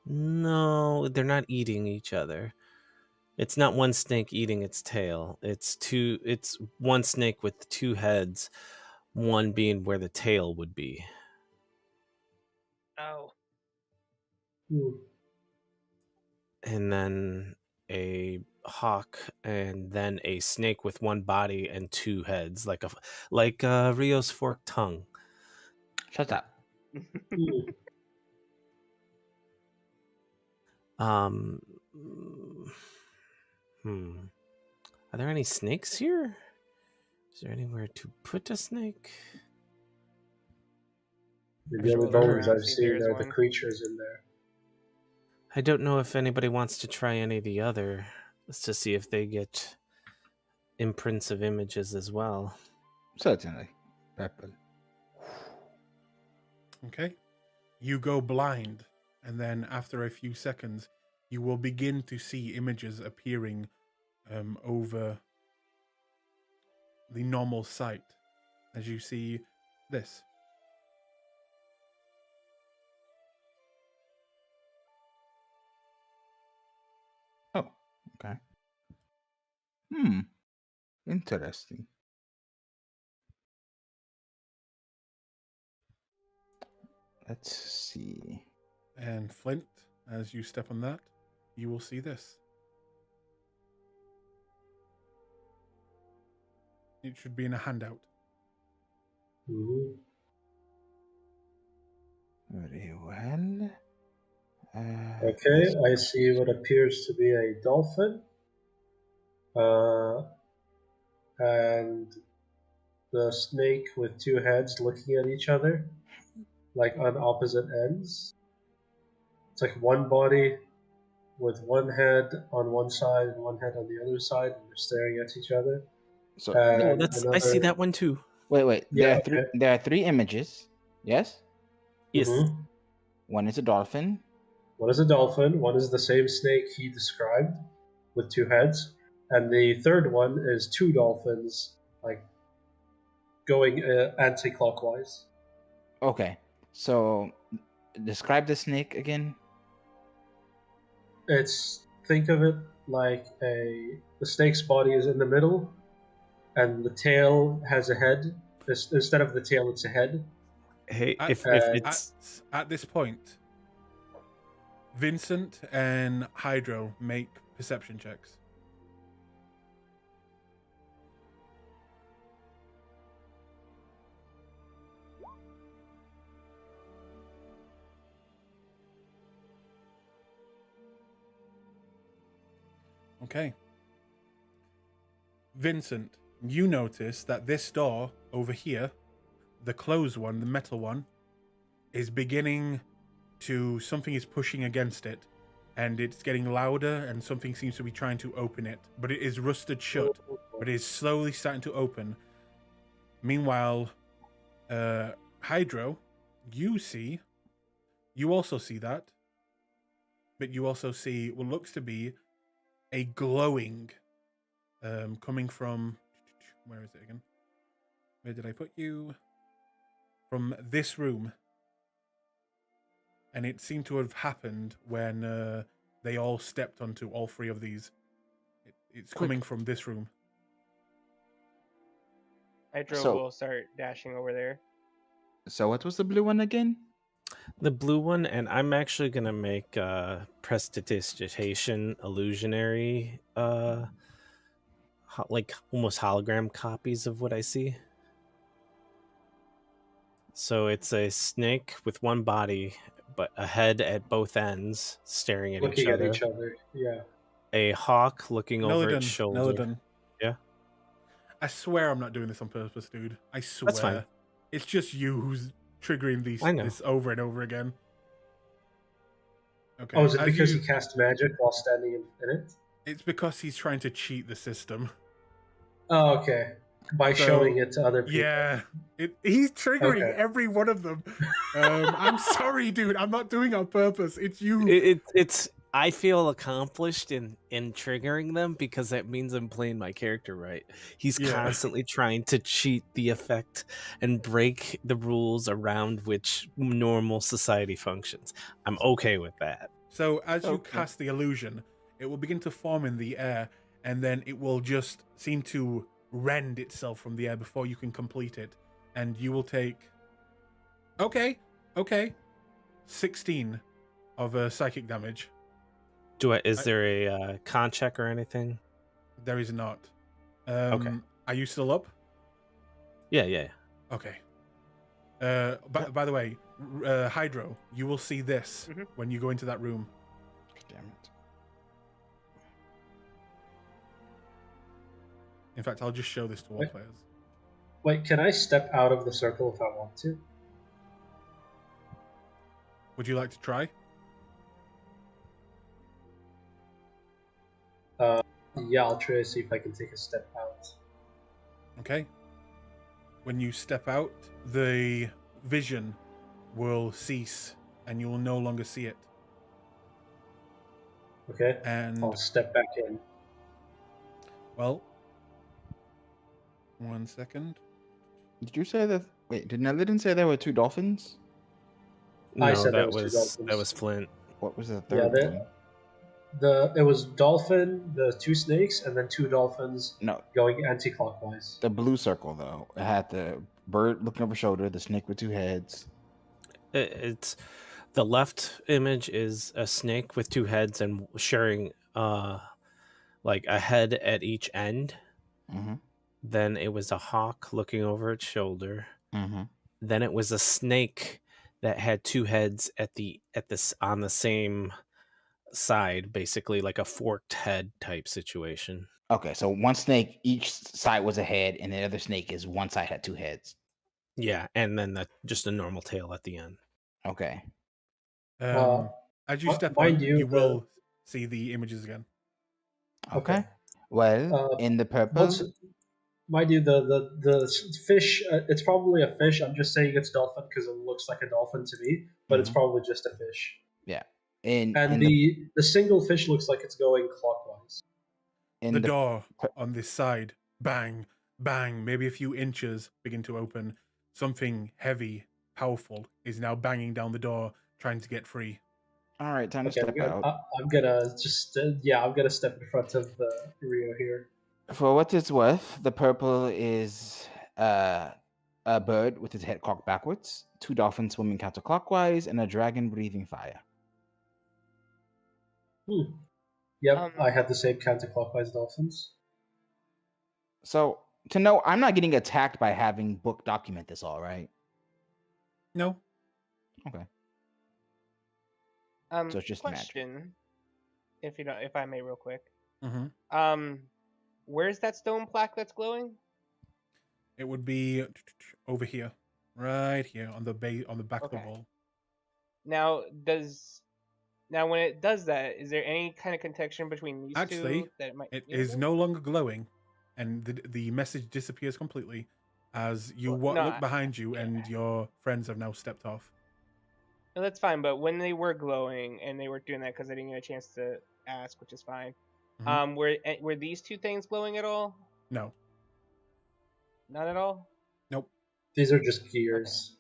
No, they're not eating each other. It's not one snake eating its tail. It's one snake with two heads, one being where the tail would be. Oh. And then a hawk, and then a snake with one body and two heads, like Rio's forked tongue. Shut up. Are there any snakes here? Is there anywhere to put a snake? The only bones I've seen are the creatures in there. I don't know if anybody wants to try any of the other, just to see if they get imprints of images as well. Certainly. Purple. Okay. You go blind, and then after a few seconds, you will begin to see images appearing over the normal sight as you see this. Oh, okay. Interesting. Let's see. And Flint, as you step on that, you will see this. It should be in a handout. Mhm. Very well. Okay, I see what appears to be a dolphin. And the snake with two heads looking at each other, like on opposite ends. It's like one body with one head on one side and one head on the other side, and they're staring at each other. So No, And I see that one too. wait. Yeah, There are three images. Yes. Yes. Mhm. One is a dolphin. One is a dolphin. One is the same snake he described with two heads, and the third one is two dolphins, like going anti-clockwise. Okay. So describe the snake again. Think of it like the snake's body is in the middle, and the tail has a head. Instead of the tail, it's a head. Hey, if Uh, it's At this point, Vincent and Hydro make perception checks. Okay. Vincent, you notice that this door over here, the closed one, the metal one, is beginning to, something is pushing against it, and it's getting louder, and something seems to be trying to open it, but it is rusted shut, but it is slowly starting to open. Meanwhile, Hydro, you also see that, but you also see what looks to be a glowing coming from, where is it again? Where did I put you? From this room. And it seemed to have happened when they all stepped onto all three of these. It's coming from this room. Hydro will start dashing over there. So what was the blue one again? the blue one, and I'm actually gonna make prestidigitation illusionary like almost hologram copies of what I see. So it's a snake with one body, but a head at both ends, staring at Looking each other. at each other, yeah. A hawk looking over its Nillidan, shoulder. Nillidan. Yeah. I swear I'm not doing this on purpose, dude. I swear. That's fine. It's just you who's triggering I know. this over and over again. Okay. Oh, is it because he cast magic while standing in it? It's because he's trying to cheat the system. Oh, okay. By showing it to other people. Yeah. He's triggering every one of them. I'm sorry, dude. I'm not doing it on purpose. It's you. It's I feel accomplished in triggering them because that means I'm playing my character right. He's constantly trying to cheat the effect and break the rules around which normal society functions. I'm okay with that. So as you cast the illusion, it will begin to form in the air, and then it will just seem to rend itself from the air before you can complete it. And you will take 16 of psychic damage. Is there a con check or anything? There is not. Okay. Are you still up? Yeah. Okay. By the way, Hydro, you will see this when you go into that room. Damn it. In fact, I'll just show this to all players. Wait, can I step out of the circle if I want to? Would you like to try? Yeah, I'll try to see if I can take a step out. Okay. When you step out, the vision will cease and you will no longer see it. Okay. And I'll step back in. well, 1 second. Did you say that? Wait, did Nelidin say there were 2 dolphins? I No, said there that was 2 was dolphins. Flint. What was the Yeah, third one? it was dolphin, the 2 snakes, and then 2 dolphins No, going anti-clockwise. the blue circle though. It had the bird looking over shoulder, the snake with 2 heads. It's the left image is a snake with 2 heads and sharing like a head at each end. Mm-hmm. Then it was a hawk looking over its shoulder. Mm-hmm. Then it was a snake that had 2 heads on the same side, basically like a forked head type situation. Okay, so one snake each side was a head, and the other snake is one side had 2 heads. Yeah, and then just a normal tail at the end. Okay. As you step mind on, you, you will see the images again. Okay. Well, in the purple. Mind you, the fish, it's probably a fish. I'm just saying it's dolphin because it looks like a dolphin to me, but it's probably just a fish. Yeah. And the single fish looks like it's going clockwise. The door on this side, bang, bang, maybe a few inches begin to open. Something heavy, powerful is now banging down the door, trying to get free. All right, time to step out. I'm gonna just I'm gonna step in front of Rio here. For what it's worth, the purple is a bird with its head cocked backwards, 2 dolphins swimming counterclockwise, and a dragon breathing fire. Yep, I had the same counterclockwise dolphins. So, to know, I'm not getting attacked by having book document this all, right? No. Okay. So it's just question, magic. If I may, real quick. Mm-hmm. Where's that stone plaque that's glowing? It would be over here, right here on the back of the wall. Now, when it does that, is there any kind of connection between these two? It is no longer glowing, and the message disappears completely as you look behind you, and your friends have now stepped off. No, that's fine. But when they were glowing, and they were doing that because I didn't get a chance to ask, which is fine. Mm-hmm. Were these 2 things glowing at all? No. Not at all? Nope. These are just gears.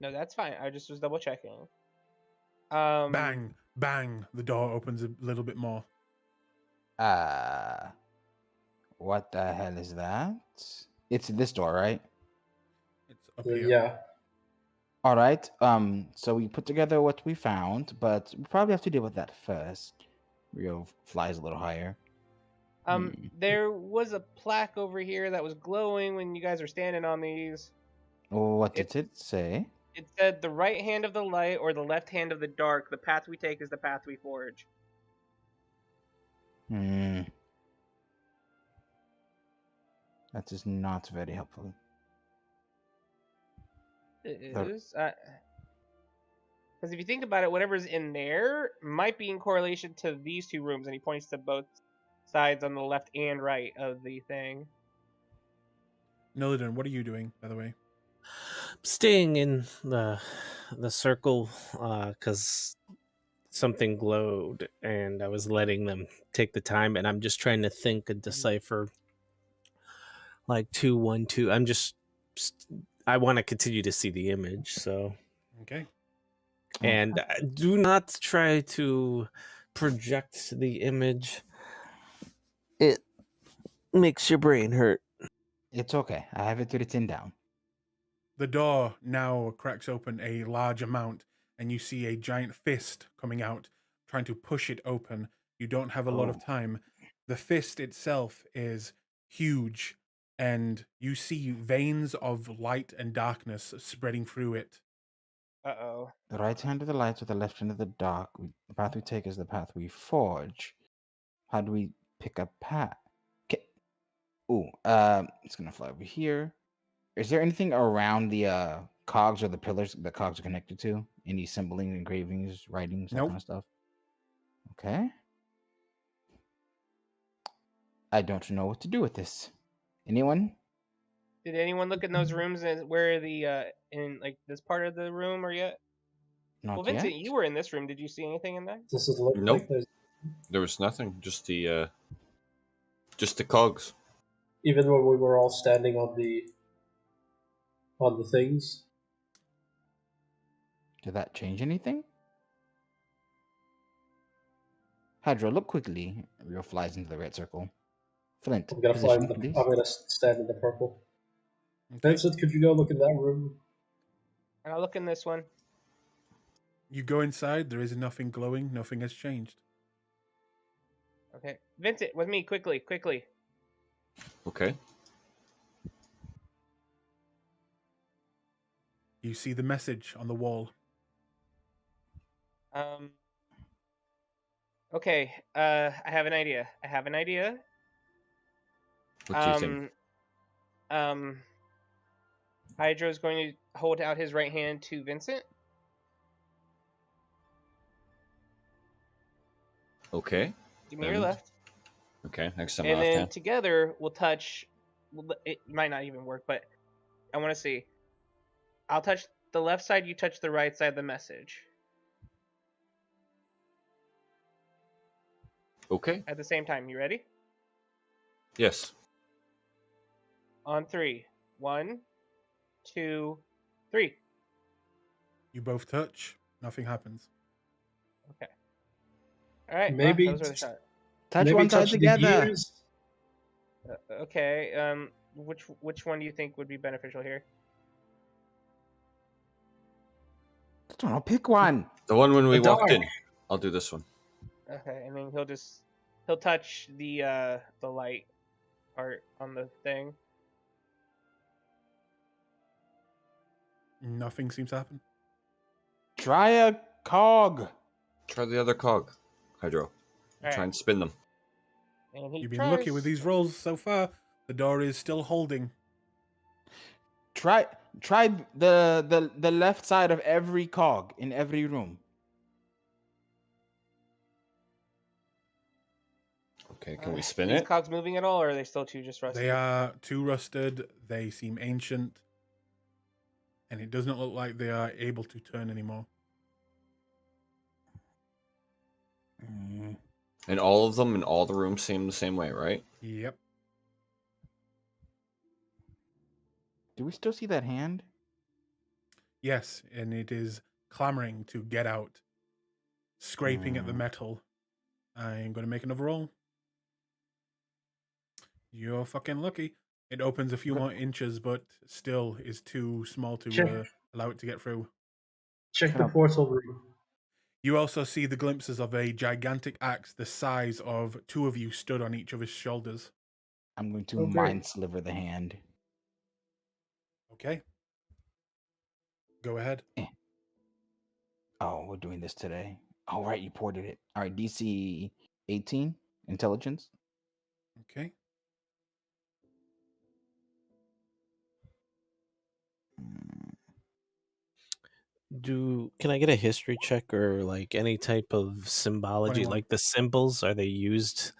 Okay. No, that's fine. I just was double checking. Bang, bang. The door opens a little bit more. What the hell is that? It's this door, right? It's up here. Yeah. All right. So we put together what we found, but we probably have to deal with that first. Rio flies a little higher. There was a plaque over here that was glowing when you guys were standing on these. What did it say? It said, "The right hand of the light or the left hand of the dark. The path we take is the path we forge." That is not very helpful. It is. Because if you think about it, whatever's in there might be in correlation to these 2 rooms, and he points to both sides on the left and right of the thing. Nillidan, what are you doing, by the way? Staying in the circle because something glowed, and I was letting them take the time, and I'm just trying to think and decipher like 2, 1, 2. I want to continue to see the image, so okay. And do not try to project the image. It makes your brain hurt. It's okay. I have it written down. The door now cracks open a large amount, and you see a giant fist coming out, trying to push it open. You don't have a lot of time. The fist itself is huge, and you see veins of light and darkness spreading through it. Uh-oh. The right hand of the light or the left hand of the dark. The path we take is the path we forge. How do we pick a path? Okay. It's gonna fly over here. Is there anything around the cogs or the pillars the cogs are connected to? Any symboling, engravings, writings, that kind of stuff? Okay. I don't know what to do with this. Anyone? Did anyone look in those rooms where the in like this part of the room or yet? Not well, Vincent, yet. You were in this room. Did you see anything in there? Does it look like there's... There was nothing. Just the cogs. even when we were all standing on the things. Did that change anything? Hydra, look quickly. Rio flies into the red circle. Flint, I'm gonna fly. position, please. I'm gonna stand in the purple. Okay. Vincent, could you go look in that room? I'll look in this one. You go inside. There is nothing glowing. Nothing has changed. Okay, Vincent, with me, quickly. Okay. You see the message on the wall. Okay. I have an idea. What do you think? Hydro's going to hold out his right hand to Vincent. Okay. Give me your left. Okay, next time And left then hand. together we'll touch. It might not even work, but I want to see. I'll touch the left side. You touch the right side of the message. Okay. At the same time. You ready? Yes. On 3. 1, 2, 3. You both touch. Nothing happens. Okay. All right. Maybe those are the shot. Touch maybe one side touch the together. gears. Okay. Which one do you think would be beneficial here? Don't know, pick one. The one when we The walked dark. in. I'll do this one. Okay, and then he'll touch the light part on the thing. Nothing seems to happen. Try a cog. Try the other cog, Hydro. All Try and spin them. And he You've been tries. lucky with these rolls so far. The door is still holding. Try the left side of every cog in every room. Okay, can we spin These it? cogs moving at all, or are they still too just rusty? They are too rusted. They seem ancient. And it does not look like they are able to turn anymore. And all of them in all the rooms seem the same way, right? Yep. Do we still see that hand? Yes, and it is clamoring to get out, scraping at the metal. I'm going to make another roll. You're fucking lucky. It opens a few more inches, but still is too small to allow it to get through. Check the portal room. You also see the glimpses of a gigantic axe the size of two of you stood on each other's shoulders. I'm going to mind sliver the hand. Okay. Go ahead. Oh, we're doing this today. All right, you ported it. All right, DC 18 intelligence. Okay. Can I get a history check or like any type of symbology? 21. Like the symbols, are they used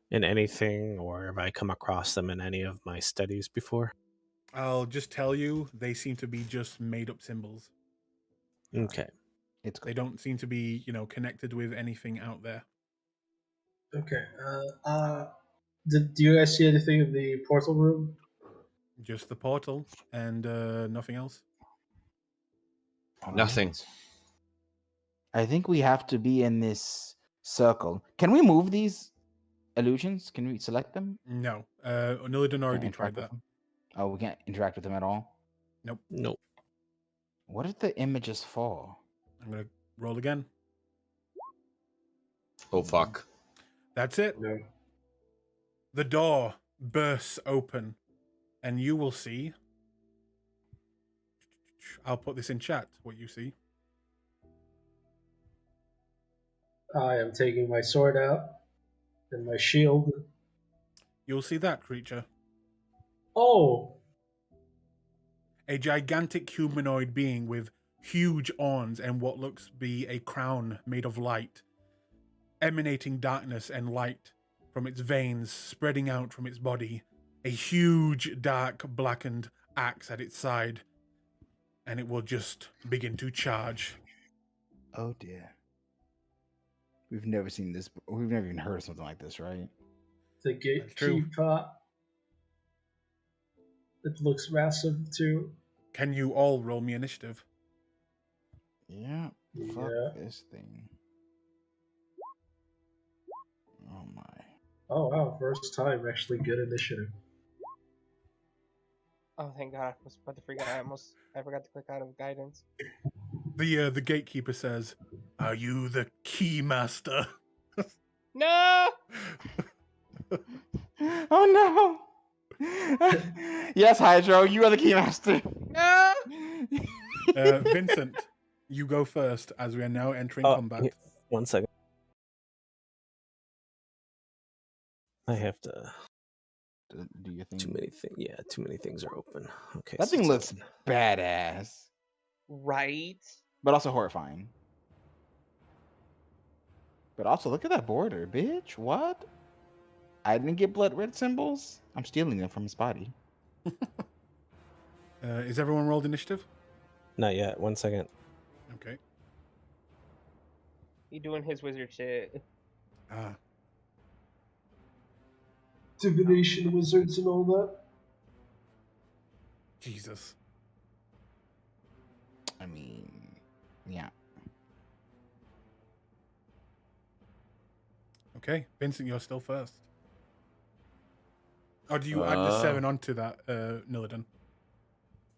in anything, or have I come across them in any of my studies before? I'll just tell you, they seem to be just made up symbols. Okay. It's good. They don't seem to be, connected with anything out there. Okay. Do you guys see anything in the portal room? Just the portal and nothing else. Nothing. I think we have to be in this circle. Can we move these illusions? Can we select them? No. Nillidan already Can't tried interact with that. them? Oh, we can't interact with them at all? Nope. Nope. What are the images for? I'm going to roll again. Oh, fuck. That's it. No. The door bursts open, and you will see. I'll put this in chat, what you see. I am taking my sword out and my shield. You'll see that creature. Oh! A gigantic humanoid being with huge horns and what looks to be a crown made of light, emanating darkness and light from its veins, spreading out from its body. A huge, dark, blackened axe at its side, and it will just begin to charge. Oh dear. We've never seen this. We've never even heard of something like this, right? The gatekeeper. It looks massive too. Can you all roll me initiative? Yeah. Fuck Yeah. this thing. Oh my. Oh wow, first time actually good initiative. Oh, thank God! I was about to forget. I forgot to click out of guidance. The gatekeeper says, "Are you the key master?" No. Oh no! Yes, Hydro, you are the keymaster. No. Vincent, you go first as we are now entering combat. Yeah, 1 second. I have to. Do you think Too many things? Yeah, too many things are open. Okay. that thing looks badass, Right. but also horrifying? But also, look at that border, bitch. What? I didn't get blood red symbols. I'm stealing them from his body. Is everyone rolled initiative? Not yet. 1 second. Okay. He doing his wizard shit. Ah. Divination wizards and all that. Jesus. I mean, yeah. Okay, Vincent, you're still first. Or do you add the 7 onto that, Nillidan?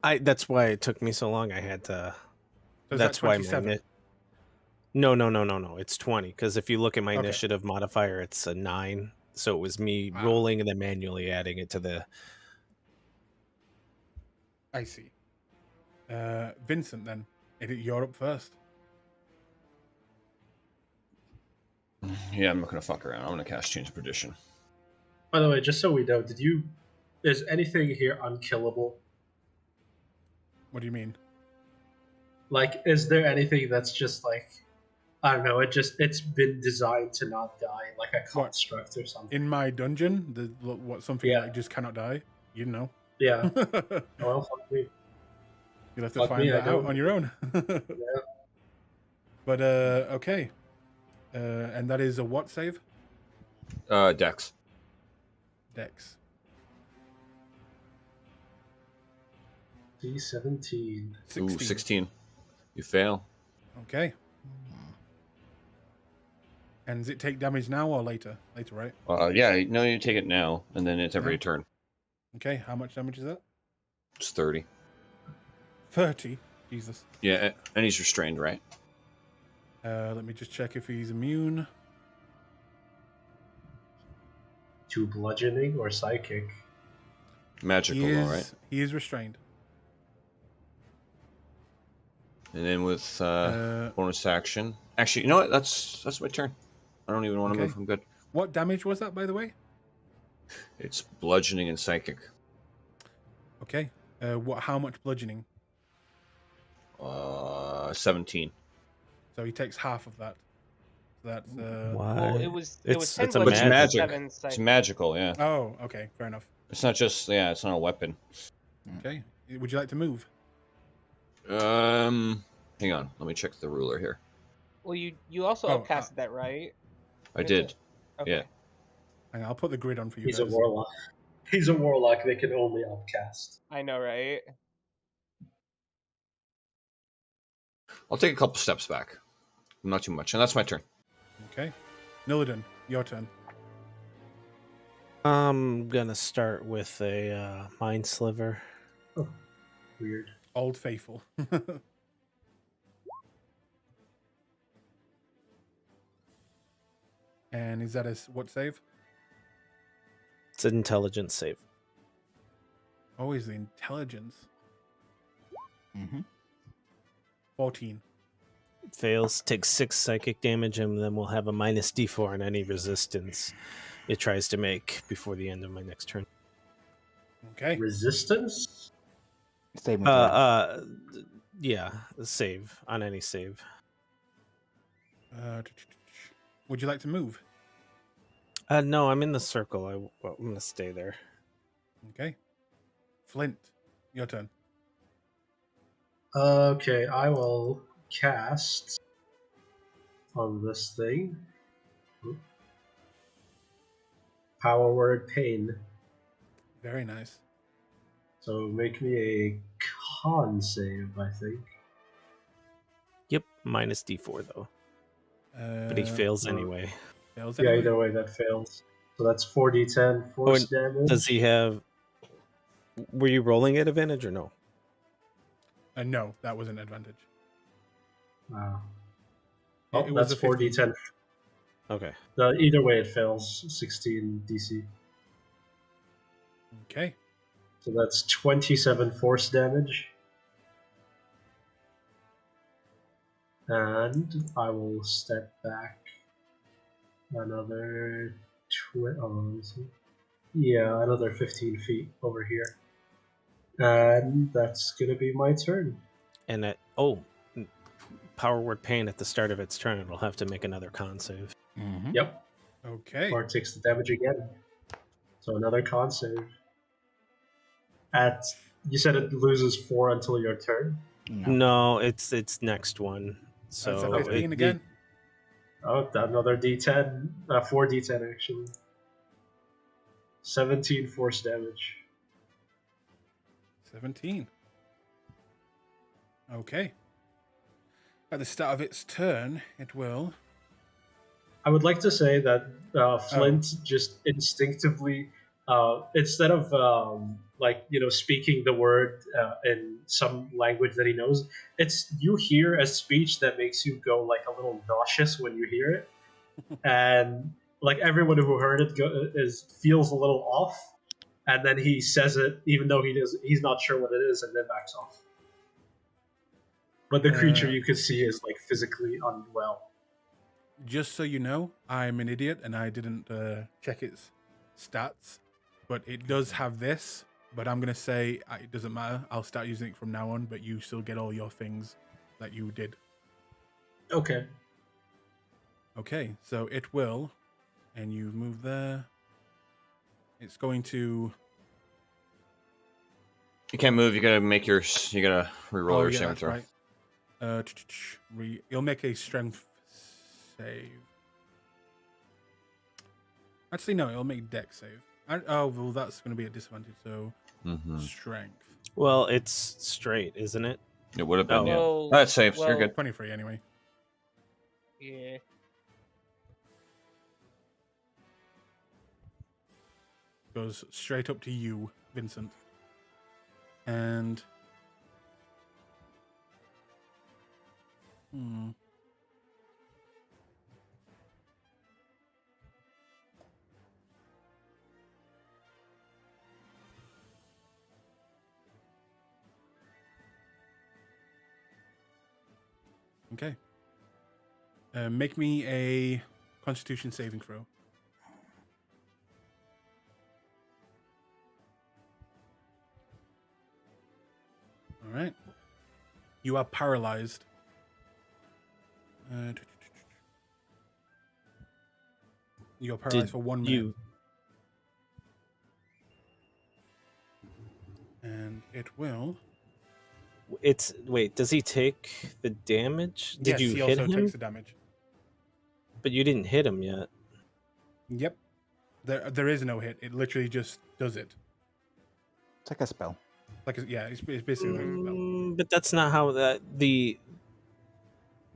That's why it took me so long. I had to. So is That's that why 27? No. It's 20. Because if you look at my Okay. initiative modifier, it's a 9. So it was me Wow. rolling and then manually adding it to the. I see. Vincent, then. You're up first. Yeah, I'm not gonna fuck around. I'm gonna cast Change of Perdition. By the way, just so we know, is anything here unkillable? What do you mean? Like, is there anything that's just like, I don't know, it's been designed to not die, like a construct or something? In my dungeon, something Yeah. that just cannot die? You know. Yeah. Well, fuck me. You'll have to Fuck find me, I that out don't. on your own. Yeah. But, okay. And that is a what save? Dex. Dex. D17. 16. Ooh, 16. You fail. Okay. And does it take damage now or later? Later, right? Yeah, no, you take it now, and then it's every No. turn. Okay, how much damage is that? It's 30. 30? Jesus. Yeah, and he's restrained, right? Let me just check if he's immune. To bludgeoning or psychic? Magical, He though, is, right? he is restrained. And then with bonus action. Actually, you know what? That's my turn. I don't even want to Okay. move. I'm good. What damage was that, by the way? It's bludgeoning and psychic. Okay. How much bludgeoning? 17. So he takes half of that. So that's Why? Well, it was 10 It's a But it's bludgeoning, magic. 7 It's psychic. magical, yeah. Oh, okay, fair enough. It's not just, it's not a weapon. Okay. Would you like to move? Hang on. Let me check the ruler here. Well, you also Oh, upcasted that, right? I did. Okay. Yeah. Hang on, I'll put the grid on for you He's guys. a warlock. He's a warlock, they can only upcast. I know, right? I'll take a couple steps back. Not too much. And that's my turn. Okay. Nillidan, your turn. I'm gonna start with a Mind Sliver. Oh, weird. Old Faithful. And is that what save? It's an intelligence save. Always the intelligence. Mm-hmm. 14. Fails, takes 6 psychic damage, and then we'll have a minus d4 on any resistance it tries to make before the end of my next turn. Okay. Resistance? Saving throw. Yeah, save on any save. Would you like to move? No, I'm in the circle. I'm gonna stay there. Okay. Flint, your turn. Okay, I will cast on this thing. Power word pain. Very nice. So make me a con save, I think. Yep, minus D4 though. But he fails anyway. Fails Yeah, anyway. either way, that fails. So that's 4d10 Oh, force and damage. does he have? Were you rolling at advantage or no? No, that was an advantage. Wow. It Oh, was that's a 15. 4d10. Okay. Either way, it fails. 16 DC. Okay. So that's 27 force damage. And I will step back another another 15 feet over here. And that's gonna be my turn. And Power Word Pain at the start of its turn, it'll have to make another con save. Mm-hmm. Yep. Okay. Or it takes the damage again. So another con save. You said it loses 4 until your turn? No, it's next one. So That's a 15 again. Oh, another D10. 4d10 actually. 17 force damage. 17. Okay. At the start of its turn, it will. I would like to say that Flint just instinctively, instead of speaking the word in some language that he knows, it's you hear a speech that makes you go like a little nauseous when you hear it, and like everyone who heard it feels a little off, and then he says it even though he's not sure what it is, and then backs off. But the creature you can see is like physically unwell. Just so you know, I'm an idiot and I didn't check its stats, but it does have this. But I'm going to say it doesn't matter. I'll start using it from now on, but you still get all your things that you did. Okay. Okay, so it will, and you move there. It's going to... You can't move. You gotta reroll your saving that's throw. right. You'll make a strength save. Actually, no, it'll make dex save. Well, that's going to be a disadvantage, so strength. Well, it's straight, isn't it? It would have been, yeah. Well, That saves. You're good. 23 anyway. Yeah. Goes straight up to you, Vincent. And... Okay. Make me a Constitution saving throw. All right. You are paralyzed. You're paralyzed for 1 minute. And it will... Wait, does he take the damage? Did yes, you he hit also him? takes the damage. But you didn't hit him yet. Yep. There is no hit. It literally just does it. It's like a spell. It's basically like a spell. But that's not how This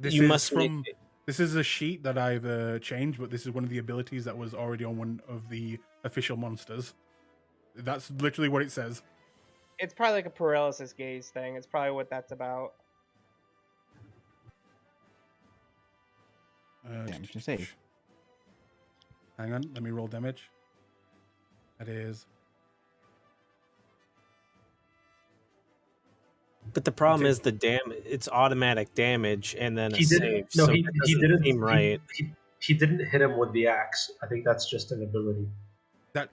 you is must from... This is a sheet that I've changed, but this is one of the abilities that was already on one of the official monsters. That's literally what it says. It's probably like a paralysis gaze thing. It's probably what that's about. Damage to save. Hang on, let me roll damage. That is... But the problem is it's automatic damage and then He a didn't. save. No, So he it doesn't didn't. seem right. He didn't hit him with the axe. I think that's just an ability. That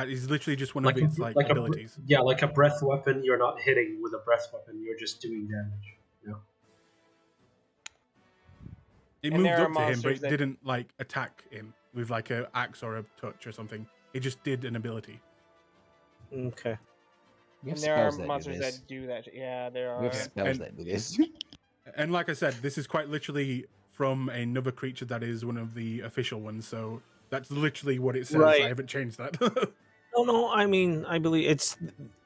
is literally just one of its abilities. Like a breath weapon. You're not hitting with a breath weapon. You're just doing damage. Yeah. It moved up to him, but it didn't attack him with like an axe or a touch or something. It just did an ability. Okay. And there are monsters that do that. Yeah, there are. We have spells that do this. And like I said, this is quite literally from another creature that is one of the official ones. So that's literally what it says. Right. I haven't changed that. No. I mean, I believe it's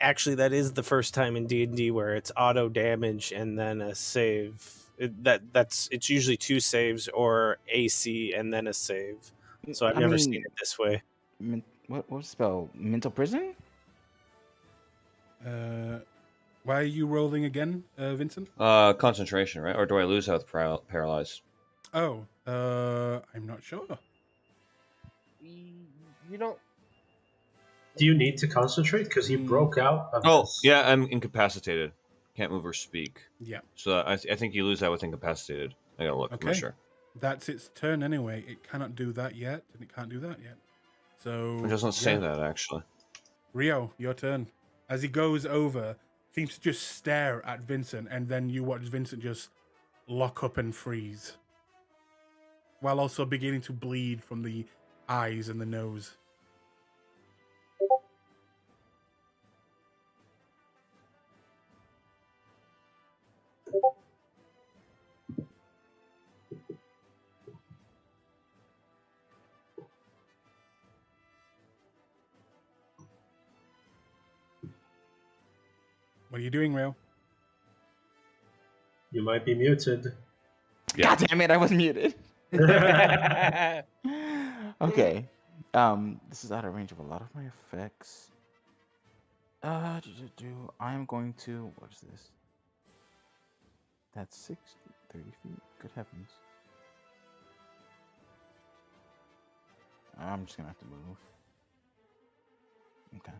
actually that is the first time in D&D where it's auto damage and then a save. It's usually 2 saves or AC and then a save. So I've never seen it this way. What spell? Mental prison? Why are you rolling again, Vincent? Concentration, right? Or do I lose health paralyzed? Oh, I'm not sure. You don't. Do you need to concentrate? Because he broke out of Oh, this. yeah, I'm incapacitated. Can't move or speak. Yeah. So I think you lose that with incapacitated. I gotta look. I'm not Okay. sure. That's its turn anyway. It cannot do that yet, and it can't do that yet. So It doesn't say yeah. that, actually. Rio, your turn. As he goes over, seems to just stare at Vincent, and then you watch Vincent just lock up and freeze, while also beginning to bleed from the eyes and the nose. What are you doing, Rio? You might be muted. Yeah. God damn it! I was muted. Okay. This is out of range of a lot of my effects. I am going to. What is this? That's 60, 30 feet. Good heavens. I'm just gonna have to move. Okay.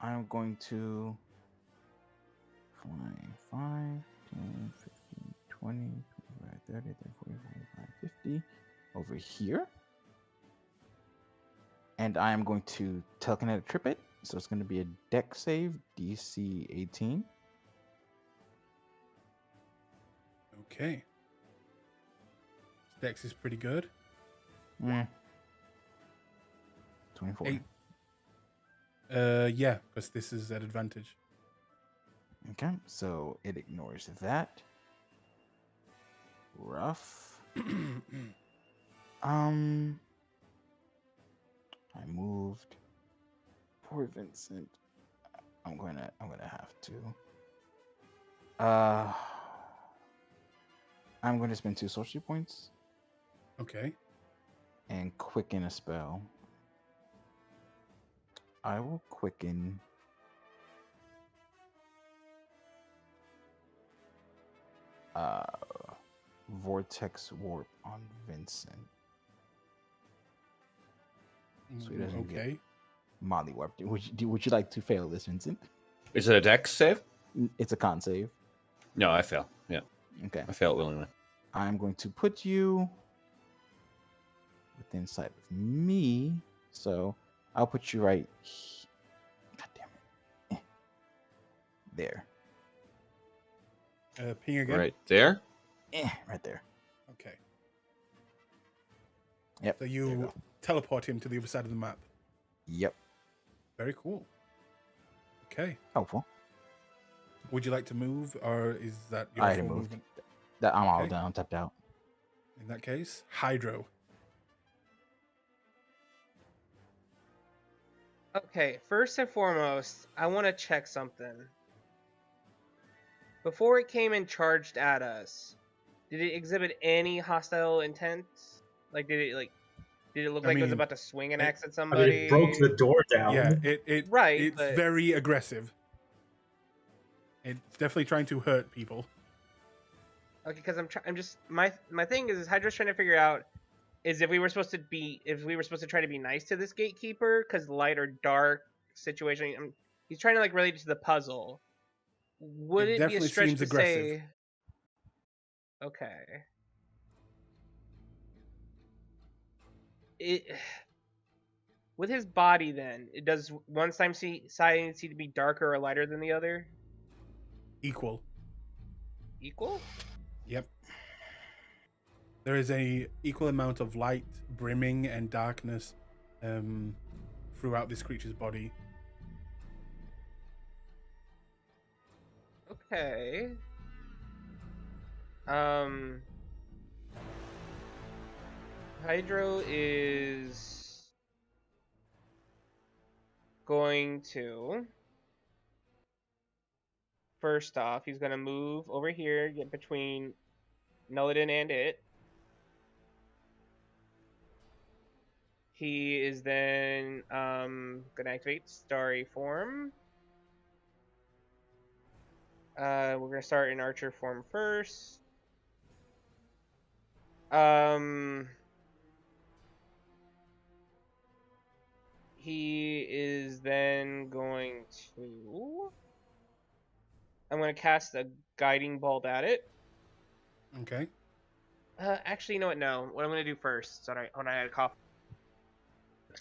I'm going to fly 5, 10, 15, 20, 25, 30, 30, 40, 45, 50 over here. And I am going to telekinetic trip it. So it's going to be a deck save, DC 18. Okay. Dex is pretty good. 24. Yeah, because this is at advantage. Okay, so it ignores that. Rough. I moved. Poor Vincent. I'm gonna have to. I'm going to spend 2 sorcery points Okay. and quicken a spell. I will quicken. Vortex Warp on Vincent. So he doesn't get Okay. Molly warped. Would you like to fail this, Vincent? Is it a dex save? It's a con save. No, I fail. Yeah, Okay. I fail it willingly. I'm going to put you within sight of me. So I'll put you right. God damn it. There. Ping again. Right there? Right there. Okay. Yep. So there you you go. teleport him to the other side of the map. Yep. Very cool. Okay. Helpful. Would you like to move, or is that your I already full moved. movement? I'm all Okay. done. I'm tapped out. In that case, Hydro. Okay, first and foremost, I want to check something. Before it came and charged at us, did it exhibit any hostile intent? Like, did it look like it was mean, about to swing an axe at I mean, somebody? it broke the door down. Yeah, Right, it's but- very aggressive. It's definitely trying to hurt people. Okay, because I'm just my thing is Hydra's trying to figure out is if we were supposed to try to be nice to this gatekeeper because light or dark situation. He's trying to like relate it to the puzzle. Would It it be a definitely stretch seems to aggressive. say? Okay. It with his body then, it does one side seem to be darker or lighter than the other? Equal. Equal? Yep. There is a equal amount of light, brimming, and darkness throughout this creature's body. Okay. Hydro is going to... First off, he's going to move over here, get between Nulliden and it. He is then going to activate Starry form. We're going to start in Archer form first. He is then going to... I'm going to cast a Guiding Bolt at it. Okay. Actually, you know what? No. What I'm going to do first... Sorry, when I had a cough.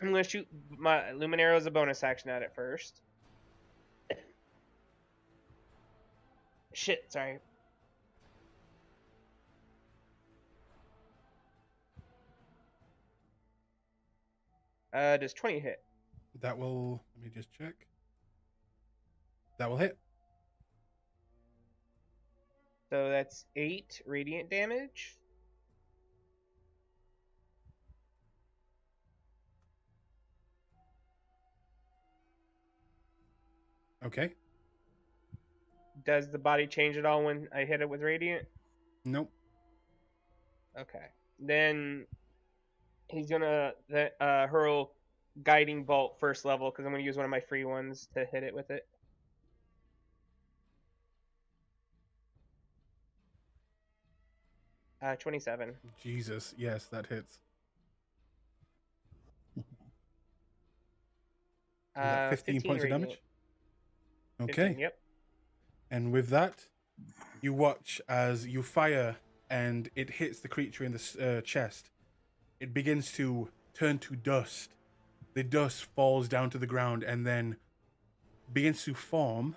I'm going to shoot my Luminaro as a bonus action at it first. Shit, sorry. Does 20 hit? That will... Let me just check. That will hit. So that's 8 radiant damage. Okay. Does the body change at all when I hit it with radiant? Nope. Okay. Then he's gonna hurl Guiding Bolt first level because I'm gonna use one of my free ones to hit it with it. Uh, 27. Jesus. Yes, that hits. Is that 15 points of damage? Okay. 15, yep. And with that, you watch as you fire and it hits the creature in the chest. It begins to turn to dust. The dust falls down to the ground and then begins to form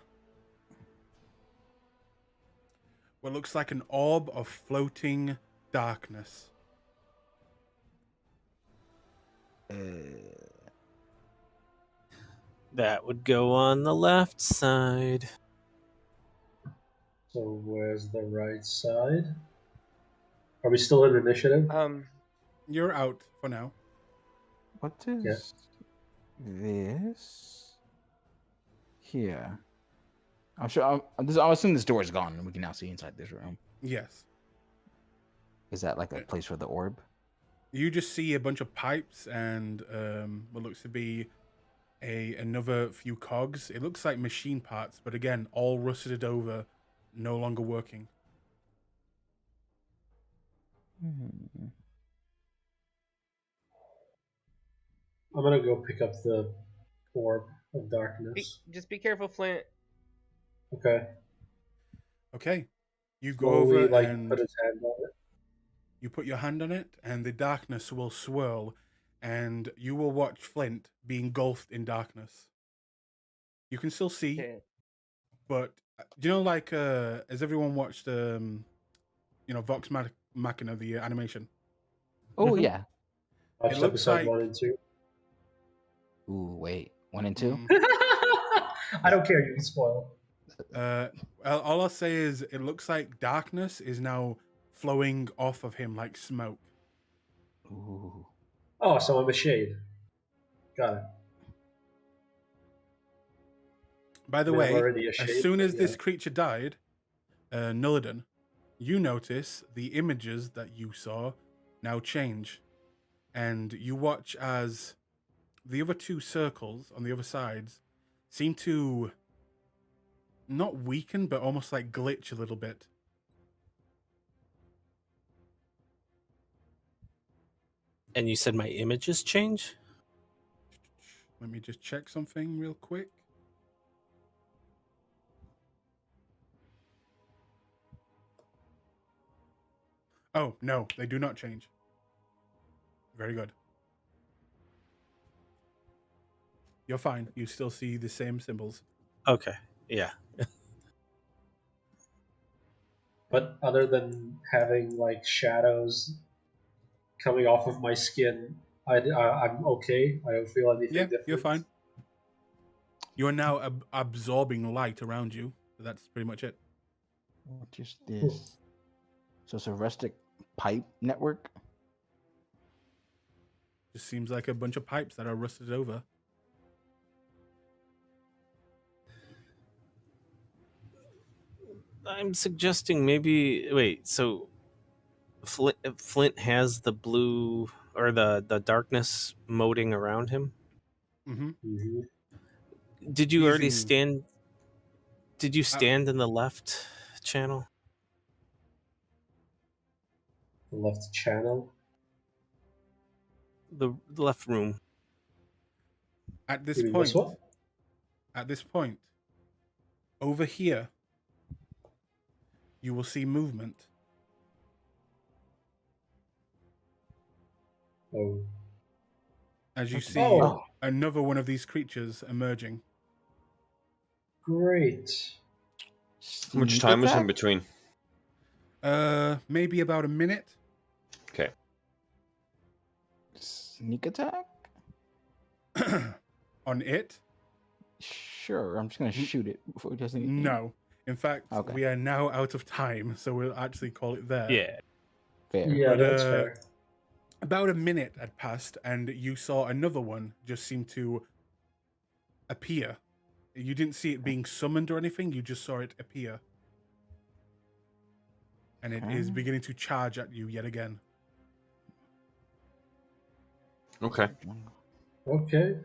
what looks like an orb of floating darkness. That would go on the left side. So where's the right side? Are we still in initiative? You're out for now. What is this? Here. I'm sure. I'm assuming this door is gone, and we can now see inside this room. Yes. Is that like a place for the orb? You just see a bunch of pipes and what looks to be another few cogs. It looks like machine parts, but again, all rusted over, no longer working. I'm gonna go pick up the orb of darkness. Just be careful, Flint. Okay. Okay. You go Will over we, and put his hand on it? you put your hand on it, and the darkness will swirl, and you will watch Flint be engulfed in darkness. You can still see, Okay. but do you know, like, has everyone watched, Vox Machina, the animation? Oh yeah. Watched It looks episode like 1 and 2. Ooh, wait. 1 and 2. I don't care. You can spoil. All I'll say is it looks like darkness is now flowing off of him like smoke. Ooh. Oh, so I'm a shade. Got it. By the I mean, I'm way, already a as shade, soon as but this yeah. creature died, Nulliden, you notice the images that you saw now change. And you watch as the other two circles on the other sides seem to not weaken, but almost like glitch a little bit. And you said my images change? Let me just check something real quick. Oh, no, they do not change. Very good. You're fine. You still see the same symbols. Okay. Yeah. But other than having shadows coming off of my skin, I'm okay. I don't feel anything Yeah, different. you're fine. You're now absorbing light around you. So that's pretty much it. What is this? So it's a rustic pipe network. Just seems like a bunch of pipes that are rusted over. I'm suggesting maybe wait. So Flint has the blue or the darkness moating around him. Mm-hmm. Mm-hmm. Did you already Using- stand? Did you stand in the left channel? The left channel. The left room. At this You mean this point, one? over here, you will see movement. Oh. As you Okay. see Oh. another one of these creatures emerging. Great. How much Sneak time was in attack? between? Maybe about a minute. Okay. Sneak attack? On it? Sure. I'm just gonna shoot it before it does anything. No. In fact, Okay. we are now out of time, so we'll actually call it there. Yeah. Fair. Yeah, But, that's fair. About a minute had passed, and you saw another one just seem to appear. You didn't see it being summoned or anything, you just saw it appear. And it is Okay. beginning to charge at you yet again. Okay. Okay.